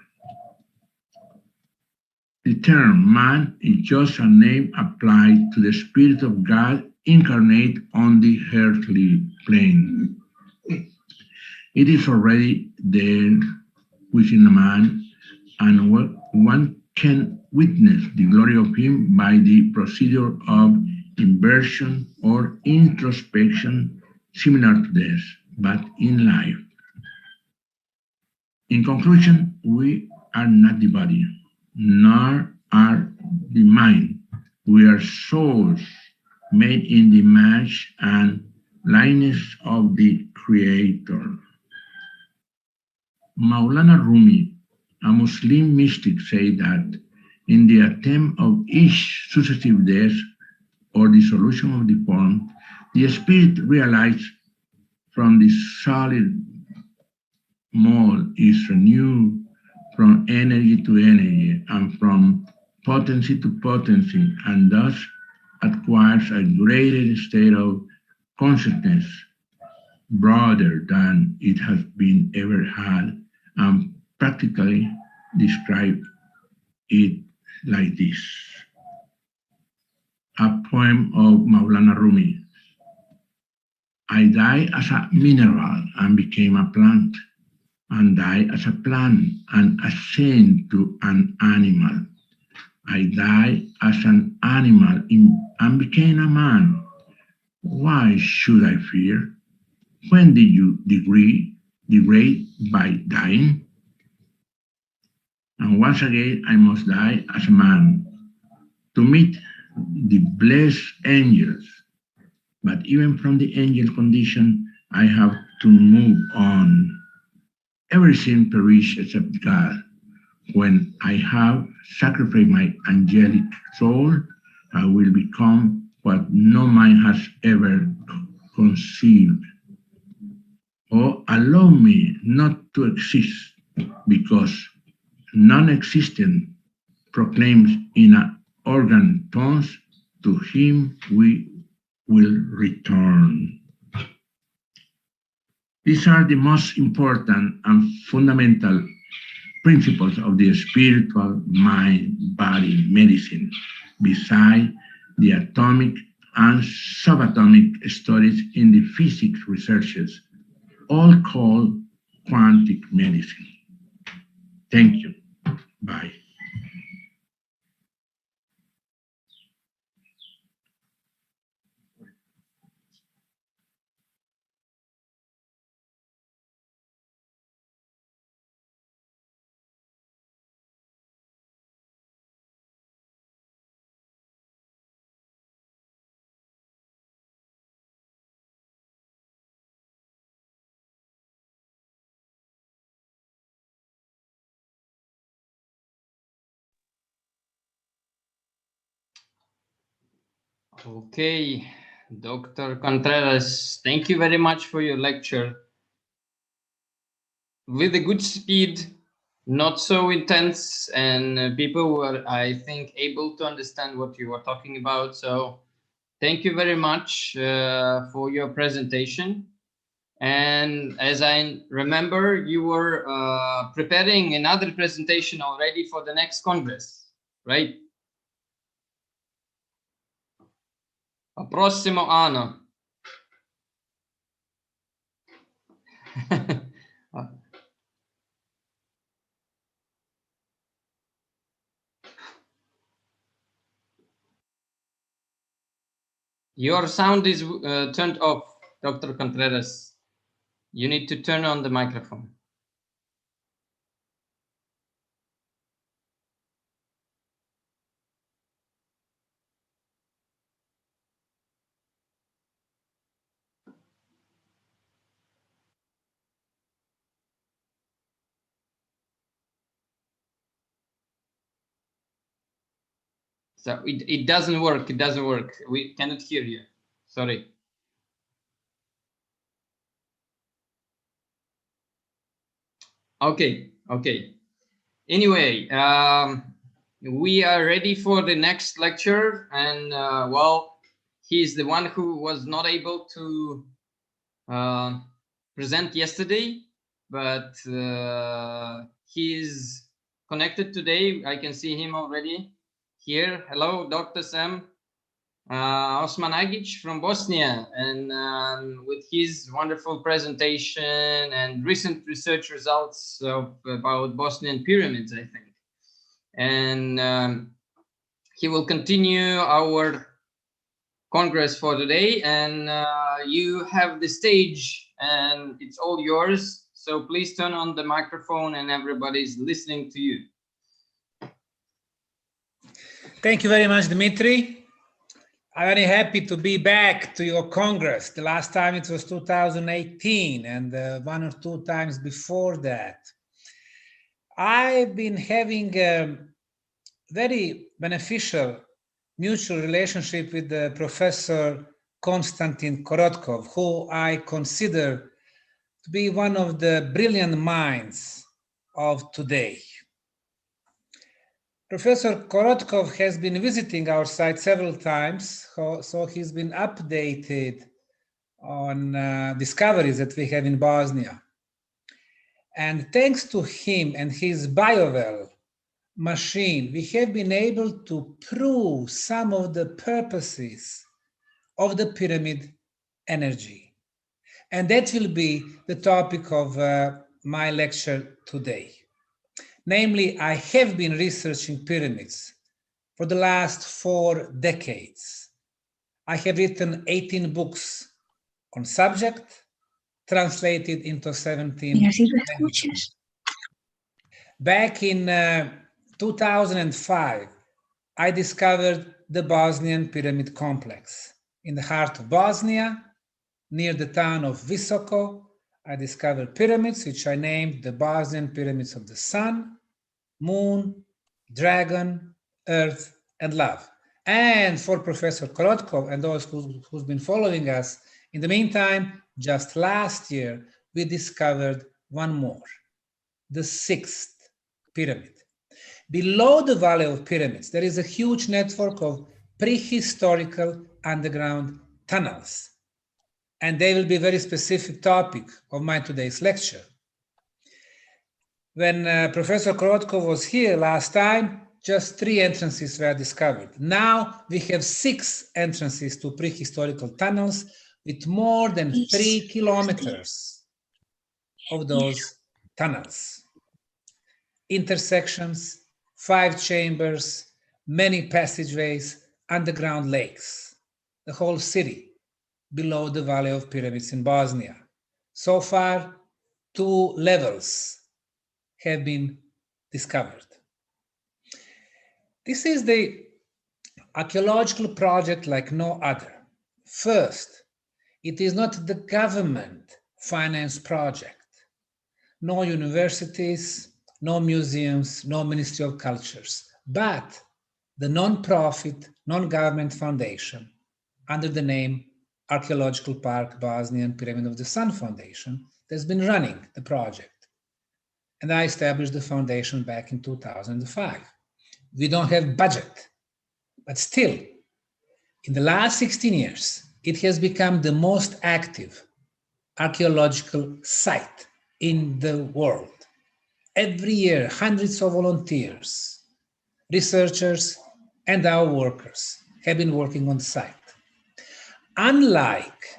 Speaker 16: The term man is just a name applied to the Spirit of God incarnate on the earthly plane. It is already there within a man, and one can witness the glory of him by the procedure of inversion or introspection, similar to this, but in life. In conclusion, we are not the body, nor are the mind. We are souls made in the image and likeness of the Creator. Maulana Rumi, a Muslim mystic, said that in the attempt of each successive death or dissolution of the form, the spirit realized from the solid mold is renewed from energy to energy and from potency to potency, and thus acquires a greater state of consciousness, broader than it has been ever had, and practically describe it like this. A poem of Maulana Rumi. I died as a mineral and became a plant, and died as a plant and ascended to an animal. I died as an animal and became a man. Why should I fear? When did you degrade by dying? And once again, I must die as a man to meet the blessed angels. But even from the angel condition, I have to move on. Everything perishes except God. When I have sacrificed my angelic soul, I will become what no mind has ever conceived. Oh, allow me not to exist, because non-existent proclaims in an organ tones, to him we will return. These are the most important and fundamental principles of the spiritual mind-body medicine, beside the atomic and subatomic studies in the physics researches, all called quantum medicine. Thank you. Bye.
Speaker 2: Okay, Dr. Contreras, thank you very much for your lecture. With a good speed, not so intense, and people were, I think, able to understand what you were talking about. So thank you very much for your presentation. And as I remember, you were preparing another presentation already for the next Congress, right? Al prossimo anno. Your sound is turned off, Dr. Contreras. You need to turn on the microphone. So it doesn't work. It doesn't work. We cannot hear you. Sorry. Okay. Okay. Anyway, we are ready for the next lecture. And well, he's the one who was not able to present yesterday, but he's connected today. I can see him already here. Hello, Dr. Sam Osmanagic from Bosnia, and with his wonderful presentation and recent research results about Bosnian pyramids, I think. And he will continue our Congress for today, and you have the stage and it's all yours. So please turn on the microphone and everybody's listening to you.
Speaker 17: Thank you very much, Dmitry. I'm very happy to be back to your Congress. The last time it was 2018 and one or two times before that. I've been having a very beneficial mutual relationship with Professor Konstantin Korotkov, who I consider to be one of the brilliant minds of today. Professor Korotkov has been visiting our site several times, so he's been updated on discoveries that we have in Bosnia. And thanks to him and his BioWell machine, we have been able to prove some of the purposes of the pyramid energy. And that will be the topic of my lecture today. Namely, I have been researching pyramids for the last 4 decades. I have written 18 books on subject, translated into 17 languages. Back in 2005, I discovered the Bosnian pyramid complex. In the heart of Bosnia, near the town of Visoko, I discovered pyramids, which I named the Bosnian Pyramids of the Sun, Moon, Dragon, Earth, and Love. And for Professor Korotkov and those who's been following us, in the meantime, just last year, we discovered one more, the 6th pyramid. Below the Valley of Pyramids, there is a huge network of prehistorical underground tunnels. And they will be a very specific topic of my today's lecture. When Professor Korotkov was here last time, just 3 entrances were discovered. Now we have 6 entrances to prehistorical tunnels with more than 3 kilometers of those tunnels. Intersections, 5 chambers, many passageways, underground lakes, the whole city below the Valley of Pyramids in Bosnia. So far, 2 levels have been discovered. This is the archaeological project like no other. First, it is not the government finance project. No universities, no museums, no Ministry of Cultures, but the non-profit, non-government foundation under the name Archaeological Park Bosnian Pyramid of the Sun Foundation that's been running the project. And I established the foundation back in 2005. We don't have budget, but still, in the last 16 years, it has become the most active archaeological site in the world. Every year, hundreds of volunteers, researchers, and our workers have been working on the site. Unlike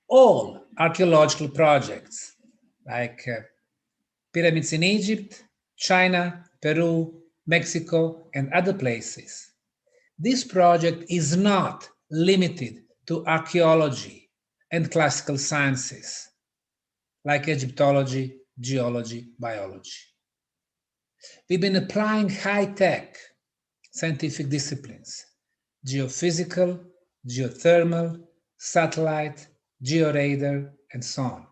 Speaker 17: all archaeological projects, like pyramids in Egypt, China, Peru, Mexico, and other places, this project is not limited to archaeology and classical sciences, like Egyptology, geology, biology. We've been applying high-tech scientific disciplines, geophysical, geothermal, satellite, georadar, and so on.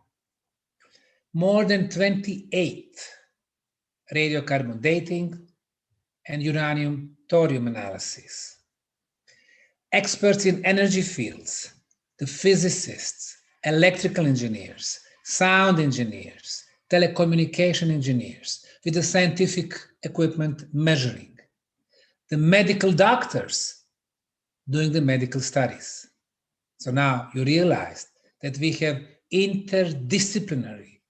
Speaker 17: More than 28 radiocarbon dating and uranium-thorium analysis. Experts in energy fields, the physicists, electrical engineers, sound engineers, telecommunication engineers, with the scientific equipment measuring, the medical doctors doing the medical studies. So now you realize that we have interdisciplinary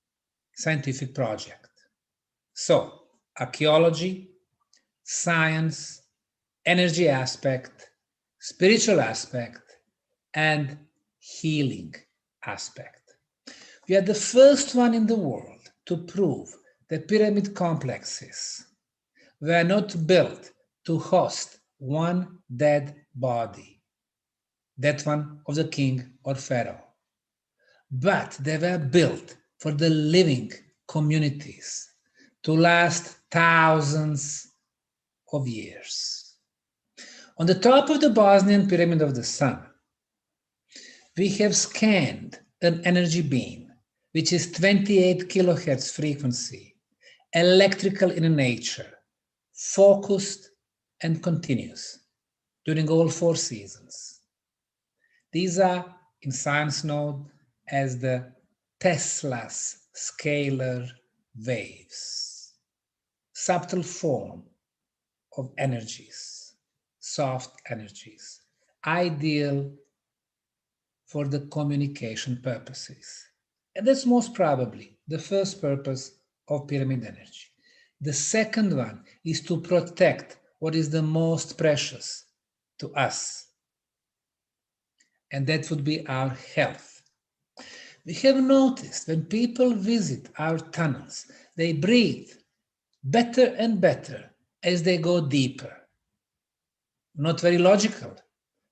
Speaker 17: scientific project. So archaeology, science, energy aspect, spiritual aspect, and healing aspect. We are the first one in the world to prove that pyramid complexes were not built to host one dead body, that one of the king or pharaoh, but they were built for the living communities to last thousands of years. On the top of the Bosnian Pyramid of the Sun, we have scanned an energy beam, which is 28 kilohertz frequency, electrical in nature, focused and continuous during all 4 seasons. These are in science known as the Tesla's scalar waves, subtle form of energies, soft energies, ideal for the communication purposes. And that's most probably the first purpose of pyramid energy. The second one is to protect what is the most precious to us, and that would be our health. We have noticed when people visit our tunnels, they breathe better and better as they go deeper. Not very logical,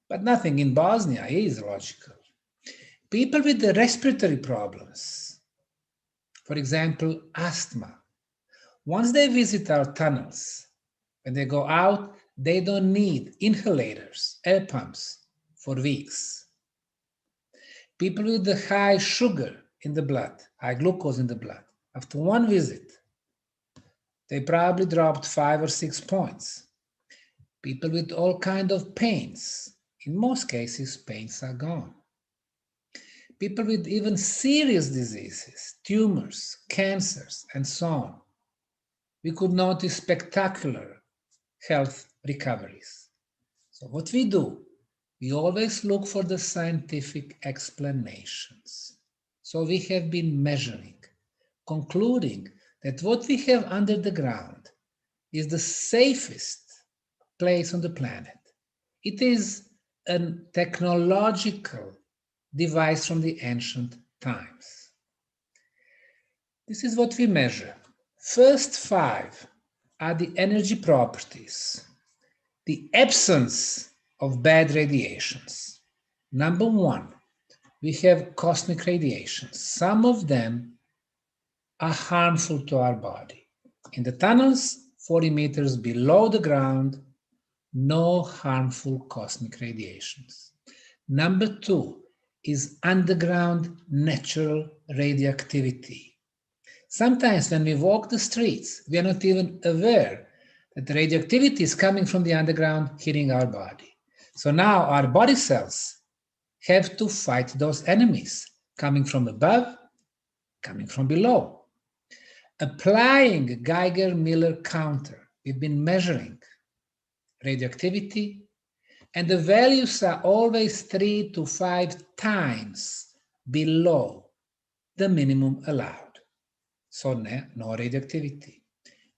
Speaker 17: but nothing in Bosnia is logical. People with the respiratory problems, for example, asthma, once they visit our tunnels, when they go out, they don't need inhalators, air pumps for weeks. People with the high sugar in the blood, high glucose in the blood, after one visit, they probably dropped 5 or 6 points. People with all kinds of pains, in most cases, pains are gone. People with even serious diseases, tumors, cancers, and so on, we could notice spectacular health recoveries. So what we do, we always look for the scientific explanations. So we have been measuring, concluding that what we have under the ground is the safest place on the planet. It is a technological device from the ancient times. This is what we measure. First 5 are the energy properties, the absence of bad radiations. Number 1, we have cosmic radiations. Some of them are harmful to our body. In the tunnels, 40 meters below the ground, no harmful cosmic radiations. Number 2 is underground natural radioactivity. Sometimes when we walk the streets, we are not even aware that the radioactivity is coming from the underground, hitting our body. So now our body cells have to fight those enemies coming from above, coming from below. Applying a Geiger-Miller counter, we've been measuring radioactivity, and the values are always 3 to 5 times below the minimum allowed. So no radioactivity.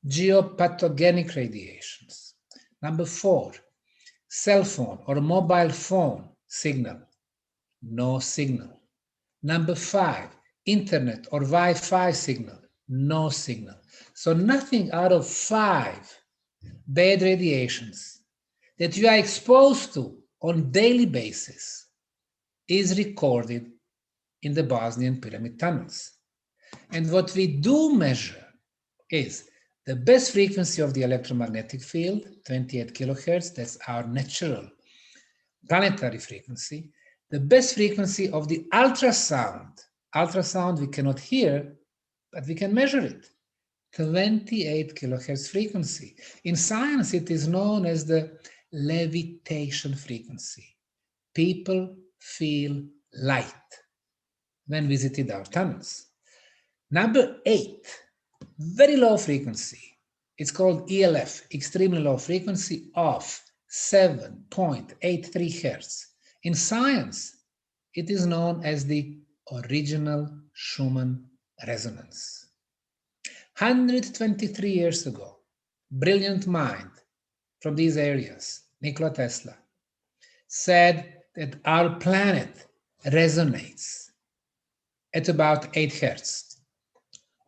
Speaker 17: Geopathogenic radiations. Number 4, cell phone or mobile phone signal. No signal. Number 5, internet or Wi-Fi signal. No signal. So nothing out of 5 bad radiations that you are exposed to on daily basis is recorded in the Bosnian pyramid tunnels. And what we do measure is the best frequency of the electromagnetic field, 28 kilohertz, that's our natural planetary frequency. The best frequency of the ultrasound. Ultrasound we cannot hear, but we can measure it. 28 kilohertz frequency. In science, it is known as the levitation frequency. People feel light when visited our tunnels. Number 8, very low frequency. It's called ELF, extremely low frequency of 7.83 hertz. In science, it is known as the original Schumann resonance. 123 years ago, brilliant mind from these areas, Nikola Tesla, said that our planet resonates at about 8 hertz.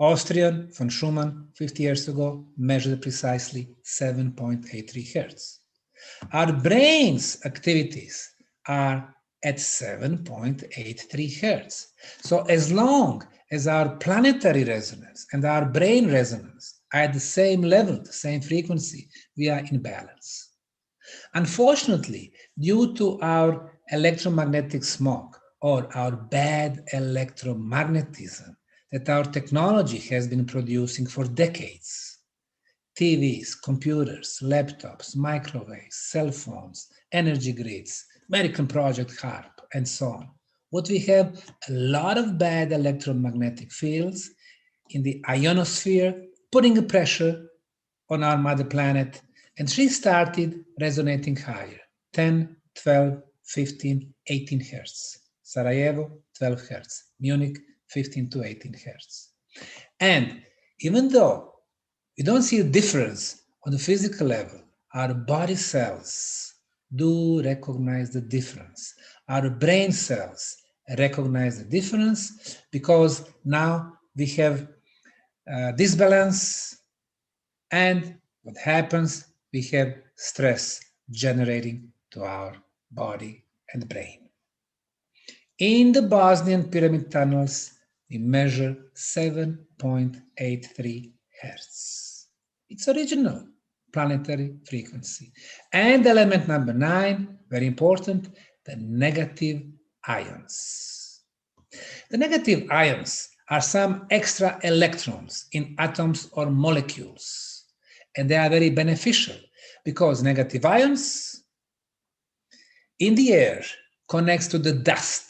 Speaker 17: Austrian von Schumann, 50 years ago, measured precisely 7.83 hertz. Our brain's activities are at 7.83 hertz. So as long as our planetary resonance and our brain resonance are at the same level, the same frequency, we are in balance. Unfortunately, due to our electromagnetic smoke or our bad electromagnetism that our technology has been producing for decades, TVs, computers, laptops, microwaves, cell phones, energy grids, American Project HARP, and so on. What we have, a lot of bad electromagnetic fields in the ionosphere, putting a pressure on our mother planet, and she started resonating higher, 10, 12, 15, 18 hertz. Sarajevo, 12 hertz. Munich, 15 to 18 hertz. And even though we don't see a difference on the physical level, our body cells do recognize the difference. Our brain cells recognize the difference because now we have disbalance, and what happens, we have stress generating to our body and brain. In the Bosnian pyramid tunnels, we measure 7.83 Hertz. It's original planetary frequency. And element number 9, very important, the negative ions. The negative ions are some extra electrons in atoms or molecules. And they are very beneficial because negative ions in the air connects to the dust.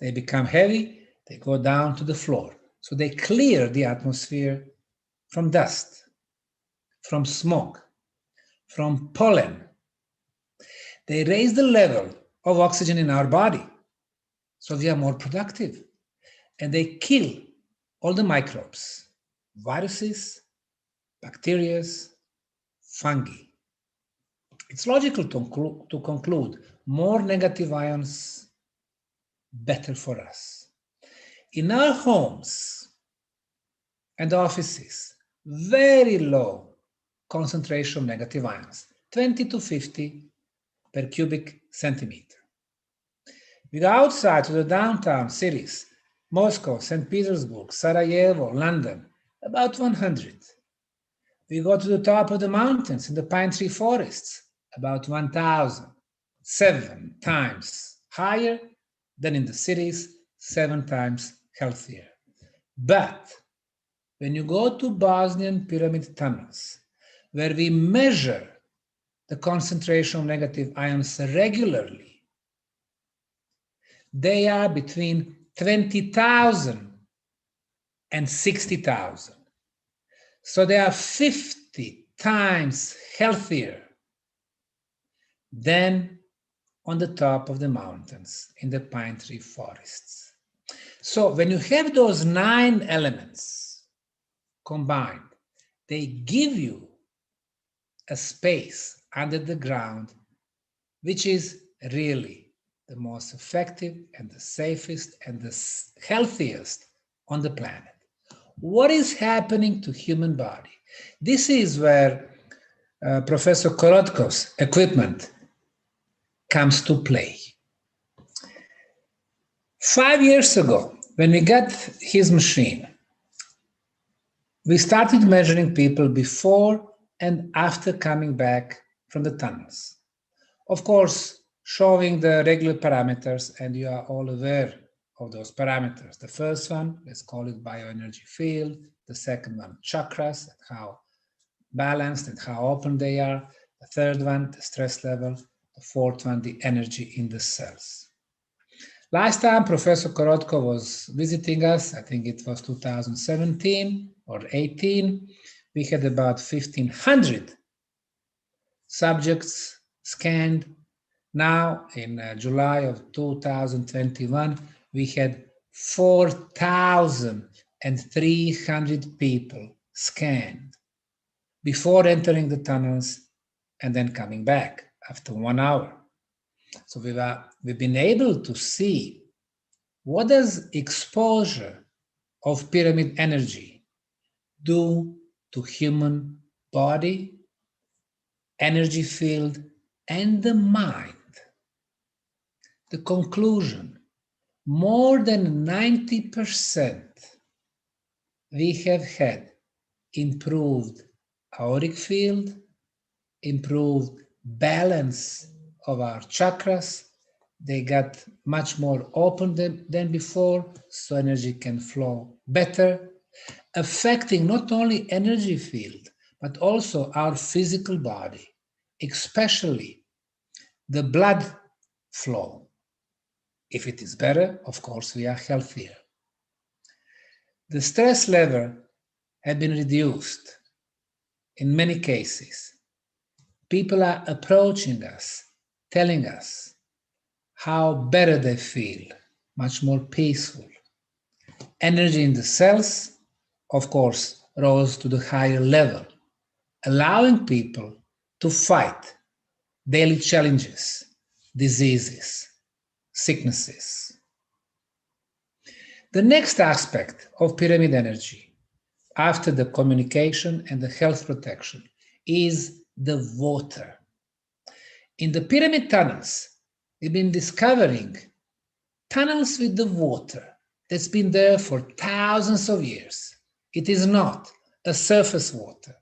Speaker 17: They become heavy, they go down to the floor. So they clear the atmosphere from dust, from smoke, from pollen. They raise the level of oxygen in our body, so we are more productive. And they kill all the microbes, viruses, bacteria, fungi. It's logical to conclude more negative ions, better for us. In our homes and offices, very low concentration of negative ions, 20 to 50 per cubic centimeter. We go outside to the downtown cities, Moscow, St. Petersburg, Sarajevo, London, about 100. We go to the top of the mountains in the pine tree forests, about 1,000, 7 times higher than in the cities, 7 times healthier. But when you go to Bosnian pyramid tunnels, where we measure the concentration of negative ions regularly, they are between 20,000 and 60,000. So they are 50 times healthier than on the top of the mountains in the pine tree forests. So when you have those 9 elements combined, they give you a space under the ground, which is really the most effective and the safest and the healthiest on the planet. What is happening to human body? This is where Professor Korotkov's equipment comes to play. 5 years ago, when we got his machine, we started measuring people before and after coming back from the tunnels. Of course, showing the regular parameters, and you are all aware of those parameters. The first one, let's call it bioenergy field. The second one, chakras, and how balanced and how open they are. The third one, the stress level. The fourth one, the energy in the cells. Last time Professor Korotkov was visiting us, I think it was 2017 or 18, we had about 1,500 subjects scanned. Now, in July of 2021, we had 4,300 people scanned before entering the tunnels and then coming back after 1 hour. So we've been able to see what does exposure of pyramid energy do to human body, energy field, and the mind. The conclusion, more than 90% we have had improved auric field, improved balance of our chakras. They got much more open than before, so energy can flow better, affecting not only energy field, but also our physical body, especially the blood flow. If it is better, of course, we are healthier. The stress level has been reduced in many cases. People are approaching us, telling us how better they feel, much more peaceful. Energy in the cells, of course, rose to the higher level, allowing people to fight daily challenges, diseases, sicknesses. The next aspect of pyramid energy, after the communication and the health protection, is the water. In the pyramid tunnels, we've been discovering tunnels with the water that's been there for thousands of years. It is not a surface water.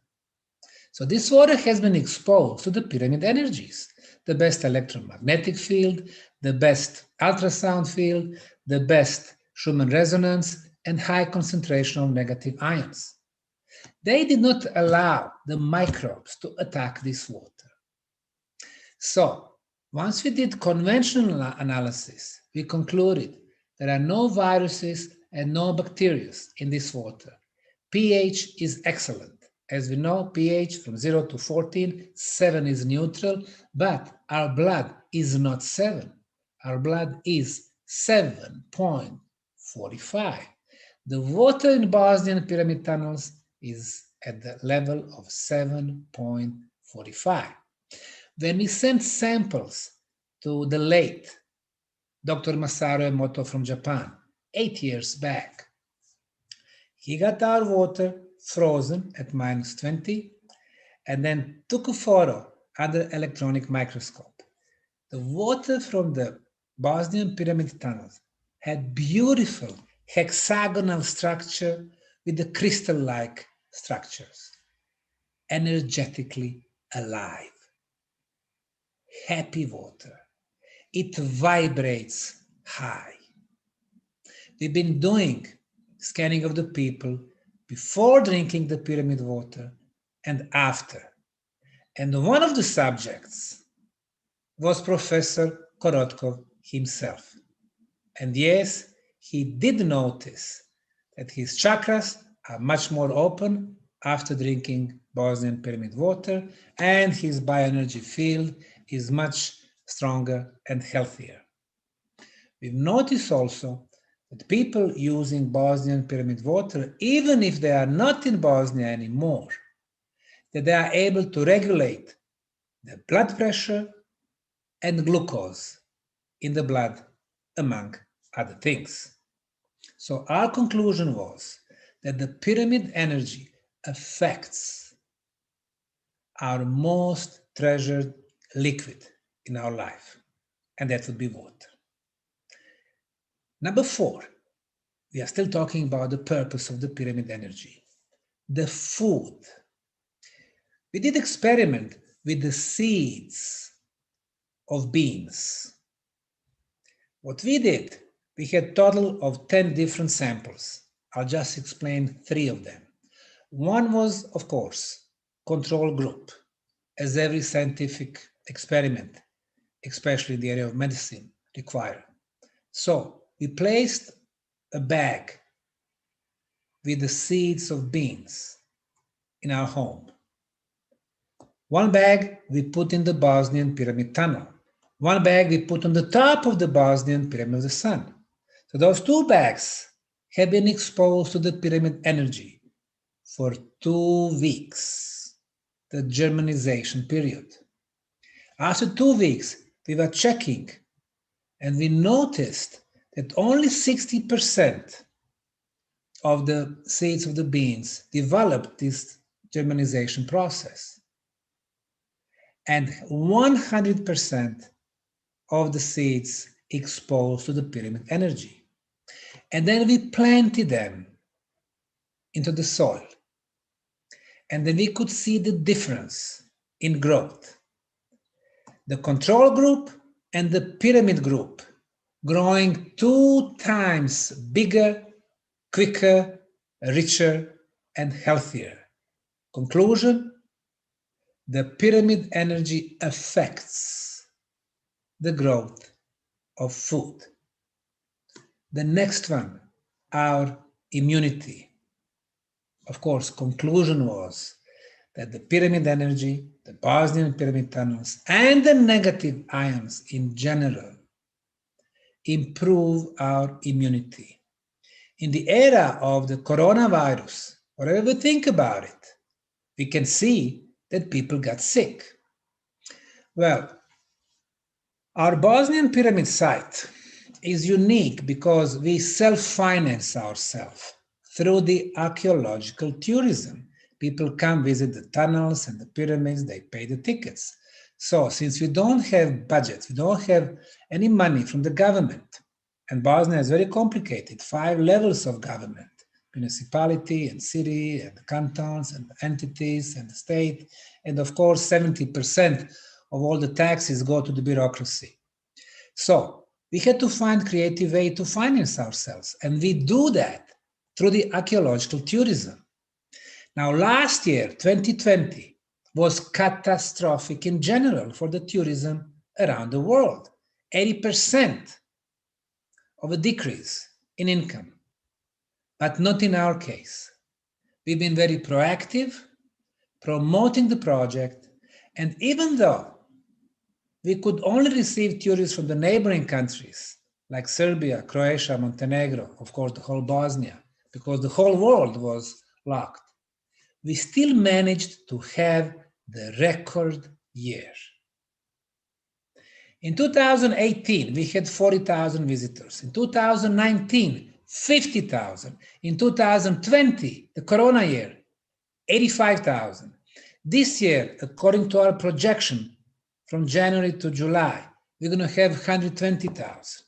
Speaker 17: So this water has been exposed to the pyramid energies, the best electromagnetic field, the best ultrasound field, the best Schumann resonance, and high concentration of negative ions. They did not allow the microbes to attack this water. So once we did conventional analysis, we concluded there are no viruses and no bacteria in this water. pH is excellent. As we know, pH from 0 to 14, 7 is neutral, but our blood is not 7. Our blood is 7.45. The water in Bosnian pyramid tunnels is at the level of 7.45. When we sent samples to the late Dr. Masaru Emoto from Japan 8 years back, he got our water frozen at -20 and then took a photo under electronic microscope. The water from the Bosnian pyramid tunnels had beautiful hexagonal structure with the crystal-like structures, energetically alive. Happy water. It vibrates high. We've been doing scanning of the people before drinking the pyramid water and after. And one of the subjects was Professor Korotkov himself. And yes, he did notice that his chakras are much more open after drinking Bosnian pyramid water, and his bioenergy field is much stronger and healthier. We've noticed also that people using Bosnian pyramid water, even if they are not in Bosnia anymore, that they are able to regulate the blood pressure and glucose in the blood, among other things. So our conclusion was that the pyramid energy affects our most treasured liquid in our life, and that would be water. Number 4, we are still talking about the purpose of the pyramid energy, the food. We did experiment with the seeds of beans. What we did, we had a total of 10 different samples. I'll just explain 3 of them. One was, of course, control group, as every scientific experiment, especially in the area of medicine, require. So we placed a bag with the seeds of beans in our home. One bag we put in the Bosnian pyramid tunnel. One bag we put on the top of the Bosnian pyramid of the sun. So those 2 bags have been exposed to the pyramid energy for 2 weeks, the germinization period. After 2 weeks, we were checking and we noticed that only 60% of the seeds of the beans developed this germinization process. And 100% of the seeds exposed to the pyramid energy. And then we planted them into the soil. And then we could see the difference in growth. The control group and the pyramid group growing 2 times bigger, quicker, richer, and healthier. Conclusion: the pyramid energy affects the growth of food. The next one, our immunity. Of course, conclusion was that the pyramid energy, the Bosnian pyramid tunnels, and the negative ions in general improve our immunity. In the era of the coronavirus, whatever we think about it, we can see that people got sick. Well, our Bosnian pyramid site is unique because we self-finance ourselves through the archaeological tourism. People come visit the tunnels and the pyramids, they pay the tickets. So since we don't have budgets, we don't have any money from the government, And Bosnia is very complicated, 5 levels of government, municipality and city and cantons and entities and the state. And of course, 70% of all the taxes go to the bureaucracy. So we had to find creative way to finance ourselves. And we do that through the archaeological tourism. Now, last year, 2020, was catastrophic in general for the tourism around the world. 80% of a decrease in income, but not in our case. We've been very proactive, promoting the project, and even though we could only receive tourists from the neighboring countries, like Serbia, Croatia, Montenegro, of course, the whole Bosnia, because the whole world was locked, we still managed to have the record year. In 2018, we had 40,000 visitors. In 2019, 50,000. In 2020, the Corona year, 85,000. This year, according to our projection, from January to July, we're going to have 120,000.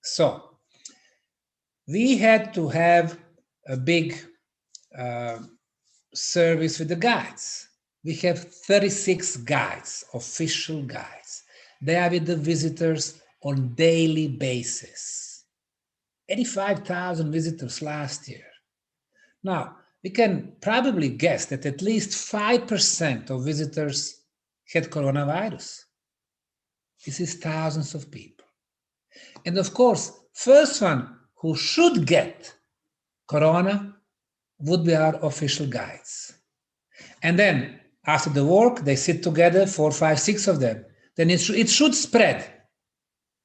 Speaker 17: So we had to have a big service with the guides. We have 36 guides, official guides. They are with the visitors on daily basis. 85,000 visitors last year. Now, we can probably guess that at least 5% of visitors had coronavirus. This is thousands of people. And of course, first one who should get corona would be our official guides. And then after the work, they sit together, 4, 5, 6 of them. Then it should spread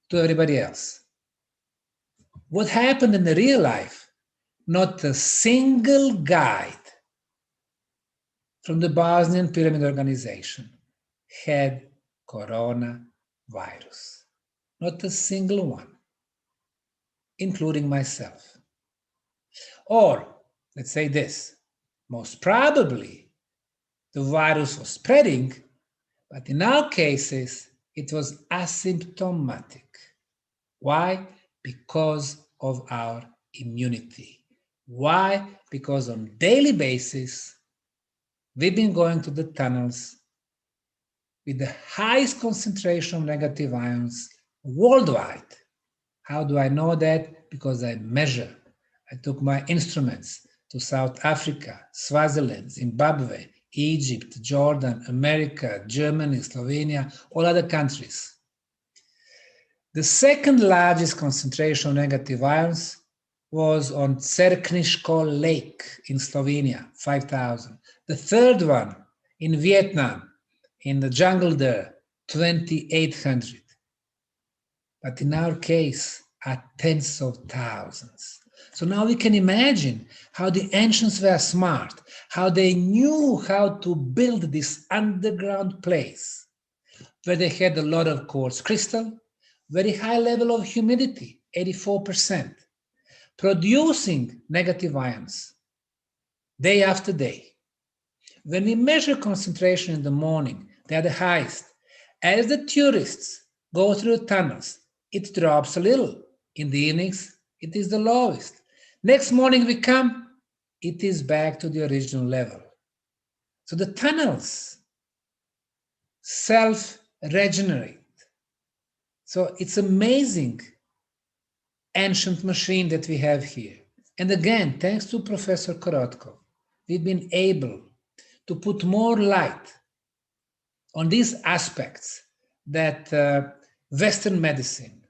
Speaker 17: to everybody else. What happened in the real life? Not a single guide from the Bosnian Pyramid Organization had coronavirus. Not a single one, including myself. Or, let's say this, most probably the virus was spreading, but in our cases, it was asymptomatic. Why? Because of our immunity. Why? Because on a daily basis, we've been going to the tunnels with the highest concentration of negative ions worldwide. How do I know that? Because I measure. I took my instruments to South Africa, Swaziland, Zimbabwe, Egypt, Jordan, America, Germany, Slovenia, all other countries. The second largest concentration of negative ions was on Cerkniško Lake in Slovenia, 5,000. The third one in Vietnam, in the jungle there, 2,800. But in our case, are tens of thousands. So now we can imagine how the ancients were smart, how they knew how to build this underground place where they had a lot of quartz crystal, very high level of humidity, 84%, producing negative ions day after day. When we measure concentration in the morning, they are the highest. As the tourists go through the tunnels, it drops a little. In the evenings, it is the lowest. Next morning we come, it is back to the original level. So the tunnels self-regenerate. So it's amazing ancient machine that we have here. And again, thanks to Professor Korotkov, we've been able to put more light on these aspects that Western medicine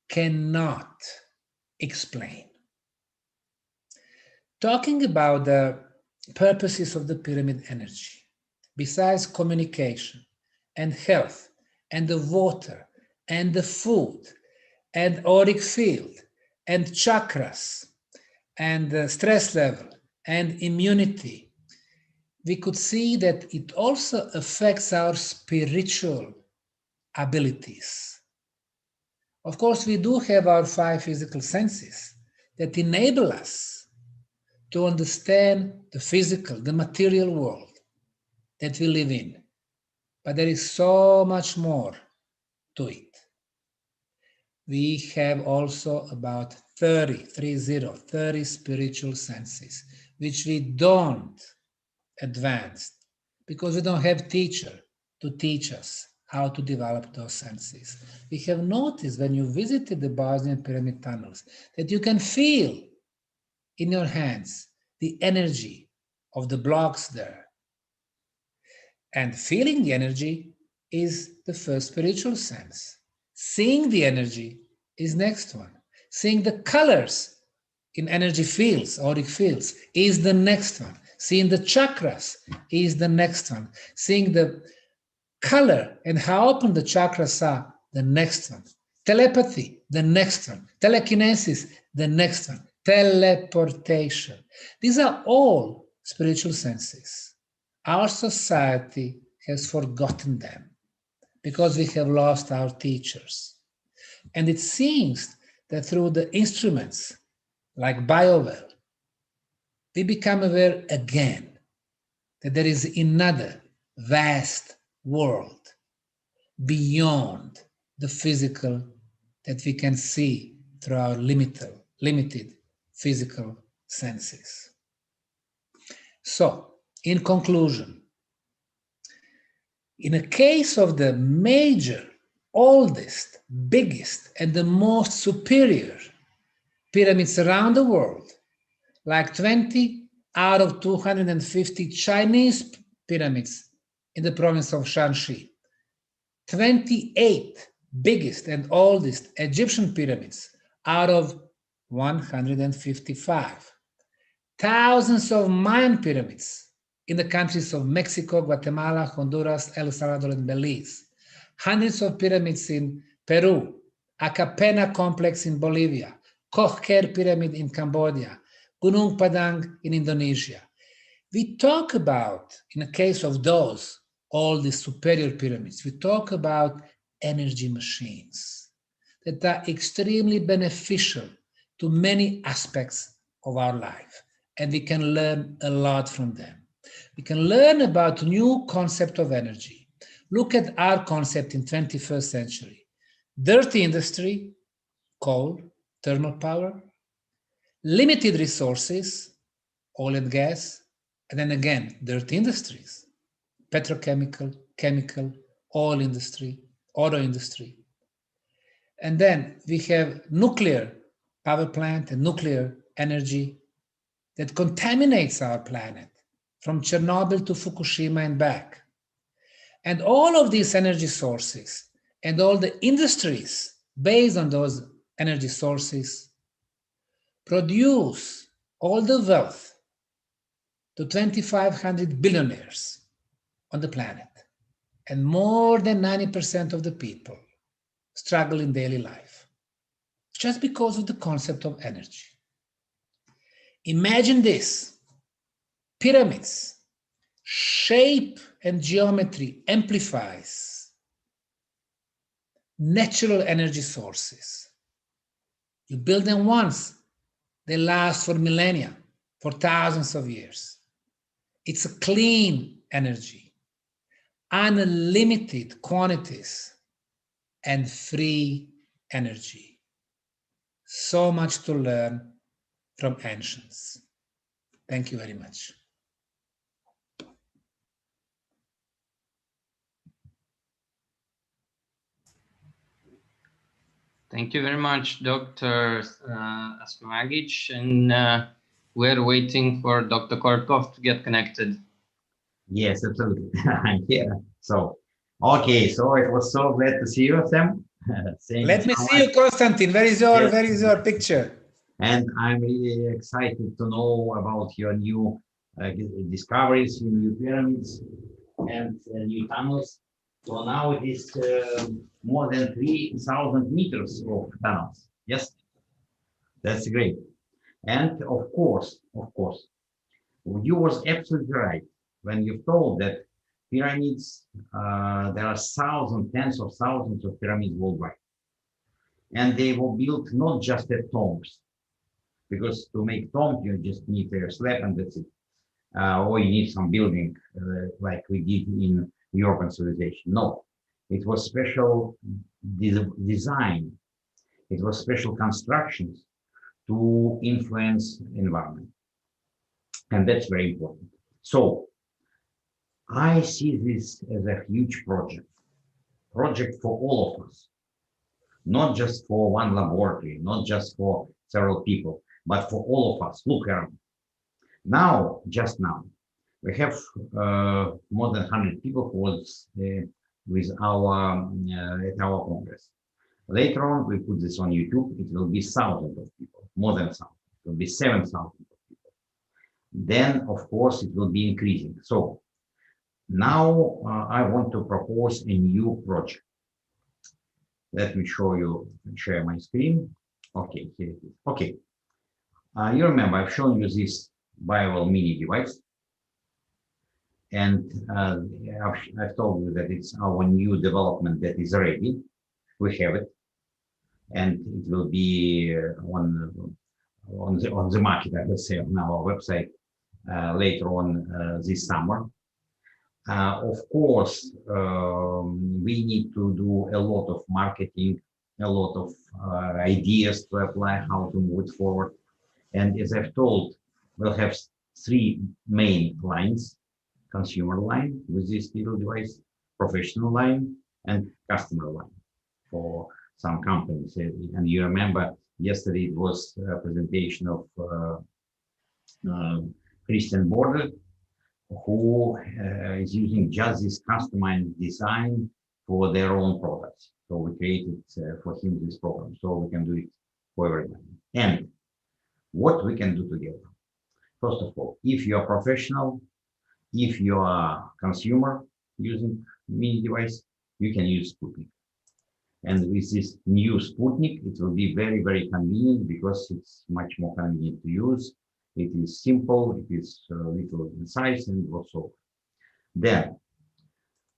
Speaker 17: cannot explain. Talking about the purposes of the pyramid energy, besides communication and health and the water and the food and auric field and chakras and the stress level and immunity, we could see that it also affects our spiritual abilities. Of course, we do have our 5 physical senses that enable us to understand the physical, the material world that we live in. But there is so much more to it. we have also about 30 spiritual senses, which we don't advance because we don't have teacher to teach us how to develop those senses. We have noticed when you visited the Bosnian pyramid tunnels that you can feel in your hands the energy of the blocks there. And feeling the energy is the first spiritual sense. Seeing the energy is next one. Seeing the colors in energy fields, auric fields, is the next one. Seeing the chakras is the next one. Seeing the color and how open the chakras are, the next one. Telepathy, the next one. Telekinesis, the next one. Teleportation. These are all spiritual senses. Our society has forgotten them because we have lost our teachers. And it seems that through the instruments like Biowell, we become aware again that there is another vast world beyond the physical that we can see through our limited physical senses. So, in conclusion, in a case of the major, oldest, biggest, and the most superior pyramids around the world, like 20 out of 250 Chinese pyramids in the province of Shanxi, 28 biggest and oldest Egyptian pyramids out of 155, thousands of Mayan pyramids in the countries of Mexico, Guatemala, Honduras, El Salvador, and Belize, hundreds of pyramids in Peru, Acapena complex in Bolivia, Kocher pyramid in Cambodia, Gunung Padang in Indonesia. We talk about, in the case of those, all the superior pyramids, we talk about energy machines that are extremely beneficial to many aspects of our life, and we can learn a lot from them. We can learn about new concept of energy. Look at our concept in 21st century. Dirty industry, coal, thermal power, limited resources, oil and gas, and then again, dirty industries, petrochemical, chemical, oil industry, auto industry. And then we have nuclear power plant and nuclear energy that contaminates our planet from Chernobyl to Fukushima and back. And all of these energy sources and all the industries based on those energy sources produce all the wealth to 2,500 billionaires on the planet. And more than 90% of the people struggle in daily life just because of the concept of energy. Imagine this: pyramids, shape and geometry amplifies natural energy sources. You build them once, they last for millennia, for thousands of years. It's a clean energy, unlimited quantities, and free energy. So much to learn from ancients. Thank you very much.
Speaker 2: Thank you very much, Dr. Asmagic, and we're waiting for Dr. Korkov to get connected.
Speaker 1: Yes, absolutely. I'm here. So, okay, so it was so glad to see you, Sam.
Speaker 17: Let me see you, Konstantin. Where is your picture?
Speaker 1: And I'm really excited to know about your new discoveries, new pyramids and new tunnels. So now it is more than 3,000 meters of tunnels. Yes, that's great. And of course, you was absolutely right when you told that pyramids, there are thousands, tens of thousands of pyramids worldwide. And they were built not just at tombs, because to make tombs, you just need a slab and that's it. Or you need some building like we did in European civilization. No, it was special design It was special constructions to influence environment. And that's very important. So I see this as a huge project for all of us, not just for one laboratory, not just for several people, but for all of us. Look around. Now, just now, we have more than 100 people who was with our at our Congress. Later on, we put this on YouTube. It will be thousands of people, more than 1,000. It will be 7,000 of people. Then, of course, it will be increasing. So now I want to propose a new project. Let me show you, share my screen. Okay, here it is. Okay. You remember, I've shown you this Biowell mini device. And I've told you that it's our new development that is ready. We have it. And it will be on the market, I would say, on our website later on this summer. Of course, we need to do a lot of marketing, a lot of ideas to apply, how to move it forward. And as I've told, we'll have 3 main lines: consumer line with this little device, professional line, and customer line for some companies. And you remember yesterday it was a presentation of Christian Border, who is using just this customized design for their own products. So we created for him this program, so we can do it for everybody. And what we can do together? First of all, if you are professional, if you are consumer using mini device, you can use Sputnik. And with this new Sputnik, it will be very, very convenient because it's much more convenient to use. It is simple, it is little in size, and also. Then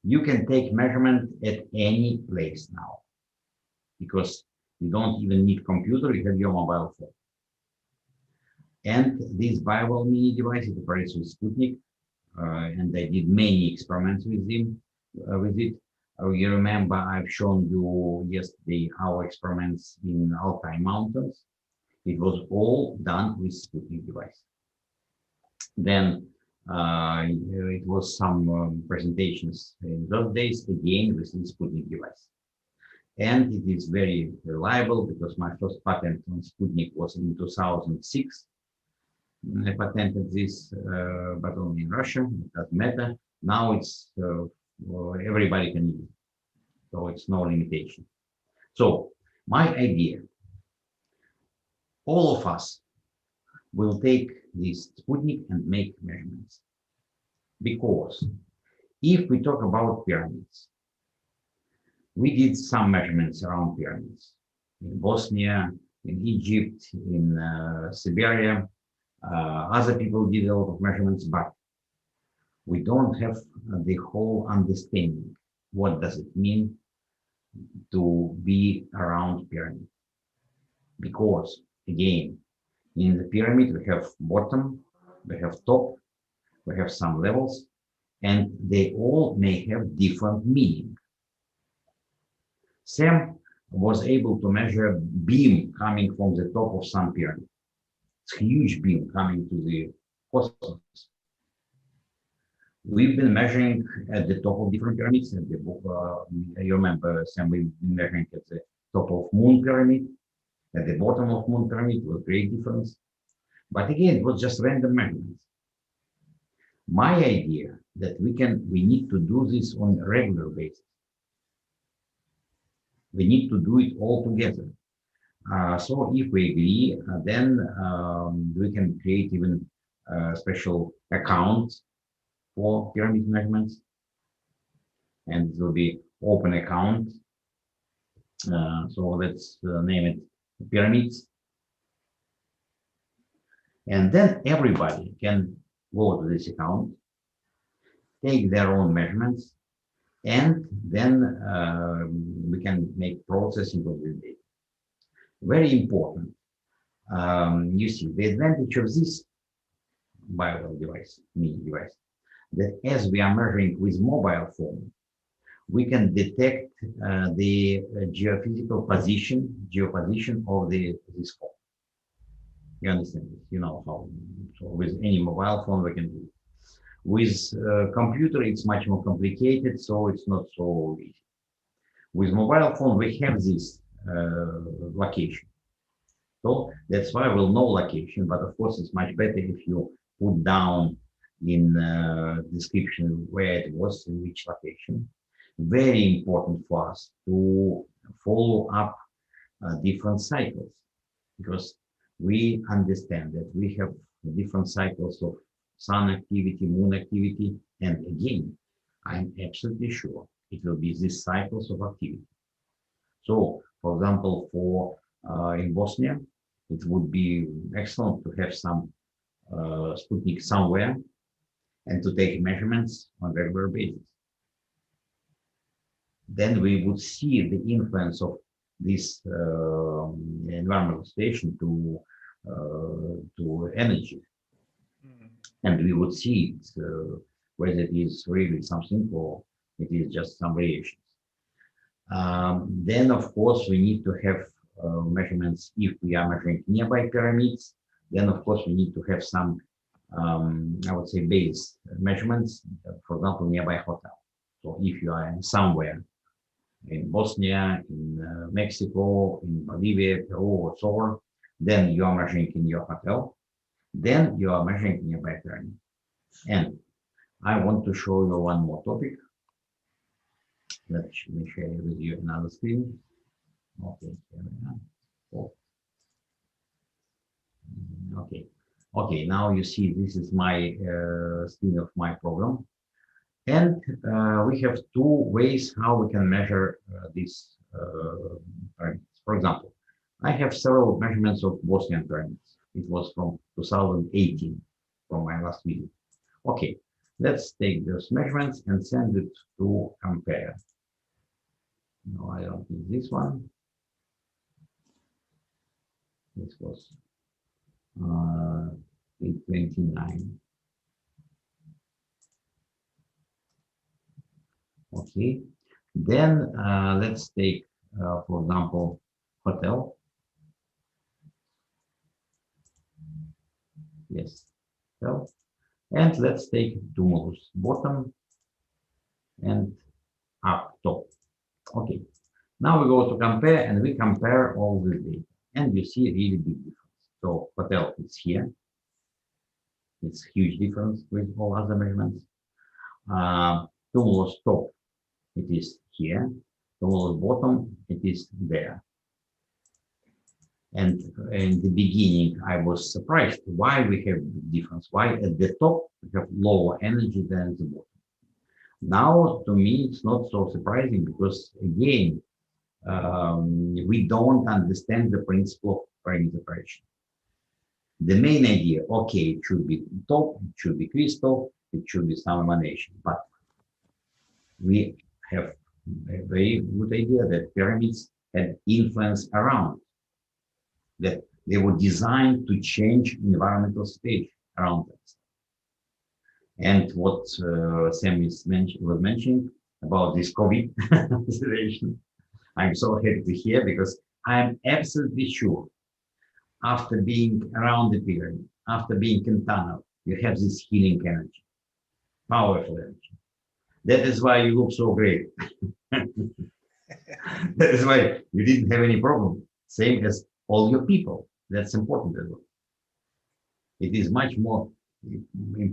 Speaker 1: you can take measurement at any place now, because you don't even need computer, you have your mobile phone. And this Biowell mini device, it operates with Sputnik, and I did many experiments with it. You remember I've shown you yesterday our experiments in Altai Mountains. It was all done with Sputnik device. Then it was some presentations in those days, again with the Sputnik device. And it is very reliable because my first patent on Sputnik was in 2006. I patented this, but only in Russia. It doesn't matter. Now it's everybody can use it, so it's no limitation. So my idea, all of us will take this Sputnik and make measurements, because if we talk about pyramids, we did some measurements around pyramids in Bosnia, in Egypt, in Siberia. Other people did a lot of measurements, but we don't have the whole understanding. What does it mean to be around pyramid? Because again, in the pyramid, we have bottom, we have top, we have some levels, and they all may have different meaning. Sam was able to measure a beam coming from the top of some pyramid. It's a huge beam coming to the cosmos. We've been measuring at the top of different pyramids. At the, you remember, Sam, we've been measuring at the top of Moon Pyramid, at the bottom of Moon Pyramid, it was a great difference. But again, it was just random measurements. My idea that we need to do this on a regular basis. We need to do it all together. So if we agree, then we can create even special accounts for pyramid measurements, and it will be open account. So let's name it pyramids. And then everybody can go to this account, take their own measurements, and then we can make processing of the data. Very important. You see, the advantage of this Biowell device, mini device, that as we are measuring with mobile phone, we can detect the geophysical geoposition of this phone. You understand this? You know how. So with any mobile phone we can do it. With computer, it's much more complicated, so it's not so easy. With mobile phone, we have this location. So that's why we'll know location, but of course it's much better if you put down in description where it was, in which location. Very important for us to follow up different cycles, because we understand that we have different cycles of sun activity, moon activity, and again, I'm absolutely sure it will be these cycles of activity. So, for example, for in Bosnia, it would be excellent to have some Sputnik somewhere and to take measurements on a regular basis. Then we would see the influence of this environmental station to energy, and we would see whether it is really something or it is just some variations. Then, of course, we need to have measurements if we are measuring nearby pyramids. Then, of course, we need to have some, I would say, base measurements, for example, nearby hotel. So if you are somewhere in Bosnia, in Mexico, in Bolivia, Peru, or so on, then you are measuring in your hotel. Then you are measuring nearby pyramid. And I want to show you one more topic. Let me share with you another screen. Okay, okay. Now you see this is my screen of my program, and we have two ways how we can measure these pyramids. For example, I have several measurements of Bosnian pyramids. It was from 2018, from my last video. Okay, let's take those measurements and send it to compare. No, I don't need this one. This was 829. Okay, then let's take, for example, hotel. Yes, hotel. And let's take tumulus, bottom and up, top. Okay, now we go to compare, and we compare all the data, and you see a really big difference. So hotel is here. It's huge difference with all other measurements. Tumulus top, it is here. Tumulus bottom, it is there. And in the beginning, I was surprised why we have difference. Why at the top we have lower energy than at the bottom. Now, to me, it's not so surprising because, again, we don't understand the principle of pyramid operation. The main idea, okay, it should be top, it should be crystal, it should be some emanation, but we have a very good idea that pyramids had influence around, that they were designed to change environmental state around us. And what Sam was mentioning about this COVID situation, I'm so happy to hear, because I'm absolutely sure after being around the pyramid, after being in tunnel, you have this healing energy, powerful energy. That is why you look so great. That is why you didn't have any problem. Same as all your people. That's important as well. It is much more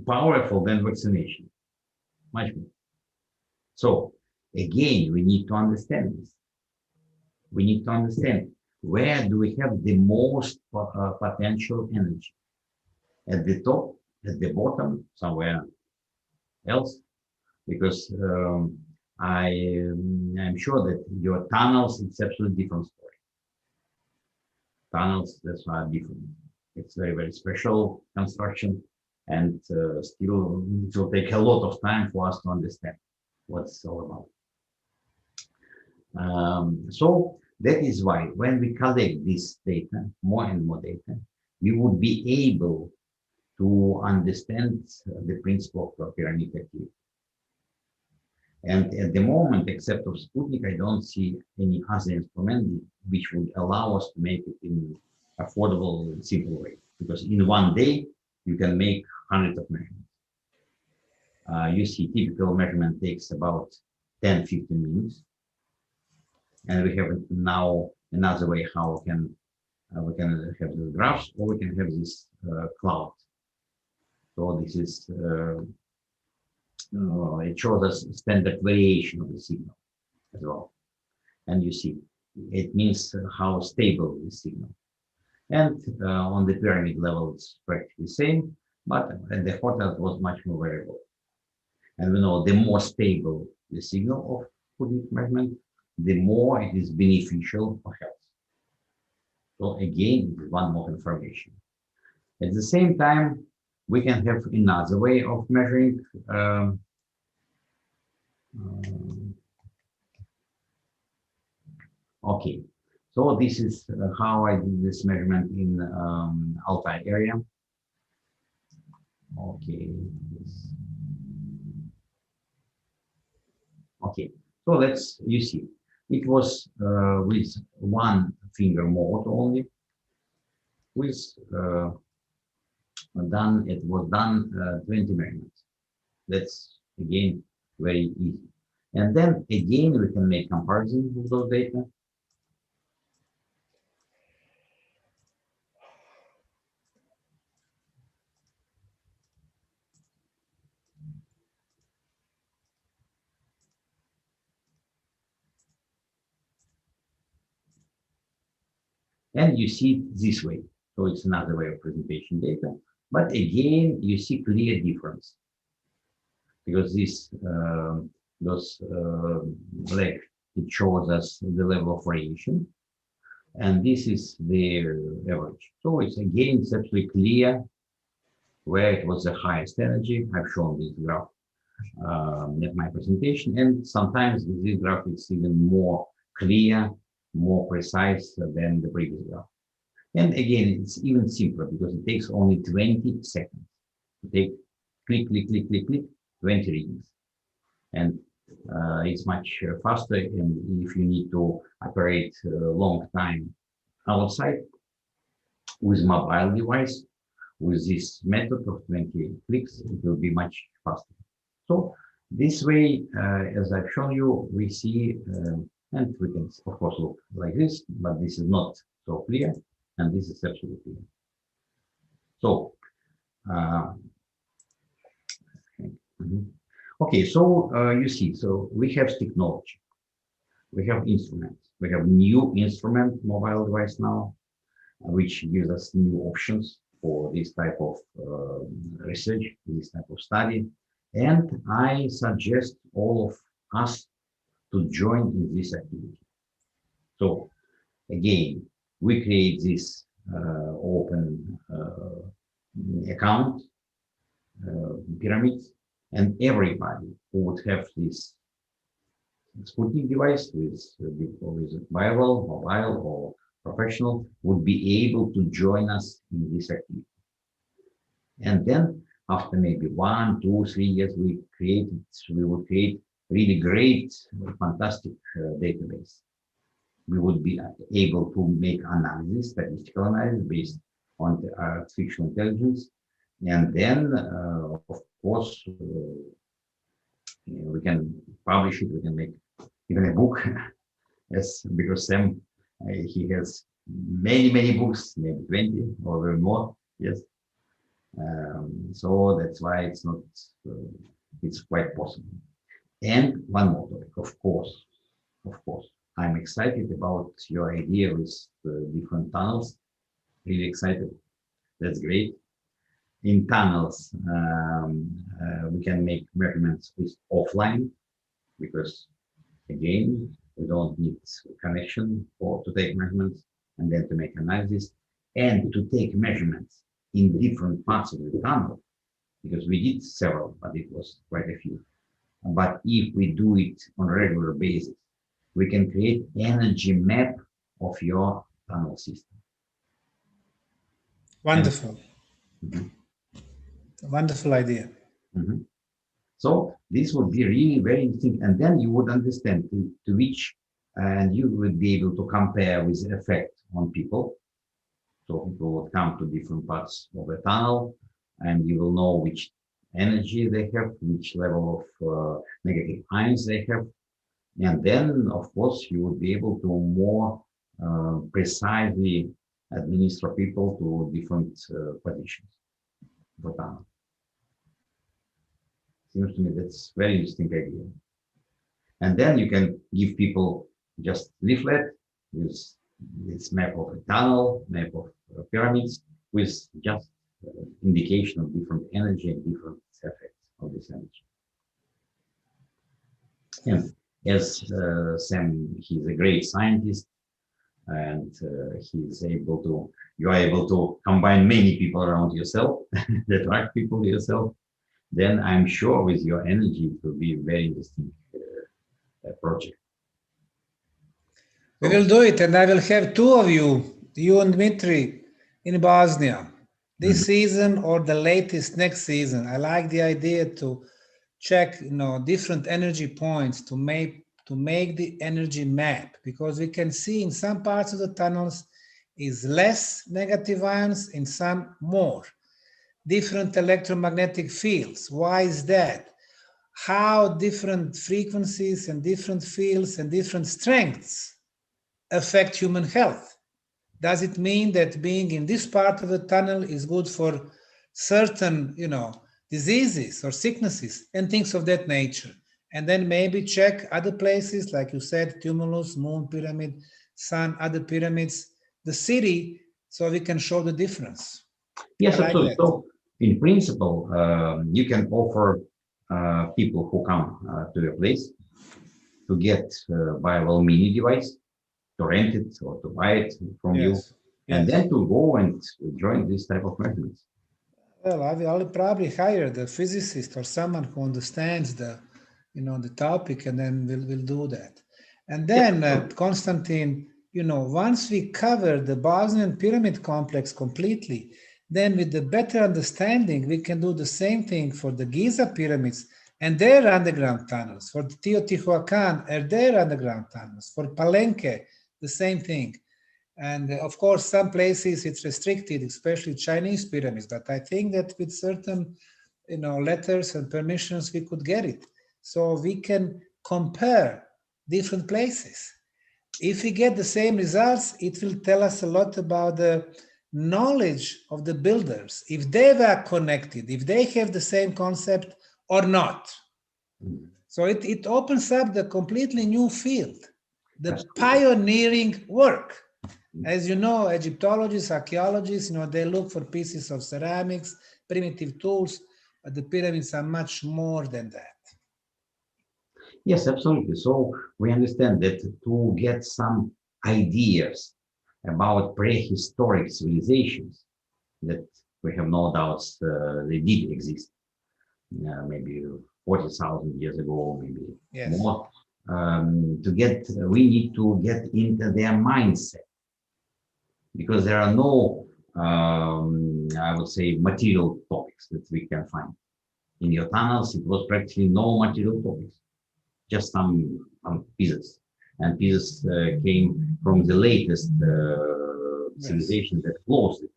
Speaker 1: powerful than vaccination. Much more. So again, we need to understand this. We need to understand where do we have the most potential energy? At the top, at the bottom, somewhere else? Because I'm sure that your tunnels, it's absolutely different story. Tunnels, that's why different. It's very, very special construction, and still it will take a lot of time for us to understand what it's all about. So that is why when we collect this data, more and more data, we would be able to understand the principle of pyramid activity. And at the moment, except of Sputnik, I don't see any other instrument which would allow us to make it in affordable, simple way. Because in one day, you can make hundreds of measurements. You see, typical measurement takes about 10-15 minutes. And we have now another way how we can have the graphs, or we can have this cloud. So this is it shows us standard variation of the signal as well. And you see, it means how stable the signal. And on the pyramid level, it's practically the same, but at the hotel it was much more variable. And we know the more stable the signal of Sputnik measurement, the more it is beneficial for health. So again, it is one more information. At the same time, we can have another way of measuring okay, so this is how I did this measurement in Altai area. Okay. Okay, so let's, you see, it was with one finger mode only. With it was done 20 measurements. That's again very easy. And then again we can make comparison with those data. And you see it this way. So it's another way of presentation data. But again, you see clear difference. Because this, black, it shows us the level of variation. And this is the average. So it's again, it's actually clear where it was the highest energy. I've shown this graph at my presentation. And sometimes this graph is even more clear, more precise than the previous graph. And again, it's even simpler because it takes only 20 seconds to take click, click, click, click, click, 20 readings. And it's much faster. And if you need to operate a long time outside with mobile device, with this method of 20 clicks, it will be much faster. So this way, as I've shown you, we see, and we can of course look like this, but this is not so clear, and this is absolutely clear. So, okay, so you see, so we have technology, we have instruments, we have new instrument, mobile device now, which gives us new options for this type of research, this type of study. And I suggest all of us to join in this activity. So again, we create this open account pyramid, and everybody who would have this Sputnik device with viral, mobile, or professional would be able to join us in this activity. And then after maybe 1, 2, 3 years, we would create really great, fantastic database. We would be able to make analysis, statistical analysis based on the artificial intelligence. And then, of course, we can publish it, we can make even a book, yes, because Sam, he has many, many books, maybe 20 or even more, yes. So that's why it's not, it's quite possible. And one more topic, of course, I'm excited about your idea with different tunnels, really excited, that's great. In tunnels, we can make measurements with offline, because again, we don't need connection to take measurements and then to make analysis, and to take measurements in different parts of the tunnel, because we did several, but it was quite a few. But if we do it on a regular basis, we can create energy map of your tunnel system.
Speaker 17: Wonderful. Wonderful idea.
Speaker 1: So this would be really very interesting, and then you would understand to which, and you would be able to compare with the effect on people. So people would come to different parts of the tunnel, and you will know which energy they have, which level of negative ions they have. And then, of course, you would be able to more precisely administer people to different positions of the tunnel. Seems to me that's very interesting idea. And then you can give people just leaflet with this map of a tunnel, map of pyramids, with just indication of different energy and different effects of this energy. And as Sam, he's a great scientist, and he's able to, you are able to combine many people around yourself, attract people to yourself, then I'm sure with your energy it will be a very interesting project.
Speaker 17: We will do it, and I will have two of you, you and Dmitry, in Bosnia this season or the latest next season. I like the idea to check, different energy points to make the energy map, because we can see in some parts of the tunnels is less negative ions, in some more. Different electromagnetic fields. Why is that? How different frequencies and different fields and different strengths affect human health? Does it mean that being in this part of the tunnel is good for certain, diseases or sicknesses and things of that nature? And then maybe check other places, like you said, tumulus, moon pyramid, sun, other pyramids, the city, so we can show the difference.
Speaker 1: Yes,
Speaker 17: like
Speaker 1: absolutely.
Speaker 17: that.
Speaker 1: So in principle, you can offer people who come to your place to get by a mini device, to rent it or to buy it from you, and then to go and join this type of measurements.
Speaker 17: Well, I'll probably hire the physicist or someone who understands the topic, and then we'll do that. And then, Konstantin, once we cover the Bosnian pyramid complex completely, then with the better understanding, we can do the same thing for the Giza pyramids and their underground tunnels, for the Teotihuacan and their underground tunnels, for Palenque, the same thing. And of course, some places it's restricted, especially Chinese pyramids, but I think that with certain, letters and permissions, we could get it. So we can compare different places. If we get the same results, it will tell us a lot about the knowledge of the builders, if they were connected, if they have the same concept or not. So it opens up the completely new field, the pioneering work. As you know, Egyptologists, archaeologists, they look for pieces of ceramics, primitive tools, but the pyramids are much more than that.
Speaker 1: Yes, absolutely. So we understand that to get some ideas about prehistoric civilizations that we have no doubts they did exist, maybe 40,000 years ago, maybe more. We need to get into their mindset, because there are no, I would say, material topics that we can find. In your tunnels, it was practically no material topics, just some pieces. And pieces came from the latest civilization that closed the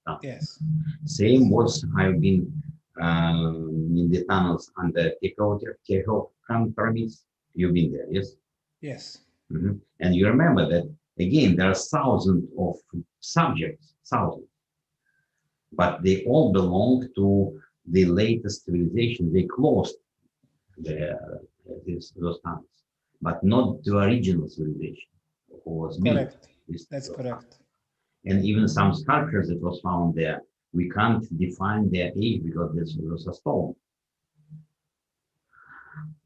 Speaker 1: tunnels.
Speaker 17: Yes.
Speaker 1: Same was, I've been in the tunnels under Teotihuacan pyramids. You've been there, yes?
Speaker 17: Yes.
Speaker 1: And you remember that, again, there are thousands of subjects, but they all belong to the latest civilization. They closed those tunnels, but not the original civilization who was built.
Speaker 17: Correct. That's correct.
Speaker 1: And even some sculptures that was found there, we can't define their age because this was a stone.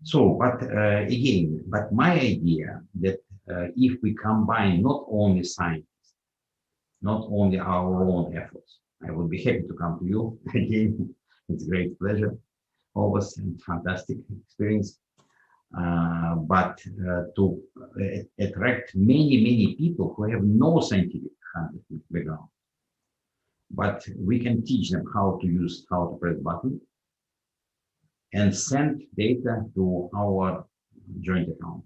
Speaker 1: So, but again, my idea that if we combine not only scientists, not only our own efforts, I would be happy to come to you again. It's a great pleasure, always a fantastic experience. But to attract many people who have no scientific background, but we can teach them how to press button, and send data to our joint account.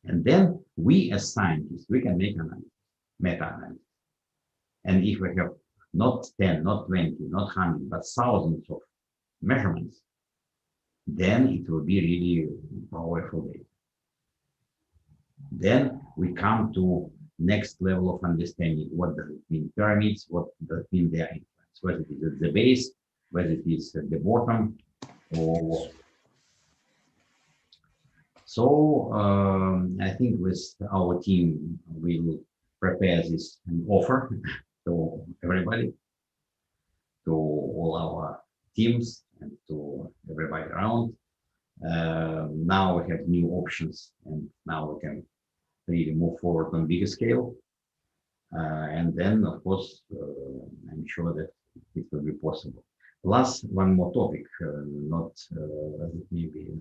Speaker 1: And then we as scientists, we can make analysis, meta-analysis. And if we have not 10, not 20, not 100, but thousands of measurements, then it will be really powerful data. Then we come to next level of understanding. What does it mean pyramids? What does it mean their influence? Whether it is at the base, whether it is at the bottom, or what. So I think with our team, we will prepare this and offer to everybody, to all our teams and to everybody around. Now we have new options, and now we can really move forward on bigger scale. And then, of course, I'm sure that it will be possible. Plus, one more topic, maybe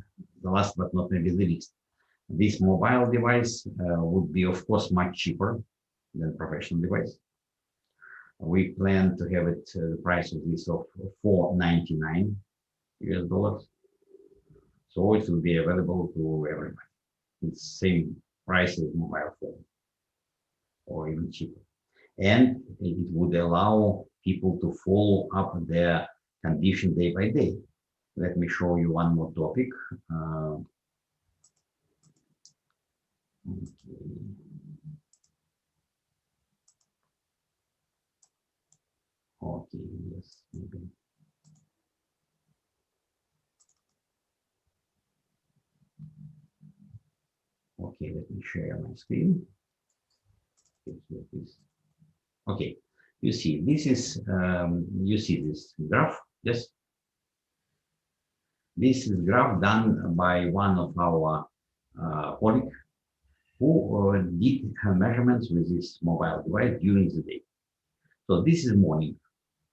Speaker 1: the last but not maybe the least. This mobile device would be, of course, much cheaper than professional device. We plan to have it the price of this of $499 US. So it will be available to everybody. It's same price as mobile phone, or even cheaper. And it would allow people to follow up their condition day by day. Let me show you one more topic. Okay, yes, maybe. Okay, let me share my screen. Okay, you see, this is, you see this graph, yes? This is graph done by one of our colleagues who did her measurements with this mobile device during the day. So this is morning.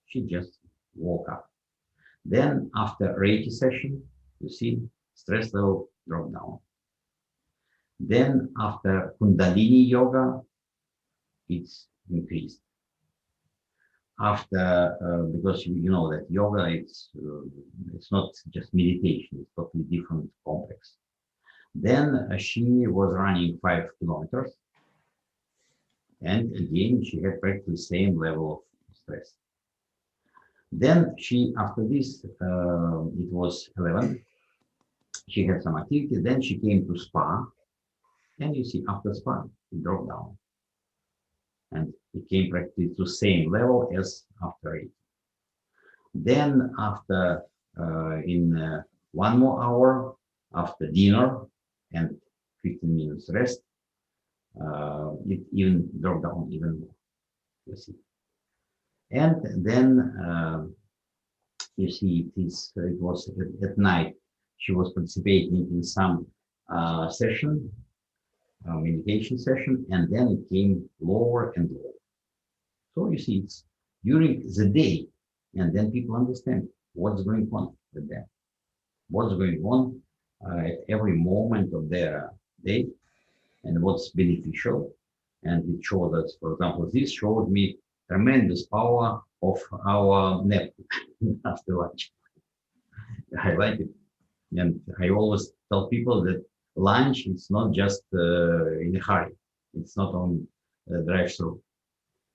Speaker 1: She just woke up. Then after Reiki session, you see stress level drop down. Then after Kundalini yoga, it's increased. After, because you know that yoga, it's not just meditation, it's totally different complex. Then she was running 5 kilometers. And again, she had practically the same level of stress. Then she, after this, it was 11. She had some activity. Then she came to spa. And you see, after spa, it dropped down. And it came practically to the same level as after 8. Then after, in 1 more hour, after dinner and 15 minutes rest, it even dropped down even more, you see. And then you see it was at night. She was participating in some session, meditation session, and then it came lower and lower. So you see, it's during the day, and then people understand what's going on with them, what's going on at every moment of their day, and what's beneficial. And it shows us, for example, this showed me tremendous power of our nap after lunch. I like it. And I always tell people that lunch is not just in a hurry. It's not on drive-through.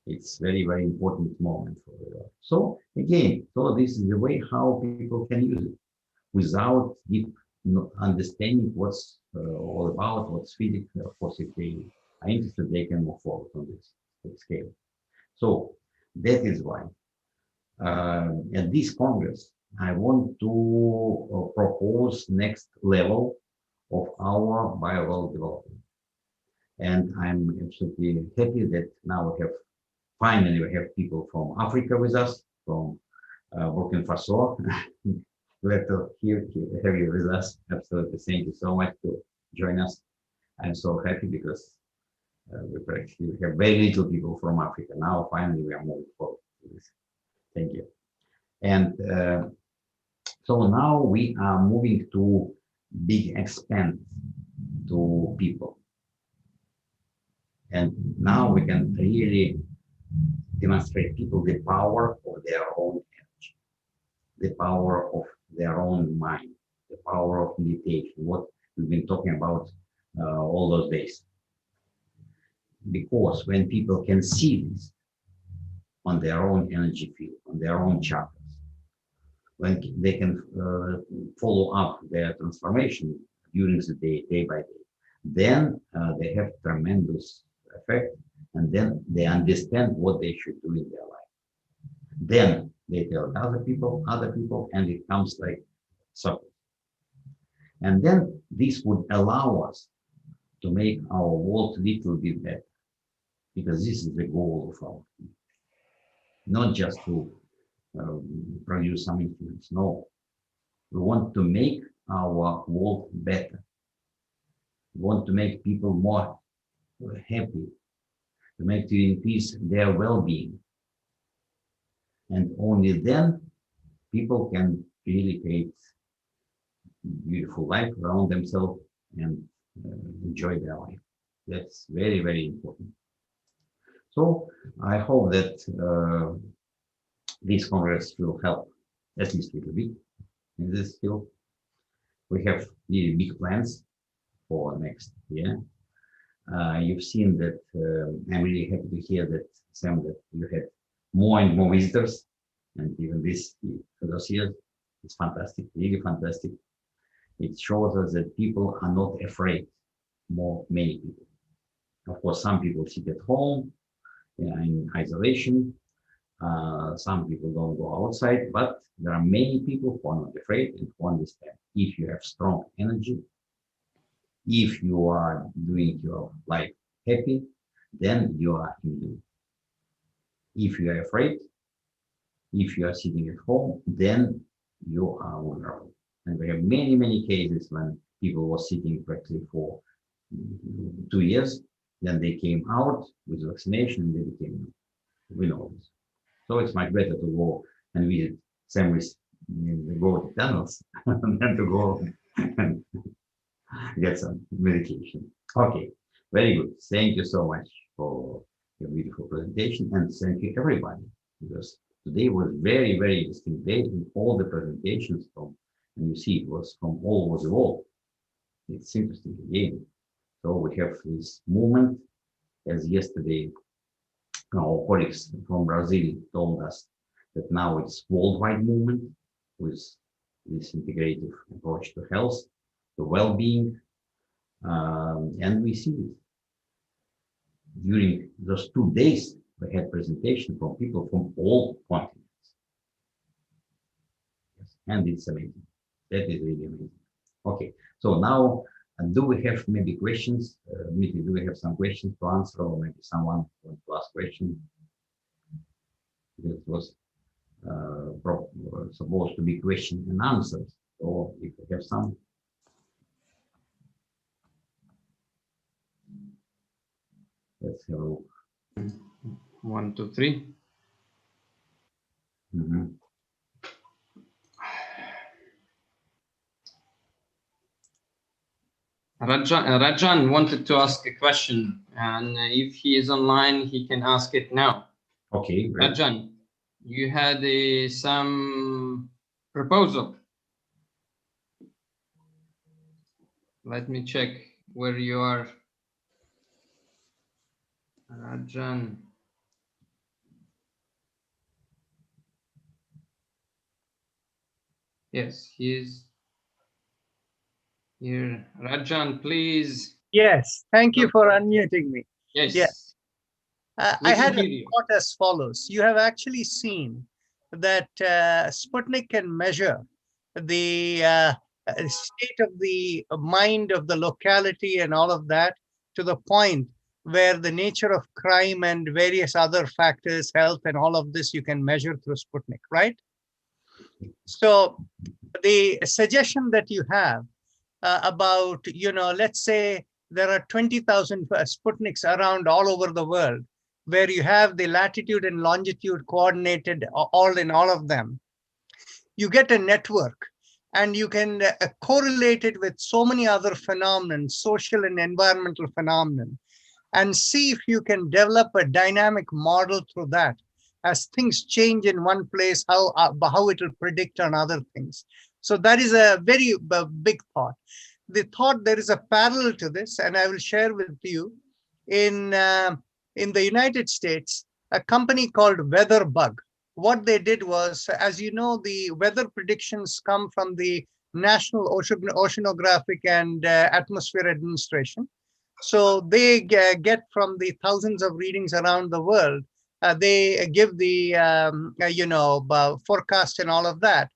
Speaker 1: It's very, very important moment for you. So again, so this is the way how people can use it without deep understanding what's all about, what's physics. Of course, if they are interested, they can move forward on this scale. So that is why at this Congress, I want to propose next level of our bioworld development. And I'm absolutely happy that now finally we have people from Africa with us, from Burkina Faso. Glad to have you with us. Absolutely, thank you so much to join us. I'm so happy because we have very little people from Africa. Now finally we are moving forward to this. Thank you. And so now we are moving to big extent to people. And now we can really demonstrate people the power of their own energy, the power of their own mind, the power of meditation, what we've been talking about all those days. Because when people can see this on their own energy field, on their own chakras, when they can follow up their transformation during the day, day by day, then they have tremendous effect, and then they understand what they should do in their life. Then they tell other people, and it comes like circle. And then this would allow us to make our world a little bit better, because this is the goal of our team. Not just to produce some influence. No, we want to make our world better. We want to make people more happy, to increase their well-being. And only then people can really create beautiful life around themselves and enjoy their life. That's very, very important. So I hope that this Congress will help at least a little bit in this field. We have really big plans for next year. You've seen that I'm really happy to hear that, Sam, that you had more and more visitors, and even this year, it's fantastic, really fantastic. It shows us that people are not afraid, many people. Of course, some people sit at home in isolation. Some people don't go outside, but there are many people who are not afraid and who understand. If you have strong energy, if you are doing your life happy, then you are immune. If you are afraid, if you are sitting at home, then you are vulnerable. And we have many, many cases when people were sitting practically for 2 years, then they came out with vaccination and they became winners. So it's much better to go and visit families in the go tunnels than to go and get some medication. Okay, very good. Thank you so much for your beautiful presentation, and thank you everybody, because today was very, very interesting day in all the presentations from, and you see it was from all over the world. It's interesting again. So we have this movement, as yesterday our colleagues from Brazil told us that now it's worldwide movement with this integrative approach to health, to well-being, and we see it. During those 2 days, we had presentation from people from all continents. Yes, and it's amazing. That is really amazing. Okay, so now, do we have maybe questions? Dmitry, do we have some questions to answer, or maybe someone wants to ask questions? Because it was supposed to be question and answers. So if we have some. Let's have a look.
Speaker 2: 1, 2, 3.
Speaker 1: Mm-hmm.
Speaker 2: Rajan wanted to ask a question, and if he is online, he can ask it now.
Speaker 1: Okay, great.
Speaker 2: Rajan, you had some proposal. Let me check where you are. Rajan. Yes, he is here. Rajan, please.
Speaker 18: Yes, thank you for unmuting me.
Speaker 2: Yes.
Speaker 18: Yes. I had a thought as follows. You have actually seen that Sputnik can measure the state of the mind of the locality and all of that to the point where the nature of crime and various other factors, health and all of this, you can measure through Sputnik, right? So the suggestion that you have about, let's say there are 20,000 Sputniks around all over the world, where you have the latitude and longitude coordinated all in all of them. You get a network, and you can correlate it with so many other phenomena, social and environmental phenomena, and see if you can develop a dynamic model through that. As things change in one place, how it will predict on other things. So that is a very big thought. The thought, there is a parallel to this, and I will share with you. In the United States, a company called WeatherBug. What they did was, as you know, the weather predictions come from the National Oceanographic and Atmosphere Administration. So they get from the thousands of readings around the world. They give the forecast and all of that.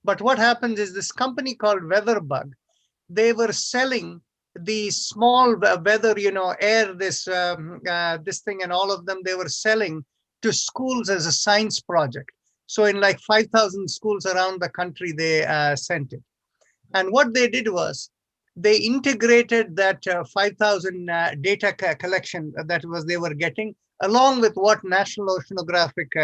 Speaker 18: But what happens is this company called WeatherBug, they were selling the small weather, air, this thing, and all of them, they were selling to schools as a science project. So in like 5,000 schools around the country, they sent it. And what they did was they integrated that 5,000 data collection that they were getting, along with what National Oceanographic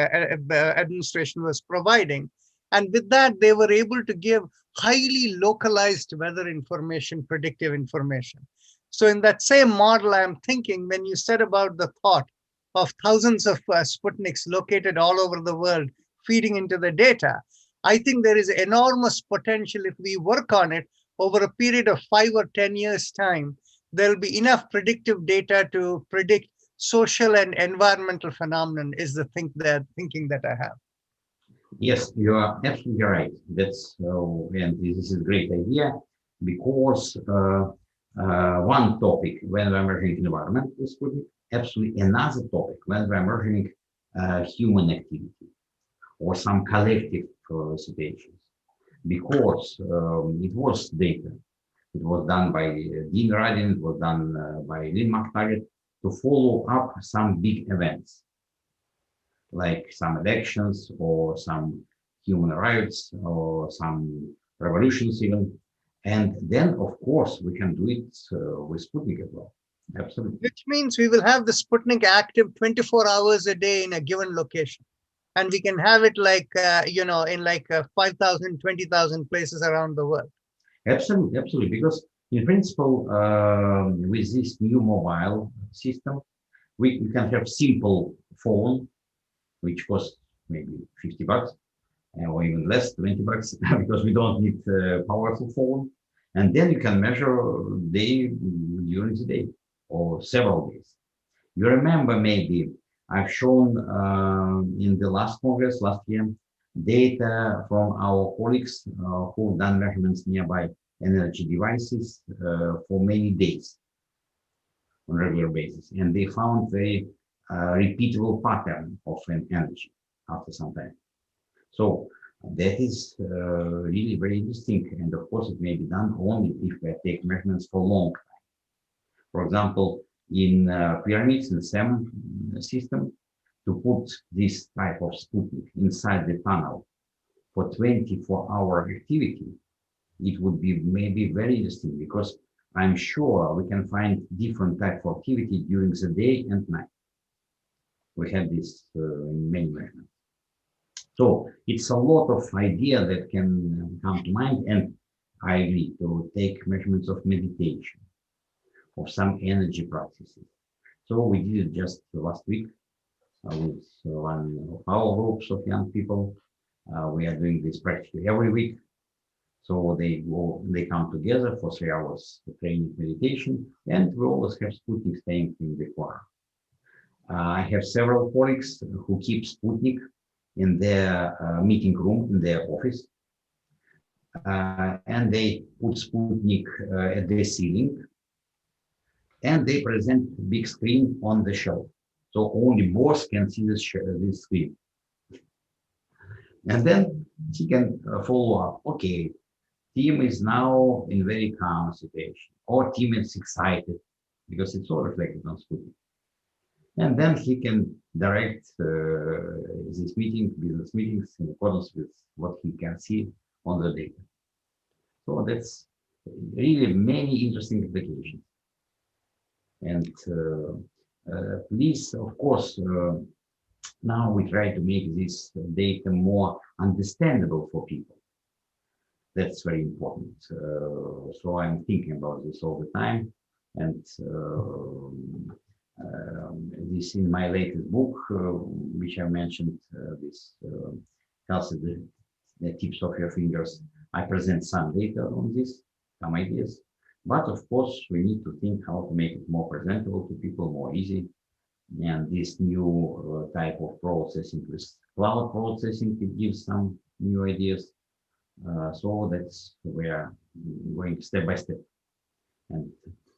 Speaker 18: Administration was providing. And with that, they were able to give highly localized weather information, predictive information. So in that same model, I'm thinking, when you said about the thought of thousands of Sputniks located all over the world feeding into the data, I think there is enormous potential. If we work on it over a period of 5 or 10 years' time, there'll be enough predictive data to predict social and environmental phenomenon, is the thinking that I have.
Speaker 1: Yes, you are absolutely right. That's and this is a great idea, because one topic when we're measuring environment is absolutely another topic when we're measuring human activity or some collective situations, because it was data. It was done by Dean Radin, it was done by Lynn McTaggart to follow up some big events, like some elections or some human rights or some revolutions even. And then, of course, we can do it with Sputnik as well. Absolutely.
Speaker 18: Which means we will have the Sputnik active 24 hours a day in a given location. And we can have it like, in like 5,000, 20,000 places around the world.
Speaker 1: Absolutely, absolutely. Because in principle, with this new mobile system, we can have simple phone, which costs maybe $50 or even less, $20, because we don't need a powerful phone. And then you can measure during the day or several days. You remember, maybe I've shown in the last Congress last year data from our colleagues who've done measurements nearby energy devices for many days on a regular basis, and they found a repeatable pattern of an energy after some time. So that is really very interesting, and of course it may be done only if we take measurements for long time. For example, in pyramids in the SEM system, to put this type of Sputnik inside the tunnel for 24-hour activity, it would be maybe very interesting, because I'm sure we can find different type of activity during the day and night. We have this in many measurements. So it's a lot of idea that can come to mind, and I agree to take measurements of meditation, of some energy practices. So we did it just last week with one of our groups of young people. We are doing this practically every week. So they come together for 3 hours of training meditation, and we always have Sputnik staying in the corner. I have several colleagues who keep Sputnik in their meeting room, in their office, and they put Sputnik at the ceiling, and they present big screen on the shelf. So only boss can see this screen. And then he can follow up. Okay, team is now in very calm situation, or team is excited, because it's all reflected on Sputnik. And then he can direct this meeting, business meetings, in accordance with what he can see on the data. So that's really many interesting applications. And please, of course, now we try to make this data more understandable for people. That's very important. So I'm thinking about this all the time. And this in my latest book, which I mentioned, this calls the tips of your fingers. I present some data on this, some ideas. But of course, we need to think how to make it more presentable to people, more easy. And this new type of processing with cloud processing, it gives some new ideas. So that's where we're going step by step.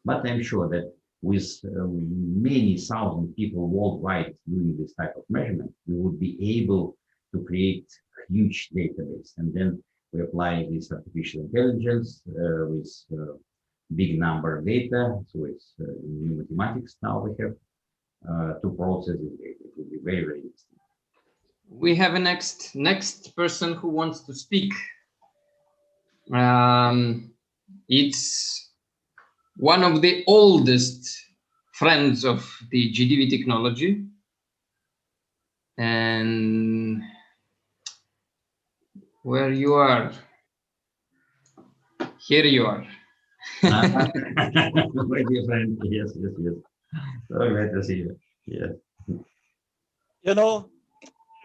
Speaker 1: But I'm sure that with many thousand people worldwide doing this type of measurement, we would be able to create huge database. And then we apply this artificial intelligence with big number of data. So it's new mathematics now we have to process it. It will be very, very interesting.
Speaker 2: We have a next person who wants to speak. It's one of the oldest friends of the GDV technology. And where you are? Here you are.
Speaker 1: My dear friend, yes. So glad to see you. Yes.
Speaker 19: You know,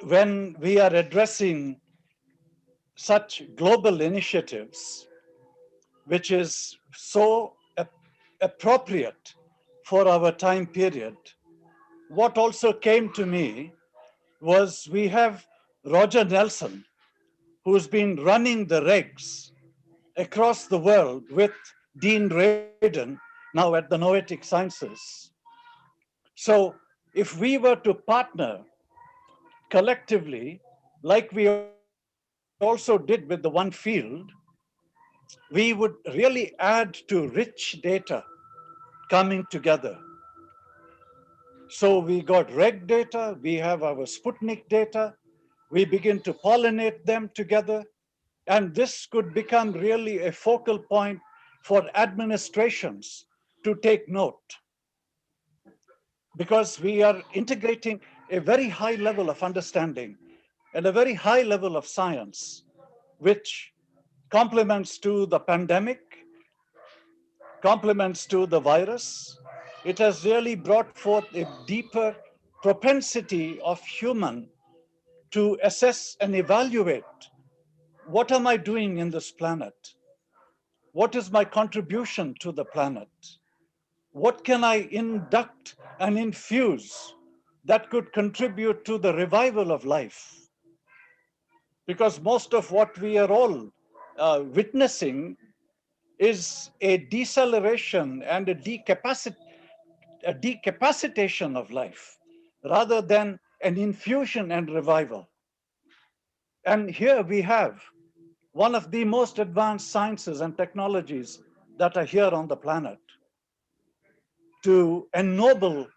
Speaker 19: when we are addressing such global initiatives, which is so appropriate for our time period, what also came to me was we have Roger Nelson, who's been running the regs across the world with Dean Radin, now at the Noetic Sciences. So if we were to partner collectively, like we also did with the one field, we would really add to rich data coming together. So we got reg data, we have our Sputnik data, we begin to pollinate them together, and this could become really a focal point for administrations to take note. Because we are integrating a very high level of understanding and a very high level of science, which complements to the pandemic, complements to the virus. It has really brought forth a deeper propensity of human to assess and evaluate, what am I doing in this planet? What is my contribution to the planet? What can I induct and infuse that could contribute to the revival of life? Because most of what we are all witnessing is a deceleration and a decapacitation of life, rather than an infusion and revival. And here we have one of the most advanced sciences and technologies that are here on the planet to ennoble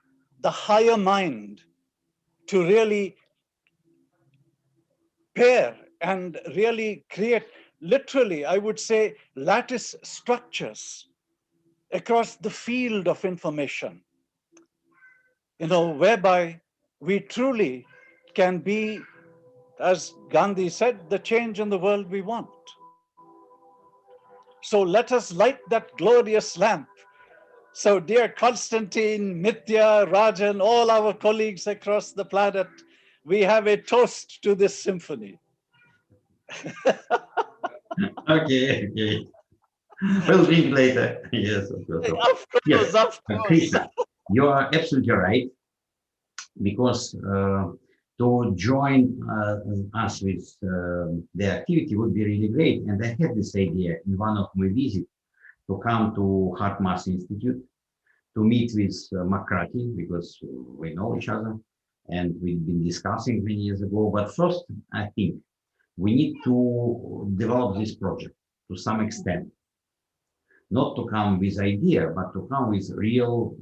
Speaker 19: the higher mind, to really pair and really create, literally, I would say, lattice structures across the field of information, whereby we truly can be, as Gandhi said, the change in the world we want. So let us light that glorious lamp. So dear Konstantin, Nitya, Rajan, all our colleagues across the planet, we have a toast to this symphony.
Speaker 1: Okay. We'll drink later. Yes, of course.
Speaker 19: Of course, yes. Of course.
Speaker 1: Chris, you are absolutely right, because to join us with the activity would be really great. And I had this idea in one of my visits to come to HeartMath Institute to meet with McCarthy, because we know each other and we've been discussing many years ago. But first, I think we need to develop this project to some extent. Not to come with idea, but to come with real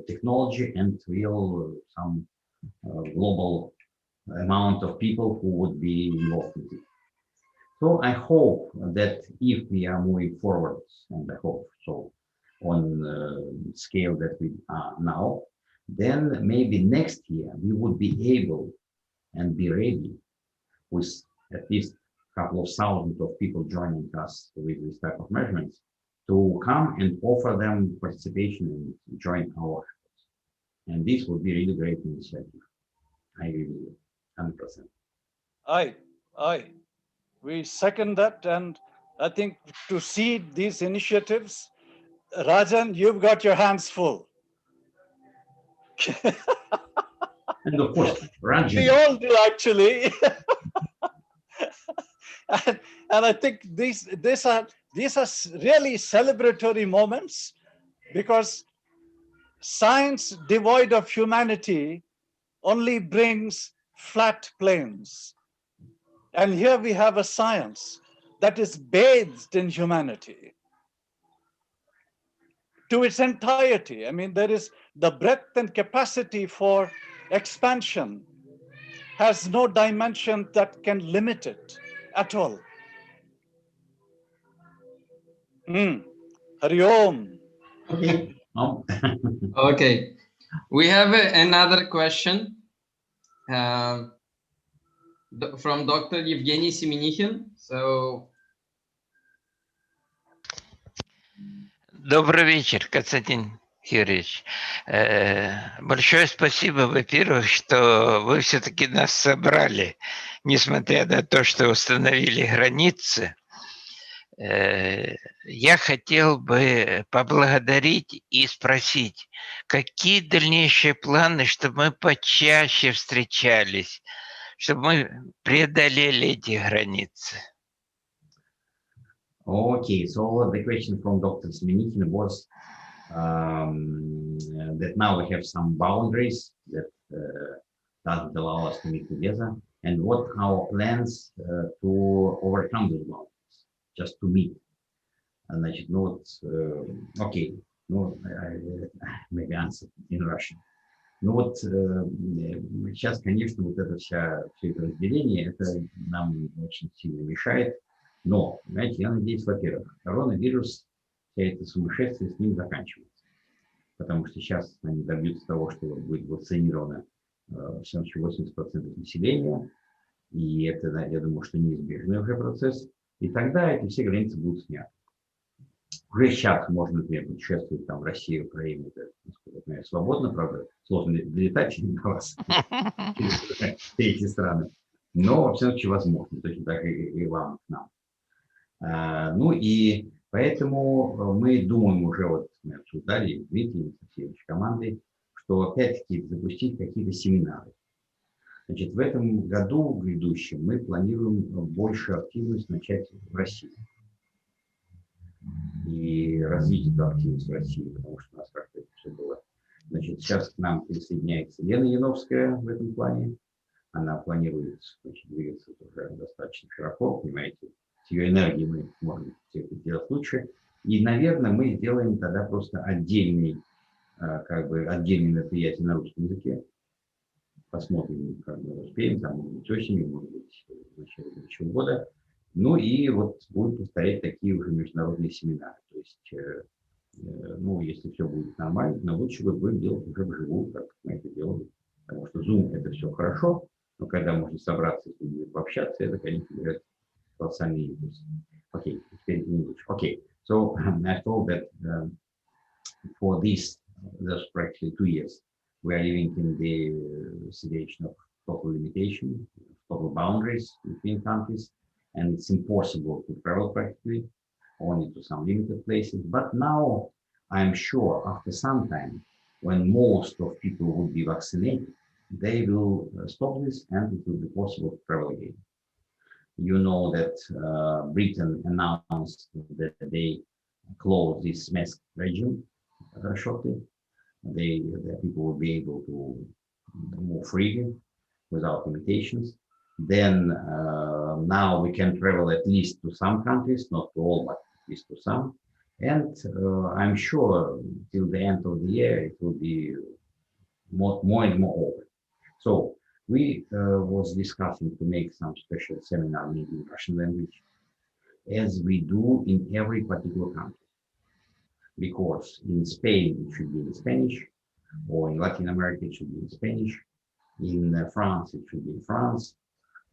Speaker 1: technology and real some global amount of people who would be involved with it. So I hope that if we are moving forward, and I hope so, on the scale that we are now, then maybe next year we would be able and be ready with at least a couple of thousands of people joining us with this type of measurements to come and offer them participation and join our efforts. And this would be really great initiative. I agree with you, 100%.
Speaker 19: Aye. We second that, and I think to seed these initiatives, Rajan, you've got your hands full.
Speaker 1: And of course, Rajan.
Speaker 19: We all do, actually. and I think these are really celebratory moments, because science devoid of humanity only brings flat plains. And here we have a science that is bathed in humanity to its entirety. I mean, there is the breadth and capacity for expansion has no dimension that can limit it at all. Hari Om.
Speaker 1: Okay.
Speaker 2: Okay. We have another question from Dr. Evgeny Semenikhin. So.
Speaker 20: Добрый вечер, Константин Юрьевич. Большое спасибо, во-первых, что вы все-таки нас собрали, несмотря на то, что установили границы. Я хотел бы поблагодарить и спросить, какие дальнейшие планы, чтобы мы почаще встречались, чтобы мы преодолели эти границы.
Speaker 1: Okay, so the question from Dr. Semenikhin was that now we have some boundaries that doesn't allow us to meet together, and what our plans to overcome those boundaries, just to meet. Значит, ну вот, окей, ну, maybe answer in Russian. Ну вот, сейчас, конечно, вот это все это разделение, это нам очень сильно мешает. Но, знаете, я надеюсь, во-первых, коронавирус, вся это сумасшествие с ним заканчивается. Потому что сейчас они добьются того, что будет вакцинировано 80% населения. И это, я думаю, что неизбежный уже процесс. И тогда эти все границы будут сняты. Уже сейчас можно, например, путешествовать там в Россию, Украину, это, насколько я знаю, свободно, правда, сложно долетать через вас, через третьи страны. Но, во всяком случае, возможно, точно так и вам, к нам. Ну и поэтому мы думаем уже, вот мы обсуждали, Дмитрий, со всей нашей командой, что опять-таки запустить какие-то семинары. Значит, в этом году, в грядущем, мы планируем большую активность начать в России. И развить эту активность в России, потому что у нас как-то это все было. Значит, сейчас к нам присоединяется Лена Яновская в этом плане. Она планирует, значит, двигаться уже достаточно широко, понимаете. С ее энергией мы можем все это делать лучше. И, наверное, мы сделаем тогда просто отдельный, отдельное мероприятие на русском языке. Посмотрим, как мы успеем, там, может быть, осенью, может быть, в начале следующего года. Ну и вот будем повторять такие уже международные семинары. То есть, ну, если все будет нормально, на будущий год будем делать уже вживую, как мы это делали. Потому что Zoom это все хорошо, но когда можно собраться и пообщаться, это, конечно, говорят, колоссальный импульс. Окей, теперь English. Okay, so I thought that for these practically 2 years, we are living in the situation of total limitation, total boundaries between countries, and it's impossible to travel practically, only to some limited places. But now, I'm sure after some time, when most of people will be vaccinated, they will stop this and it will be possible to travel again. You know that Britain announced that they close this mask regime shortly. The people will be able to move freely without limitations. Then now we can travel at least to some countries, not to all, but at least to some. And I'm sure till the end of the year, it will be more and more open. So we was discussing to make some special seminar maybe in Russian language, as we do in every particular country. Because in Spain, it should be in Spanish, or in Latin America, it should be in Spanish. In France, it should be in France.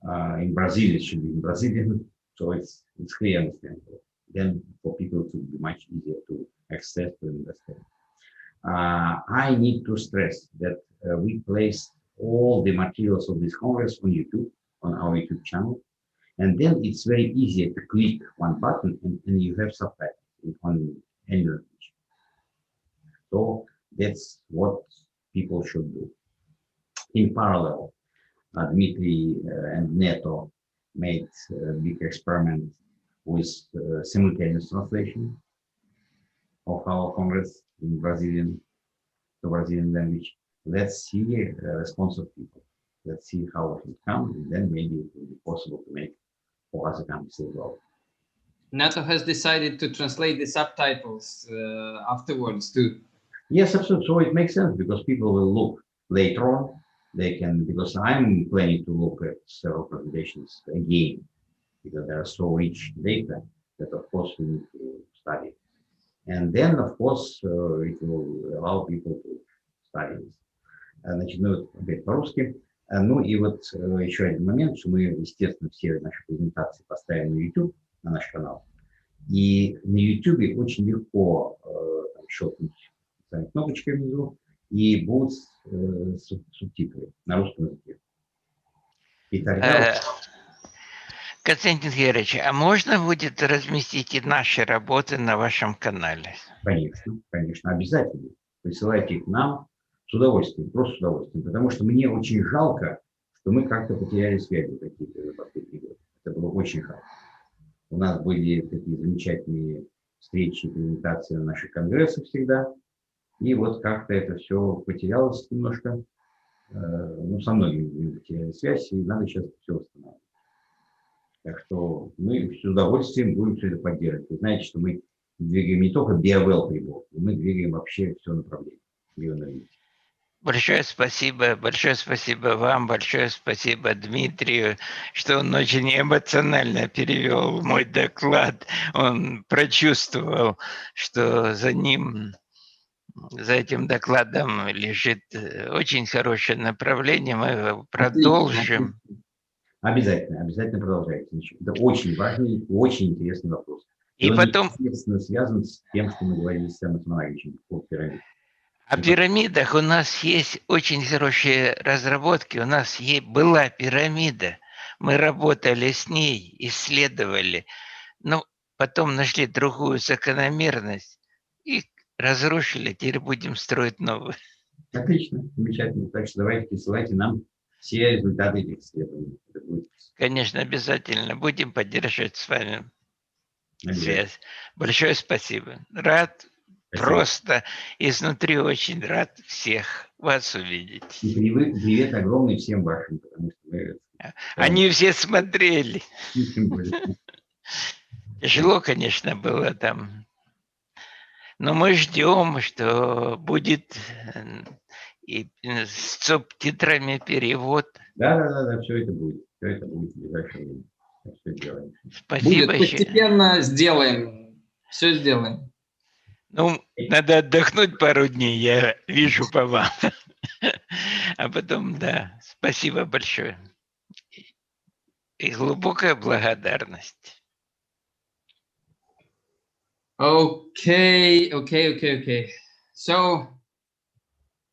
Speaker 1: In Brazil, it should be in Brazilian. So it's clear, understandable. Then for people to be much easier to access, to understand. I need to stress that we place all the materials of this Congress on YouTube, on our YouTube channel. And then it's very easy to click one button and you have subtitles on any language. So that's what people should do. In parallel, Dmitry and Neto made a big experiment with simultaneous translation of our Congress in Brazilian to Brazilian language. Let's see the response of people. Let's see how it comes, and then maybe it will be possible to make for other countries as well.
Speaker 2: NATO has decided to translate the subtitles afterwards too.
Speaker 1: Yes, absolutely. So it makes sense because people will look later on. They can, because I'm planning to look at several presentations again, because there are so rich data that of course we need to study. And then, of course, it will allow people to study this. Значит, ну, опять по-русски. Ну и вот еще один момент, что мы, естественно, все наши презентации поставим на YouTube, на наш канал. И на YouTube очень легко щелкнуть кнопочкой внизу, и будут субтитры на русском языке. И тогда...
Speaker 20: Константин Георгиевич, а можно будет разместить и наши работы на вашем канале?
Speaker 1: Конечно, конечно, обязательно. Присылайте их нам с удовольствием, просто с удовольствием, потому что мне очень жалко, что мы как-то потеряли связи какие-то за последние годы. Это было очень жалко. У нас были такие замечательные встречи, презентации на наших конгрессах всегда, и вот как-то это все потерялось немножко. Ну, со многими потеряли связь, и надо сейчас все восстанавливать. Так что мы с удовольствием будем все это поддерживать. Вы знаете, что мы двигаем не только BioWell прибор, мы двигаем вообще все направление биоэнергетики.
Speaker 20: Большое спасибо вам, большое спасибо Дмитрию, что он очень эмоционально перевел мой доклад. Он прочувствовал, что за этим докладом лежит очень хорошее направление. Мы его продолжим.
Speaker 1: Обязательно, обязательно продолжайте. Это очень важный, очень интересный вопрос.
Speaker 20: И
Speaker 1: он
Speaker 20: потом...
Speaker 1: непосредственно связан с тем, что мы говорили с Сэмом Смолагичем по пирамиде.
Speaker 20: О пирамидах у нас есть очень хорошие разработки. У нас была пирамида. Мы работали с ней, исследовали. Но потом нашли другую закономерность и разрушили. Теперь будем строить новую.
Speaker 1: Отлично, замечательно. Так что давайте присылайте нам все результаты этих исследований.
Speaker 20: Конечно, обязательно. Будем поддерживать с вами связь. Большое спасибо. Рад. Просто изнутри очень рад всех вас увидеть.
Speaker 1: И привет огромный всем вашим, потому что мы...
Speaker 20: Они все смотрели. Тяжело, конечно, было там. Но мы ждем, что будет и с субтитрами перевод.
Speaker 1: Да, все это будет. Все это будет в ближайшее время.
Speaker 20: Спасибо.
Speaker 2: Будет постепенно сделаем. Все сделаем.
Speaker 20: Ну, надо отдохнуть пару дней, я вижу по вам. А потом, да, спасибо большое. И глубокая благодарность.
Speaker 2: Okay. So,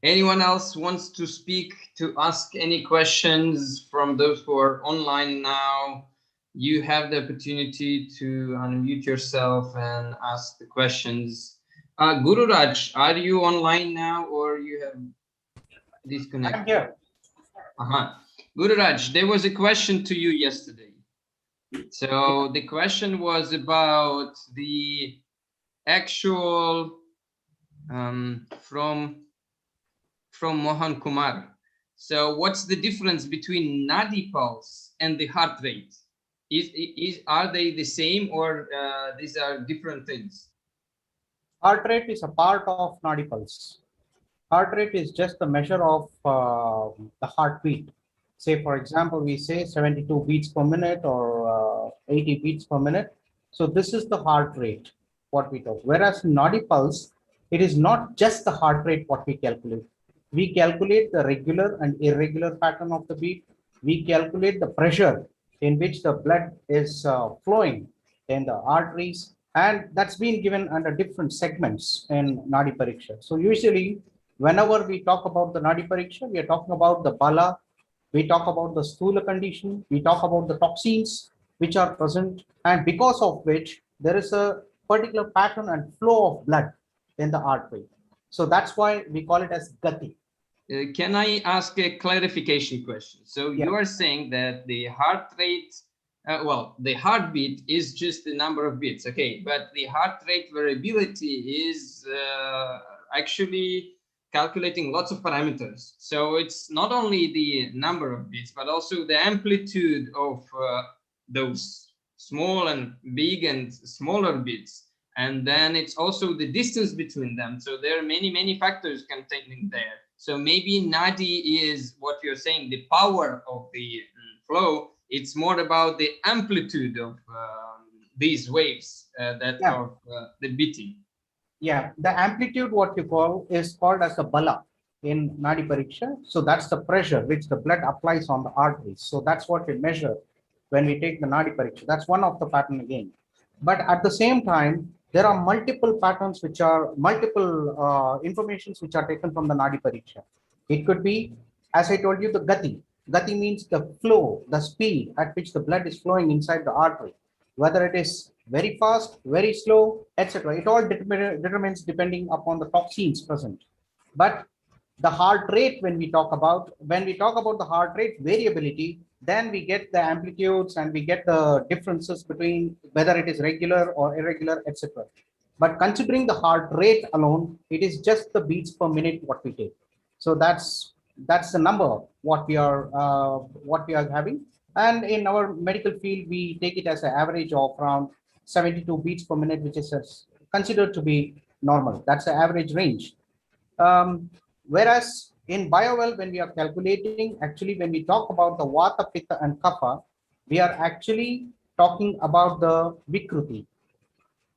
Speaker 2: anyone else wants to speak, to ask any questions from those who are online now? You have the opportunity to unmute yourself and ask the questions. Guru Raj, are you online now or you have disconnected?
Speaker 18: I'm here.
Speaker 2: Guru Raj, there was a question to you yesterday. So the question was about the actual from Mohan Kumar. So what's the difference between nadi pulse and the heart rate? Are they the same or these are different things?
Speaker 21: Heart rate is a part of nadi pulse. Heart rate is just the measure of the heartbeat. Say, for example, we say 72 beats per minute or 80 beats per minute. So this is the heart rate, what we talk. Whereas nadi pulse, it is not just the heart rate what we calculate. We calculate the regular and irregular pattern of the beat. We calculate the pressure in which the blood is flowing in the arteries. And that's been given under different segments in Nadi Pariksha. So usually, whenever we talk about the Nadi Pariksha, we are talking about the Bala, we talk about the Sthula condition, we talk about the toxins, which are present, and because of which there is a particular pattern and flow of blood in the artery. So that's why we call it as gati.
Speaker 2: Can I ask a clarification question? So
Speaker 21: Yeah.
Speaker 2: you are saying that the heart rate, well, the heartbeat is just the number of beats, okay, but the heart rate variability is actually calculating lots of parameters. So it's not only the number of beats, but also the amplitude of those small and big and smaller beats. And then it's also the distance between them. So there are many, many factors contained there. So maybe nadi is what you're saying, the power of the flow. It's more about the amplitude of these waves that are the beating.
Speaker 21: Yeah, the amplitude, what you call, is called as the bala in nadi pariksha. So that's the pressure which the blood applies on the arteries. So that's what we measure when we take the nadi pariksha. That's one of the pattern again. But at the same time, there are multiple patterns which are multiple informations which are taken from the nadi pariksha. It could be, as I told you, the gati. Gati means the flow, the speed at which the blood is flowing inside the artery, whether it is very fast, very slow, etc. It all determines depending upon the toxins present. But the heart rate, when we talk about the heart rate variability, then we get the amplitudes and we get the differences between whether it is regular or irregular, etc. But considering the heart rate alone, it is just the beats per minute what we take. So that's the number what we are having. And in our medical field, we take it as an average of around 72 beats per minute, which is considered to be normal. That's the average range. Whereas in biowell, when we are calculating, actually, when we talk about the vata, pitta, and kapha, we are actually talking about the vikruti.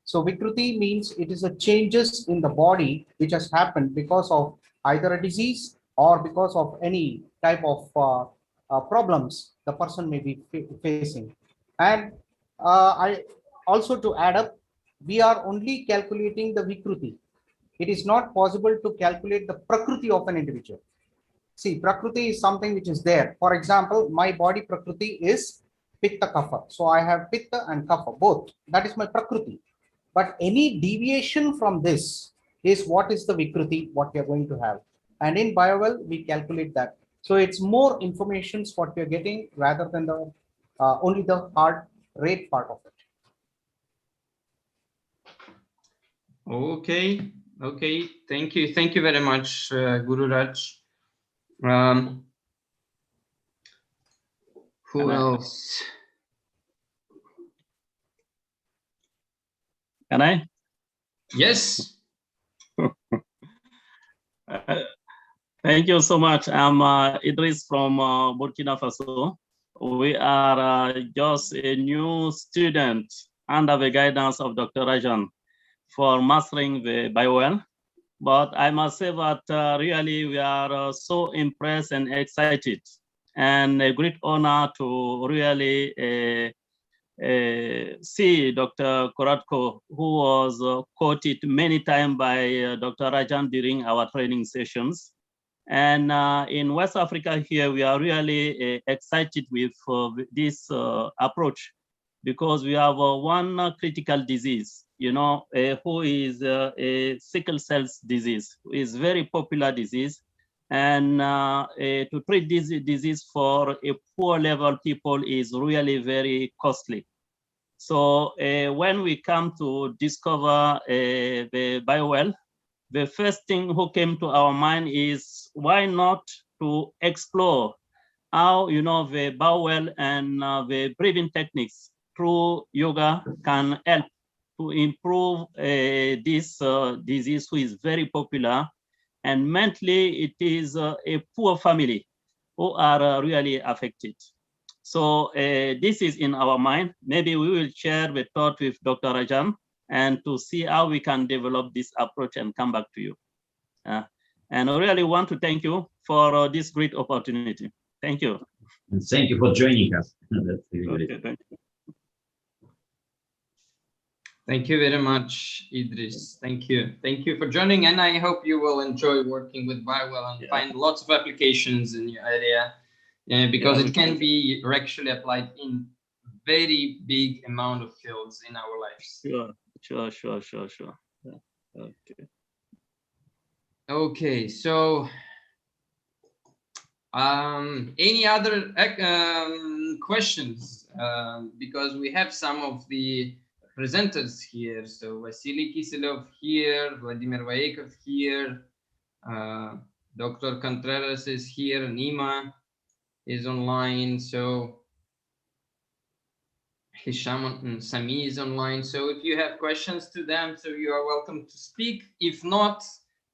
Speaker 21: So vikruti means it is a changes in the body which has happened because of either a disease or because of any type of problems the person may be facing. And I also, to add up, we are only calculating the vikruti. It is not possible to calculate the prakriti of an individual. See, prakriti is something which is there. For example, my body prakriti is pitta kapha. So I have pitta and kapha, both. That is my prakriti. But any deviation from this is what is the vikruti, what we are going to have. And in biowell, we calculate that. So it's more information what we are getting rather than the only the heart rate part of it.
Speaker 2: Okay. Okay. Thank you. Thank you very much, Guru Raj. Who else?
Speaker 3: Can I?
Speaker 2: Yes.
Speaker 3: Thank you so much. I'm Idris from Burkina Faso. We are just a new student under the guidance of Dr. Rajan for mastering the biowell. But I must say that really we are so impressed and excited, and a great honor to really see Dr. Koratko, who was quoted many times by Dr. Rajan during our training sessions. And in West Africa here, we are really excited with this approach, because we have one critical disease, you know, who is a sickle cell disease, is very popular disease. And to treat this disease for a poor level people is really very costly. So when we come to discover the biowell, the first thing who came to our mind is why not to explore how, you know, the biowell and the breathing techniques through yoga can help to improve this disease, which is very popular. And mentally, it is a poor family who are really affected. So this is in our mind. Maybe we will share the thought with Dr. Rajan and to see how we can develop this approach and come back to you. And I really want to thank you for this great opportunity. Thank you.
Speaker 1: And thank you for joining us. That's really
Speaker 3: okay, thank you.
Speaker 2: Thank you very much, Idris. Thank you. Thank you for joining, and I hope you will enjoy working with biowell and find lots of applications in your area, because it can be actually applied in very big amount of fields in our lives.
Speaker 3: Sure. Yeah. Okay.
Speaker 2: Okay, so any other questions? Because we have some of the presenters here. So Vasily Kiselov here, Vladimir Vaekov here, Dr. Contreras is here, Nima is online. So Hisham and Sami is online. So if you have questions to them, so you are welcome to speak. If not,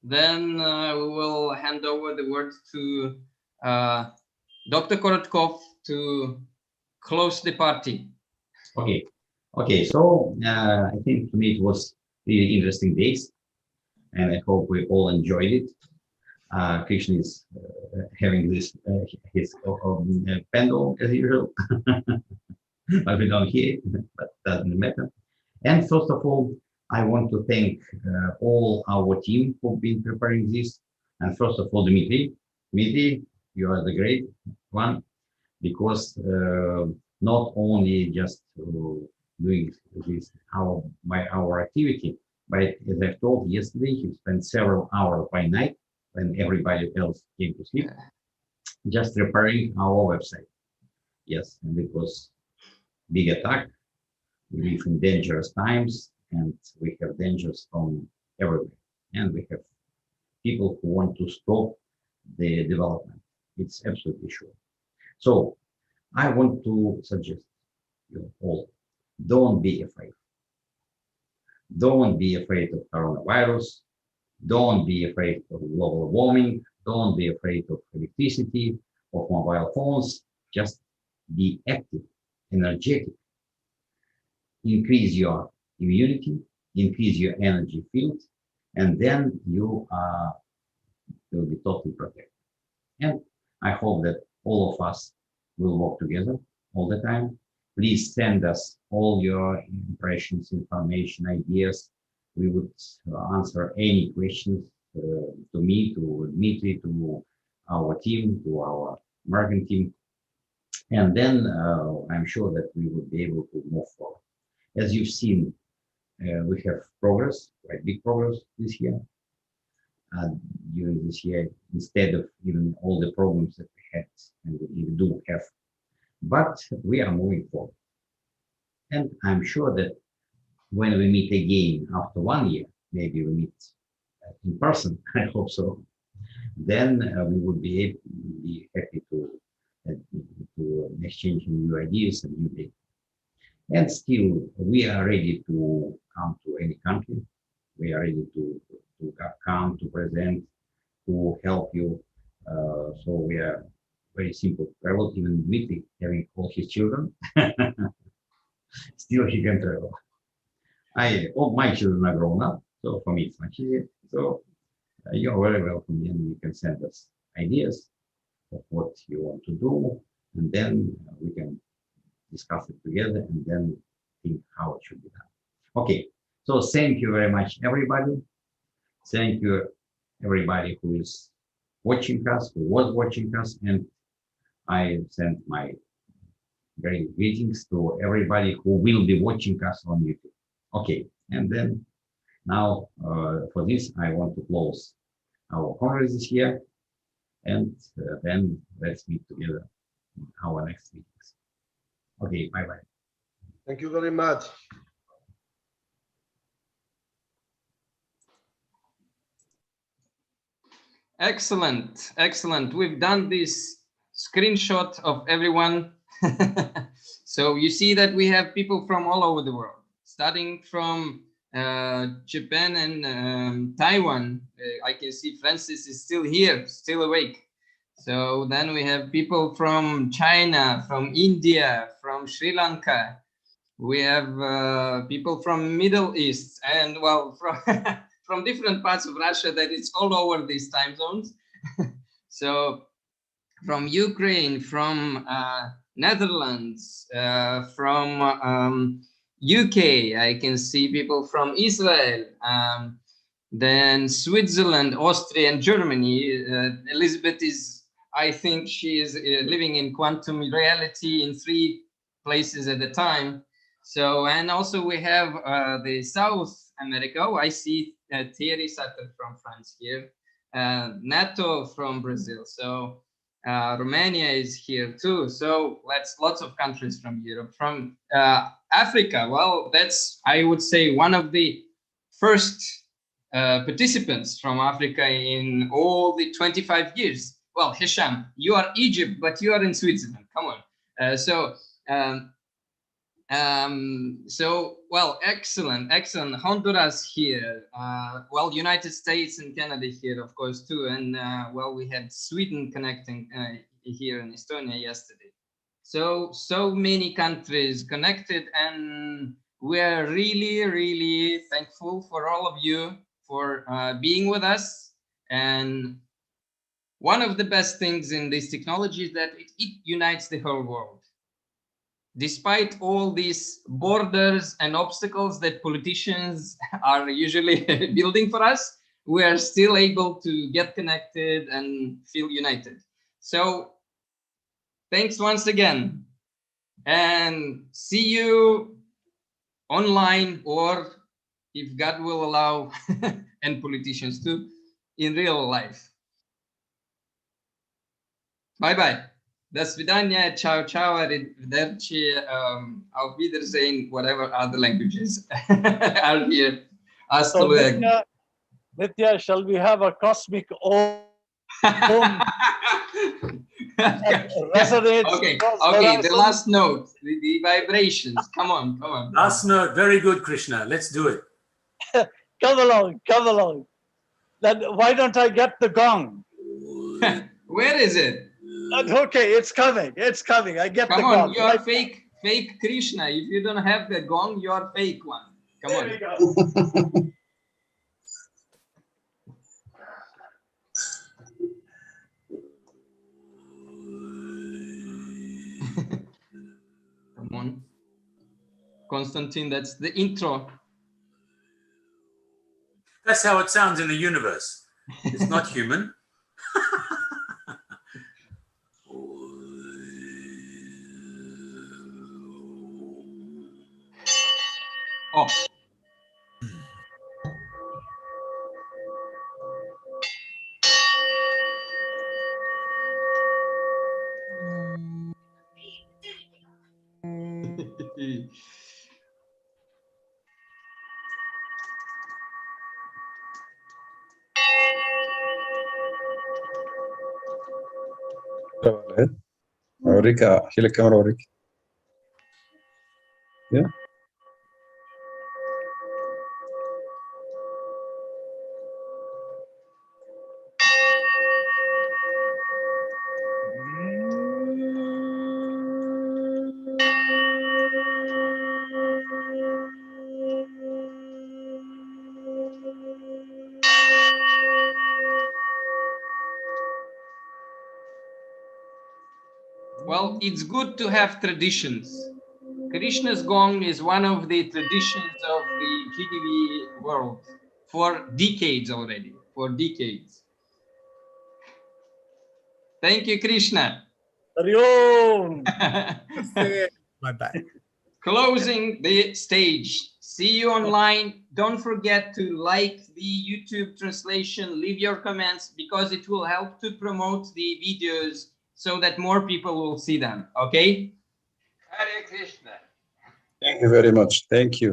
Speaker 2: then we will hand over the word to Dr. Korotkov to close the party.
Speaker 1: Okay. So I think to me it was really interesting days, and I hope we all enjoyed it. Krishna is having this his pendulum as usual, but we don't hear it. But doesn't matter. And first of all, I want to thank all our team who've been preparing this. And first of all, Dmitry, you are the great one, because not only just doing this by our activity, but as I told yesterday, he spent several hours by night when everybody else came to sleep, just preparing our website. Yes, and it was big attack. We live in dangerous times, and we have dangers from everywhere. And we have people who want to stop the development. It's absolutely sure. So I want to suggest you all, don't be afraid. Don't be afraid of coronavirus. Don't be afraid of global warming. Don't be afraid of electricity, of mobile phones. Just be active, energetic. Increase your immunity, increase your energy field, and then you will be totally protected. And I hope that all of us will work together all the time. Please send us all your impressions, information, ideas. We would answer any questions to me, to Dmitry, to our team, to our marketing team. And then I'm sure that we will be able to move forward. As you've seen, we have progress, quite big progress this year. During this year, instead of even all the problems that we had and we do have. But we are moving forward. And I'm sure that when we meet again after 1 year, maybe we meet in person, I hope so, then we would be happy to exchange new ideas and new data. And still, we are ready to come to any country. We are ready to come, to present, to help you. So we are very simple travel, even Dmitry having all his children. Still he can travel. All my children are grown up, so for me it's much easier. So you're very welcome, and you can send us ideas of what you want to do, and then we can discuss it together and then think how it should be done. Okay, so thank you very much, everybody. Thank you, everybody who is watching us, who was watching us, and I send my great greetings to everybody who will be watching us on YouTube. Okay, and then now for this, I want to close our conference this year, and then let's meet together in our next meetings. Okay, bye-bye.
Speaker 4: Thank you very much.
Speaker 2: Excellent, excellent. We've done this screenshot of everyone. So you see that we have people from all over the world, starting from Japan and Taiwan. I can see Francis is still here, still awake. So then we have people from China, from India, from Sri Lanka. We have people from Middle East, and well, from different parts of Russia, that it's all over these time zones. So from Ukraine, from Netherlands, from UK, I can see people from Israel, then Switzerland, Austria, and Germany. Elizabeth is, I think she is living in quantum reality in 3 places at the time. So, and also we have the South America. Oh, I see Thierry Sutter from France here, Nato from Brazil. So Romania is here too. So lots of countries from Europe, from Africa. Well, that's, I would say, one of the first participants from Africa in all the 25 years. Well, Hisham, you are Egypt, but you are in Switzerland. Come on. Well, excellent. Honduras here. Well, United States and Canada here, of course, too. And well, we had Sweden connecting here in Estonia yesterday. So many countries connected, and we're really, really thankful for all of you for being with us. And one of the best things in this technology is that it unites the whole world. Despite all these borders and obstacles that politicians are usually building for us, we are still able to get connected and feel united. So thanks once again, and see you online, or if God will allow, and politicians too, in real life. Bye-bye. До свидания, ciao, ciao, arrivederci, auf Wiedersehen, whatever other languages are here. Hasta
Speaker 19: So,
Speaker 2: luego.
Speaker 19: Nitya, shall we have a cosmic Om? Resonates.
Speaker 2: Okay, the last note, the vibrations. Come on.
Speaker 6: Last note, very good, Krishna. Let's do it.
Speaker 19: Come along. Then why don't I get the gong?
Speaker 2: Where is it?
Speaker 19: Okay, it's coming. I get the gong.
Speaker 2: Come on, you're fake Krishna. If you don't have the gong, you're fake one. Come on.
Speaker 19: There we go.
Speaker 2: Come on. Konstantin, that's the intro.
Speaker 6: That's how it sounds in the universe. It's not human.
Speaker 2: Oh.
Speaker 22: أوريك أحكي لك كاميرا أوريك. Yeah.
Speaker 2: Well, it's good to have traditions. Krishna's gong is one of the traditions of the GDV world for decades already, Thank you, Krishna.
Speaker 19: Hariom.
Speaker 18: My bad.
Speaker 2: Closing the stage. See you online. Don't forget to like the YouTube translation, leave your comments, because it will help to promote the videos so that more people will see them. Okay? Hare Krishna.
Speaker 22: Thank you very much. Thank you.